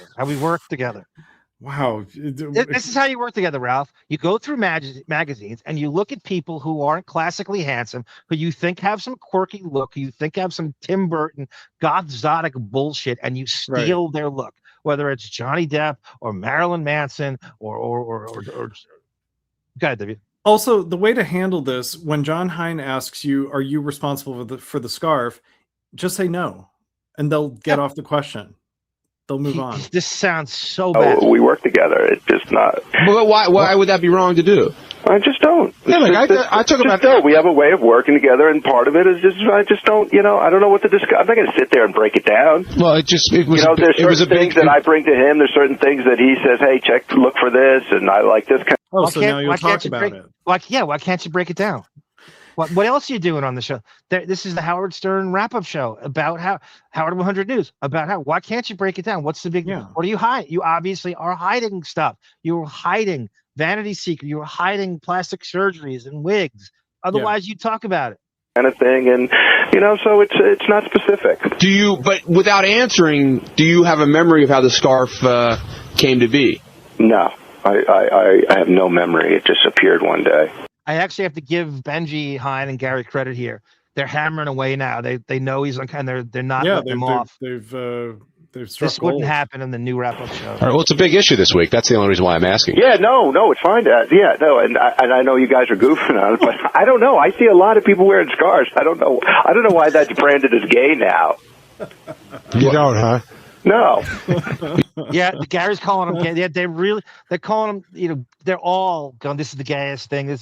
Wow. This is how you work together, Ralph. You go through magazines and you look at people who aren't classically handsome, who you think have some quirky look, who you think have some Tim Burton, Godzodic bullshit, and you steal their look. Whether it's Johnny Depp or Marilyn Manson or go ahead, David. Also, the way to handle this, when John Hine asks you, are you responsible for the scarf? Just say no, and they'll get off the question. They'll move on. This sounds so bad. We work together. It's just not. Well, why would that be wrong to do? I just don't. Yeah, like I talk about that. We have a way of working together, and part of it is just I just don't. I don't know what to discuss. I'm not going to sit there and break it down. Well, it was. There's certain things that I bring to him. There's certain things that he says, "Hey, look for this," and I like this kind. So now you'll talk about it. Why can't you break it down? What else are you doing on the show? This is the Howard Stern wrap-up show about Howard 100 News about how. Why can't you break it down? What's the big? Yeah. What are you hiding? You obviously are hiding stuff. You're hiding vanity secret. You're hiding plastic surgeries and wigs. Otherwise, you talk about it. Kind of thing, and so it's not specific. But without answering, do you have a memory of how the scarf came to be? No, I have no memory. It just appeared one day. I actually have to give Benjy, Hine, and Gary credit here. They're hammering away now. They know he's on, and they're not letting him off. They've struck this wouldn't happen in the new wrap-up show. All right, well, it's a big issue this week. That's the only reason why I'm asking. Yeah, no, it's fine. And I know you guys are goofing on it, but I don't know. I see a lot of people wearing scarves. I don't know why that's branded as gay now. You don't, huh? No. Yeah, Gary's calling them gay. They're calling them. They're all going. This is the gayest thing.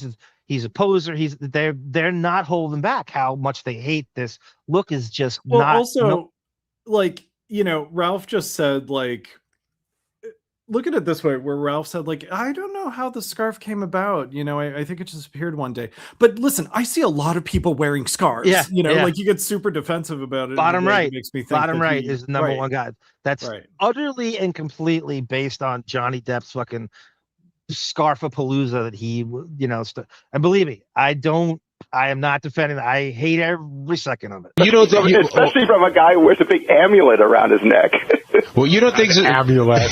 He's a poser. They're not holding back how much they hate this. Look is just not. Also, Ralph just said, look at it this way, where Ralph said, I don't know how the scarf came about. I think it just appeared one day. But listen, I see a lot of people wearing scarves. Yeah, you get super defensive about it. Bottom right. It makes me think Bottom right is the number one guy. That's utterly and completely based on Johnny Depp's fucking Scarfapalooza that he, and believe me, I am not defending it. I hate every second of it. Especially from a guy who wears a big amulet around his neck. Well, you don't think it's an amulet.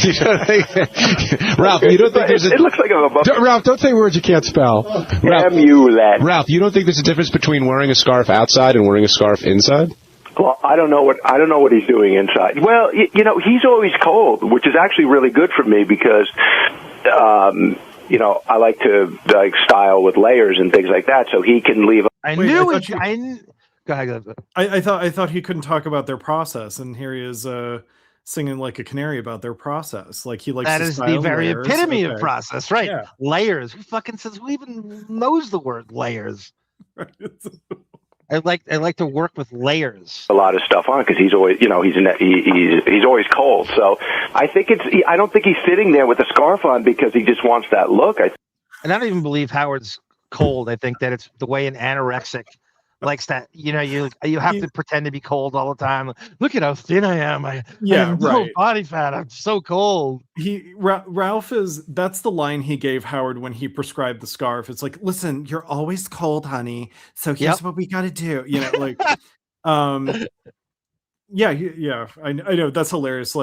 Ralph, you don't think it looks like a Ralph, don't say words you can't spell. Amulet. Ralph, you don't think there's a difference between wearing a scarf outside and wearing a scarf inside? Well, I don't know what he's doing inside. Well, he's always cold, which is actually really good for me because I like to style with layers and things like that, so he can leave. Go ahead. I thought he couldn't talk about their process, and here he is singing like a canary about their process. Like he likes that to is the very layers. epitome of process, right? Yeah. Layers. Who fucking says? Who even knows the word layers? I like to work with layers. A lot of stuff on because he's always, he's always cold. So I don't think he's sitting there with a scarf on because he just wants that look. And I don't even believe Howard's cold. I think that it's the way an anorexic likes that. You have to pretend to be cold all the time. Look at how thin I am. I have no body fat. I'm so cold. Ralph that's the line he gave Howard when he prescribed the scarf. It's like, listen, you're always cold, honey. So here's what we got to do. I know that's hilarious.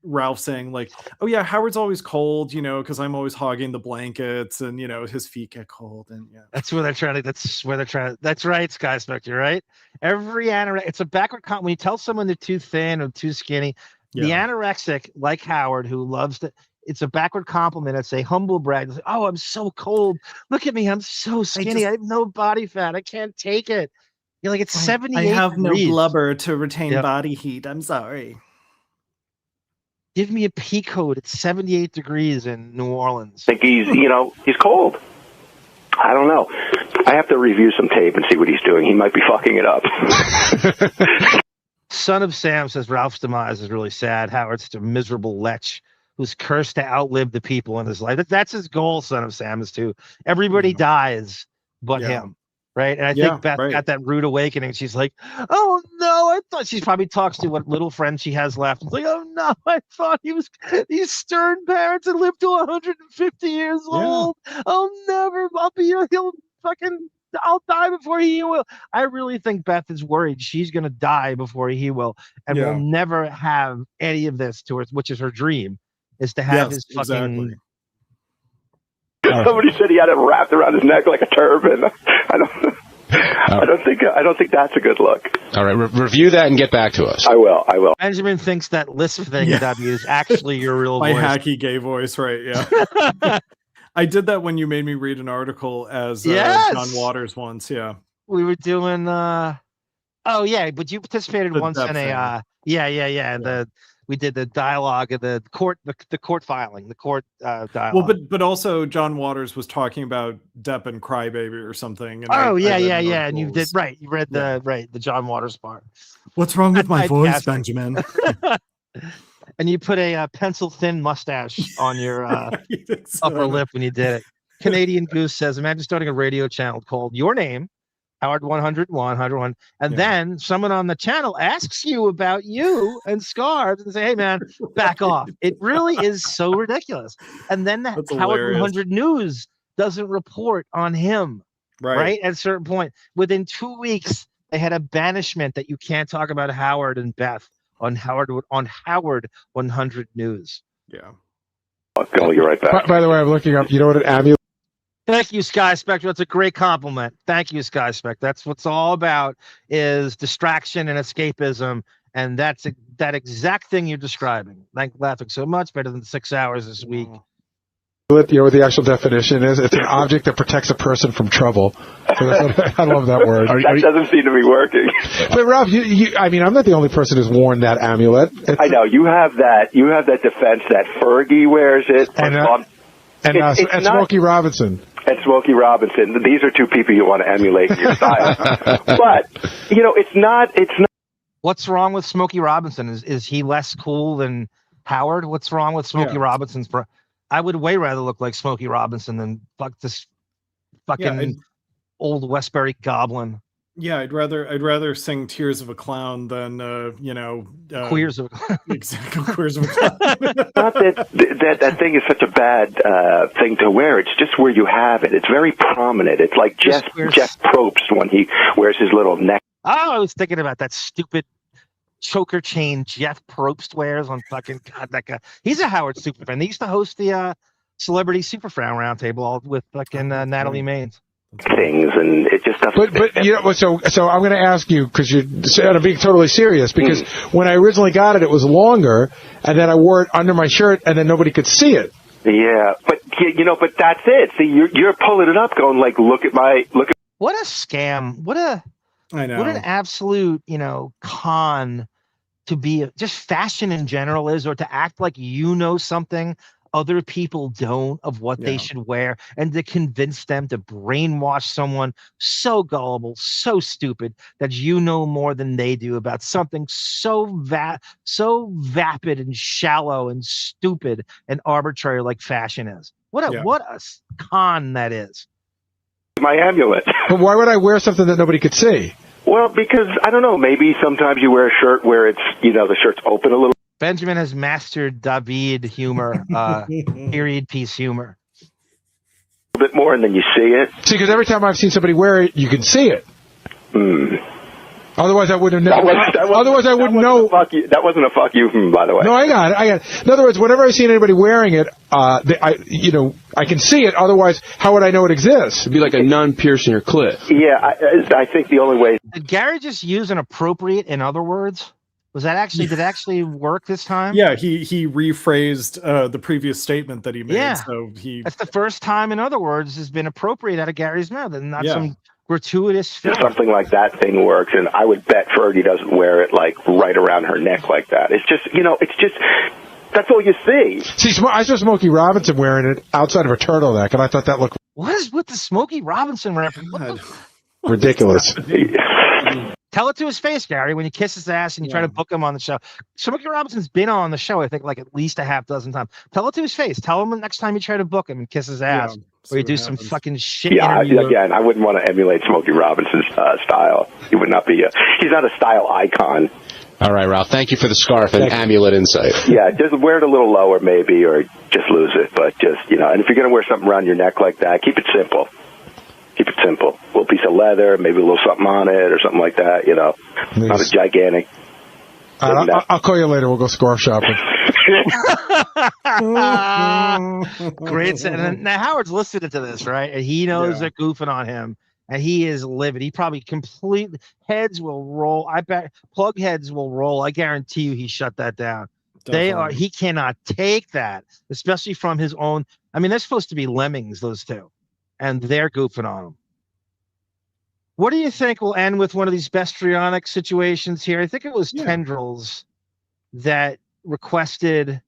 Ralph saying oh yeah, Howard's always cold, because I'm always hogging the blankets and his feet get cold and That's where they're trying to. That's right, Sky Spectre, right? Every anorexic, it's a backward when you tell someone they're too thin or too skinny. Yeah. The anorexic like Howard who loves to. It's a backward compliment. It's a humble brag. It's like, oh, I'm so cold. Look at me. I'm so skinny. I have no body fat. I can't take it. You're like, it's 78 I have degrees. No blubber to retain body heat. I'm sorry. Give me a pea coat. It's 78 degrees in New Orleans. I think he's cold. I don't know. I have to review some tape and see what he's doing. He might be fucking it up. Son of Sam says Ralph's demise is really sad. Howard's such a miserable lech who's cursed to outlive the people in his life. That's his goal, Son of Sam, is to everybody dies but him. Right. And I think Beth got that rude awakening. She's like, oh, no, I thought she probably talks to what little friend she has left. It's like, oh, no, I thought these Stern parents had lived to 150 years old. I'll die before he will. I really think Beth is worried she's going to die before he will. And we'll never have any of this to her, which is her dream. is to have his fucking. Somebody said he had it wrapped around his neck like a turban. I don't think that's a good look. All right, review that and get back to us. I will. Benjamin thinks that lisp thing, W, is actually your real My voice. My hacky gay voice, right? Yeah. I did that when you made me read an article as John Waters once. Yeah. We were doing. Oh yeah, but you participated once in a. Yeah. We did the dialogue of the court, the court filing, the court dialogue. Well, but also John Waters was talking about Depp and Crybaby or something. And yeah. And you did right. You read the John Waters part. What's wrong with my voice, Benjamin? And you put a pencil-thin mustache on your upper lip when you did it. Canadian Goose says, imagine starting a radio channel called Your Name, Howard 101, and then someone on the channel asks you about you and scarves and say, hey, man, back off. It really is so ridiculous. And then the Howard 100 News doesn't report on him, right? At a certain point. Within 2 weeks, they had a banishment that you can't talk about Howard and Beth on Howard 100 News. Yeah. I'll call you right back. By the way, I'm looking up, you know what an amulet. Thank you, Sky Spectre. That's a great compliment. Thank you, Sky Spectre. That's what's all about, is distraction and escapism. And that's that exact thing you're describing. Thank you for laughing so much. Better than 6 hours this week. You know what the actual definition is? It's an object that protects a person from trouble. So I love that word. That doesn't seem to be working. But Ralph, I mean, I'm not the only person who's worn that amulet. I know you have that. You have that defense that Fergie wears it, and Smokey Robinson. And Smokey Robinson. These are two people you want to emulate in your style. But it's not. What's wrong with Smokey Robinson? Is he less cool than Howard? What's wrong with Smokey Robinson's? I would way rather look like Smokey Robinson than this fucking old Westbury goblin. Yeah, I'd rather sing "Tears of a Clown" than Queers of a Clown. Exactly, Queers of a Clown. Not that thing is such a bad thing to wear. It's just where you have it. It's very prominent. It's like Jeff Probst when he wears his little neck. Oh, I was thinking about that stupid choker chain Jeff Probst wears on fucking that guy. He's a Howard superfan. They used to host the Celebrity Superfan Roundtable with fucking Natalie Maines. Things, and it just doesn't. But so I'm going to ask you, because I'm being totally serious, because when I originally got it, it was longer, and then I wore it under my shirt, and then nobody could see it. Yeah, but but that's it. See, you're pulling it up, going like, look at. What a scam! I know. What an absolute con to be. Just fashion in general is, or to act like something other people don't of what they should wear, and to convince them, to brainwash someone so gullible, so stupid, that more than they do about something so vapid and shallow and stupid and arbitrary like fashion is. What a con that is. My amulet. But why would I wear something that nobody could see? Well, because I don't know, maybe sometimes you wear a shirt where it's the shirt's open a little. Benjamin has mastered David humor, period piece humor. A bit more, and then you see it. See, because every time I've seen somebody wear it, you can see it. Otherwise, I wouldn't know. Otherwise, I wouldn't know. That wasn't a fuck you, by the way. No, I got it. In other words, whenever I've seen anybody wearing it, I can see it. Otherwise, how would I know it exists? It'd be like a nun piercing your clit. Yeah, I think the only way. Did Gary just use an appropriate, in other words? Did it actually work this time? Yeah, he rephrased the previous statement that he made. Yeah. So that's the first time, in other words, has been appropriate out of Gary's mouth, and not some gratuitous film. Something like that thing works, and I would bet Fergie doesn't wear it like right around her neck like that. It's just, that's all you see. See, I saw Smokey Robinson wearing it outside of a turtleneck, and I thought that looked. What is with the Smokey Robinson reference? Ridiculous. Tell it to his face, Gary, when you kiss his ass and you try to book him on the show. Smokey Robinson's been on the show, I think, like at least a half dozen times. Tell it to his face. Tell him the next time you try to book him and kiss his ass, or you do some fucking shit. Yeah, again, I wouldn't want to emulate Smokey Robinson's style. He would not be he's not a style icon. All right, Ralph, thank you for the scarf and amulet insight. Yeah, just wear it a little lower maybe, or just lose it. But just, and if you're going to wear something around your neck like that, keep it simple. Keep it simple. A little piece of leather, maybe a little something on it or something like that, Not a gigantic. I'll call you later. We'll go scarf shopping. Great. And now Howard's listening to this, right? And he knows they're goofing on him, and he is livid. He probably completely heads will roll. I bet plug heads will roll. I guarantee you, he shut that down. Definitely. He cannot take that, especially from his own. I mean, they're supposed to be lemmings, those two, and they're goofing on him. What do you think will end with one of these Bethstrionic situations here? I think it was Tendrils that requested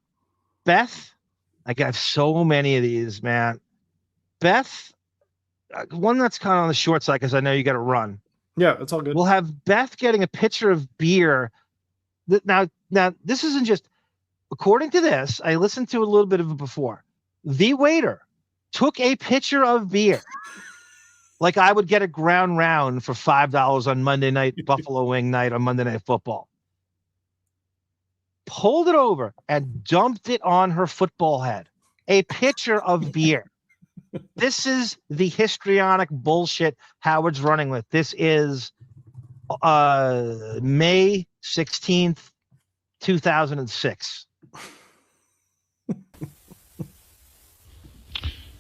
Beth. I got so many of these, man. Beth, one that's kind of on the short side because I know you got to run. Yeah, it's all good. We'll have Beth getting a pitcher of beer. Now, this isn't just, according to this, I listened to a little bit of it before. The waiter took a pitcher of beer. Like I would get a ground round for $5 on Monday night, Buffalo Wing night on Monday Night Football. Pulled it over and dumped it on her football head. A pitcher of beer. This is the histrionic bullshit Howard's running with. This is May 16th, 2006.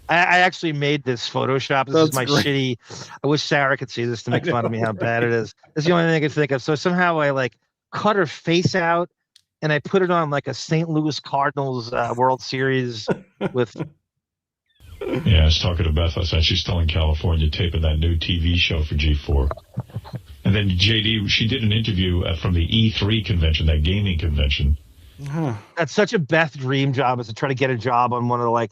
I actually made this Photoshop. This is my shitty. I wish Sarah could see this to make fun of me how bad it is. It's the only thing I can think of. So somehow I like cut her face out and I put it on like a St. Louis Cardinals World Series with. Yeah, I was talking to Beth last night. She's still in California taping that new TV show for G4. And then JD, she did an interview from the E3 convention, that gaming convention. That's such a Beth dream job, is to try to get a job on one of the like.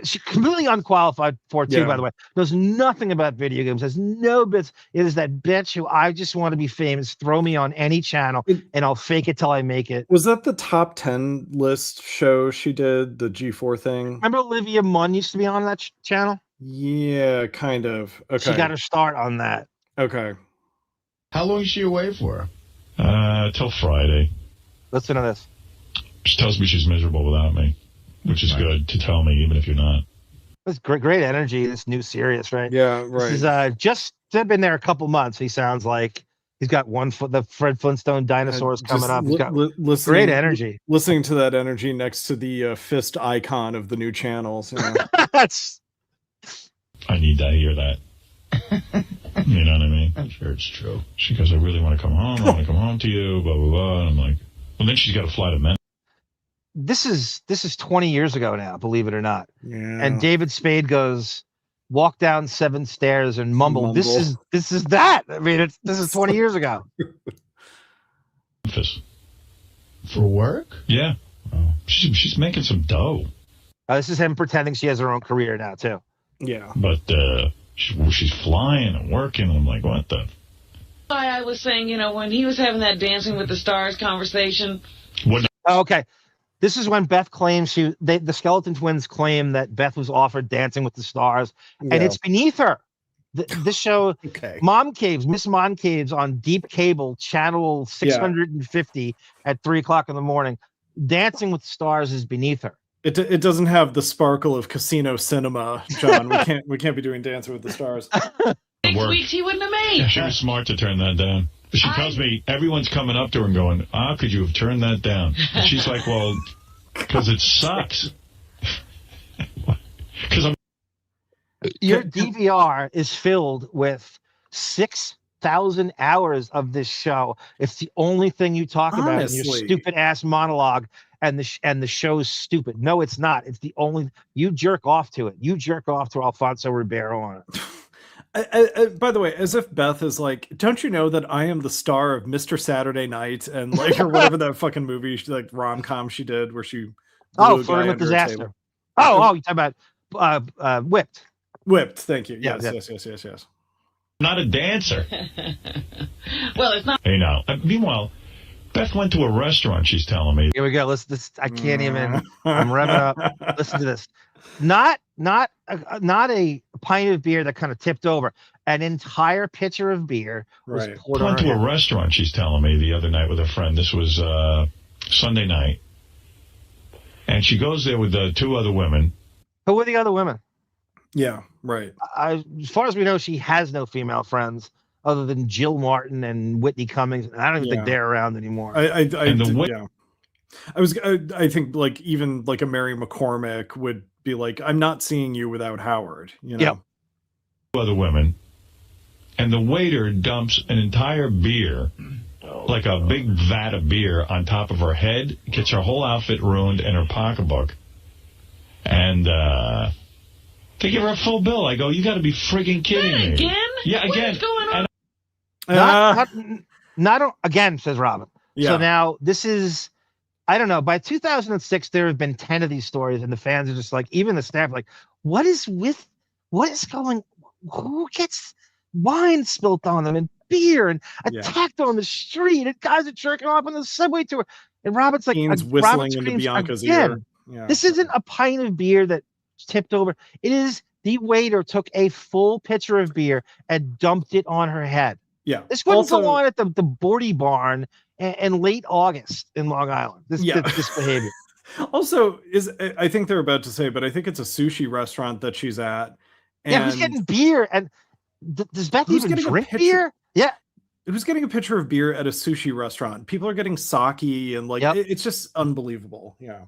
She's completely unqualified for it too, by the way. Knows nothing about video games. Has no bits. It is that bitch who I just want to be famous. Throw me on any channel, and I'll fake it till I make it. Was that the top 10 list show she did, the G4 thing? Remember Olivia Munn used to be on that channel? Yeah, kind of. Okay. She got her start on that. Okay. How long is she away for? Till Friday. Listen to this. She tells me she's miserable without me. Which is good to tell me, even if you're not. It's great energy, this new Sirius, right? Yeah, right. He's just been there a couple months. He sounds like he's got one foot. The Fred Flintstone dinosaurs coming up. He's got great energy. Listening to that energy next to the fist icon of the new channels. You know? That's. I need to hear that. You know what I mean? I'm sure it's true. She goes, I really want to come home. I want to come home to you. Blah blah blah. And I'm like, well, then she's got to fly to Memphis. This is 20 years ago now, believe it or not. Yeah. And David Spade goes, walk down 7 stairs and mumble. This is that. I mean, this is 20 years ago. For work? Yeah. Oh. She's making some dough. This is him pretending she has her own career now too. Yeah. But she's flying and working. I'm like, what the? Why I was saying, when he was having that Dancing with the Stars conversation. What? Oh, okay. This is when Beth claims the Skeleton Twins claim that Beth was offered Dancing with the Stars, and it's beneath her. This show, Miss Mom Caves on Deep Cable, channel 650 at 3:00 in the morning. Dancing with the Stars is beneath her. It doesn't have the sparkle of casino cinema, John. We can't be doing Dancing with the Stars. 6 weeks he wouldn't have made. Yeah, she was smart to turn that down. But she tells me everyone's coming up to her and going, how could you have turned that down? And she's like, well, because it sucks. Your DVR is filled with 6,000 hours of this show. It's the only thing you talk about in your stupid ass monologue, and the show's stupid. No, it's not. It's the only. You jerk off to it. You jerk off to Alfonso Ribeiro on it. By the way, as if Beth is like, don't you know that I am the star of Mr. Saturday Night and like, or whatever that fucking movie, like rom-com she did where she. Flirting with Disaster. Oh, you're talking about Whipped. Whipped. Thank you. Yeah, yes. Not a dancer. Well, it's not. Hey, now. Meanwhile, Beth went to a restaurant. She's telling me. Here we go. I can't even. I'm revving up. Listen to this. Not a pint of beer that kind of tipped over. An entire pitcher of beer was poured on her. Went to a restaurant, she's telling me, the other night with a friend. This was Sunday night. And she goes there with 2 other women. Who were the other women? Yeah, right. As far as we know, she has no female friends other than Jill Martin and Whitney Cummings. I don't even think they're around anymore. I think like even like a Mary McCormick would be like, I'm not seeing you without Howard, you know? Yep. Other women, and the waiter dumps an entire beer, like a big vat of beer, on top of her head, gets her whole outfit ruined and her pocketbook. And they give her a full bill. I go, you got to be friggin' kidding me. Again? Yeah, again. What's going on? Not again, says Robin. Yeah. So now this is, I don't know, by 2006, there have been 10 of these stories, and the fans are just like, even the staff, like, what is going, who gets wine spilt on them and beer and attacked on the street and guys are jerking off on the subway tour. And Robin's like, Ian's whistling into Bianca's ear. Yeah. This isn't a pint of beer that tipped over. It is the waiter took a full pitcher of beer and dumped it on her head. Yeah. This wouldn't go on at the Bordy Barn in late August in Long Island. This behavior. Also, I think they're about to say, but I think it's a sushi restaurant that she's at. And who's getting beer? And does Beth even drink beer? Yeah. Who's getting a pitcher of beer at a sushi restaurant? People are getting sake and like it's just unbelievable. Yeah.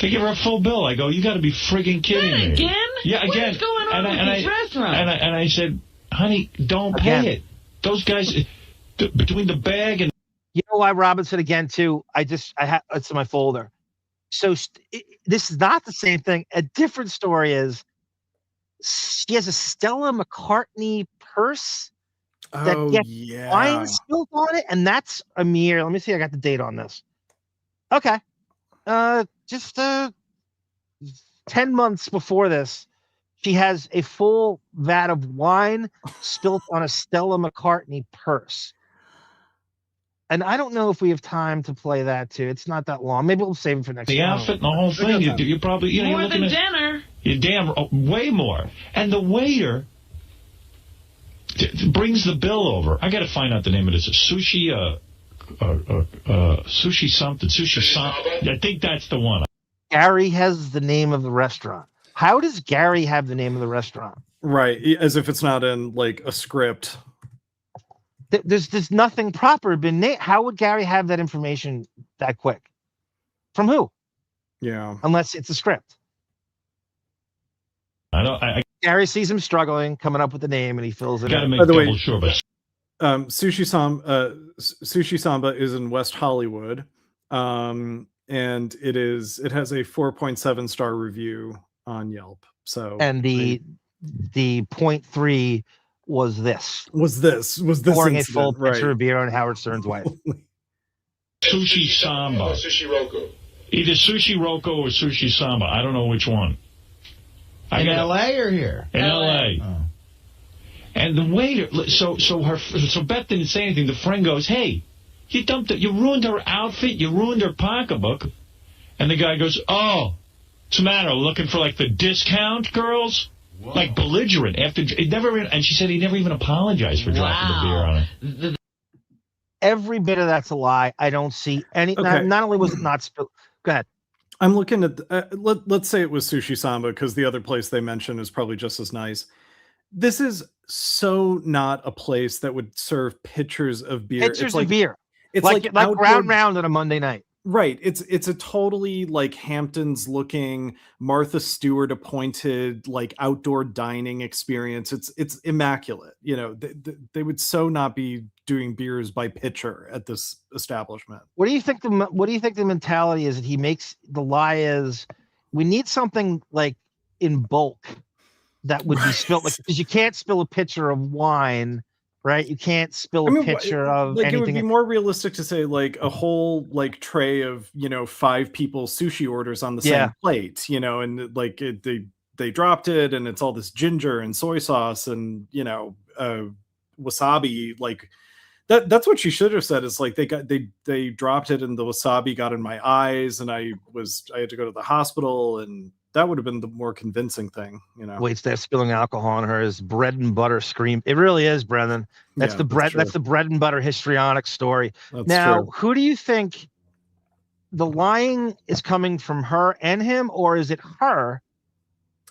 They give her a full bill. I go, you got to be friggin' kidding me. Again? Yeah, again. What's going on with this restaurant? And I said, honey, don't pay it. Those guys, between the bag and... You know why Robin said again, too? I have it's in my folder. So this is not the same thing. A different story is she has a Stella McCartney purse that gets wine spilled on it, and that's a mere, let me see, I got the date on this. Okay. Just 10 months before this, she has a full vat of wine spilt on a Stella McCartney purse. And I don't know if we have time to play that too. It's not that long. Maybe we'll save it for next time. The outfit and the whole thing. You probably more you're than dinner. You're way more. And the waiter brings the bill over. I got to find out the name of this. Sushi something. I think that's the one. Gary has the name of the restaurant. How does Gary have the name of the restaurant? Right, as if it's not in like a script. There's nothing proper been named. How would Gary have that information that quick? From who? Yeah. Unless it's a script. Gary sees him struggling, coming up with the name, and he fills it in. By the way, Sushi Samba is in West Hollywood, and it has a 4.7 star review on Yelp. So and the 0.3 was this pouring a full pitcher of beer on Howard Stern's wife. Sushi Samba. Sushi Roko. Either Sushi Roko or Sushi Samba. I don't know which one. In LA or here? In LA. Oh. And the waiter, so Beth didn't say anything. The friend goes, hey, you dumped it. You ruined her outfit. You ruined her pocketbook. And the guy goes, oh, what's the matter? Looking for like the discount girls? Whoa. Like belligerent. And she said he never even apologized for dropping the beer on her. Every bit of that's a lie. I don't see any. Okay. Not only was it not spilled. Go ahead. I'm looking at. Let's say it was Sushi Samba because the other place they mentioned is probably just as nice. This is so not a place that would serve pitchers of beer. Pitchers of beer. It's like round on a Monday night. Right. It's a totally like Hamptons looking Martha Stewart appointed like outdoor dining experience. It's immaculate. You know, they would so not be doing beers by pitcher at this establishment. What do you think the mentality is that he makes? The lie is we need something like in bulk that would be spilled, like, because you can't spill a pitcher of wine. Right, you can't spill a pitcher of like anything. It would be more realistic to say like a whole like tray of 5 people's sushi orders on the same plate, and like they dropped it, and it's all this ginger and soy sauce and wasabi. Like that's what she should have said. It's like they dropped it and the wasabi got in my eyes, and I had to go to the hospital, and that would have been the more convincing thing, Wait, they're spilling alcohol on her is bread and butter scream. It really is, Brendan. That's the bread. That's the bread and butter histrionic story. Now, who do you think the lying is coming from, her and him, or is it her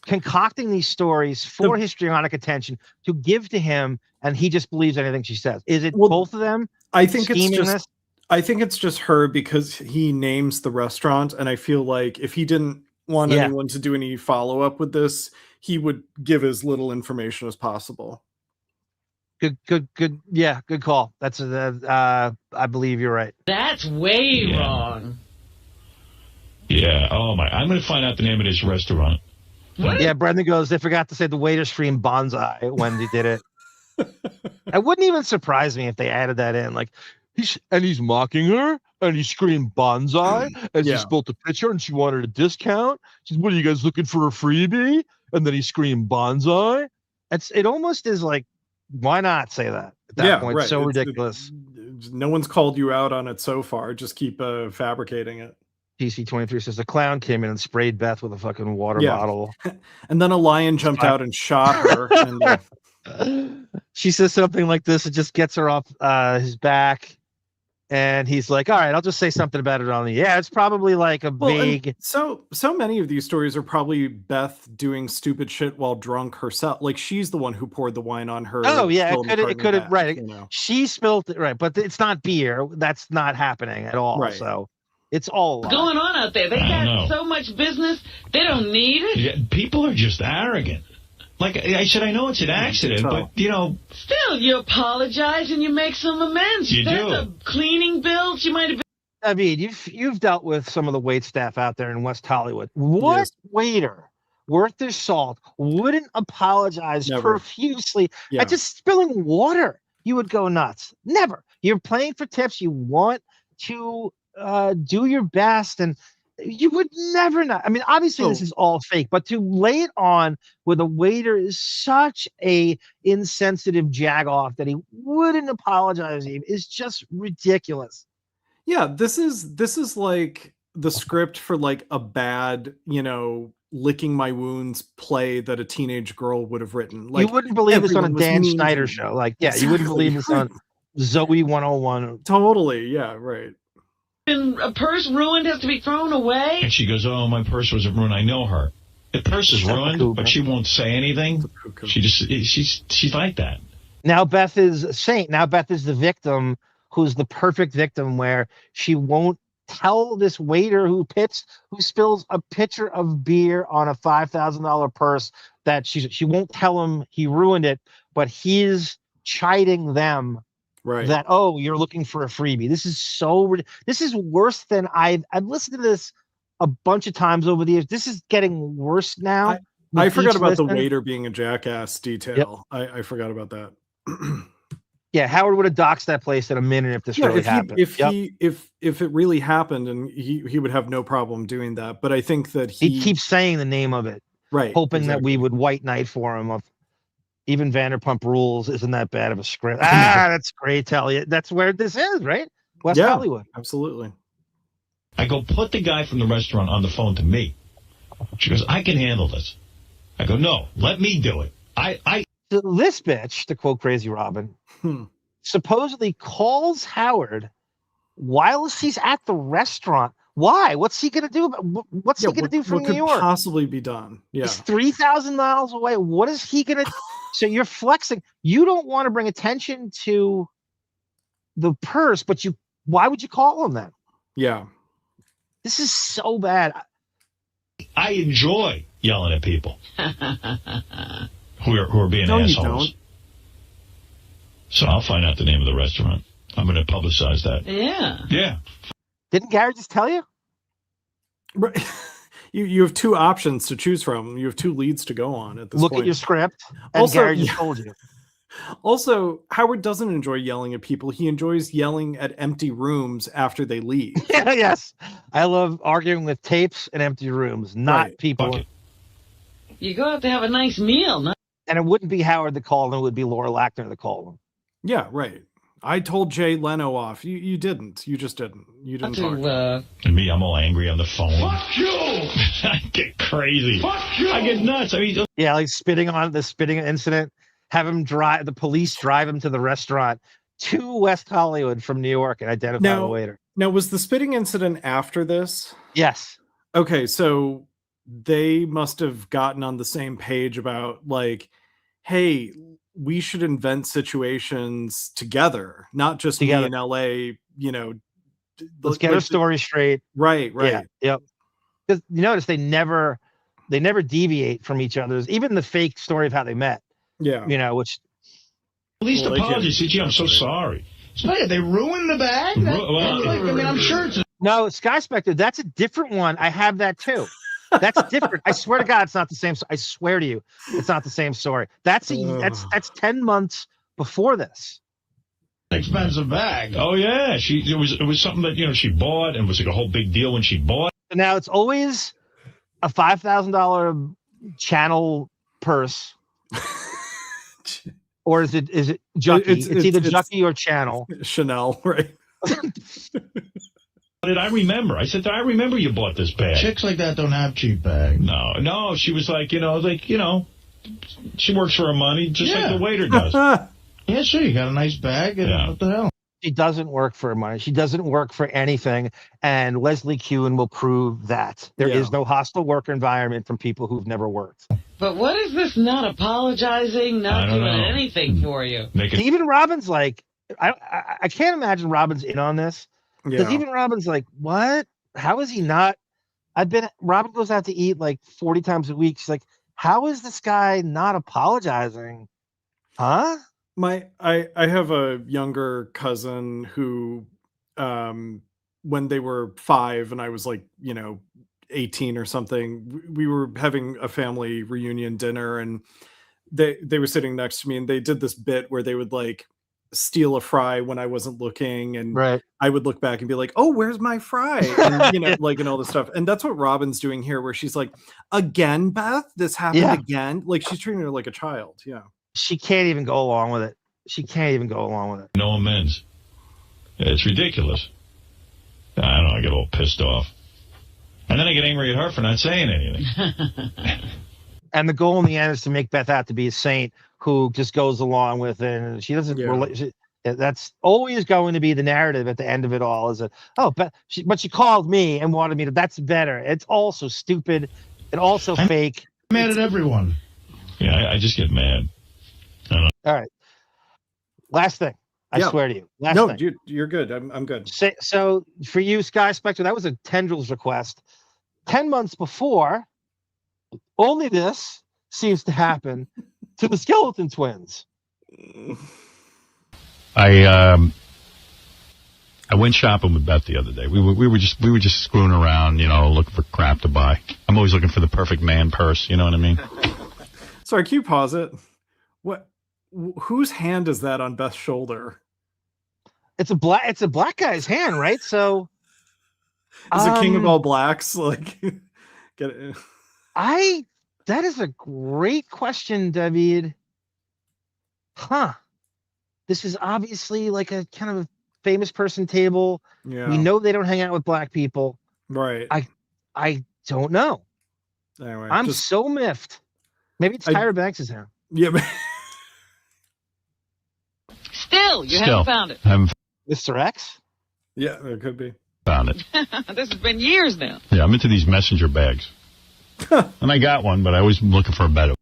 concocting these stories for histrionic attention to give to him, and he just believes anything she says? Is it both of them? I think it's just. I think it's just her because he names the restaurant, and I feel like if he didn't want anyone to do any follow-up with this, he would give as little information as possible. Good. Yeah, good call. That's I believe you're right. That's way wrong. Yeah. Oh my! I'm going to find out the name of this restaurant. What? Yeah, Brendan goes, they forgot to say the waiter screamed bonsai when they did it. It wouldn't even surprise me if they added that in. Like, he's mocking her, and he screamed bonsai, and she spilt a pitcher, and she wanted a discount. She's, what are you guys looking for, a freebie? And then he screamed bonsai. It almost is like, why not say that at that point? Right. So ridiculous. No one's called you out on it so far. Just keep fabricating it. PC23 says the clown came in and sprayed Beth with a fucking water bottle. And then a lion jumped out and shot her. And, she says something like this. It just gets her off his back. And he's like, all right, I'll just say something about it on the... Yeah, it's probably like a vague... So many of these stories are probably Beth doing stupid shit while drunk herself. Like, she's the one who poured the wine on her. Oh, yeah, it could have... Right. You know. She spilled it, right. But it's not beer. That's not happening at all. Right. So... It's all what's going on out there. They got so much business, they don't need it. Yeah, people are just arrogant. Like I said, I know it's an accident, but, you know... Still, you apologize and you make some amends. You do. The cleaning bills you might have been... I mean, you've dealt with some of the wait staff out there in West Hollywood. What waiter worth their salt wouldn't apologize profusely at just spilling water? You would go nuts. Never. You're playing for tips. You want to... do your best, and you would never know. I mean, obviously this is all fake, but to lay it on with a waiter is such a insensitive jagoff that he wouldn't apologize even is just ridiculous. Yeah, this is like the script for like a bad, licking my wounds play that a teenage girl would have written. Like, you wouldn't believe this on a Dan Schneider show. Like, you wouldn't believe this on Zoe 101. Totally, yeah, right. A purse ruined has to be thrown away. And she goes, oh, my purse wasn't ruined. I know her. The purse is ruined, but she won't say anything. She's like that. Now Beth is a saint. Now Beth is the victim, who's the perfect victim, where she won't tell this waiter who spills a pitcher of beer on a $5,000 purse that she won't tell him he ruined it, but he's chiding them. Right. That, oh, you're looking for a freebie. This is worse than I've listened to this a bunch of times over the years. This is getting worse now. I forgot about the waiter being a jackass detail. Yep. I forgot about that. Yeah, Howard would have doxed that place in a minute if this really happened. If it really happened, and he would have no problem doing that. But I think that he keeps saying the name of it, right? Hoping that we would white knight for him. Even Vanderpump Rules isn't that bad of a script. That's great, tell you. That's where this is, right? West Hollywood. Absolutely. I go, put the guy from the restaurant on the phone to me. She goes, I can handle this. I go, no, let me do it. This bitch, to quote Crazy Robin, supposedly calls Howard while he's at the restaurant. Why? What's he gonna do? What's he gonna do from New York? What could possibly be done? Yeah, he's 3,000 miles away. What is he gonna? So you're flexing. You don't want to bring attention to the purse, but why would you call him then? Yeah, this is so bad. I enjoy yelling at people who are being assholes. You don't. So I'll find out the name of the restaurant. I'm going to publicize that. Yeah. Yeah. Didn't Gary just tell you? Right. You have two options to choose from. You have two leads to go on at this point. Look at your script, and Gary just told you. Also, Howard doesn't enjoy yelling at people. He enjoys yelling at empty rooms after they leave. Yes. I love arguing with tapes and empty rooms, not people. You go out to have a nice meal. And it wouldn't be Howard that called him. It would be Laura Lackner that called him. Yeah, right. I told Jay Leno off. You didn't. You just didn't. You didn't talk. And me, I'm all angry on the phone. Fuck you! I get crazy. Fuck you! I get nuts. I mean, yeah, like spitting incident. Have him the police drive him to the restaurant to West Hollywood from New York and identify the waiter. Now, was the spitting incident after this? Yes. Okay, so they must have gotten on the same page about like, hey, we should invent situations together, not just me in LA, let's get our story straight. Right. Yeah, yep. Because you notice they never deviate from each other's, even the fake story of how they met. Yeah. You know, which at least apologize. Gee, I'm so sorry. So they ruined the bag? I'm sure it's no, Sky Spectre, that's a different one. I have that too. That's different. I swear to God, it's not the same. I swear to you, it's not the same story. That's 10 months before this. Expensive bag. Oh yeah, it was something that she bought and was like a whole big deal when she bought. Now it's always a $5,000 channel purse, or is it Jucky? It's either Jucky or Channel. Chanel, right? Did I remember? I said, I remember you bought this bag. Chicks like that don't have cheap bags. No. She was like, she works for her money just like the waiter does. Yeah, sure. You got a nice bag. And what the hell? She doesn't work for her money. She doesn't work for anything. And Leslie Kuhn will prove that. There is no hostile work environment from people who've never worked. But what is this not apologizing, not doing anything for you? Even Robin's like, I can't imagine Robin's in on this. Because even Robin's like, what? How is he not? Robin goes out to eat like 40 times a week. She's like, how is this guy not apologizing? Huh? I have a younger cousin who, when they were 5 and I was like, 18 or something, we were having a family reunion dinner and they were sitting next to me and they did this bit where they would like steal a fry when I wasn't looking, and I would look back and be like, oh, where's my fry? And and all this stuff. And that's what Robin's doing here, where she's like, again, Beth, this happened again. Like she's treating her like a child. Yeah. She can't even go along with it. No amends. It's ridiculous. I don't know, I get all pissed off. And then I get angry at her for not saying anything. And the goal in the end is to make Beth out to be a saint who just goes along with it, and she doesn't relate. That's always going to be the narrative at the end of it all. Is but she called me and wanted me to. That's better. It's also stupid and also fake. I'm mad at everyone. Yeah, I just get mad. All right. Last thing. I swear to you. Last thing. Dude, you're good. I'm good. So for you, Sky Spectre, that was a tendrils request. 10 months before, only this seems to happen to the Skeleton Twins. I went shopping with Beth the other day. We were just screwing around, looking for crap to buy. I'm always looking for the perfect man purse. You know what I mean? Sorry, can you pause it? What? Whose hand is that on Beth's shoulder? It's a black guy's hand, right? So is it King of All Blacks? Like, get it? That is a great question, David. Huh. This is obviously like a kind of a famous person table. Yeah. We know they don't hang out with black people. Right. I don't know. Anyway, I'm so miffed. Maybe it's Tyra Banks' hand. Yeah. Still, you haven't found it. Mr. X? Yeah, it could be. Found it. This has been years now. Yeah, I'm into these messenger bags. And I got one, but I always looking for a better.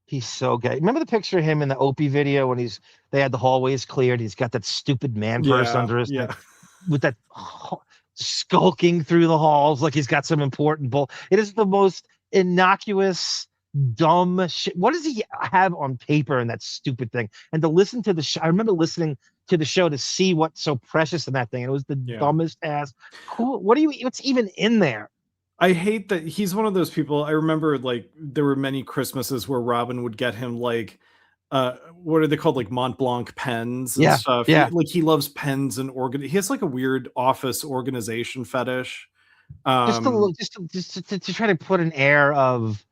He's so gay. Remember the picture of him in the Opie video when they had the hallways cleared? He's got that stupid man purse under his neck with that skulking through the halls like he's got some important bull. It is the most innocuous, dumb shit. What does he have on paper in that stupid thing? And to listen to the show, I remember listening to the show to see what's so precious in that thing. And it was the dumbest ass. Cool. What's even in there? I hate that he's one of those people. I remember like there were many Christmases where Robin would get him like what are they called, like Mont Blanc pens and stuff. Yeah. Like he loves pens and he has like a weird office organization fetish. Just to try to put an air of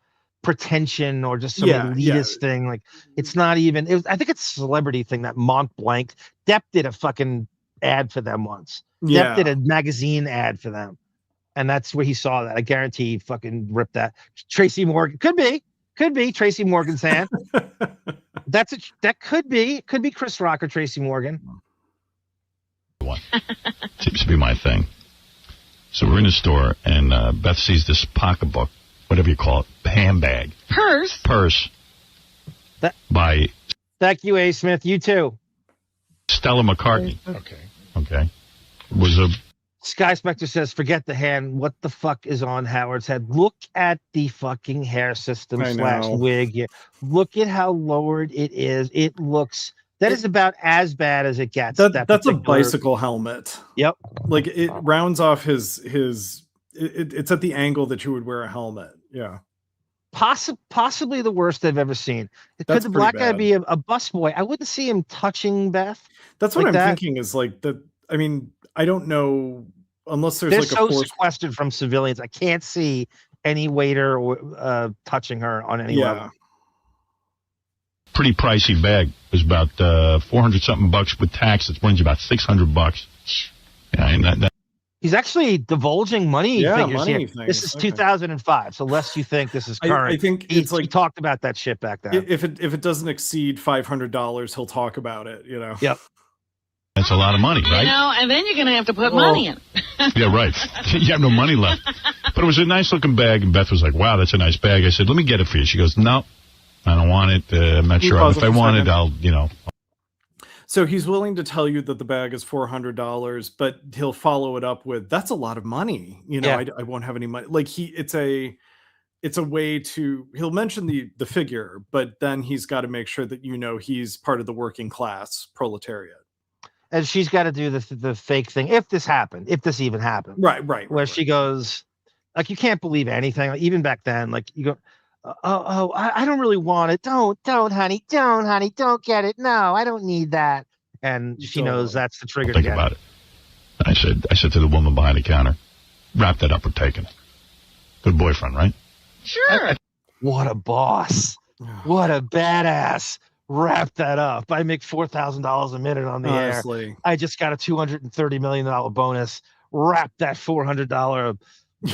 pretension or just some elitist thing. Like it's not even I think it's a celebrity thing, that Mont Blanc. Depp did a fucking ad for them once. Depp did a magazine ad for them. And that's where he saw that. I guarantee he fucking ripped that. Tracy Morgan. Could be Tracy Morgan's hand. That could be Chris Rock or Tracy Morgan. One seems to be my thing. So we're in a store and Beth sees this pocketbook, whatever you call it, handbag. Purse. By. Thank you, A. Smith. You too. Stella McCartney. Okay. Was a Sky Spectre says, forget the hand. What the fuck is on Howard's head? Look at the fucking hair system I / know. wig here. Look at how lowered it is. It looks, that is about as bad as it gets. That's a bicycle helmet. Yep. Like it rounds off his it's at the angle that you would wear a helmet. Yeah. Possibly the worst I've ever seen. Could the black guy be a busboy? I wouldn't see him touching Beth. That's what I'm thinking is like that. I mean, I don't know unless there's They're like so a force. sequestered from civilians. I can't see any waiter or touching her on any level. Pretty pricey bag. It was about $400-something with tax. It brings you about $600. Yeah, and that He's actually divulging money figures money here. things. This is 2005, so lest you think this is current. I think it's like he talked about that shit back then. If it doesn't exceed $500, he'll talk about it. You know. Yep. That's a lot of money, right? You know, and then you're going to have to put money in. Yeah, right. You have no money left. But it was a nice looking bag, and Beth was like, wow, that's a nice bag. I said, let me get it for you. She goes, no, I don't want it. I'm not sure. If I want it, I'll, So he's willing to tell you that the bag is $400, but he'll follow it up with, that's a lot of money. You know, I won't have any money. Like it's a way to, he'll mention the figure, but then he's got to make sure that, he's part of the working class proletariat. And she's got to do the fake thing. If this even happened. Right. Where she goes, like, you can't believe anything. Like, even back then, like you go, I don't really want it. Don't, honey. Don't get it. No, I don't need that. And she knows that's the trigger to get about it. I said to the woman behind the counter, wrap that up, we're taking it. Good boyfriend, right? Sure. What a boss. What a badass. Wrap that up. I make $4,000 a minute on the air. I just got a $230 million bonus. Wrap that $400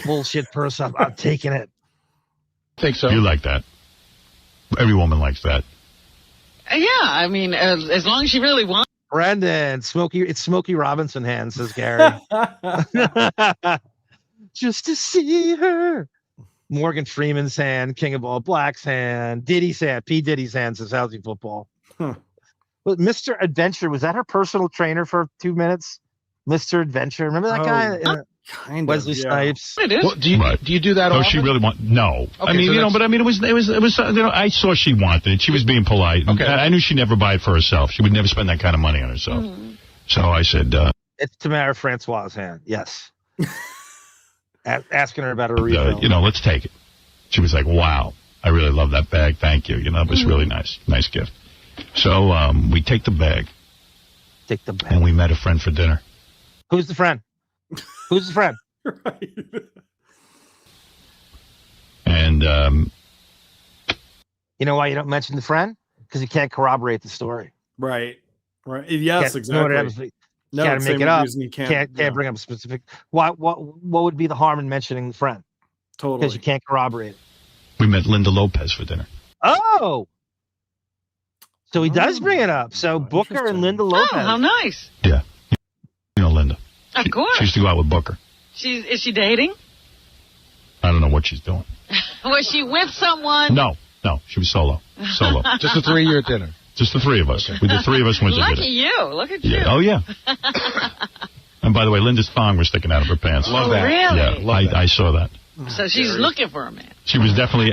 bullshit purse up. I'm taking it. Think so. You like that. Every woman likes that. Yeah, I mean, as long as she really wants. Brendan, it's Smokey Robinson hand, says Gary. Just to see her. Morgan Freeman's hand, King of All Blacks hand, Diddy's hand, P. Diddy's hand, says Housing Football. But Mr. Adventure, was that her personal trainer for 2 minutes? Mr. Adventure, remember that guy? Kind Wesley Snipes. It is. Well, do you do that? Oh, often? she really no. Okay, I mean, it was. I saw she wanted it. She was being polite. Okay. I knew she'd never buy it for herself. She would never spend that kind of money on herself. So I said, it's Tamara Francois' hand. Yes. Asking her about her refill. Let's take it. She was like, wow, I really love that bag. Thank you. It was really nice. Nice gift. So we take the bag. And we met a friend for dinner. Who's the friend? Who's the friend? Right. And you know why you don't mention the friend? Because you can't corroborate the story. Right. Yes, exactly. You gotta make it up. Can't bring up a specific. What would be the harm in mentioning the friend? Totally. Because you can't corroborate it. We met Linda Lopez for dinner. Oh. So he does bring it up. So Booker and Linda Lopez. Oh, how nice. Yeah. Linda. Of course. She used to go out with Booker. Is she dating? I don't know what she's doing. Was she with someone? No, she was solo. Just the 3-year dinner. Just the 3 of us. We the 3 of us went to dinner. Lucky you. Look at you. Oh, yeah. And by the way, Linda's thong was sticking out of her pants. Love that. Really? Yeah, I saw that. So she's looking for a man. She was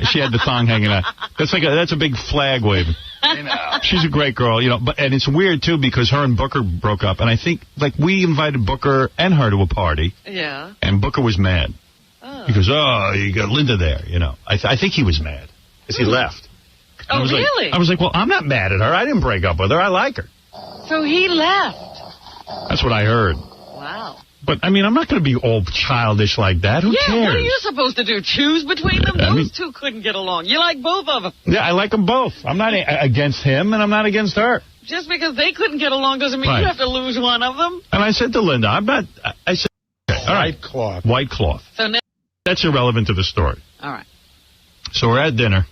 she had the thong hanging out. That's a big flag waving. I know. She's a great girl, and it's weird too because her and Booker broke up, and I think we invited Booker and her to a party. Yeah. And Booker was mad. Oh. Because you got Linda there, I think he was mad because he left. Oh, really? I was like, well, I'm not mad at her. I didn't break up with her. I like her. So he left. That's what I heard. Wow. But, I mean, I'm not going to be all childish like that. Who cares? What are you supposed to do? Choose between them? Those two couldn't get along. You like both of them. Yeah, I like them both. I'm not against him, and I'm not against her. Just because they couldn't get along doesn't mean you have to lose one of them. And I said to Linda, I said, okay, all right. White cloth. So now, that's irrelevant to the story. all right. So we're at dinner,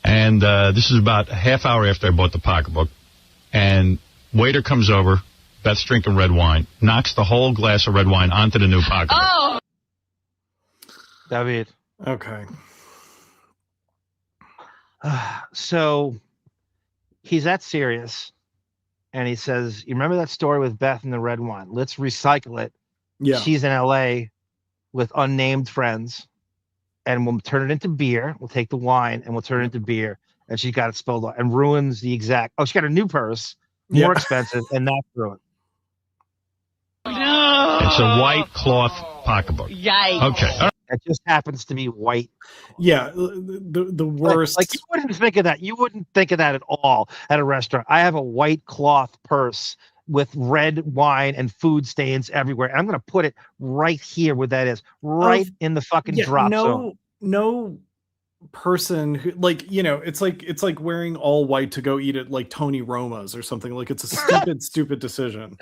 and this is about a half hour after I bought the pocketbook, and waiter comes over, Beth's drinking red wine, knocks the whole glass of red wine onto the new pocketbook. Oh! David. Okay. So he's at Sirius, and he says, you remember that story with Beth and the red wine? Let's recycle it Yeah. She's in LA with unnamed friends, and we'll turn it into beer. We'll take the wine and we'll turn it into beer. And she got it spilled out and ruins the exact. Oh, she got a new purse, more expensive, and that's ruined. No. It's a white cloth pocketbook. Yikes. Okay. It just happens to be white. Yeah, the worst. Like you wouldn't think of that. You wouldn't think of that at all at a restaurant. I have a white cloth purse with red wine and food stains everywhere. And I'm going to put it right here where that is, right in the fucking drop zone. No person who, like, you know, it's like wearing all white to go eat at like Tony Roma's or something. Like, it's a stupid decision.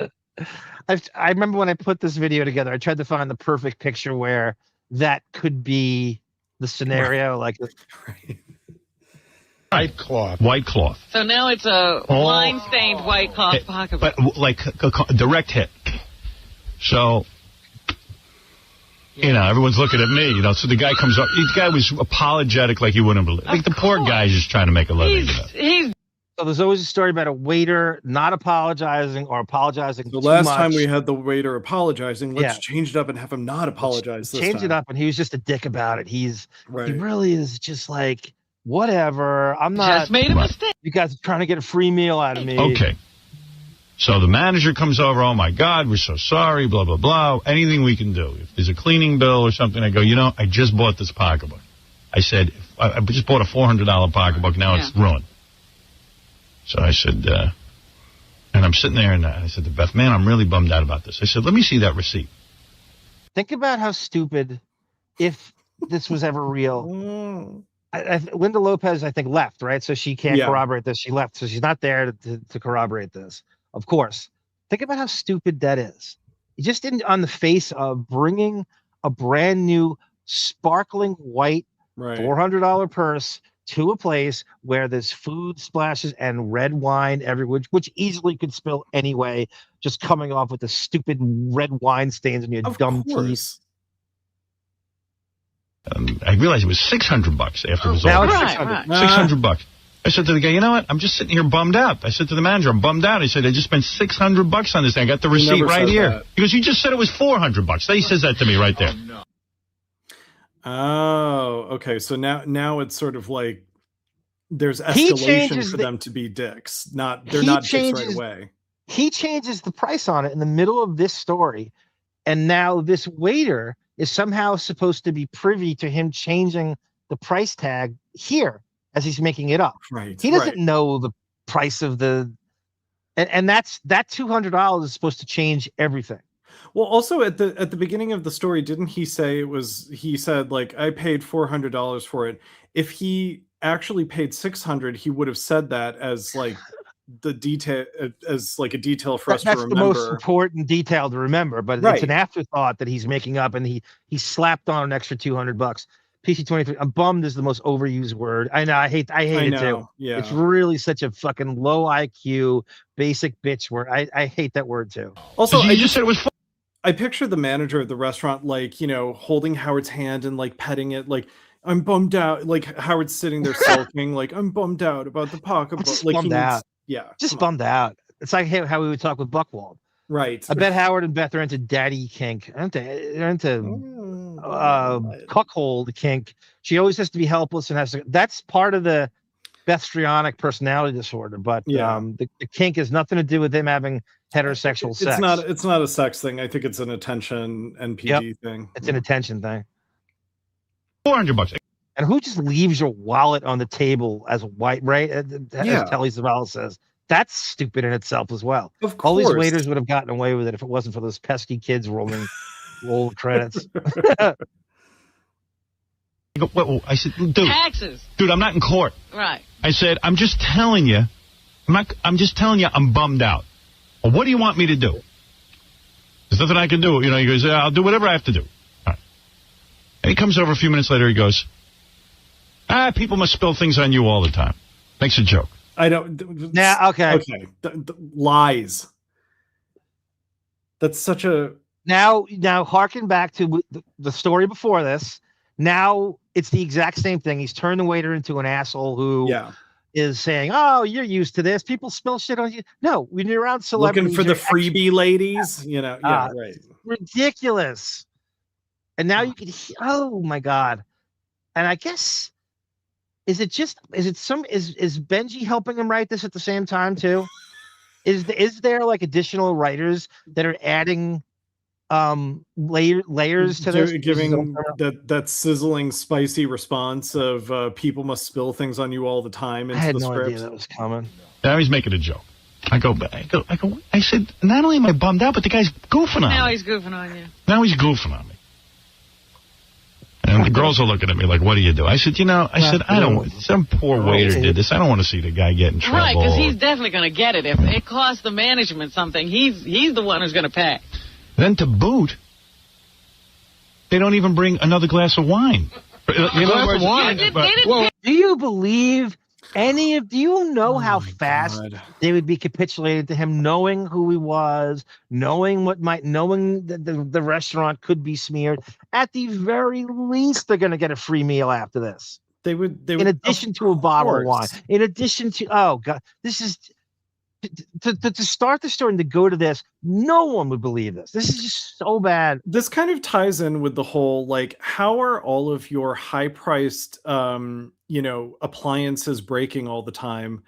I remember when I put this video together, I tried to find the perfect picture where that could be the scenario. Like, White cloth. White cloth. So now it's a wine-stained white cloth pocketbook. But like a direct hit. So, you know, everyone's looking at me, you know, so the guy comes up. The guy was apologetic like you wouldn't believe. Like the poor guy's just trying to make a living. So there's always a story about a waiter not apologizing or apologizing The too last much. time we had the waiter apologizing, let's change it up and have him not apologize this Change time. it up, and he was just a dick about it. He Right. really is just like, whatever. I'm not. Just made a mistake. You guys are trying to get a free meal out of me. Okay. So the manager comes over, oh my God, we're so sorry, blah, blah, blah. Anything we can do. If there's a cleaning bill or something, I go, you know, I just bought this pocketbook. I said, I just bought a $400 pocketbook, now it's ruined. So I said, and I'm sitting there and I said to Beth, man, I'm really bummed out about this. I said, let me see that receipt. Think about how stupid, if this was ever real. Linda Lopez, I think, left, right? So she can't corroborate this. She left, so she's not there to corroborate this. Of course. Think about how stupid that is. You just didn't, on the face of bringing a brand new, sparkling white $400 purse to a place where there's food splashes and red wine everywhere, which easily could spill anyway, just coming off with the stupid red wine stains on your dumb teeth. I realized it was $600 after it was Now over. it's 600. $600. I said to the guy, you know what? I'm just sitting here bummed out. I said to the manager, I'm bummed out. I said, I just spent $600 on this thing. I got the receipt right here. That. Because you just said it was $400. He says that to me right there. Oh, okay. So now it's sort of like there's escalation for them to be dicks. They're not dicks right away. He changes the price on it in the middle of this story, and now this waiter is somehow supposed to be privy to him changing the price tag here as he's making it up. Right. He doesn't know the price of the, and that $200 is supposed to change everything. Well, also at the beginning of the story, didn't he say he said like, I paid $400 for it. If he actually paid $600, he would have said that as like the detail, as like a detail for us to remember. That's the most important detail to remember, but it's an afterthought that he's making up, and he slapped on an extra $200. PC-23. I'm bummed is the most overused word. I know. I hate it too. Yeah. It's really such a fucking low IQ, basic bitch word. I hate that word too. Also, I just said it was fun. I picture the manager of the restaurant, like, you know, holding Howard's hand and like petting it. Like, I'm bummed out. Like Howard's sitting there sulking. Like, I'm bummed out about the pocketbook. Just like, bummed out. Yeah. Just bummed out. It's like how we would talk with Buckwald. Right. I bet Howard and Beth are into daddy kink. They're into cuckold kink. She always has to be helpless and has to. That's part of the Bethstrionic personality disorder. But the kink has nothing to do with him having heterosexual sex. It's not a sex thing. I think it's an attention and PG thing. It's an attention thing. $400. And who just leaves your wallet on the table as white, right? As Telly Savalas says. That's stupid in itself as well. Of course. All these waiters would have gotten away with it if it wasn't for those pesky kids roll credits. I said, dude, taxes. Dude, I'm not in court. Right. I said, I'm just telling you. I'm just telling you I'm bummed out. Well, what do you want me to do? There's nothing I can do. You know, he goes, I'll do whatever I have to do. All right. And he comes over a few minutes later. He goes, people must spill things on you all the time. Makes a joke. I don't. Okay. Lies. That's such a. Now, harken back to the story before this. Now it's the exact same thing. He's turned the waiter into an asshole who, is saying, "Oh, you're used to this. People spill shit on you." No, when you're around celebrities, looking for the freebie ladies, right. Ridiculous. And now you can, oh my God. And I guess, is Benjy helping him write this at the same time too? Is there like additional writers that are adding layers to this? Giving that sizzling, spicy response of people must spill things on you all the time into I had the no script. idea that was coming. Now he's making a joke. I said, not only am I bummed out, but the guy's goofing on me. Now he's goofing on you. Now he's goofing on me. And the girls are looking at me like, what do you do? I said, I don't, some poor waiter did this. I don't want to see the guy get in trouble. Right, because he's definitely going to get it. If it costs the management something, he's the one who's going to pay. Then to boot, they don't even bring another glass of wine. Do you believe do you know how fast they would be capitulated to him, knowing who he was, knowing that the restaurant could be smeared? At the very least, they're going to get a free meal after this. They would in addition to a bottle of wine. In addition to, oh God, this is to start the story and to go to this. No one would believe this. This is just so bad. This kind of ties in with the whole, like, how are all of your high-priced, appliances breaking all the time?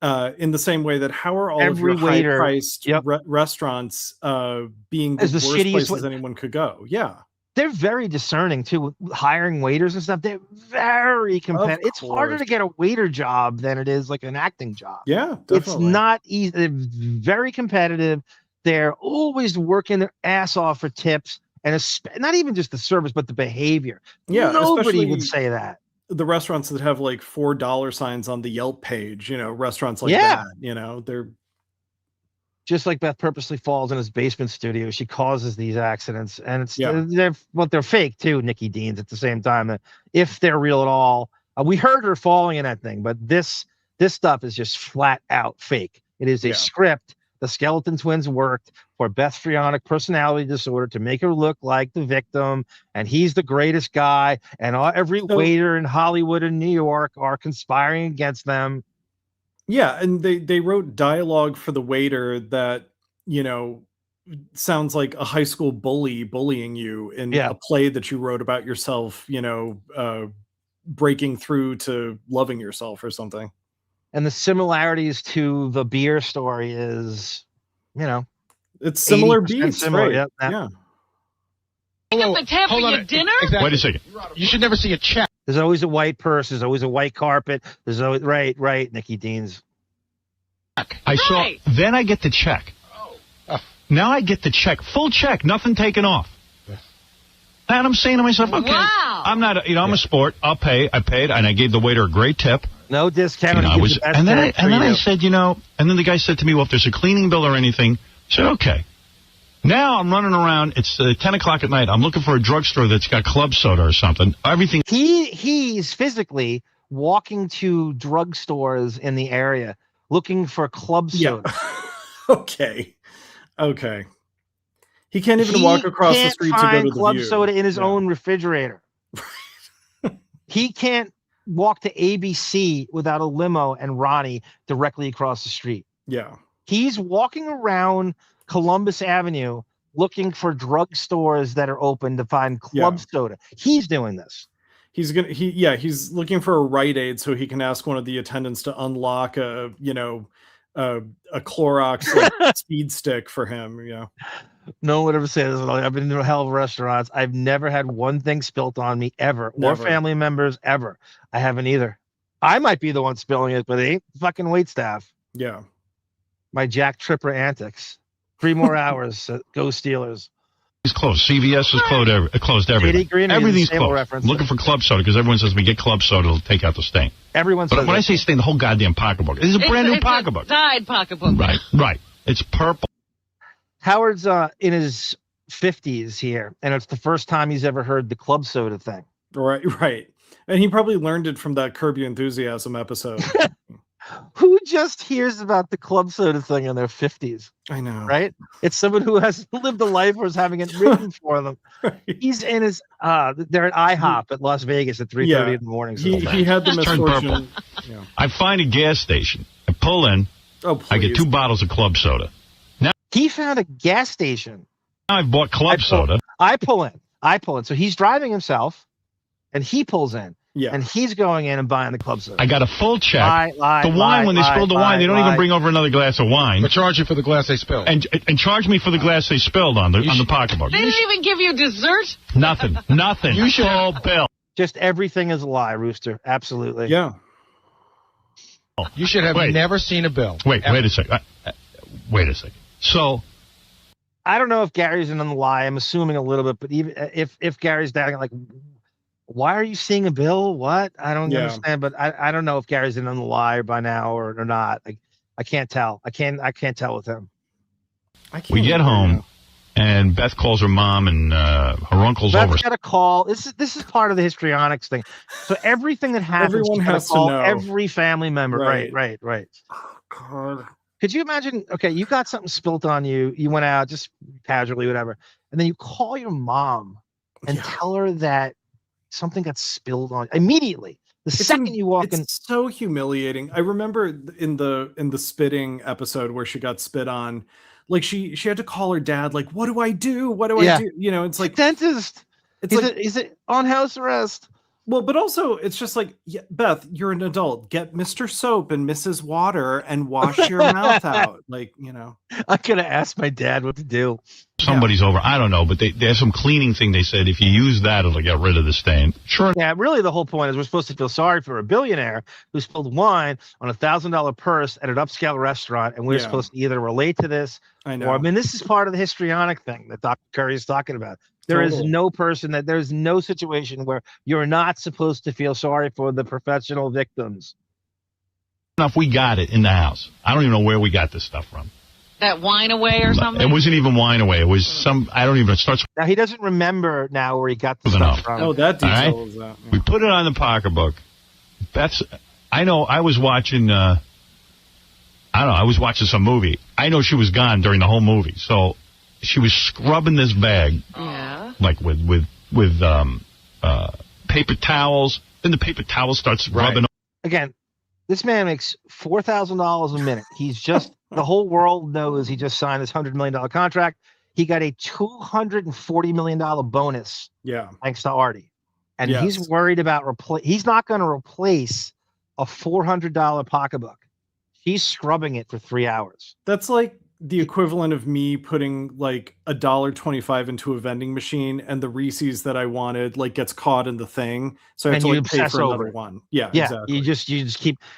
In the same way that how are all of your high-priced restaurants being the worst places anyone could go? Yeah. They're very discerning too, with hiring waiters and stuff. They're very competitive. It's harder to get a waiter job than it is like an acting job. Yeah, definitely. It's not easy. They're very competitive. They're always working their ass off for tips, and not even just the service, but the behavior. Yeah, nobody would say that. The restaurants that have like $4 signs on the Yelp page, restaurants like that, they're just like Beth purposely falls in his basement studio. She causes these accidents, and they're fake too, Nikki Dean's at the same time. If they're real at all, we heard her falling in that thing, but this stuff is just flat out fake. It is a script. The Skeleton Twins worked for Bethstrionic personality disorder to make her look like the victim, and he's the greatest guy, and every waiter in Hollywood and New York are conspiring against them. Yeah, and they wrote dialogue for the waiter that, sounds like a high school bully bullying you in a play that you wrote about yourself, breaking through to loving yourself or something. And the similarities to the beer story is, it's similar beats. Similar, right? Yeah. Pick up the tab for your dinner? Exactly. Wait a second. You should never see a check. There's always a white purse. There's always a white carpet. There's always right. Nikki Dean's. Then I get the check. Now I get the check, full check, nothing taken off. And I'm saying to myself, okay, I'm not, I'm a sport. I'll pay. I paid, and I gave the waiter a great tip. No discount. And then I said, and then the guy said to me, well, if there's a cleaning bill or anything, I said, okay. Now I'm running around. It's 10 o'clock at night. I'm looking for a drugstore that's got club soda or something. Everything. He's physically walking to drugstores in the area looking for club soda. Yeah. Okay. He can't even walk across the street to go to the club View. Soda in his own refrigerator. He can't walk to ABC without a limo and Ronnie directly across the street. Yeah. He's walking around Columbus Avenue looking for drugstores that are open to find club soda. He's doing this. He's looking for a Rite Aid so he can ask one of the attendants to unlock a Clorox speed stick for him. No one would ever say this. I've been to a hell of restaurants. I've never had one thing spilt on me ever, or family members ever. I haven't either. I might be the one spilling it, but it ain't fucking waitstaff. Yeah. My Jack Tripper antics. 3 more hours. Go Steelers. It's closed. CVS is closed everything. Everything's closed. I'm looking for club soda because everyone says we get club soda, it'll take out the stain. But when I say stain, the whole goddamn pocketbook. This is a brand new pocketbook. Dyed pocketbook. Right. It's purple. Howard's in his 50s here, and it's the first time he's ever heard the club soda thing. Right. And he probably learned it from that Curb Your Enthusiasm episode. Who'd just hears about the club soda thing in their 50s? I know. Right? It's someone who has lived a life or is having it written for them. He's in his they're at IHOP at Las Vegas at 3:30 in the morning. He had the Turn misfortune. purple. I find a gas station. I pull in. Oh, I get 2 bottles of club soda. Now he found a gas station. I've bought club soda. I pull in. So he's driving himself, and he pulls in. Yeah. And he's going in and buying the club soda. I got a full check. Lie, the wine, when they spilled the wine, they don't even bring over another glass of wine. They charge you for the glass they spilled. And charge me for the glass they spilled on the pocketbook. They didn't even give you dessert? Nothing. You should full bill. Just everything is a lie, Rooster. Absolutely. Yeah. You should have never seen a bill. Wait a second. Wait a second. So I don't know if Gary's in on the lie. I'm assuming a little bit, but even if Gary's doubting, like, why are you seeing a bill? What? I don't understand, but I don't know if Gary's in on the lie by now or not. Like, I can't tell. I can't tell with him. We get home, and Beth calls her mom, and her uncle's over. Beth's got a call. This is part of the histrionics thing. So everything that happens, Everyone has to know. every family member. Right. Oh, God. Could you imagine? Okay, you got something spilt on you. You went out just casually, whatever, and then you call your mom and tell her that something got spilled on immediately. The second you walk in, it's so humiliating. I remember in the spitting episode where she got spit on, like she had to call her dad, like, what do I do? What do I do? You know, it's like dentist. It's is it on house arrest? Well, but also it's just like, Beth, you're an adult. Get Mr. Soap and Mrs. Water and wash your mouth out. Like, you know. I could have asked my dad what to do. Somebody's over. I don't know, but there's some cleaning thing they said. If you use that, it'll get rid of the stain. Sure. Yeah, really the whole point is we're supposed to feel sorry for a billionaire who spilled wine on $1,000 purse at an upscale restaurant, and we're supposed to either relate to this or, I mean, this is part of the histrionic thing that Dr. Curry is talking about. There is there's no situation where you're not supposed to feel sorry for the professional victims. Enough, we got it in the house. I don't even know where we got this stuff from. That wine away or something? It wasn't even wine away. It was some, I don't even, it starts. Now, he doesn't remember now where he got the stuff from. Oh, that detail is that. We put it on the pocketbook. I know I was watching, I was watching some movie. I know she was gone during the whole movie. So she was scrubbing this bag. Yeah. Like with paper towels. Then the paper towel starts rubbing. Again, this man makes $4,000 a minute. He's just, the whole world knows he just signed this $100 million contract. He got a $240 million bonus. Yeah. Thanks to Artie. And he's worried about he's not going to replace a $400 pocketbook. He's scrubbing it for 3 hours. That's like the equivalent of me putting like $1.25 into a vending machine, and the Reese's that I wanted like gets caught in the thing, so I have to like pay for another one. Yeah, exactly.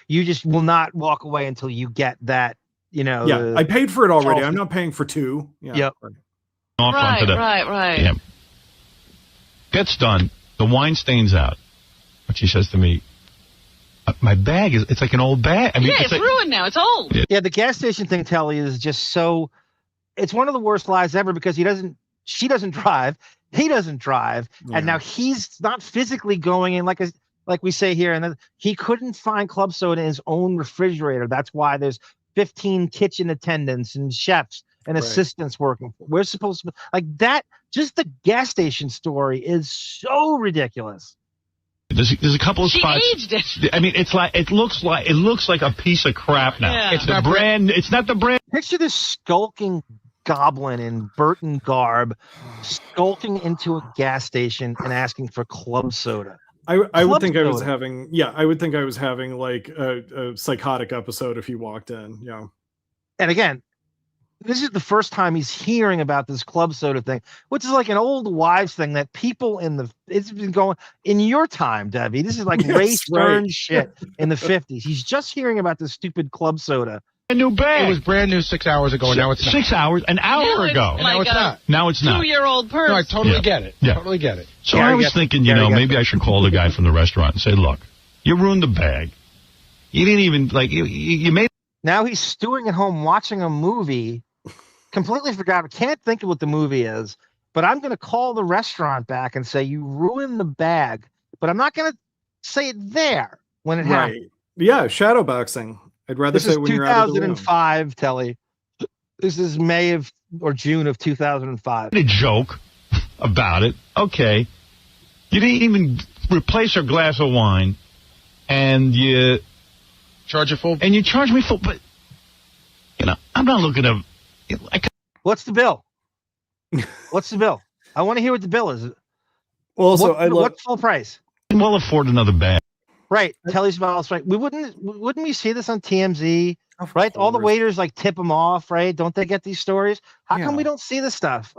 You just will not walk away until you get that. You know. Yeah, I paid for it already. I'm not paying for two. Yeah. Yep. Right. Yeah. Gets done. The wine stains out. But she says to me, my bag it's like an old bag. I mean, it's like, ruined now. It's old. Yeah, the gas station thing, Telly, is just so. It's one of the worst lies ever because she doesn't drive, he doesn't drive, and now he's not physically going in like we say here, and he couldn't find club soda in his own refrigerator. That's why there's 15 kitchen attendants and chefs and assistants working. We're supposed to like that. Just the gas station story is so ridiculous. There's a couple of spots. Aged it. I mean, it looks like a piece of crap now. Yeah. It's not the brand. Picture this skulking goblin in Burton garb skulking into a gas station and asking for club soda. I would think I was having like a psychotic episode if he walked in. Yeah. And again, this is the first time he's hearing about this club soda thing, which is like an old wives thing that people it's been going in your time, Debbie. This is like Ray Stern shit in the 50s. He's just hearing about this stupid club soda. A new bag. It was brand new 6 hours ago, and now it's not. 6 hours, an hour ago. Now it's not. Now it's not. 2-year-old purse. No, I totally get it. Yeah. Totally get it. So I was thinking, maybe I should call the guy from the restaurant and say, look, you ruined the bag. You didn't even, you made. Now he's stewing at home watching a movie. Completely forgot. I can't think of what the movie is, but I'm going to call the restaurant back and say you ruined the bag, but I'm not going to say it there when it happened. Yeah, shadowboxing. I'd rather This say is when you're out of the room. 2005, Telly. This is May or June of 2005. A joke about it. Okay. You didn't even replace her glass of wine, and you charge her full. And you charge me full, but I'm not looking to. What's the bill? What's the bill? I want to hear what the bill is. Well, so what's full price? We'll afford another bag. Right, Telly's Smiles. Right, wouldn't we see this on TMZ? Right, all the waiters like tip them off. Right, don't they get these stories? How come we don't see this stuff?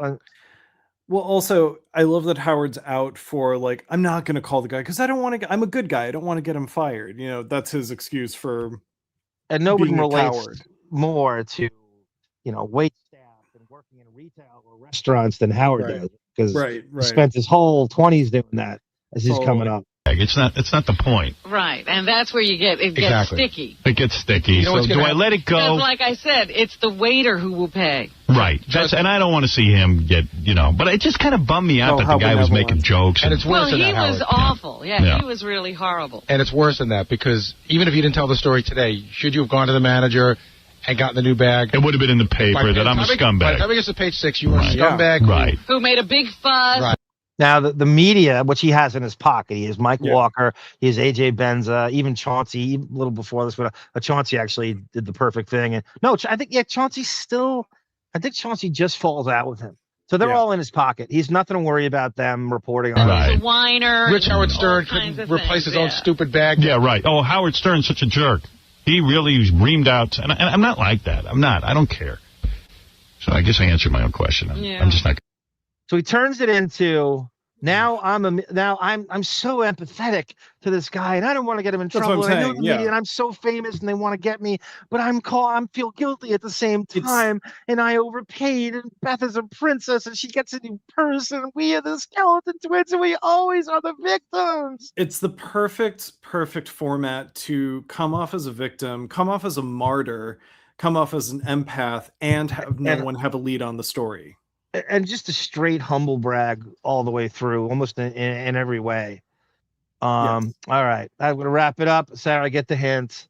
Well, also, I love that Howard's out for like, I'm not going to call the guy because I don't want to. I'm a good guy. I don't want to get him fired. That's his excuse for. And nobody being a relates coward. more to, wait staff and working in retail or restaurants than Howard does, because he spent his whole 20s doing that as he's coming up. It's not the point. Right, and that's where it gets sticky. It gets sticky. So do I let it go? Because, like I said, it's the waiter who will pay. Right. And I don't want to see him get, but it just kind of bummed me out that the guy was making jokes. And it's worse than that, he was awful. Yeah, he was really horrible. And it's worse than that, because even if you didn't tell the story today, should you have gone to the manager and gotten the new bag? It would have been in the paper that I'm a scumbag. By the time it gets to page 6, you were a scumbag. Right. Who made a big fuss. Right. Now, the media, which he has in his pocket, he has Mike Walker, he has AJ Benza, even Chauncey, a little before this, but Chauncey actually did the perfect thing. And no, I think Chauncey just falls out with him. So they're all in his pocket. He's nothing to worry about them reporting on. He's a whiner. Rich Howard Stern couldn't replace his own stupid bag. Yeah, right. Oh, Howard Stern's such a jerk. He really reamed out, and I'm not like that. I'm not. I don't care. So I guess I answered my own question. I'm just not. So he turns it into I'm so empathetic to this guy, and I don't want to get him in trouble. I know the media, and I'm so famous, and they want to get me, but I feel guilty at the same time, and I overpaid. And Beth is a princess, and she gets a new purse, and we are the skeleton twins, and we always are the victims. It's the perfect format to come off as a victim, come off as a martyr, come off as an empath, and have no one have a lead on the story. And just a straight humble brag all the way through, almost in every way. All right, I'm going to wrap it up. Sarah, I get the hint.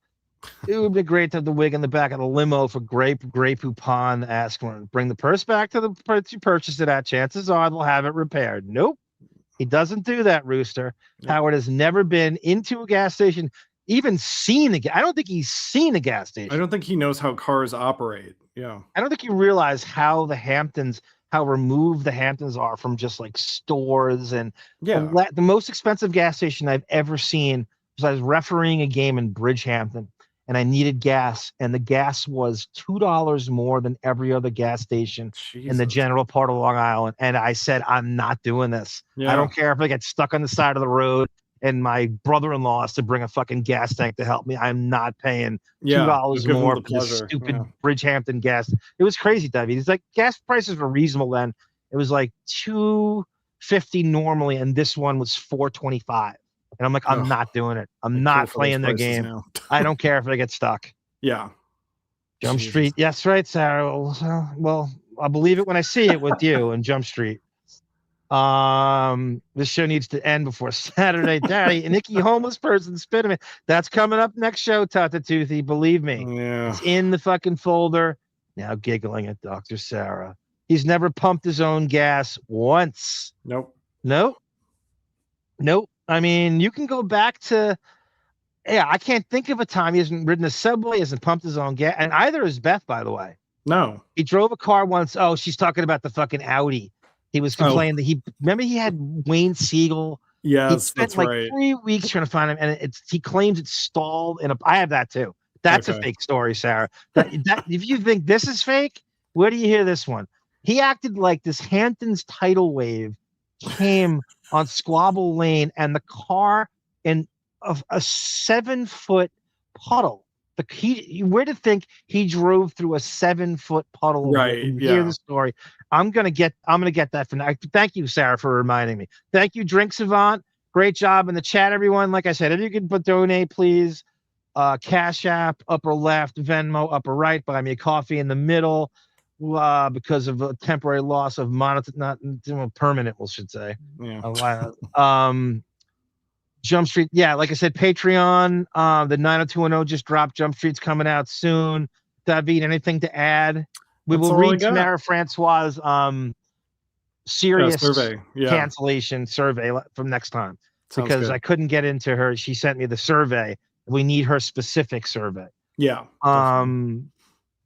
It would be great to have the wig in the back of the limo for Grey Poupon asking, bring the purse back to the place you purchased it at. Chances are they'll have it repaired. Nope. He doesn't do that, Rooster. Yep. Howard has never been into a gas station, even seen I don't think he's seen a gas station. I don't think he knows how cars operate. Yeah. I don't think you realize how removed the Hamptons are from just like stores. And the most expensive gas station I've ever seen was I was refereeing a game in Bridgehampton, and I needed gas, and the gas was $2 more than every other gas station in the general part of Long Island. And I said, I'm not doing this. I don't care if I get stuck on the side of the road and my brother-in-law has to bring a fucking gas tank to help me. I'm not paying $2 more for this stupid Bridgehampton gas. It was crazy, David. It's like gas prices were reasonable then. It was like $2.50 normally, and this one was $4.25. And I'm like, I'm not doing it. I'm not playing their game. I don't care if I get stuck. Yeah. Jump Street. Yes, right, Sarah. Well, I'll believe it when I see it with you in Jump Street. This show needs to end before Saturday. Daddy, Nikki, homeless person spitting me. That's coming up next show, Tata Toothy. Believe me. Yeah. It's in the fucking folder. Now giggling at Dr. Sarah. He's never pumped his own gas once. Nope. I mean, you can go back to, I can't think of a time he hasn't ridden a subway, hasn't pumped his own gas. And either is Beth, by the way. No. He drove a car once. Oh, she's talking about the fucking Audi. He was complaining that he had Wayne Siegel. Yes, he spent like 3 weeks trying to find him, and he claims it's stalled I have that too. That's a fake story, Sarah. That if you think this is fake, where do you hear this one? He acted like this Hamptons tidal wave came on Squabble Lane, and the car in a 7-foot puddle. Where to think he drove through a 7-foot puddle? Right. Hear the story. I'm gonna get that for now. Thank you, Sarah, for reminding me. Thank you, Drink Savant. Great job in the chat, everyone. Like I said, if you could donate, please. Cash App, upper left, Venmo, upper right. Buy me a coffee in the middle. Because of a temporary loss of permanent, we should say. Yeah. Jump Street. Yeah, like I said, Patreon. The 90210 just dropped. Jump Street's coming out soon. David, anything to add? We will read Tamara Francois' serious survey. cancellation survey from next time. Sounds because good. I couldn't get into her. She sent me the survey. We need her specific survey. Yeah.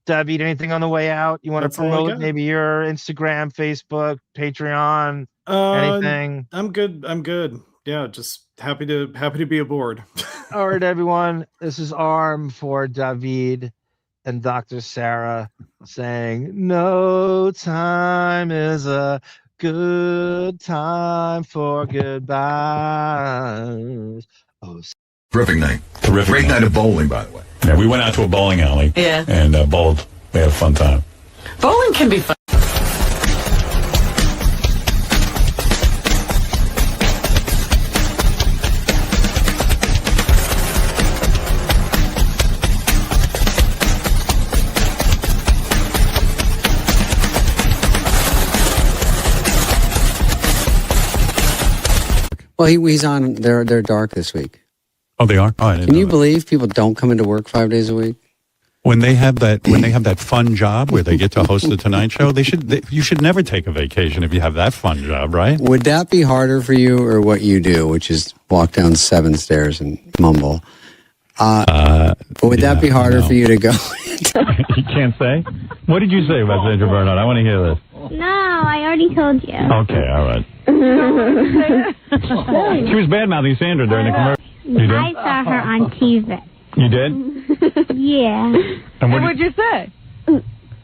David, anything on the way out? You want That's to all I promote got. maybe your Instagram, Facebook, Patreon, anything? I'm good. Yeah, just happy to be aboard. All right, everyone. This is Arm for David and Dr. Sarah saying no time is a good time for goodbyes. Oh, Terrific night. Great night of bowling, by the way. Yeah, we went out to a bowling alley. Yeah. And bowled. We had a fun time. Bowling can be fun. Well, he's on. They're dark this week. Oh, they are. Oh, I didn't Can know you that. believe people don't come into work 5 days a week? When they have that fun job where they get to host the Tonight Show, you should never take a vacation if you have that fun job, right? Would that be harder for you, or what you do, which is walk down 7 stairs and mumble? But would that be harder for you to go? You can't say? What did you say about Sandra Bernhardt? I want to hear this. No, I already told you. Okay, all right. She was bad-mouthing Sandra during the commercial. You did? I saw her on TV. You did? Yeah. And What'd you say?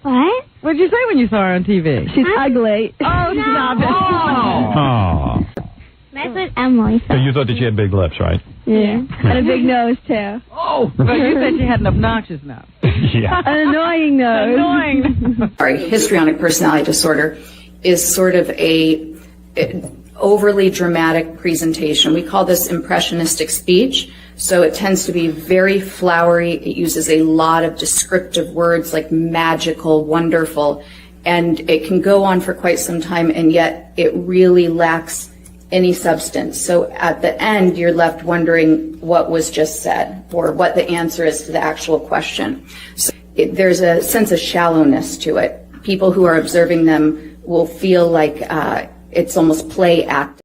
What? What'd you say when you saw her on TV? She's ugly. Oh, stop it. Oh. That's what Emily So said. you thought that she had big lips, right? Yeah. And a big nose, too. Oh, but you said she had an obnoxious nose. Yeah. An annoying nose. Annoying. Sorry, histrionic personality disorder is sort of a overly dramatic presentation. We call this impressionistic speech. So it tends to be very flowery. It uses a lot of descriptive words like magical, wonderful, and it can go on for quite some time, and yet it really lacks any substance. So at the end, you're left wondering what was just said or what the answer is to the actual question. So there's a sense of shallowness to it. People who are observing them will feel like it's almost play act.